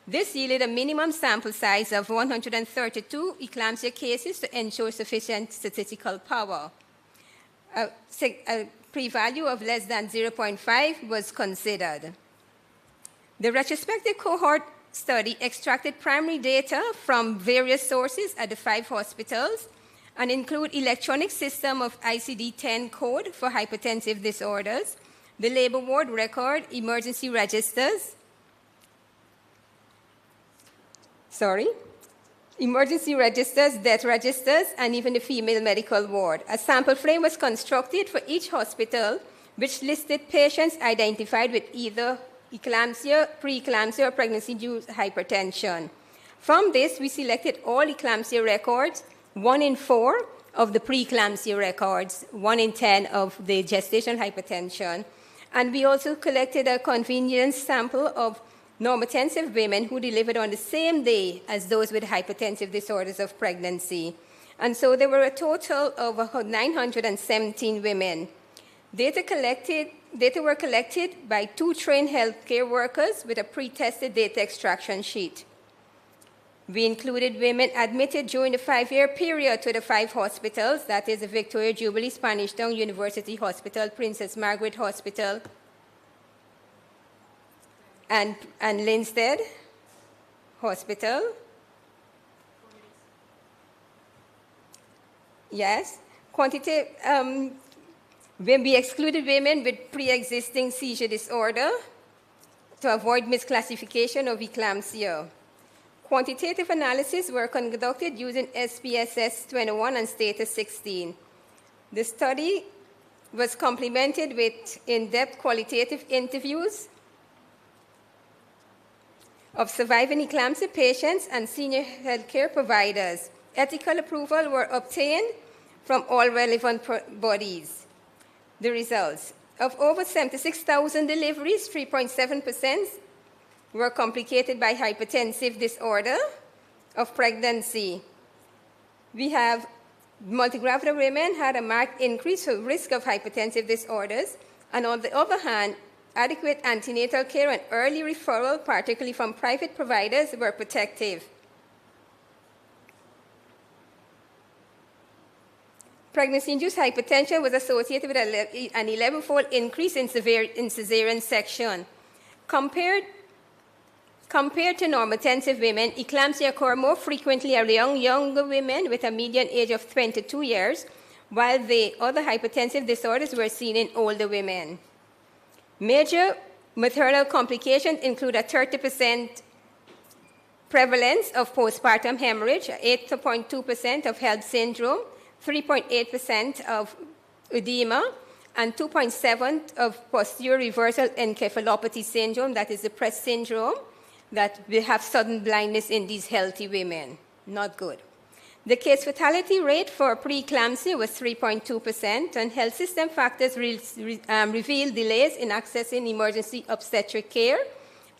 This yielded a minimum sample size of 132 eclampsia cases to ensure sufficient statistical power. A p-value of less than 0.5 was considered. The retrospective cohort study extracted primary data from various sources at the 5 hospitals and include electronic system of ICD-10 code for hypertensive disorders, the labor ward record, emergency registers, emergency registers, death registers, and even the female medical ward. A sample frame was constructed for each hospital, which listed patients identified with either eclampsia, preeclampsia, or pregnancy-induced hypertension. From this, we selected all eclampsia records, 1 in 4 of the preeclampsia records, 1 in 10 of the gestational hypertension. And we also collected a convenience sample of normotensive women who delivered on the same day as those with hypertensive disorders of pregnancy. And so there were a total of 917 women. Data were collected by 2 trained healthcare workers with a pre-tested data extraction sheet. We included women admitted during the 5-year period to the 5 hospitals, that is the Victoria Jubilee, Spanish Town University Hospital, Princess Margaret Hospital, and Linstead Hospital. Yes. When we excluded women with pre-existing seizure disorder to avoid misclassification of eclampsia. Quantitative analysis were conducted using SPSS 21 and Status 16. The study was complemented with in-depth qualitative interviews of surviving eclampsia patients and senior healthcare providers. Ethical approval were obtained from all relevant bodies. The results: of over 76,000 deliveries, 3.7% were complicated by hypertensive disorder of pregnancy. We have multigravido women had a marked increase of risk of hypertensive disorders, and on the other hand, adequate antenatal care and early referral, particularly from private providers, were protective. Pregnancy-induced hypertension was associated with an 11-fold increase in cesarean section. Compared to normotensive women, eclampsia occur more frequently among younger women with a median age of 22 years, while the other hypertensive disorders were seen in older women. Major maternal complications include a 30% prevalence of postpartum hemorrhage, 8.2% of HELLP syndrome, 3.8% of edema, and 2.7% of posterior reversal encephalopathy syndrome, that is the PRESS syndrome, that will have sudden blindness in these healthy women. Not good. The case fatality rate for preeclampsia was 3.2%, and health system factors revealed delays in accessing emergency obstetric care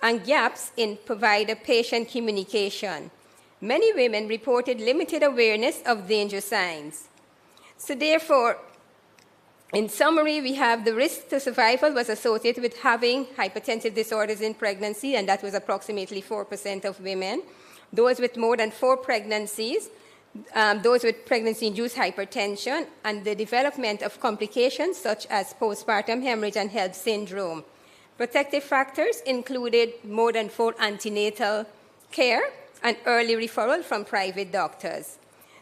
and gaps in provider-patient communication. Many women reported limited awareness of danger signs. So therefore, in summary, we have the risk to survival was associated with having hypertensive disorders in pregnancy, and that was approximately 4% of women. Those with more than 4 pregnancies, those with pregnancy-induced hypertension, and the development of complications such as postpartum hemorrhage and HELLP syndrome. Protective factors included more than 4 antenatal care and early referral from private doctors.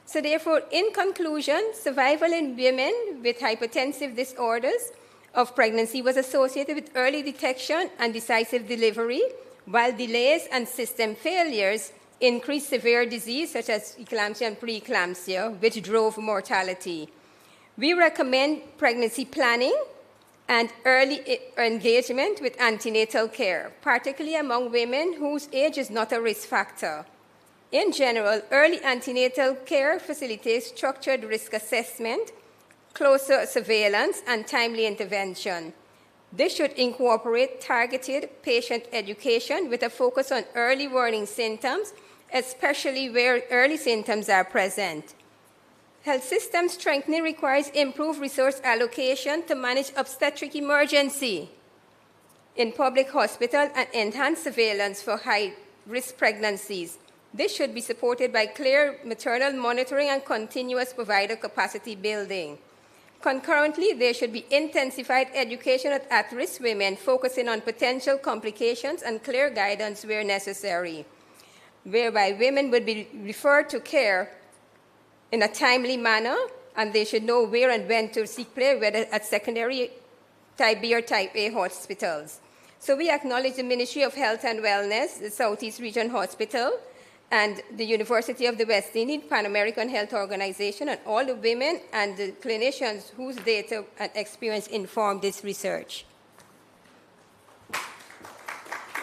So therefore, in conclusion, survival in women with hypertensive disorders of pregnancy was associated with early detection and decisive delivery, while delays and system failures increased severe disease such as eclampsia and preeclampsia, which drove mortality. We recommend pregnancy planning and early engagement with antenatal care, particularly among women whose age is not a risk factor. In general, early antenatal care facilitates structured risk assessment, closer surveillance, and timely intervention. This should incorporate targeted patient education with a focus on early warning symptoms, especially where early symptoms are present. Health system strengthening requires improved resource allocation to manage obstetric emergency in public hospitals and enhanced surveillance for high-risk pregnancies. This should be supported by clear maternal monitoring and continuous provider capacity building. Concurrently, there should be intensified education of at-risk women, focusing on potential complications and clear guidance where necessary, whereby women would be referred to care in a timely manner, and they should know where and when to seek care, whether at secondary type B or type A hospitals. So we acknowledge the Ministry of Health and Wellness, the Southeast Region Hospital, and the University of the West Indies, Pan American Health Organization, and all the women and the clinicians whose data and experience informed this research.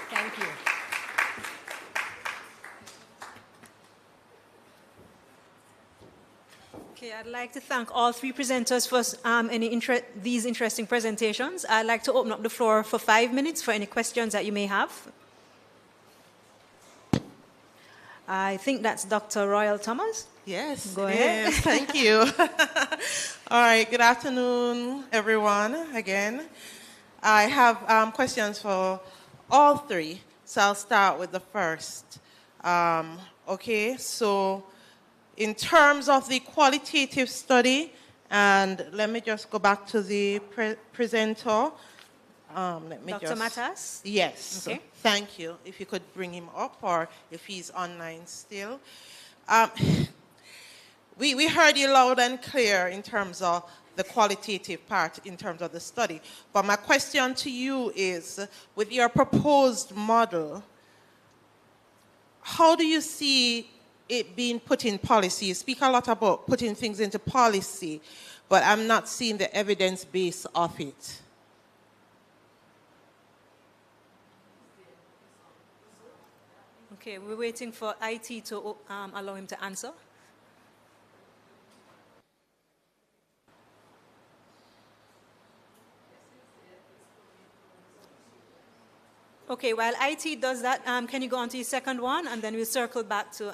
Thank you. Okay, I'd like to thank all three presenters for these interesting presentations. I'd like to open up the floor for 5 minutes for any questions that you may have. I think that's Dr. Royal Thomas. Yes, Go ahead. yes, thank you. All right, good afternoon, everyone, again. I have questions for all three, so I'll start with the first. Okay, so in terms of the qualitative study, and let me just go back to the presenter. Dr. Matas? Yes. Okay. Thank you. If you could bring him up, or if he's online still. We heard you loud and clear in terms of the qualitative part in terms of the study. But my question to you is, with your proposed model, how do you see it being put in policy? You speak a lot about putting things into policy, but I'm not seeing the evidence base of it. Okay, we're waiting for IT to allow him to answer. Okay, while IT does that, can you go on to your second one, and then we'll circle back to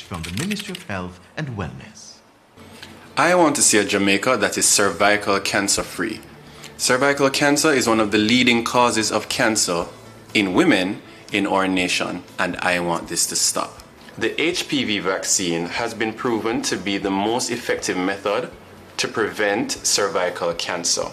from the Ministry of Health and Wellness. I want to see a Jamaica that is cervical cancer free. Cervical cancer is one of the leading causes of cancer in women in our nation, and I want this to stop. The HPV vaccine has been proven to be the most effective method to prevent cervical cancer.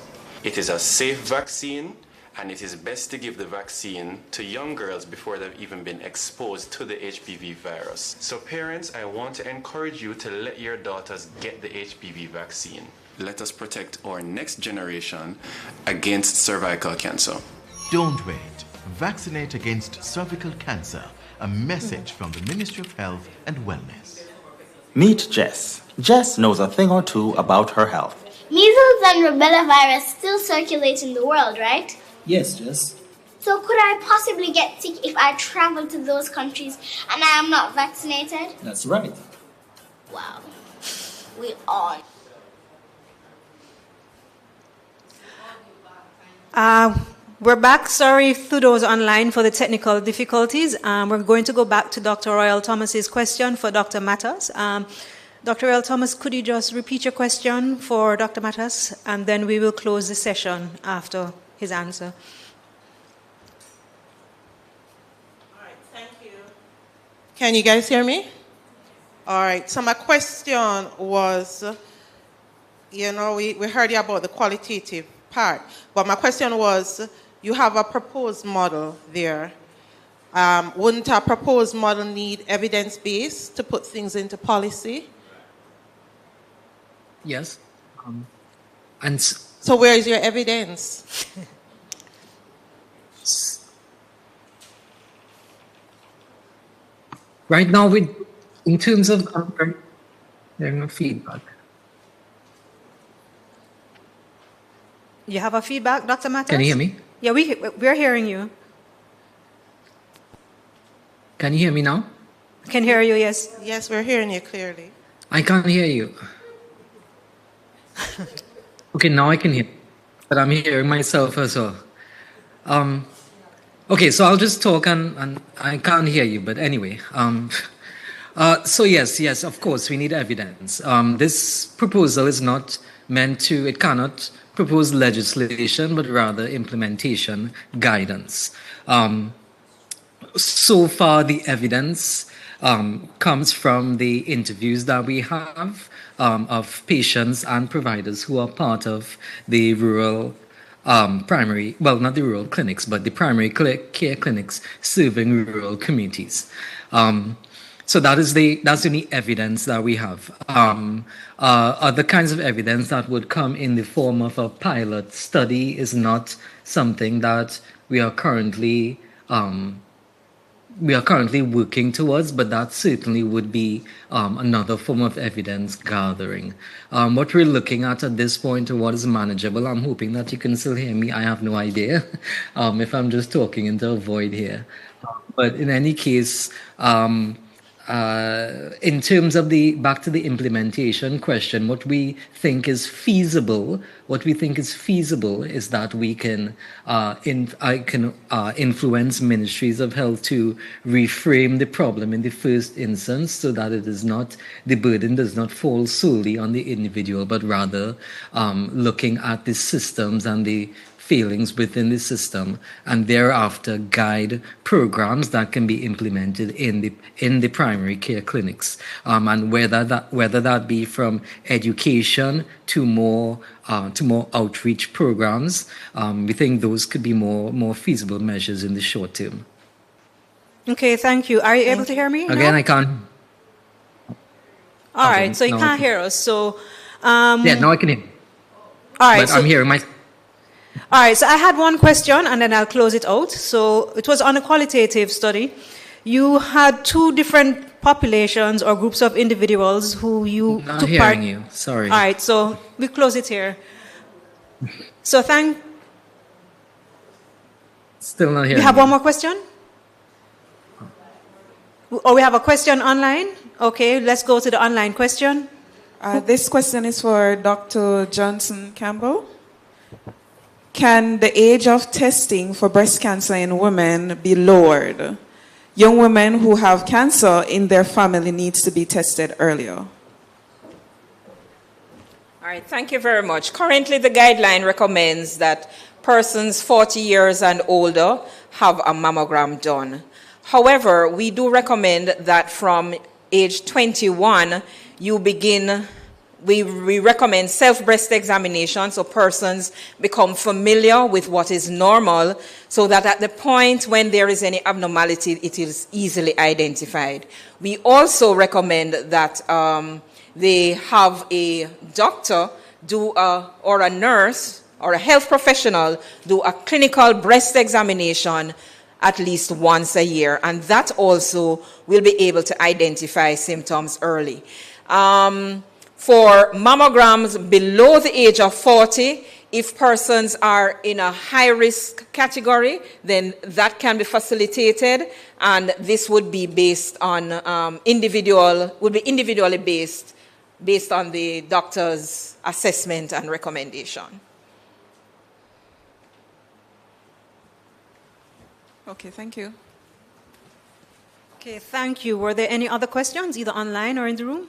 It is a safe vaccine, and it is best to give the vaccine to young girls before they've even been exposed to the HPV virus. So parents, I want to encourage you to let your daughters get the HPV vaccine. Let us protect our next generation against cervical cancer. Don't wait. Vaccinate against cervical cancer. A message from the Ministry of Health and Wellness. Meet Jess. Jess knows a thing or two about her health. Measles and rubella virus still circulate in the world, right? Yes, Jess. So could I possibly get sick if I travel to those countries and I am not vaccinated? That's right. Wow. We are. We're back. Sorry to those online for the technical difficulties. We're going to go back to Dr. Royal Thomas's question for Dr. Matas. Dr. Royal Thomas, could you just repeat your question for Dr. Matas, and then we will close the session after his answer. All right, thank you. Can you guys hear me? All right, so my question was, you know, we heard you about the qualitative part, but my question was, you have a proposed model there. Wouldn't a proposed model need evidence-based to put things into policy? Yes. So where is your evidence? Right now, in terms of there's no feedback. You have a feedback, Dr. Matas? Can you hear me? Yeah, we're hearing you. Can you hear me now? Can hear you, yes. Yes, we're hearing you clearly. I can't hear you. Okay, now I can hear, but I'm hearing myself as well. Okay, so I'll just talk and I can't hear you, but anyway. So yes, of course, we need evidence. This proposal is not meant to, it cannot propose legislation, but rather implementation guidance. So far, the evidence comes from the interviews that we have of patients and providers who are part of the rural primary, well, not the rural clinics, but the primary care clinics serving rural communities. So that's the only evidence that we have. Other kinds of evidence that would come in the form of a pilot study is not something that we are currently working towards, but that certainly would be another form of evidence gathering. What we're looking at this point, or what is manageable, I'm hoping that you can still hear me. I have no idea if I'm just talking into a void here. But in any case, in terms of back to the implementation question, what we think is feasible is that we can influence ministries of health to reframe the problem in the first instance, so that the burden does not fall solely on the individual, but rather looking at the systems and the failings within the system, and thereafter guide programs that can be implemented in the primary care clinics, and whether that be from education to more outreach programs. We think those could be more feasible measures in the short term. Okay, thank you. Are you able to hear me? Again, now? I can't. All right, so you can't hear us. So yeah, now I can hear. All right, but I'm hearing my. All right, so I had one question and then I'll close it out. So it was on a qualitative study. You had two different populations or groups of individuals who you Not took hearing part. you. Sorry. All right, so we close it here. So Still not hearing. We have you. one more question? Or we have a question online? Okay, let's go to the online question. This question is for Dr. Johnson Campbell. Can the age of testing for breast cancer in women be lowered? young women who have cancer in their family needs to be tested earlier? All right, thank you very much. Currently, the guideline recommends that persons 40 years and older have a mammogram done. However, we do recommend that from age 21, we recommend self-breast examination so persons become familiar with what is normal so that at the point when there is any abnormality, it is easily identified. We also recommend that they have a doctor or a nurse or a health professional do a clinical breast examination at least once a year, and that also will be able to identify symptoms early. For mammograms below the age of 40, if persons are in a high-risk category, then that can be facilitated, and this would be based on individually based on the doctor's assessment and recommendation. Okay, thank you. Okay, thank you. Were there any other questions, either online or in the room?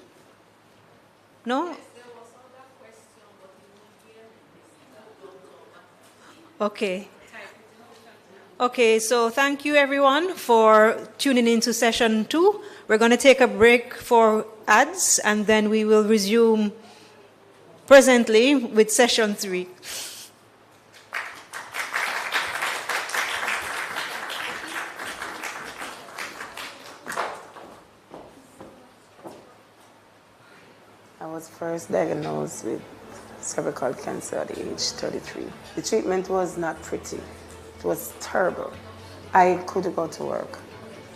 No? Okay. Okay, so thank you everyone for tuning into session 2. We're going to take a break for ads, and then we will resume presently with session 3. I was first diagnosed with cervical cancer at age 33. The treatment was not pretty. It was terrible. I couldn't go to work,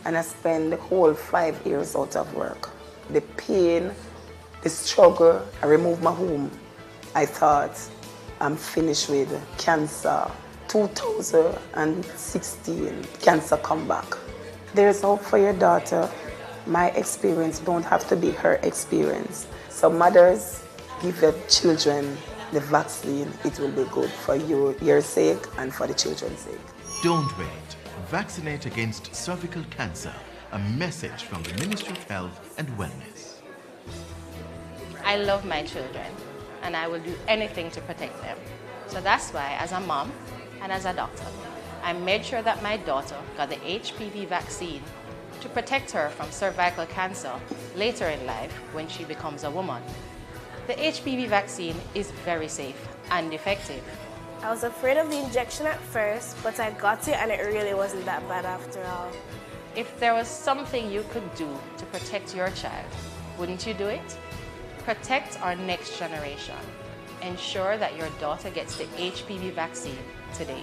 and I spent the whole 5 years out of work. The pain, the struggle, I removed my womb. I thought, I'm finished with cancer. 2016, cancer come back. There's hope for your daughter. My experience don't have to be her experience. So mothers, give your children the vaccine. It will be good for your sake and for the children's sake. Don't wait. Vaccinate against cervical cancer. A message from the Ministry of Health and Wellness. I love my children, and I will do anything to protect them. So that's why, as a mom and as a doctor, I made sure that my daughter got the HPV vaccine to protect her from cervical cancer later in life when she becomes a woman. The HPV vaccine is very safe and effective. I was afraid of the injection at first, but I got it and it really wasn't that bad after all. If there was something you could do to protect your child, wouldn't you do it? Protect our next generation. Ensure that your daughter gets the HPV vaccine today.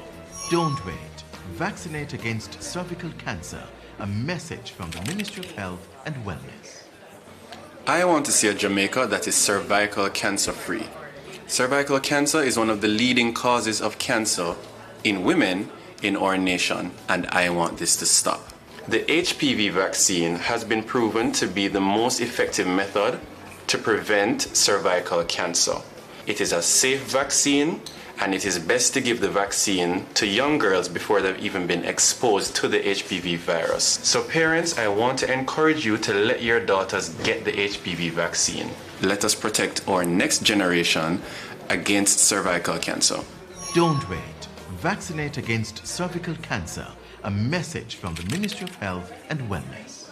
Don't wait. Vaccinate against cervical cancer. A message from the Ministry of Health and Wellness. I want to see a Jamaica that is cervical cancer free. Cervical cancer is one of the leading causes of cancer in women in our nation, and I want this to stop. The HPV vaccine has been proven to be the most effective method to prevent cervical cancer. It is a safe vaccine, and it is best to give the vaccine to young girls before they've even been exposed to the HPV virus. So parents, I want to encourage you to let your daughters get the HPV vaccine. Let us protect our next generation against cervical cancer. Don't wait. Vaccinate against cervical cancer. A message from the Ministry of Health and Wellness.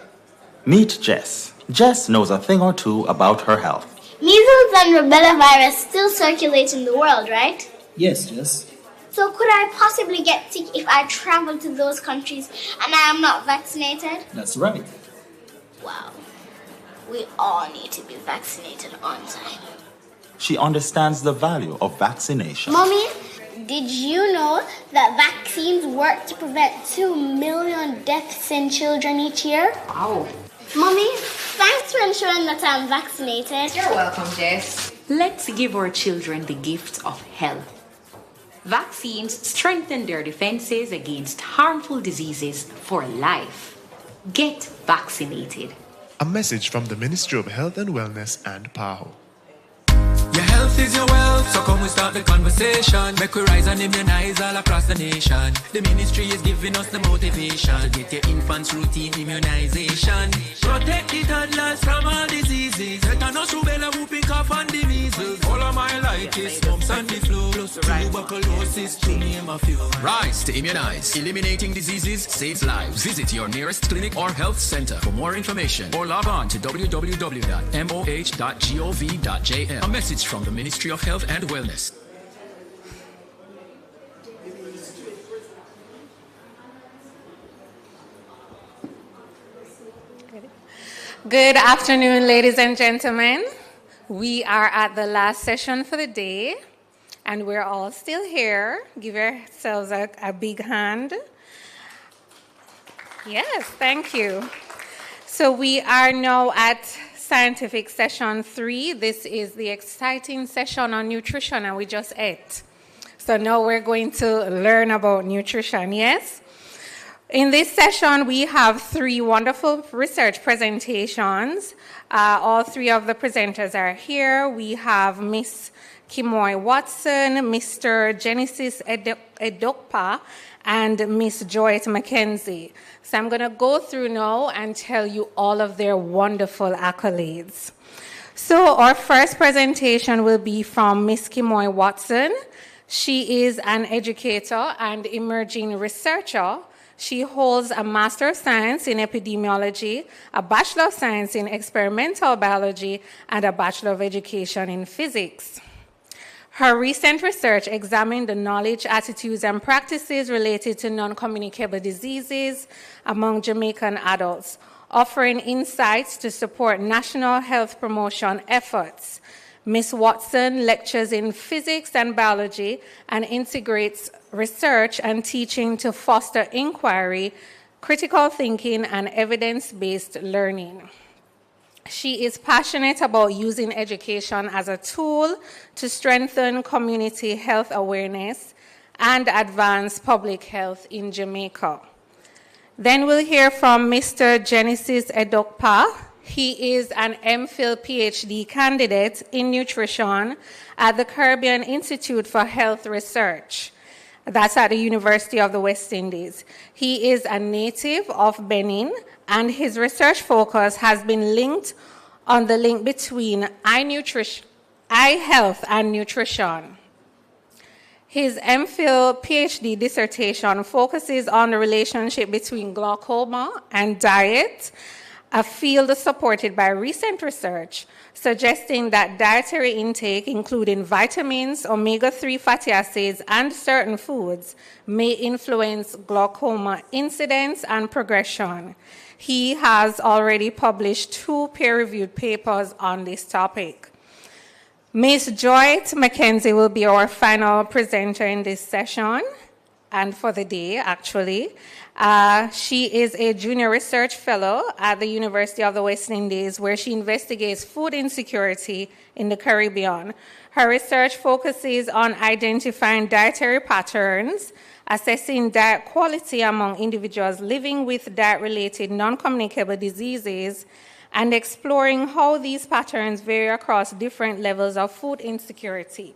Meet Jess. Jess knows a thing or two about her health. Measles and rubella virus still circulate in the world, right? Yes, Jess. So could I possibly get sick if I travel to those countries and I am not vaccinated? That's right. Wow. We all need to be vaccinated on time. She understands the value of vaccination. Mommy, did you know that vaccines work to prevent 2 million deaths in children each year? Wow. Mommy, thanks for ensuring that I'm vaccinated. You're welcome, Jess. Let's give our children the gift of health. Vaccines strengthen their defenses against harmful diseases for life. Get vaccinated. A message from the Ministry of Health and Wellness and PAHO. Your health health is your wealth, so come we start the conversation. Make we rise and immunize all across the nation. The ministry is giving us the motivation to get your infants routine immunization. Protect the toddlers from all diseases. Tetanus, rubella, whooping cough and the measles. All of my like is mumps and the flu, plus tuberculosis, to name a few. Rise to immunize. Eliminating diseases saves lives. Visit your nearest clinic or health center for more information or log on to www.moh.gov.jm. A message from the Ministry of Health and Wellness. Good afternoon, ladies and gentlemen. We are at the last session for the day, and we're all still here. Give yourselves a big hand. Yes, thank you. So we are now at scientific session 3. This is the exciting session on nutrition, and we just ate. So now we're going to learn about nutrition, yes? In this session, we have 3 wonderful research presentations. All 3 of the presenters are here. We have Miss Kimoy Watson, Mr. Genesis Edokpa, and Miss Joyce McKenzie. So I'm going to go through now and tell you all of their wonderful accolades. So our first presentation will be from Miss Kimoy Watson. She is an educator and emerging researcher. She holds a Master of Science in Epidemiology, a Bachelor of Science in Experimental Biology, and a Bachelor of Education in Physics. Her recent research examined the knowledge, attitudes, and practices related to non-communicable diseases among Jamaican adults, offering insights to support national health promotion efforts. Ms. Watson lectures in physics and biology and integrates research and teaching to foster inquiry, critical thinking, and evidence-based learning. She is passionate about using education as a tool to strengthen community health awareness and advance public health in Jamaica. Then we'll hear from Mr. Genesis Edokpa. He is an MPhil PhD candidate in nutrition at the Caribbean Institute for Health Research. That's at the University of the West Indies. He is a native of Benin, and his research focus has been linked on the link between eye health and nutrition. His MPhil PhD dissertation focuses on the relationship between glaucoma and diet, a field supported by recent research suggesting that dietary intake, including vitamins, omega-3 fatty acids, and certain foods, may influence glaucoma incidence and progression. He has already published 2 peer-reviewed papers on this topic. Ms. Joyce McKenzie will be our final presenter in this session, and for the day, actually. She is a junior research fellow at the University of the West Indies, where she investigates food insecurity in the Caribbean. Her research focuses on identifying dietary patterns, assessing diet quality among individuals living with diet-related non-communicable diseases, and exploring how these patterns vary across different levels of food insecurity.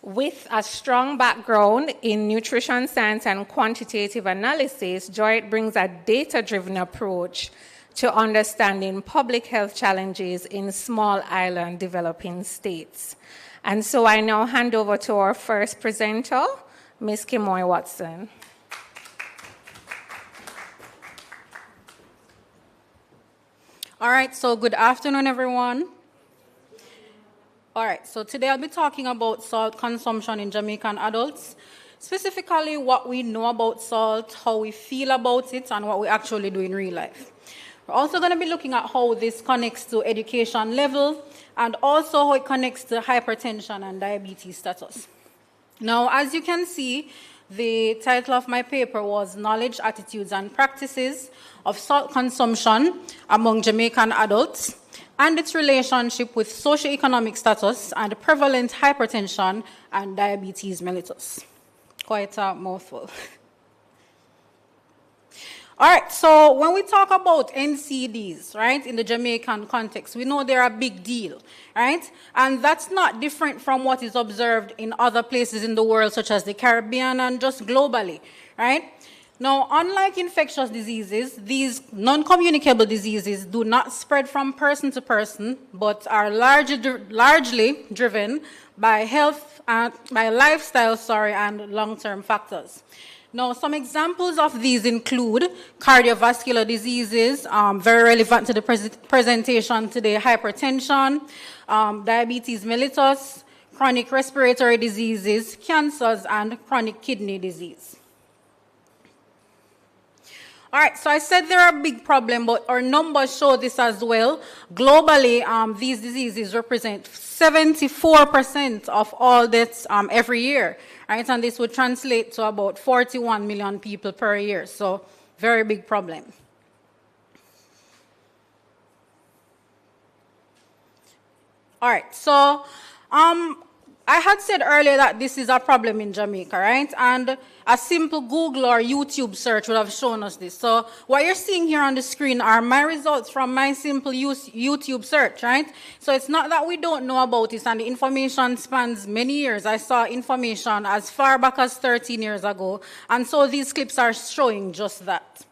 With a strong background in nutrition science and quantitative analysis, Joy brings a data-driven approach to understanding public health challenges in small island developing states. And so I now hand over to our first presenter, Ms. Kimoy Watson. All right, so good afternoon, everyone. All right, so today I'll be talking about salt consumption in Jamaican adults, specifically what we know about salt, how we feel about it, and what we actually do in real life. We're also going to be looking at how this connects to education level and also how it connects to hypertension and diabetes status. Now, as you can see, the title of my paper was Knowledge, Attitudes, and Practices of Salt Consumption Among Jamaican Adults, and its relationship with socioeconomic status and prevalent hypertension and diabetes mellitus. Quite a mouthful. All right, so when we talk about NCDs, right, in the Jamaican context, we know they're a big deal, right? And that's not different from what is observed in other places in the world, such as the Caribbean and just globally, right? Now, unlike infectious diseases, these non-communicable diseases do not spread from person to person, but are largely driven by by lifestyle, and long-term factors. Now, some examples of these include cardiovascular diseases, very relevant to the presentation today, hypertension, diabetes mellitus, chronic respiratory diseases, cancers, and chronic kidney disease. All right, so I said they're a big problem, but our numbers show this as well. Globally, these diseases represent 74% of all deaths every year, right? And this would translate to about 41 million people per year, so very big problem. All right, so I had said earlier that this is a problem in Jamaica, right? And a simple Google or YouTube search would have shown us this. So what you're seeing here on the screen are my results from my simple YouTube search, right? So it's not that we don't know about this, and the information spans many years. I saw information as far back as 13 years ago, and so these clips are showing just that.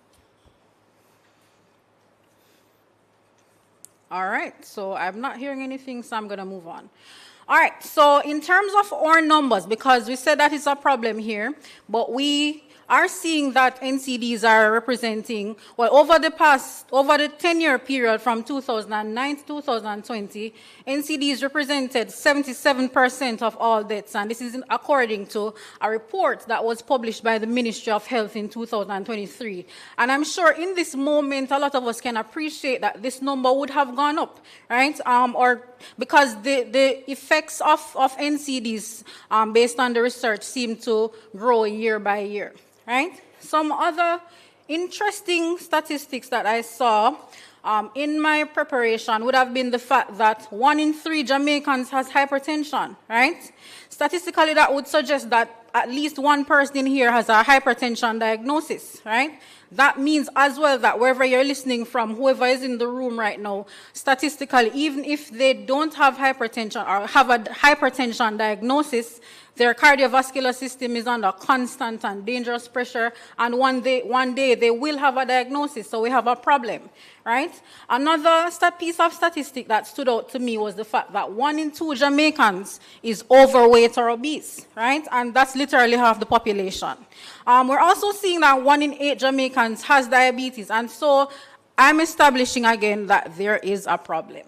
All right, so I'm not hearing anything, so I'm going to move on. All right, so in terms of our numbers, because we said that it's a problem here, but we are seeing that NCDs are representing, well, over the 10-year period from 2009 to 2020, NCDs represented 77% of all deaths, and this is according to a report that was published by the Ministry of Health in 2023. And I'm sure in this moment, a lot of us can appreciate that this number would have gone up, right? Or because the effects of NCDs, based on the research, seem to grow year by year. Right? Some other interesting statistics that I saw in my preparation would have been the fact that 1 in 3 Jamaicans has hypertension, right? Statistically, that would suggest that at least one person in here has a hypertension diagnosis, right? That means as well that wherever you're listening from, whoever is in the room right now, statistically, even if they don't have hypertension or have a hypertension diagnosis, their cardiovascular system is under constant and dangerous pressure, and one day they will have a diagnosis, so we have a problem, right? Another piece of statistic that stood out to me was the fact that 1 in 2 Jamaicans is overweight or obese, right? And that's literally half the population. We're also seeing that 1 in 8 Jamaicans has diabetes, and so I'm establishing again that there is a problem.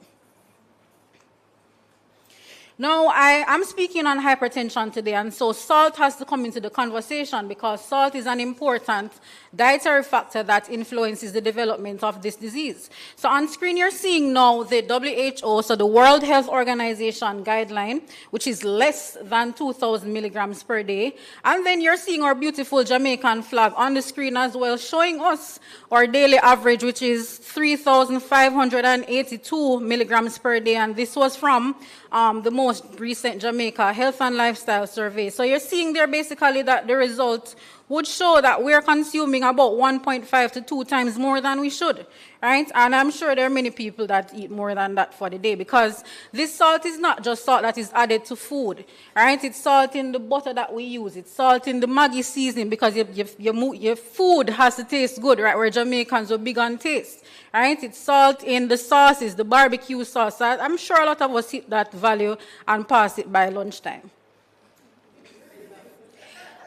Now, I am speaking on hypertension today, and so salt has to come into the conversation because salt is an important dietary factor that influences the development of this disease. So on screen, you're seeing now the WHO, so the World Health Organization guideline, which is less than 2,000 milligrams per day. And then you're seeing our beautiful Jamaican flag on the screen as well, showing us our daily average, which is 3,582 milligrams per day. And this was from the most recent Jamaica Health and Lifestyle Survey. So you're seeing there basically that the results would show that we're consuming about 1.5 to 2 times more than we should, right? And I'm sure there are many people that eat more than that for the day, because this salt is not just salt that is added to food, right? It's salt in the butter that we use. It's salt in the Maggi seasoning, because your food has to taste good, right? Where Jamaicans are big on taste, right? It's salt in the sauces, the barbecue sauce. I'm sure a lot of us hit that value and pass it by lunchtime.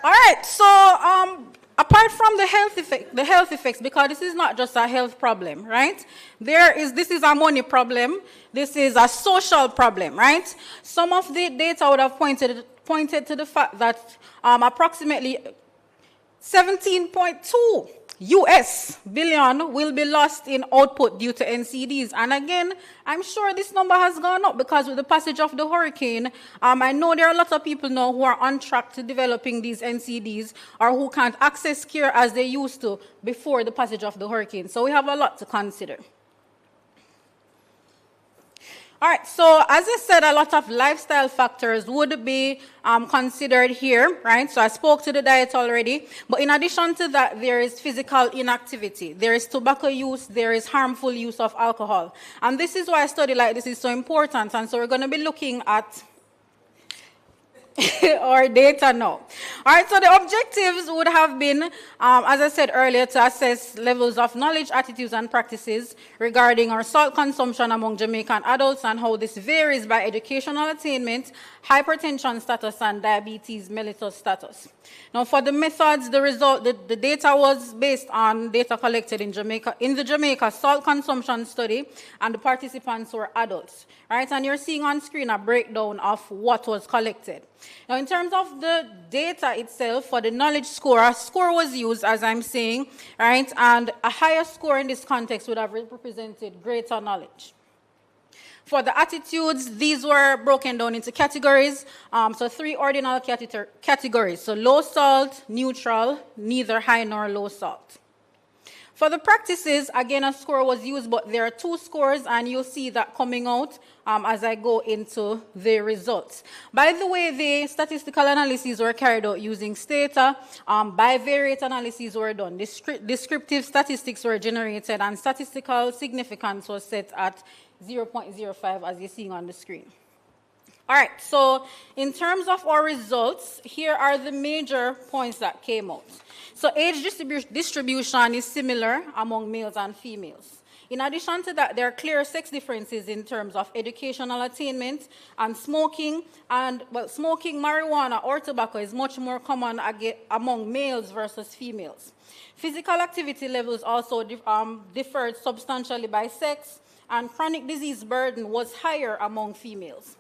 All right, so apart from the health effects, because this is not just a health problem, right? This is a money problem. This is a social problem, right? Some of the data would have pointed to the fact that approximately 17.2 US billion will be lost in output due to NCDs. And again, I'm sure this number has gone up because with the passage of the hurricane, I know there are a lot of people now who are on track to developing these NCDs or who can't access care as they used to before the passage of the hurricane. So we have a lot to consider. All right, so as I said, a lot of lifestyle factors would be considered here, right? So I spoke to the diet already, but in addition to that, there is physical inactivity, there is tobacco use, there is harmful use of alcohol. And this is why a study like this is so important, and so we're going to be looking at our data now. All right, so the objectives would have been, as I said earlier, to assess levels of knowledge, attitudes, and practices regarding our salt consumption among Jamaican adults and how this varies by educational attainment, hypertension status, and diabetes mellitus status. Now, for the methods, the data was based on data collected in the Jamaica Salt Consumption Study, and the participants were adults. Right, and you're seeing on screen a breakdown of what was collected. Now, in terms of the data itself, for the knowledge score, a score was used, as I'm saying, right, and a higher score in this context would have represented greater knowledge. For the attitudes, these were broken down into categories, so 3 ordinal categories, so low salt, neutral, neither high nor low salt. For the practices, again, a score was used, but there are 2 scores, and you'll see that coming out as I go into the results. By the way, the statistical analyses were carried out using Stata. Bivariate analyses were done. Descriptive statistics were generated, and statistical significance was set at 0.05, as you're seeing on the screen. All right, so in terms of our results, here are the major points that came out. So age distribution is similar among males and females. In addition to that, there are clear sex differences in terms of educational attainment and smoking. And, well, smoking marijuana or tobacco is much more common among males versus females. Physical activity levels also differed substantially by sex, and chronic disease burden was higher among females.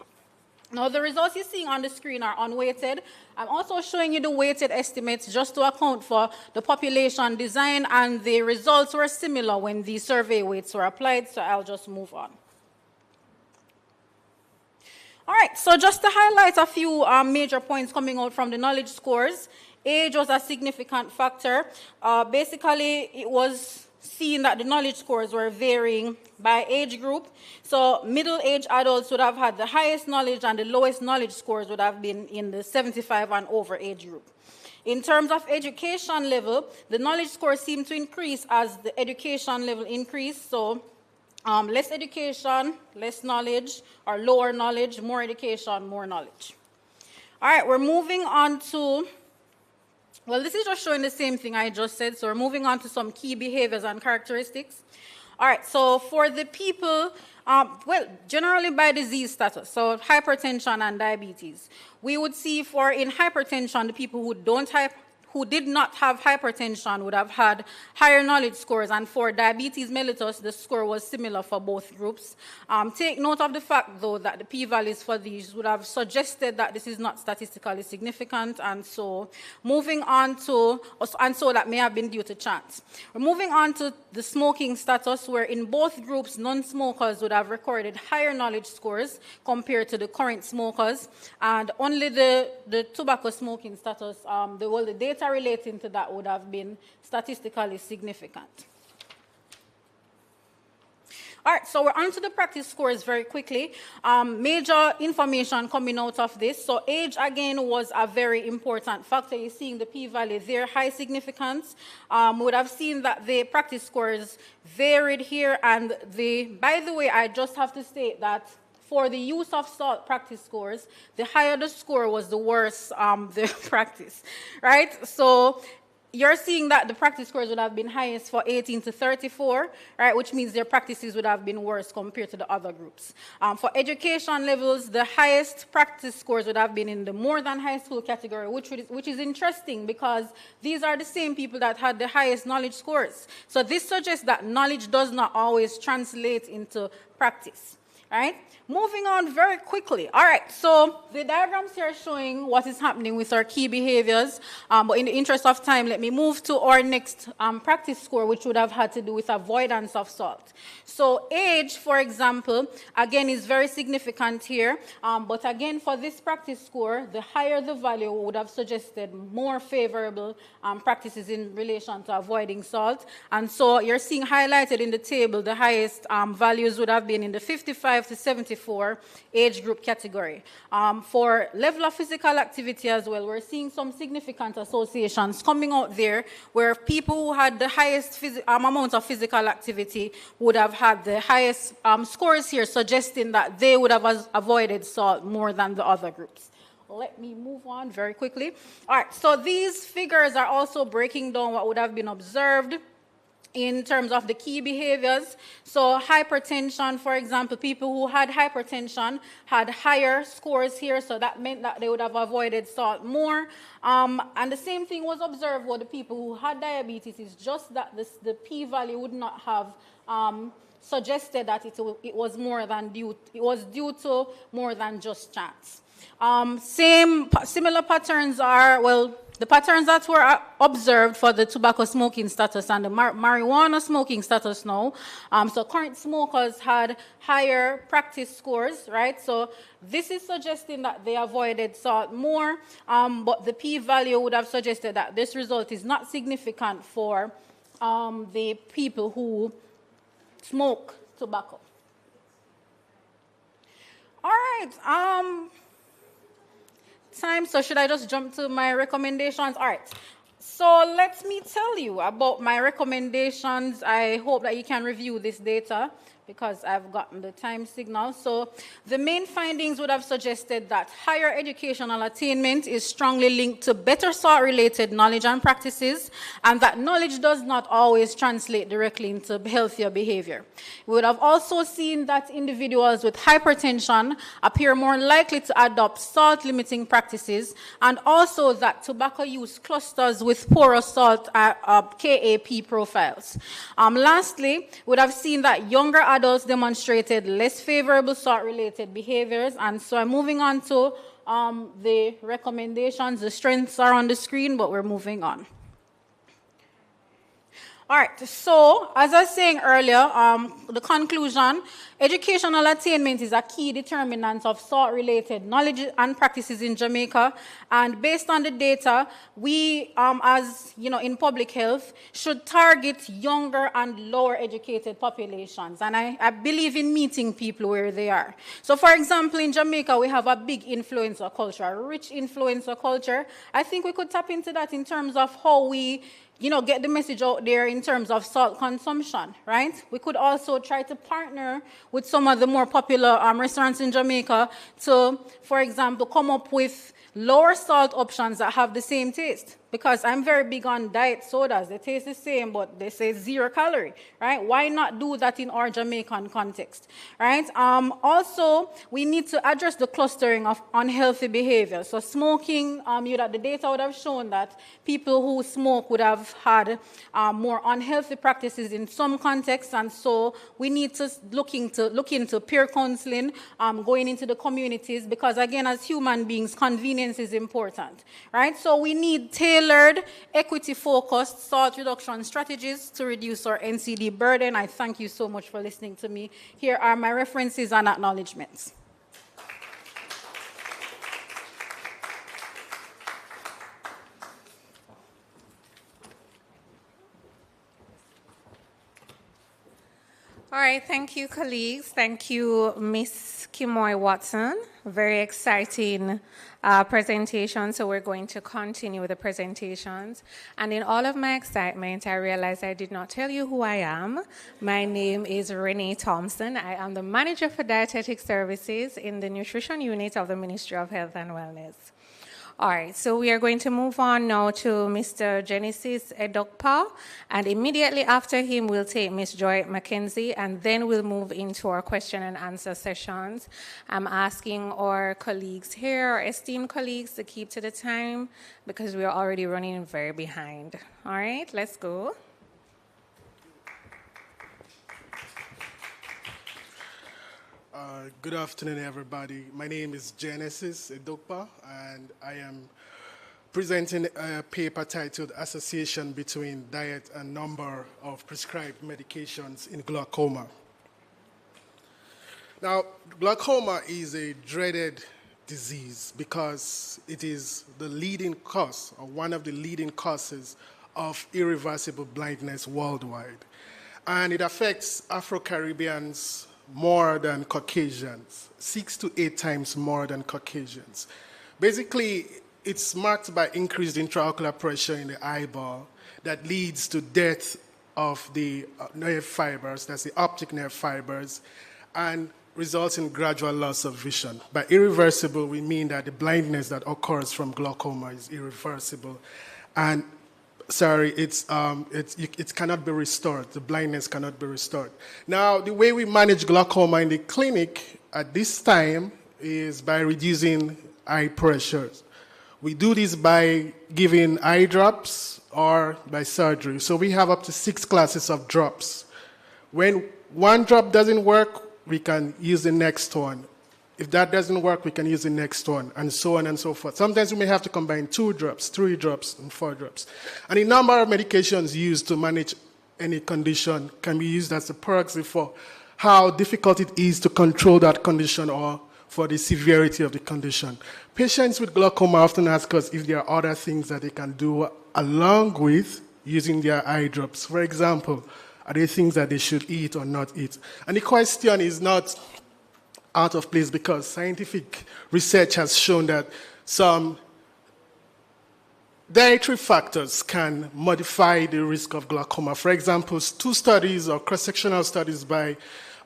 Now, the results you're seeing on the screen are unweighted. I'm also showing you the weighted estimates just to account for the population design, and the results were similar when the survey weights were applied, so I'll just move on. All right, so just to highlight a few major points coming out from the knowledge scores, age was a significant factor. Basically, it was seen that the knowledge scores were varying by age group. So middle-aged adults would have had the highest knowledge, and the lowest knowledge scores would have been in the 75 and over age group. In terms of education level, the knowledge scores seem to increase as the education level increased. So less education, less knowledge, or lower knowledge, more education, more knowledge. All right, we're moving on to, well, this is just showing the same thing I just said, so we're moving on to some key behaviors and characteristics. All right, so for the people, well, generally by disease status, so hypertension and diabetes, we would see in hypertension, the people who did not have hypertension would have had higher knowledge scores, and for diabetes mellitus, the score was similar for both groups. Take note of the fact, though, that the p-values for these would have suggested that this is not statistically significant, and so moving on to, and so that may have been due to chance. We're moving on to the smoking status, where in both groups, non-smokers would have recorded higher knowledge scores compared to the current smokers, and only the tobacco smoking status, the data relating to that would have been statistically significant. All right, so we're on to the practice scores very quickly. Major information coming out of this. So age, again, was a very important factor. You're seeing the p-value there, high significance. We would have seen that the practice scores varied here. And by the way, I just have to state that for the use of salt practice scores, the higher the score was, the worse the practice, right? So you're seeing that the practice scores would have been highest for 18 to 34, right, which means their practices would have been worse compared to the other groups. For education levels, the highest practice scores would have been in the more than high school category, which is interesting because these are the same people that had the highest knowledge scores. So this suggests that knowledge does not always translate into practice, right? Moving on very quickly. All right, so the diagrams here are showing what is happening with our key behaviors, but in the interest of time, let me move to our next practice score, which would have had to do with avoidance of salt. So age, for example, again, is very significant here, but again, for this practice score, the higher the value would have suggested more favorable practices in relation to avoiding salt. And so you're seeing highlighted in the table, the highest values would have been in the 55 65 to 74 age group category. For level of physical activity as well, we're seeing some significant associations coming out there where people who had the highest amount of physical activity would have had the highest scores here, suggesting that they would have avoided salt more than the other groups. Let me move on very quickly. All right, so these figures are also breaking down what would have been observed in terms of the key behaviors. So hypertension, for example, people who had hypertension had higher scores here, so that meant that they would have avoided salt more. And the same thing was observed with the people who had diabetes. It's just that the p-value would not have suggested that it was more than due. It was due to more than just chance. Similar patterns are, well, the patterns that were observed for the tobacco smoking status and the marijuana smoking status now. So current smokers had higher practice scores, right? So this is suggesting that they avoided salt more, but the p-value would have suggested that this result is not significant for the people who smoke tobacco. All right. So should I just jump to my recommendations? All right. So let me tell you about my recommendations. I hope that you can review this data because I've gotten the time signal. So the main findings would have suggested that higher educational attainment is strongly linked to better salt-related knowledge and practices, and that knowledge does not always translate directly into healthier behavior. We would have also seen that individuals with hypertension appear more likely to adopt salt-limiting practices, and also that tobacco use clusters with poorer salt KAP profiles. Lastly, we would have seen that younger adults demonstrated less favorable salt-related behaviors. And so I'm moving on to the recommendations. The strengths are on the screen, but we're moving on. All right, so as I was saying earlier, the conclusion, educational attainment is a key determinant of salt-related knowledge and practices in Jamaica. And based on the data, we, as you know, in public health, should target younger and lower educated populations. And I believe in meeting people where they are. So for example, in Jamaica, we have a big influencer culture, a rich influencer culture. I think we could tap into that in terms of how we get the message out there in terms of salt consumption, right? We could also try to partner with some of the more popular restaurants in Jamaica to, for example, come up with lower salt options that have the same taste. Because I'm very big on diet sodas. They taste the same, but they say 0 calorie, right? Why not do that in our Jamaican context, right? Also, we need to address the clustering of unhealthy behavior. So smoking, the data would have shown that people who smoke would have had more unhealthy practices in some contexts, and so we need to look into peer counseling, going into the communities, because again, as human beings, convenience is important, right? So we need tailored, equity-focused salt reduction strategies to reduce our NCD burden. I thank you so much for listening to me. Here are my references and acknowledgements. All right, thank you, colleagues. Thank you, Ms. Kimoy Watson. Very exciting presentation, so we're going to continue with the presentations. And in all of my excitement, I realized I did not tell you who I am. My name is Renee Thompson. I am the Manager for Dietetic Services in the Nutrition Unit of the Ministry of Health and Wellness. All right, so we are going to move on now to Mr. Genesis Edokpa, and immediately after him, we'll take Ms. Joy Mackenzie, and then we'll move into our question and answer sessions. I'm asking our colleagues here, our esteemed colleagues, to keep to the time because we are already running very behind. All right, let's go. Good afternoon, everybody. My name is Genesis Edokpa, and I am presenting a paper titled Association Between Diet and Number of Prescribed Medications in Glaucoma. Now, glaucoma is a dreaded disease because it is the leading cause, or one of the leading causes, of irreversible blindness worldwide. And it affects Afro-Caribbeans more than Caucasians, 6 to 8 times more than Caucasians. Basically, it's marked by increased intraocular pressure in the eyeball that leads to death of the nerve fibers, that's the optic nerve fibers, and results in gradual loss of vision. By irreversible, we mean that the blindness that occurs from glaucoma is irreversible. And it cannot be restored. The blindness cannot be restored. Now, the way we manage glaucoma in the clinic at this time is by reducing eye pressures. We do this by giving eye drops or by surgery. So we have up to 6 classes of drops. When one drop doesn't work, we can use the next one. If that doesn't work, we can use the next one, and so on and so forth. Sometimes we may have to combine 2 drops, 3 drops, and 4 drops. And a number of medications used to manage any condition can be used as a proxy for how difficult it is to control that condition or for the severity of the condition. Patients with glaucoma often ask us if there are other things that they can do along with using their eye drops. For example, are there things that they should eat or not eat? And the question is not out of place because scientific research has shown that some dietary factors can modify the risk of glaucoma. For example, 2 studies or cross-sectional studies by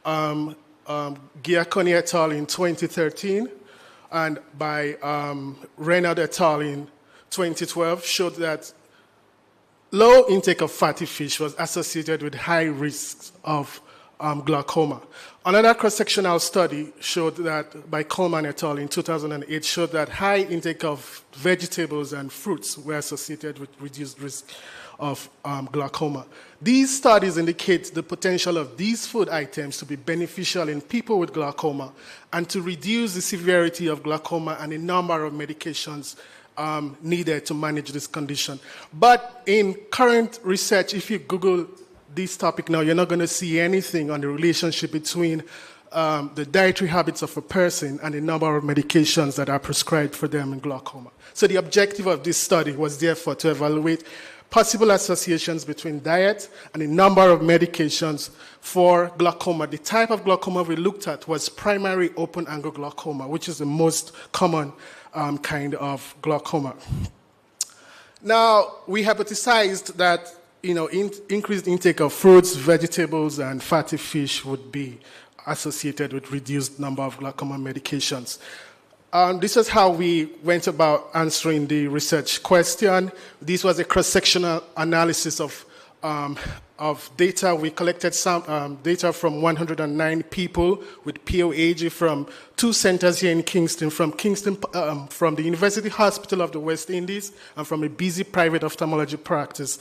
Giacconi et al. In 2013 and by Reynard et al. In 2012 showed that low intake of fatty fish was associated with high risks of glaucoma. Another cross-sectional study showed that, by Coleman et al. In 2008, showed that high intake of vegetables and fruits were associated with reduced risk of glaucoma. These studies indicate the potential of these food items to be beneficial in people with glaucoma and to reduce the severity of glaucoma and a number of medications needed to manage this condition. But in current research, if you Google this topic now, you're not going to see anything on the relationship between the dietary habits of a person and the number of medications that are prescribed for them in glaucoma. So the objective of this study was therefore to evaluate possible associations between diet and the number of medications for glaucoma. The type of glaucoma we looked at was primary open-angle glaucoma, which is the most common kind of glaucoma. Now, we hypothesized that increased intake of fruits, vegetables, and fatty fish would be associated with reduced number of glaucoma medications. This is how we went about answering the research question. This was a cross-sectional analysis of data. We collected some data from 109 people with POAG from 2 centers here in Kingston, from the University Hospital of the West Indies and from a busy private ophthalmology practice.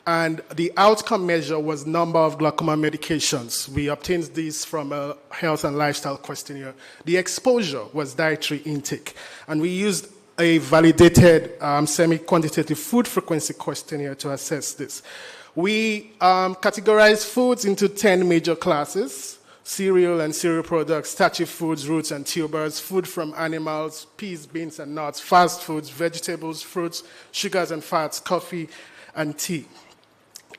And the outcome measure was number of glaucoma medications. We obtained this from a health and lifestyle questionnaire. The exposure was dietary intake. And we used a validated semi-quantitative food frequency questionnaire to assess this. We categorized foods into 10 major classes: cereal and cereal products, starchy foods, roots and tubers, food from animals, peas, beans and nuts, fast foods, vegetables, fruits, sugars and fats, coffee, and tea.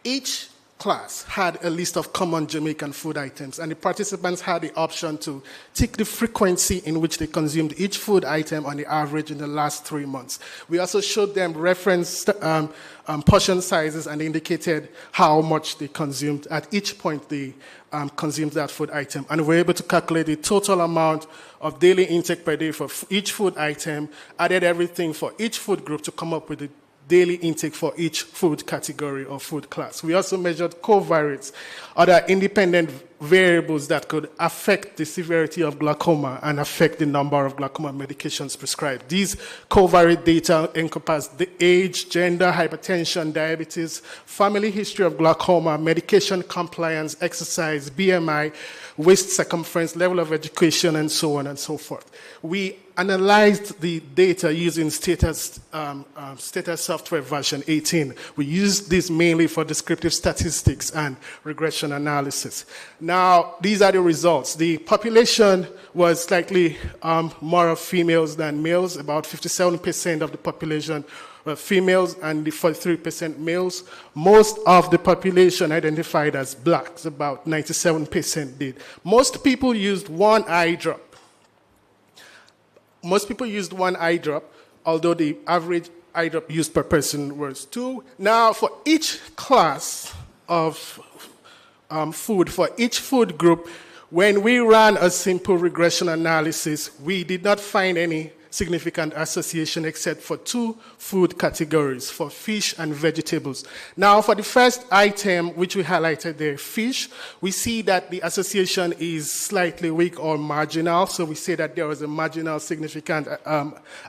Each class had a list of common Jamaican food items, and the participants had the option to tick the frequency in which they consumed each food item on the average in the last 3 months. We also showed them reference portion sizes and indicated how much they consumed at each point they consumed that food item. And we were able to calculate the total amount of daily intake per day for each food item, added everything for each food group to come up with the daily intake for each food category or food class. We also measured covariates, other independent variables that could affect the severity of glaucoma and affect the number of glaucoma medications prescribed. These covariate data encompass the age, gender, hypertension, diabetes, family history of glaucoma, medication compliance, exercise, BMI, waist circumference, level of education, and so on and so forth. We analyzed the data using Status Software version 18. We used this mainly for descriptive statistics and regression analysis. Now, these are the results. The population was slightly more of females than males. About 57% of the population females and the 43% males. Most of the population identified as blacks, about 97% did. Most people used one eye drop. Although the average eye drop used per person was 2. Now, for each class of food, for each food group, when we ran a simple regression analysis, we did not find any significant association except for 2 food categories, for fish and vegetables. Now, for the first item, which we highlighted there, fish, we see that the association is slightly weak or marginal. So we say that there was a marginal significant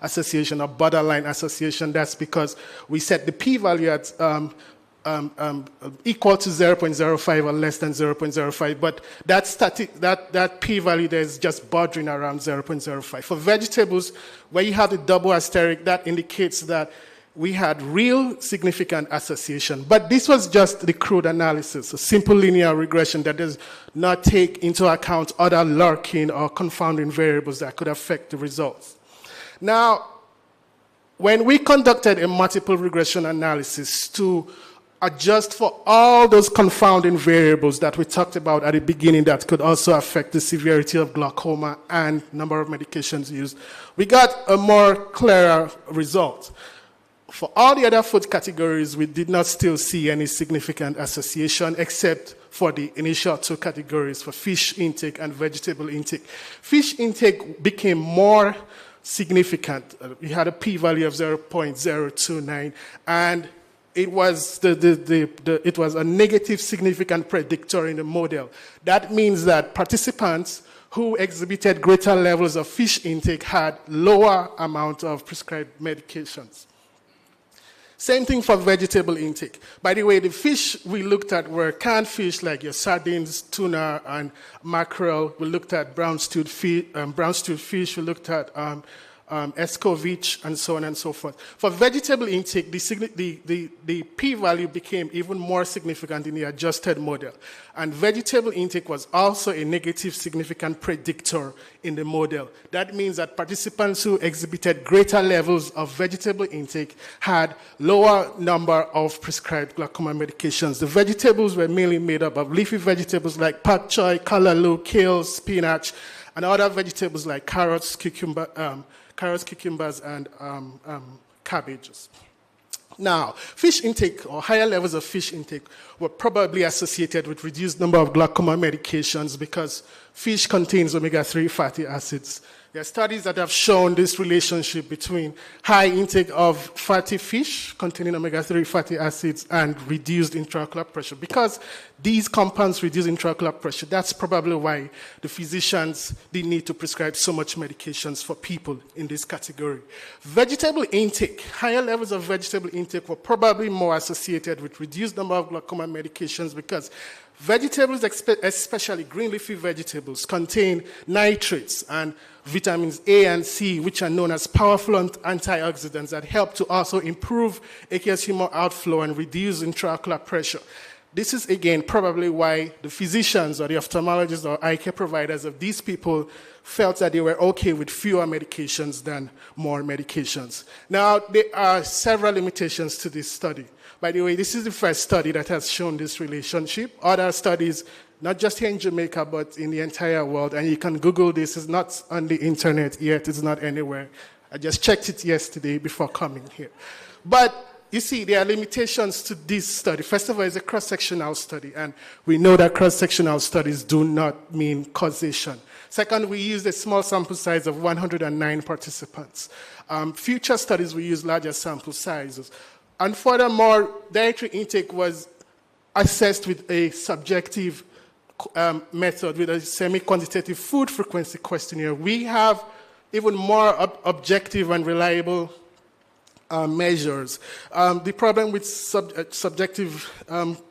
association, a borderline association. That's because we set the p-value at equal to 0.05 or less than 0.05, but that p-value there is just bordering around 0.05. For vegetables, where you have the double asterisk, that indicates that we had real significant association. But this was just the crude analysis, a simple linear regression that does not take into account other lurking or confounding variables that could affect the results. Now, when we conducted a multiple regression analysis to adjust for all those confounding variables that we talked about at the beginning that could also affect the severity of glaucoma and number of medications used, we got a more clearer result. For all the other food categories, we did not still see any significant association except for the initial 2 categories, for fish intake and vegetable intake. Fish intake became more significant. We had a p-value of 0.029, and it was it was a negative significant predictor in the model. That means that participants who exhibited greater levels of fish intake had lower amount of prescribed medications. Same thing for vegetable intake. By the way, the fish we looked at were canned fish like your sardines, tuna, and mackerel. We looked at brown-stewed fish. We looked at escovitch, and so on and so forth. For vegetable intake, the p-value became even more significant in the adjusted model. And vegetable intake was also a negative significant predictor in the model. That means that participants who exhibited greater levels of vegetable intake had lower number of prescribed glaucoma medications. The vegetables were mainly made up of leafy vegetables like pak choy, callaloo, kale, spinach, and other vegetables like carrots, cucumbers, and cabbages. Now, fish intake or higher levels of fish intake were probably associated with reduced number of glaucoma medications because fish contains omega-3 fatty acids. There are studies that have shown this relationship between high intake of fatty fish containing omega-3 fatty acids and reduced intraocular pressure. Because these compounds reduce intraocular pressure, that's probably why the physicians didn't need to prescribe so much medications for people in this category. Vegetable intake, higher levels of vegetable intake were probably more associated with reduced number of glaucoma medications because vegetables, especially green leafy vegetables, contain nitrates and vitamins A and C, which are known as powerful antioxidants that help to also improve aqueous humor outflow and reduce intraocular pressure. This is, again, probably why the physicians or the ophthalmologists or eye care providers of these people felt that they were okay with fewer medications than more medications. Now, there are several limitations to this study. By the way, this is the first study that has shown this relationship. Other studies, not just here in Jamaica, but in the entire world, and you can Google this. It's not on the internet yet. It's not anywhere. I just checked it yesterday before coming here. But you see, there are limitations to this study. First of all, it's a cross-sectional study, and we know that cross-sectional studies do not mean causation. Second, we used a small sample size of 109 participants. Future studies, we use larger sample sizes. And furthermore, dietary intake was assessed with a subjective method, with a semi-quantitative food frequency questionnaire. We have even more objective and reliable measures. The problem with subjective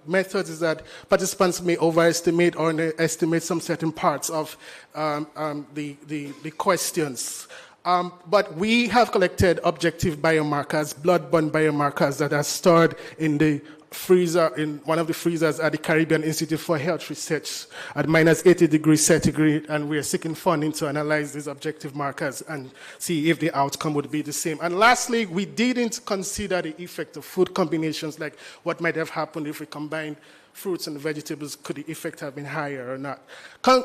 methods is that participants may overestimate or underestimate some certain parts of the questions. But we have collected objective biomarkers, blood-borne biomarkers that are stored in the freezer, in one of the freezers at the Caribbean Institute for Health Research at -80 degrees centigrade, and we are seeking funding to analyze these objective markers and see if the outcome would be the same. And lastly, we didn't consider the effect of food combinations, like what might have happened if we combined fruits and vegetables. Could the effect have been higher or not?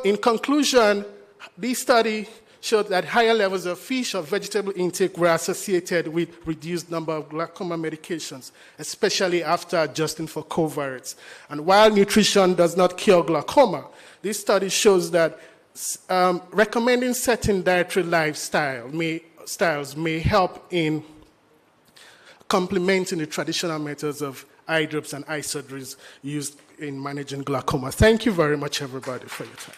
In conclusion, this study showed that higher levels of fish or vegetable intake were associated with reduced number of glaucoma medications, especially after adjusting for covariates. And while nutrition does not cure glaucoma, this study shows that recommending certain dietary styles may help in complementing the traditional methods of eye drops and eye surgeries used in managing glaucoma. Thank you very much, everybody, for your time.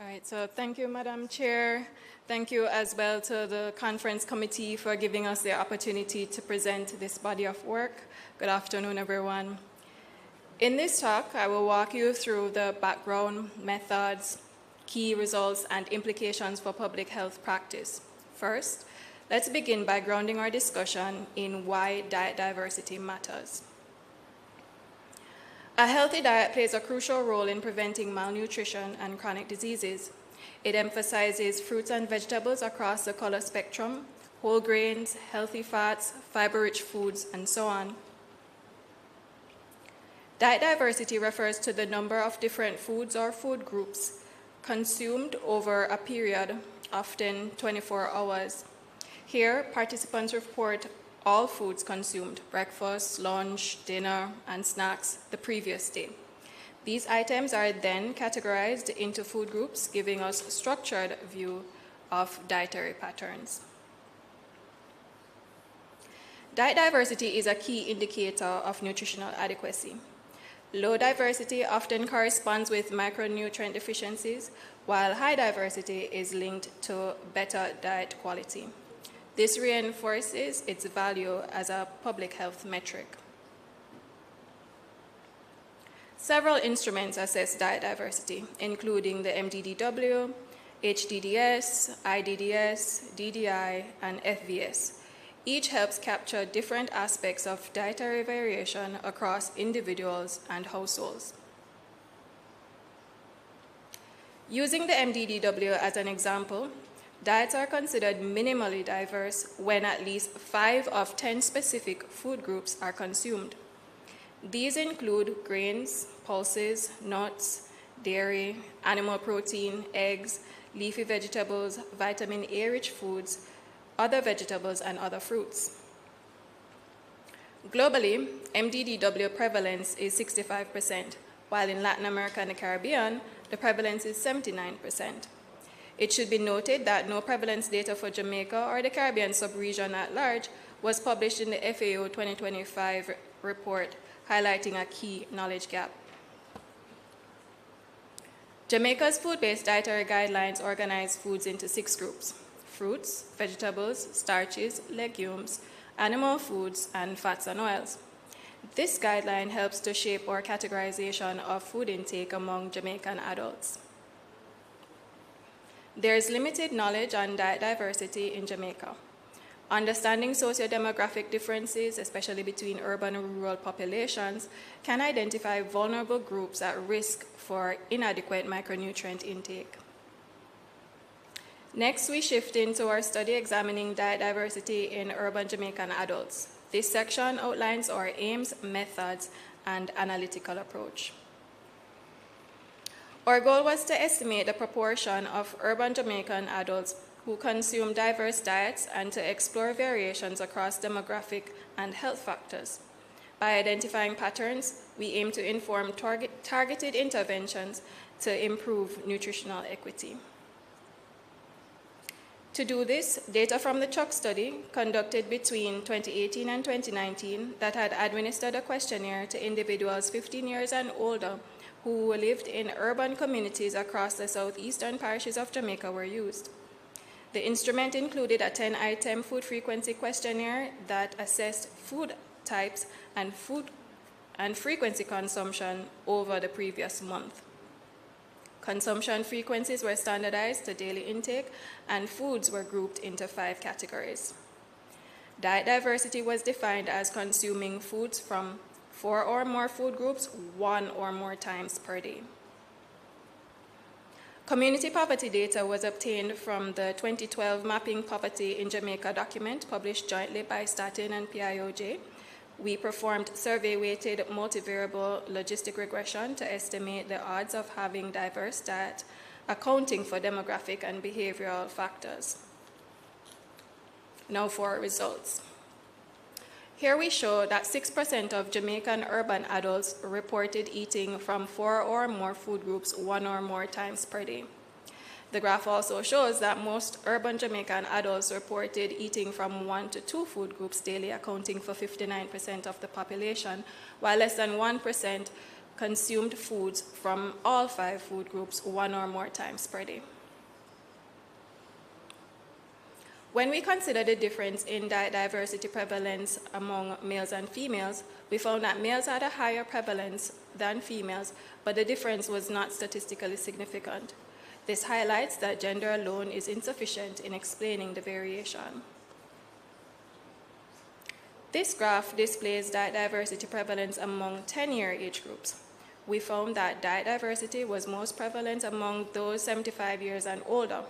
All right, so thank you, Madam Chair. Thank you as well to the conference committee for giving us the opportunity to present this body of work. Good afternoon, everyone. In this talk, I will walk you through the background, methods, key results, and implications for public health practice. First, let's begin by grounding our discussion in why diet diversity matters. A healthy diet plays a crucial role in preventing malnutrition and chronic diseases. It emphasizes fruits and vegetables across the color spectrum, whole grains, healthy fats, fiber-rich foods, and so on. Diet diversity refers to the number of different foods or food groups consumed over a period, often 24 hours. Here, participants report all foods consumed, breakfast, lunch, dinner, and snacks the previous day. These items are then categorized into food groups, giving us a structured view of dietary patterns. Diet diversity is a key indicator of nutritional adequacy. Low diversity often corresponds with micronutrient deficiencies, while high diversity is linked to better diet quality. This reinforces its value as a public health metric. Several instruments assess diet diversity, including the MDDW, HDDS, IDDS, DDI, and FVS. Each helps capture different aspects of dietary variation across individuals and households. Using the MDDW as an example, diets are considered minimally diverse when at least 5 of 10 specific food groups are consumed. These include grains, pulses, nuts, dairy, animal protein, eggs, leafy vegetables, vitamin A-rich foods, other vegetables, and other fruits. Globally, MDDW prevalence is 65%, while in Latin America and the Caribbean, the prevalence is 79%. It should be noted that no prevalence data for Jamaica or the Caribbean sub-region at large was published in the FAO 2025 report, highlighting a key knowledge gap. Jamaica's food-based dietary guidelines organize foods into 6 groups: fruits, vegetables, starches, legumes, animal foods, and fats and oils. This guideline helps to shape our categorization of food intake among Jamaican adults. There is limited knowledge on diet diversity in Jamaica. Understanding socio-demographic differences, especially between urban and rural populations, can identify vulnerable groups at risk for inadequate micronutrient intake. Next, we shift into our study examining diet diversity in urban Jamaican adults. This section outlines our aims, methods, and analytical approach. Our goal was to estimate the proportion of urban Jamaican adults who consume diverse diets and to explore variations across demographic and health factors. By identifying patterns, we aim to inform targeted interventions to improve nutritional equity. To do this, data from the CHOC study, conducted between 2018 and 2019, that had administered a questionnaire to individuals 15 years and older who lived in urban communities across the southeastern parishes of Jamaica, were used. The instrument included a 10-item food frequency questionnaire that assessed food types and frequency consumption over the previous month. Consumption frequencies were standardized to daily intake, and foods were grouped into 5 categories. Diet diversity was defined as consuming foods from 4 or more food groups 1 or more times per day. Community poverty data was obtained from the 2012 Mapping Poverty in Jamaica document published jointly by Statin and PIOJ. We performed survey-weighted multivariable logistic regression to estimate the odds of having diverse diet, accounting for demographic and behavioral factors. Now for our results. Here we show that 6% of Jamaican urban adults reported eating from 4 or more food groups 1 or more times per day. The graph also shows that most urban Jamaican adults reported eating from 1 to 2 food groups daily, accounting for 59% of the population, while less than 1% consumed foods from all 5 food groups 1 or more times per day. When we consider the difference in diet diversity prevalence among males and females, we found that males had a higher prevalence than females, but the difference was not statistically significant. This highlights that gender alone is insufficient in explaining the variation. This graph displays diet diversity prevalence among 10-year age groups. We found that diet diversity was most prevalent among those 75 years and older.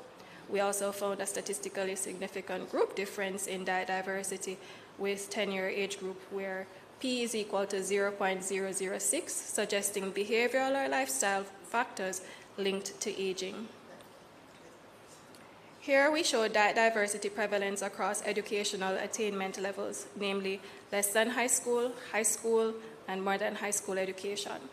We also found a statistically significant group difference in diet diversity with 10-year age group where P is equal to 0.006, suggesting behavioral or lifestyle factors linked to aging. Here we show diet diversity prevalence across educational attainment levels, namely less than high school, and more than high school education.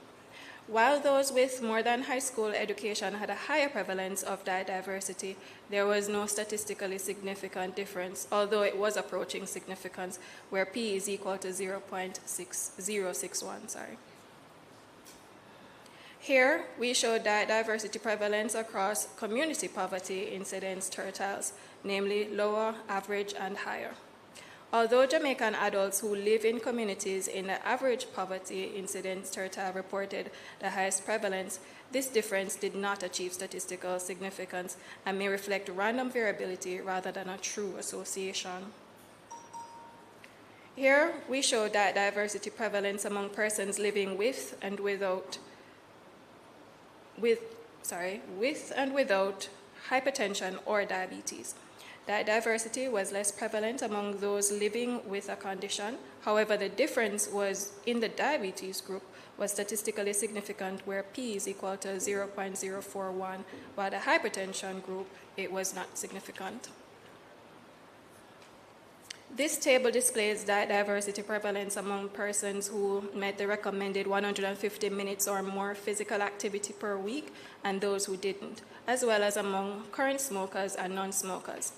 While those with more than high school education had a higher prevalence of diet diversity, there was no statistically significant difference, although it was approaching significance, where P is equal to 0.6061. Here, we show diet diversity prevalence across community poverty incidence tertiles, namely lower, average, and higher. Although Jamaican adults who live in communities in the average poverty incidence tertile reported the highest prevalence, this difference did not achieve statistical significance and may reflect random variability rather than a true association. Here, we show diet diversity prevalence among persons living with and without hypertension or diabetes. Diet diversity was less prevalent among those living with a condition. However, the difference was in the diabetes group was statistically significant, where P is equal to 0.041, while the hypertension group, it was not significant. This table displays diet diversity prevalence among persons who met the recommended 150 minutes or more physical activity per week and those who didn't, as well as among current smokers and non-smokers.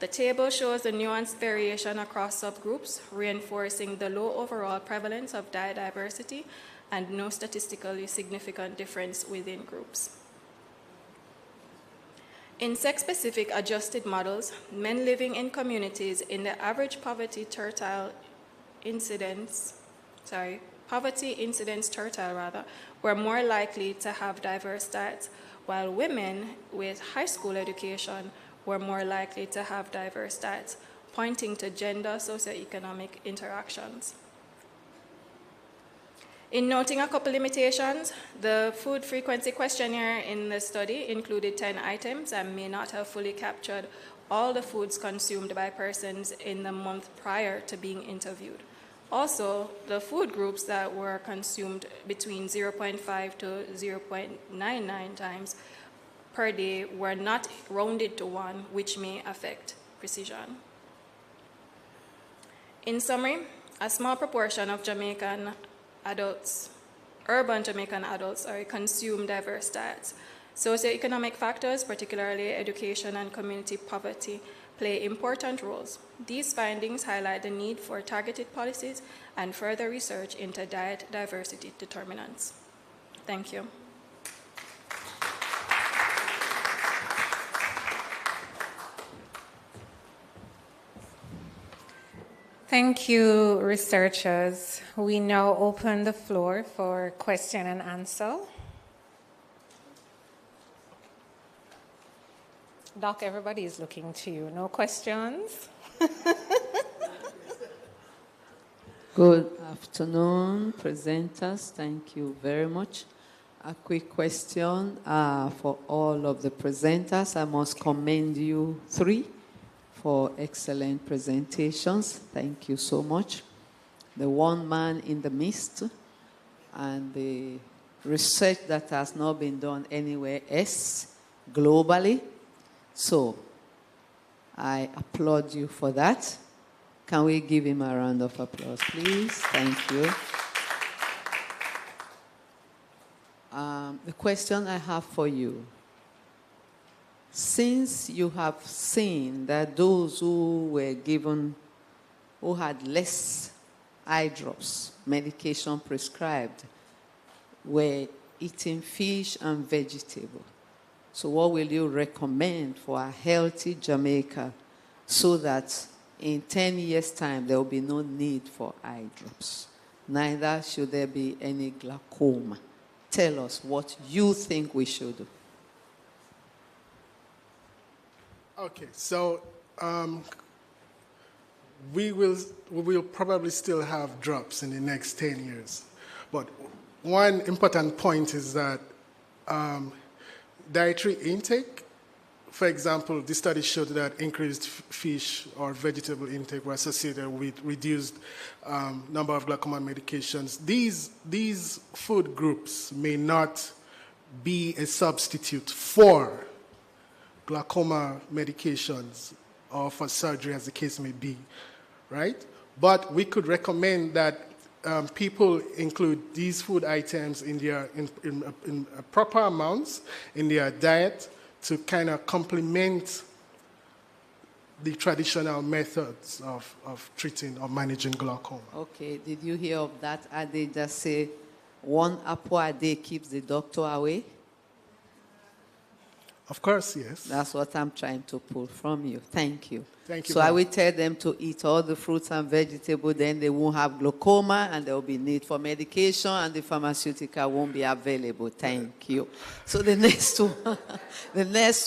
The table shows the nuanced variation across subgroups, reinforcing the low overall prevalence of diet diversity and no statistically significant difference within groups. In sex-specific adjusted models, men living in communities in the average poverty incidence tertile were more likely to have diverse diets, while women with high school education were more likely to have diverse diets, pointing to gender socioeconomic interactions. In noting a couple limitations, the food frequency questionnaire in the study included 10 items and may not have fully captured all the foods consumed by persons in the month prior to being interviewed. Also, the food groups that were consumed between 0.5 to 0.99 times per day were not rounded to 1, which may affect precision. In summary, a small proportion of urban Jamaican adults, consume diverse diets. Socioeconomic factors, particularly education and community poverty, play important roles. These findings highlight the need for targeted policies and further research into diet diversity determinants. Thank you. Thank you, researchers. We now open the floor for question and answer. Doc, everybody is looking to you. No questions? Good afternoon, presenters. Thank you very much. A quick question for all of the presenters. I must commend you three for excellent presentations. Thank you so much. The one man in the midst and the research that has not been done anywhere else globally. So I applaud you for that. Can we give him a round of applause, please? Thank you. The question I have for you, since you have seen that those who were given, who had less eye drops, medication prescribed, were eating fish and vegetable, so what will you recommend for a healthy Jamaica so that in 10 years' time there will be no need for eye drops? Neither should there be any glaucoma. Tell us what you think we should do. Okay, so we will probably still have drops in the next 10 years. But one important point is that dietary intake, for example, the study showed that increased fish or vegetable intake were associated with reduced number of glaucoma medications. These food groups may not be a substitute for glaucoma medications or for surgery, as the case may be, right? But we could recommend that people include these food items in proper amounts in their diet to kind of complement the traditional methods of treating or managing glaucoma. Okay, did you hear of that? They just say 1 apple a day keeps the doctor away? Of course, yes. That's what I'm trying to pull from you. Thank you. Thank you. So I will tell them to eat all the fruits and vegetables, then they won't have glaucoma and there will be need for medication and the pharmaceutical won't be available. Thank you. So the next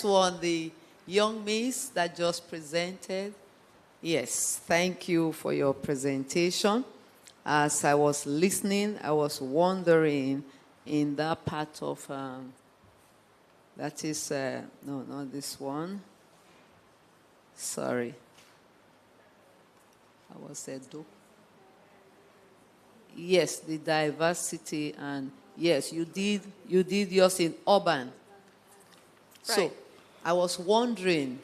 one, the young miss that just presented. Yes, thank you for your presentation. As I was listening, I was wondering in that part of... that is, no, not this one. Sorry. I was said, yes, the diversity, and yes, you did yours in urban. Right. So I was wondering,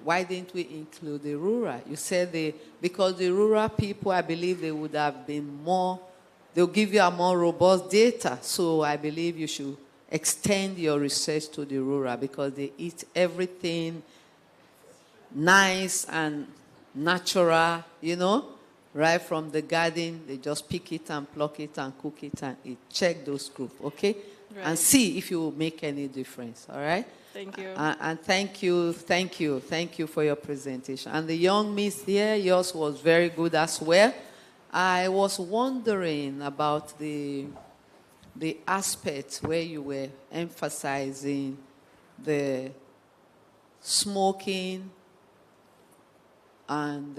why didn't we include the rural? You said because the rural people, I believe they would have been more, they'll give you a more robust data. So I believe you should extend your research to the rural because they eat everything nice and natural, right from the garden. They just pick it and pluck it and cook it and eat. Check those groups, okay? Right. And see if you will make any difference, all right? Thank you. And thank you for your presentation. And the young miss here, yours was very good as well. I was wondering about the aspect where you were emphasizing the smoking and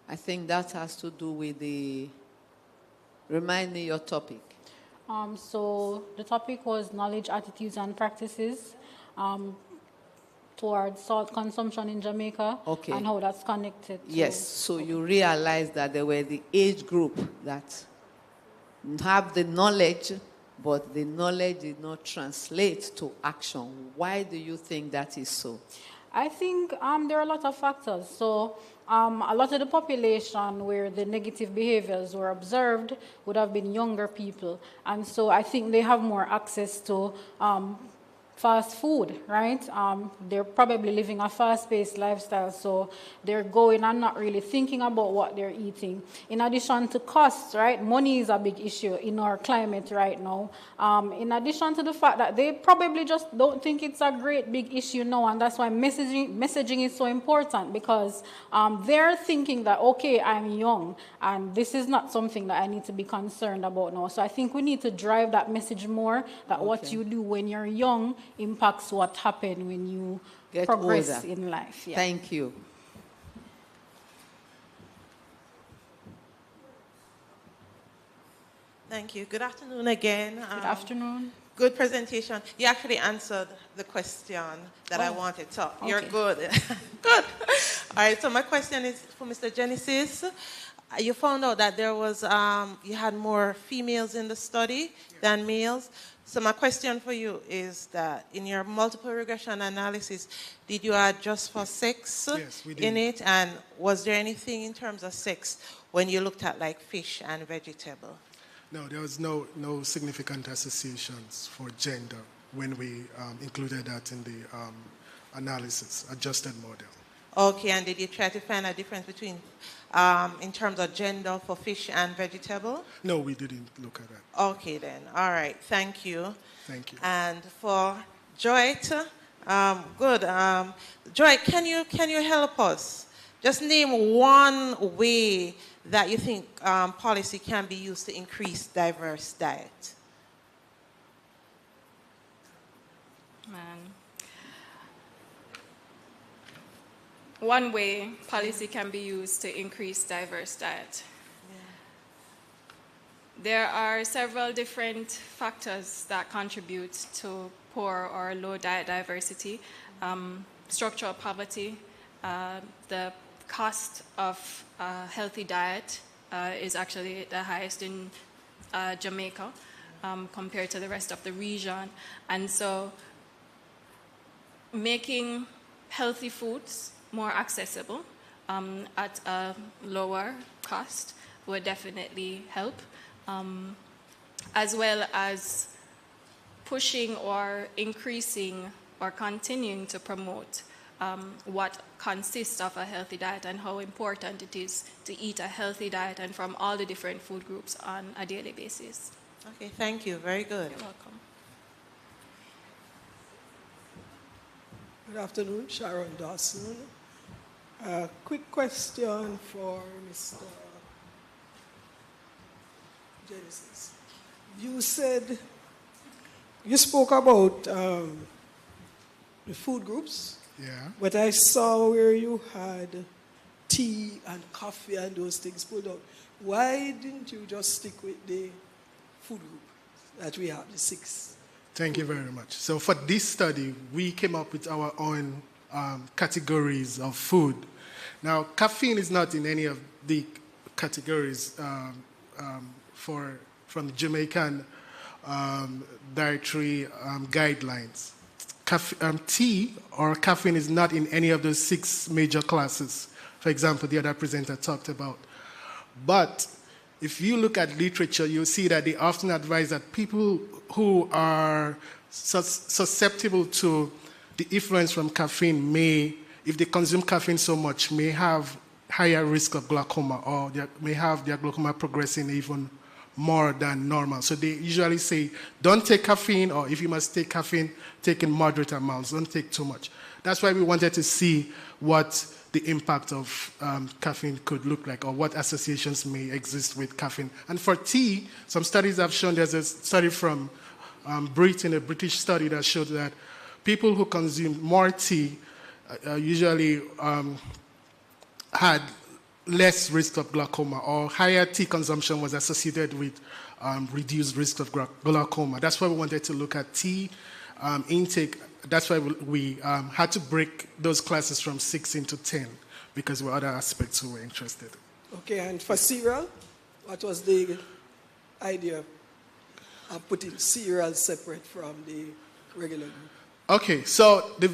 I think that has to do with remind me your topic. So the topic was knowledge, attitudes, and practices towards salt consumption in Jamaica, okay, and how that's connected to... Yes, so you realized that there were the age group that have the knowledge, but the knowledge did not translate to action. Why do you think that is so? I think there are a lot of factors. So a lot of the population where the negative behaviors were observed would have been younger people. And so I think they have more access to fast food, right? They're probably living a fast-paced lifestyle, so they're going and not really thinking about what they're eating. In addition to costs, right? Money is a big issue in our climate right now. In addition to the fact that they probably just don't think it's a great big issue now, and that's why messaging is so important, because they're thinking that, okay, I'm young, and this is not something that I need to be concerned about now. So I think we need to drive that message more, that what you do when you're young impacts what happens when you progress older in life. Yeah. Thank you. Thank you. Good afternoon again. Good afternoon. Good presentation. You actually answered the question that I wanted. So you're good. Good. All right. So my question is for Mr. Genesis. You found out that there was, you had more females in the study than males. So my question for you is that in your multiple regression analysis, did you adjust for sex in it? And was there anything in terms of sex when you looked at like fish and vegetable? No, there was no significant associations for gender when we included that in the analysis, adjusted model. Okay, and did you try to find a difference between, in terms of gender for fish and vegetable? No, we didn't look at that. Okay then, all right, thank you. Thank you. And for Joy, good. Joy, can you help us? Just name one way that you think policy can be used to increase diverse diet. One way policy can be used to increase diverse diet. There are several different factors that contribute to poor or low diet diversity. Structural poverty, the cost of a healthy diet is actually the highest in Jamaica compared to the rest of the region. And so making healthy foods more accessible at a lower cost would definitely help, as well as pushing or increasing or continuing to promote what consists of a healthy diet and how important it is to eat a healthy diet and from all the different food groups on a daily basis. Okay, thank you. Very good. You're welcome. Good afternoon, Sharon Dawson. Quick question for Mr. Genesis. You spoke about the food groups. Yeah. But I saw where you had tea and coffee and those things pulled out. Why didn't you just stick with the food group that we have, the 6? Thank you very much. So for this study, we came up with our own categories of food. Now, caffeine is not in any of the categories from the Jamaican dietary guidelines. Tea or caffeine is not in any of those 6 major classes, for example, the other presenter talked about. But if you look at literature, you'll see that they often advise that people who are susceptible to the influence from caffeine may, if they consume caffeine so much, may have higher risk of glaucoma, or they may have their glaucoma progressing even more than normal. So they usually say, don't take caffeine, or if you must take caffeine, take in moderate amounts, don't take too much. That's why we wanted to see what the impact of caffeine could look like, or what associations may exist with caffeine. And for tea, some studies have shown, there's a study from Britain, a British study that showed that people who consume more tea usually had less risk of glaucoma, or higher tea consumption was associated with reduced risk of glaucoma. That's why we wanted to look at tea intake. That's why we had to break those classes from 6 into 10, because there were other aspects we were interested in. Okay, and for cereal, what was the idea of putting cereal separate from the regular group? Okay, so the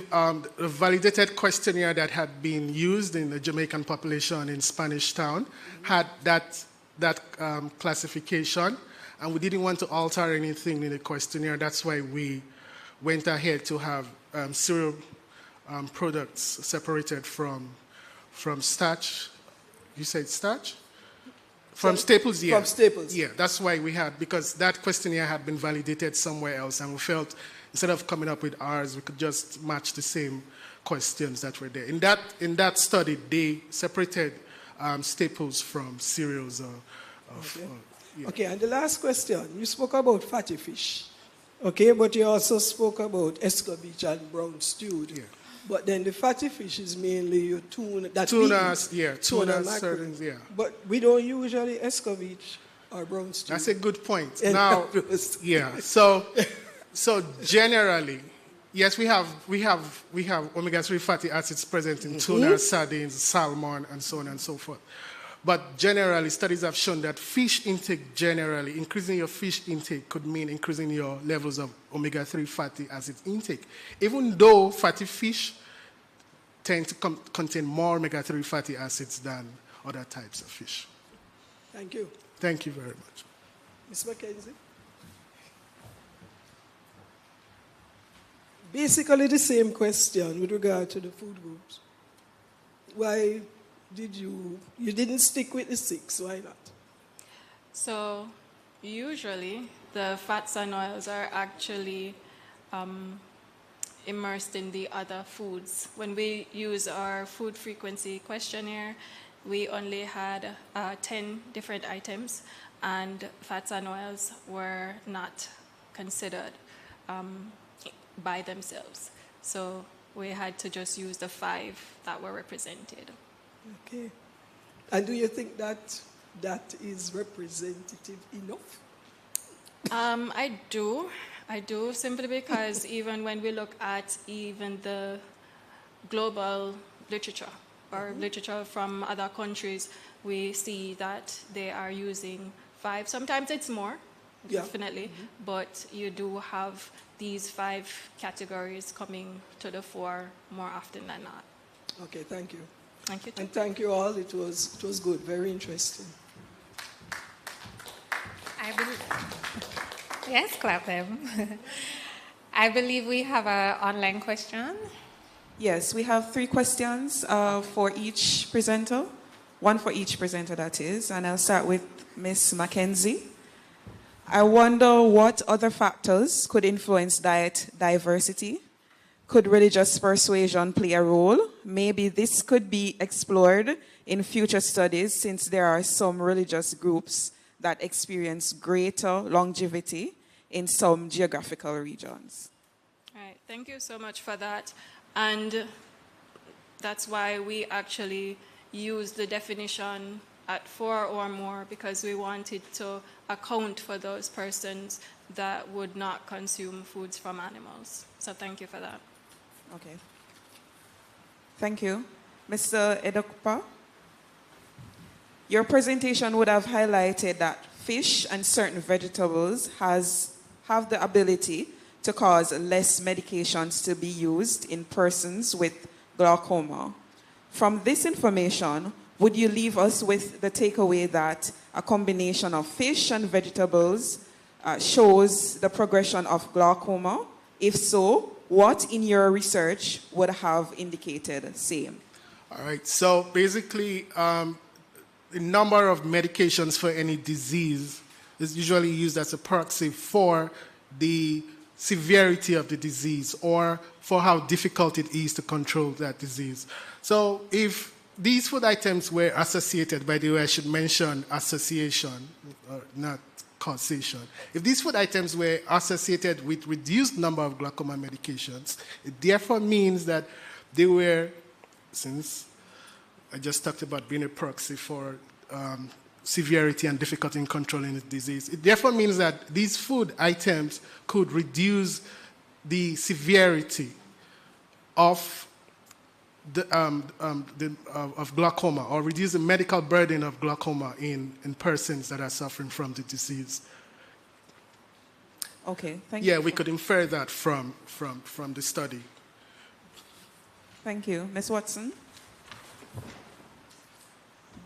validated questionnaire that had been used in the Jamaican population in Spanish Town had that classification, and we didn't want to alter anything in the questionnaire. That's why we went ahead to have cereal products separated from starch. You said starch? From Staples, yeah. From Staples. Yeah, that's why we had, because that questionnaire had been validated somewhere else, and we felt instead of coming up with ours, we could just match the same questions that were there. In that study, they separated Staples from cereals. Yeah. Okay, and the last question, you spoke about fatty fish, okay, but you also spoke about escovitch and brown stewed. Yeah. But then the fatty fish is mainly your tuna. Tuna, sardines, yeah. But we don't usually escovitch or brown stew. That's a good point. Now, yeah. So generally, yes, we have omega-3 fatty acids present in tuna, sardines, salmon, and so on and so forth. But generally, studies have shown that fish intake generally, increasing your fish intake could mean increasing your levels of omega-3 fatty acids intake. Even though fatty fish tend to contain more omega-3 fatty acids than other types of fish. Thank you. Thank you very much. Ms. Mackenzie? Basically the same question with regard to the food groups. Why did you didn't stick with the 6, why not? So usually the fats and oils are actually immersed in the other foods. When we use our food frequency questionnaire, we only had 10 different items, and fats and oils were not considered by themselves. So we had to just use the 5 that were represented. Okay. And do you think that is representative enough? I do, simply because even when we look at even the global literature or literature from other countries, we see that they are using 5. Sometimes it's more, definitely, but you do have these 5 categories coming to the fore more often than not. Okay, thank you. Thank you. And thank you all. It was good, very interesting. Yes, clap them. I believe we have an online question. Yes, we have 3 questions for each presenter. 1 for each presenter, that is. And I'll start with Ms. Mackenzie. I wonder what other factors could influence diet diversity. Could religious persuasion play a role? Maybe this could be explored in future studies, since there are some religious groups that experience greater longevity in some geographical regions. All right, thank you so much for that. And that's why we actually use the definition at 4 or more, because we wanted to account for those persons that would not consume foods from animals. So thank you for that. Okay. Thank you. Mr. Edokpa, your presentation would have highlighted that fish and certain vegetables have the ability to cause less medications to be used in persons with glaucoma. From this information, would you leave us with the takeaway that a combination of fish and vegetables shows the progression of glaucoma? If so, what in your research would have indicated same? All right, so basically, the number of medications for any disease is usually used as a proxy for the severity of the disease or for how difficult it is to control that disease. So if these food items were associated, by the way, I should mention association, not causation. If these food items were associated with reduced number of glaucoma medications, it therefore means that they were, since I just talked about being a proxy for severity and difficulty in controlling the disease, it therefore means that these food items could reduce the severity of of glaucoma, or reduce the medical burden of glaucoma in persons that are suffering from the disease. Okay, thank you. Yeah, we could infer that from the study. Thank you. Ms. Watson?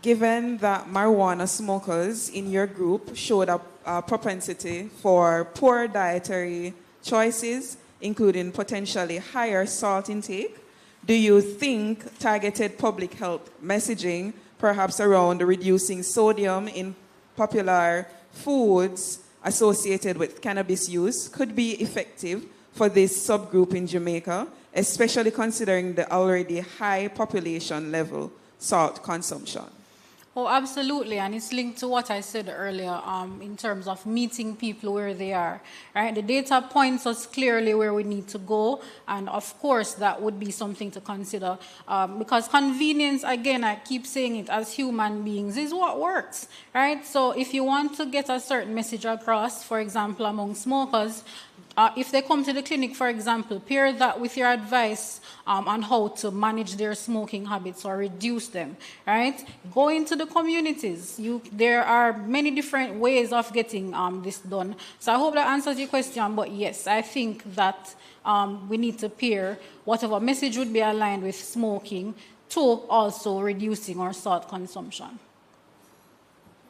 Given that marijuana smokers in your group showed a propensity for poor dietary choices, including potentially higher salt intake, do you think targeted public health messaging, perhaps around reducing sodium in popular foods associated with cannabis use, could be effective for this subgroup in Jamaica, especially considering the already high population level salt consumption? Oh, absolutely, and it's linked to what I said earlier in terms of meeting people where they are, right? The data points us clearly where we need to go, and of course that would be something to consider because convenience, again, I keep saying it, as human beings, is what works, right? So if you want to get a certain message across, for example, among smokers, if they come to the clinic, for example, pair that with your advice on how to manage their smoking habits or reduce them, right? Go into the communities. There are many different ways of getting this done. So I hope that answers your question, but yes, I think that we need to pair whatever message would be aligned with smoking to also reducing our salt consumption.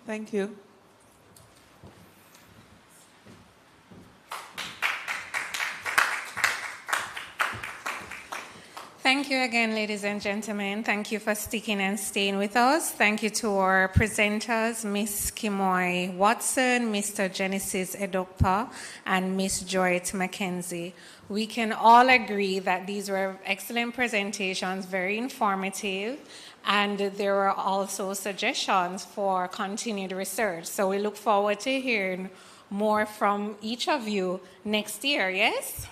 Thank you. Thank you again, ladies and gentlemen. Thank you for sticking and staying with us. Thank you to our presenters, Ms. Kimoy Watson, Mr. Genesis Edokpa, and Ms. Joyce Mackenzie. We can all agree that these were excellent presentations, very informative, and there were also suggestions for continued research. So we look forward to hearing more from each of you next year, yes?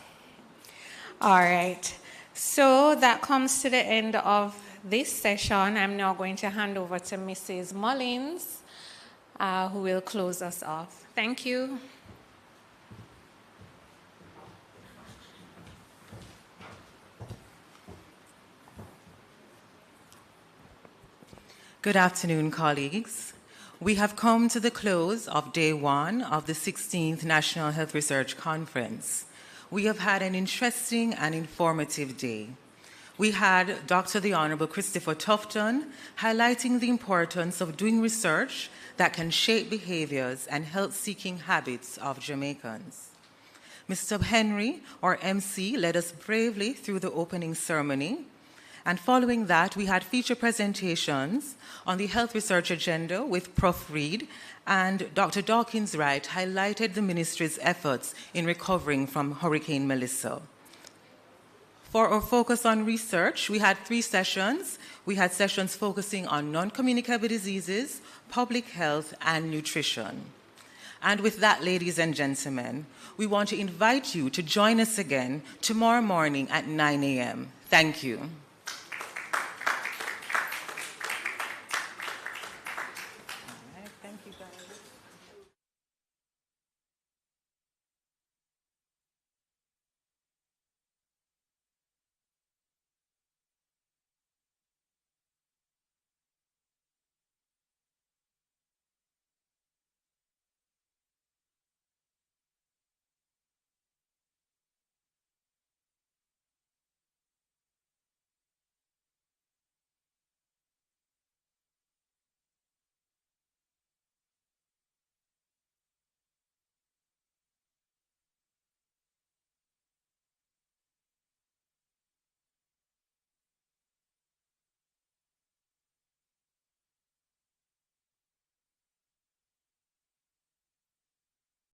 All right. So that comes to the end of this session. I'm now going to hand over to Mrs. Mullins, who will close us off. Thank you. Good afternoon, colleagues. We have come to the close of day one of the 16th National Health Research Conference. We have had an interesting and informative day. We had Dr. the Honorable Christopher Tufton highlighting the importance of doing research that can shape behaviors and health-seeking habits of Jamaicans. Mr. Henry, or MC, led us bravely through the opening ceremony. And following that, we had feature presentations on the health research agenda with Prof. Reed, and Dr. Dawkins Wright highlighted the ministry's efforts in recovering from Hurricane Melissa. For our focus on research, we had 3 sessions. We had sessions focusing on non-communicable diseases, public health, and nutrition. And with that, ladies and gentlemen, we want to invite you to join us again tomorrow morning at 9 a.m. Thank you.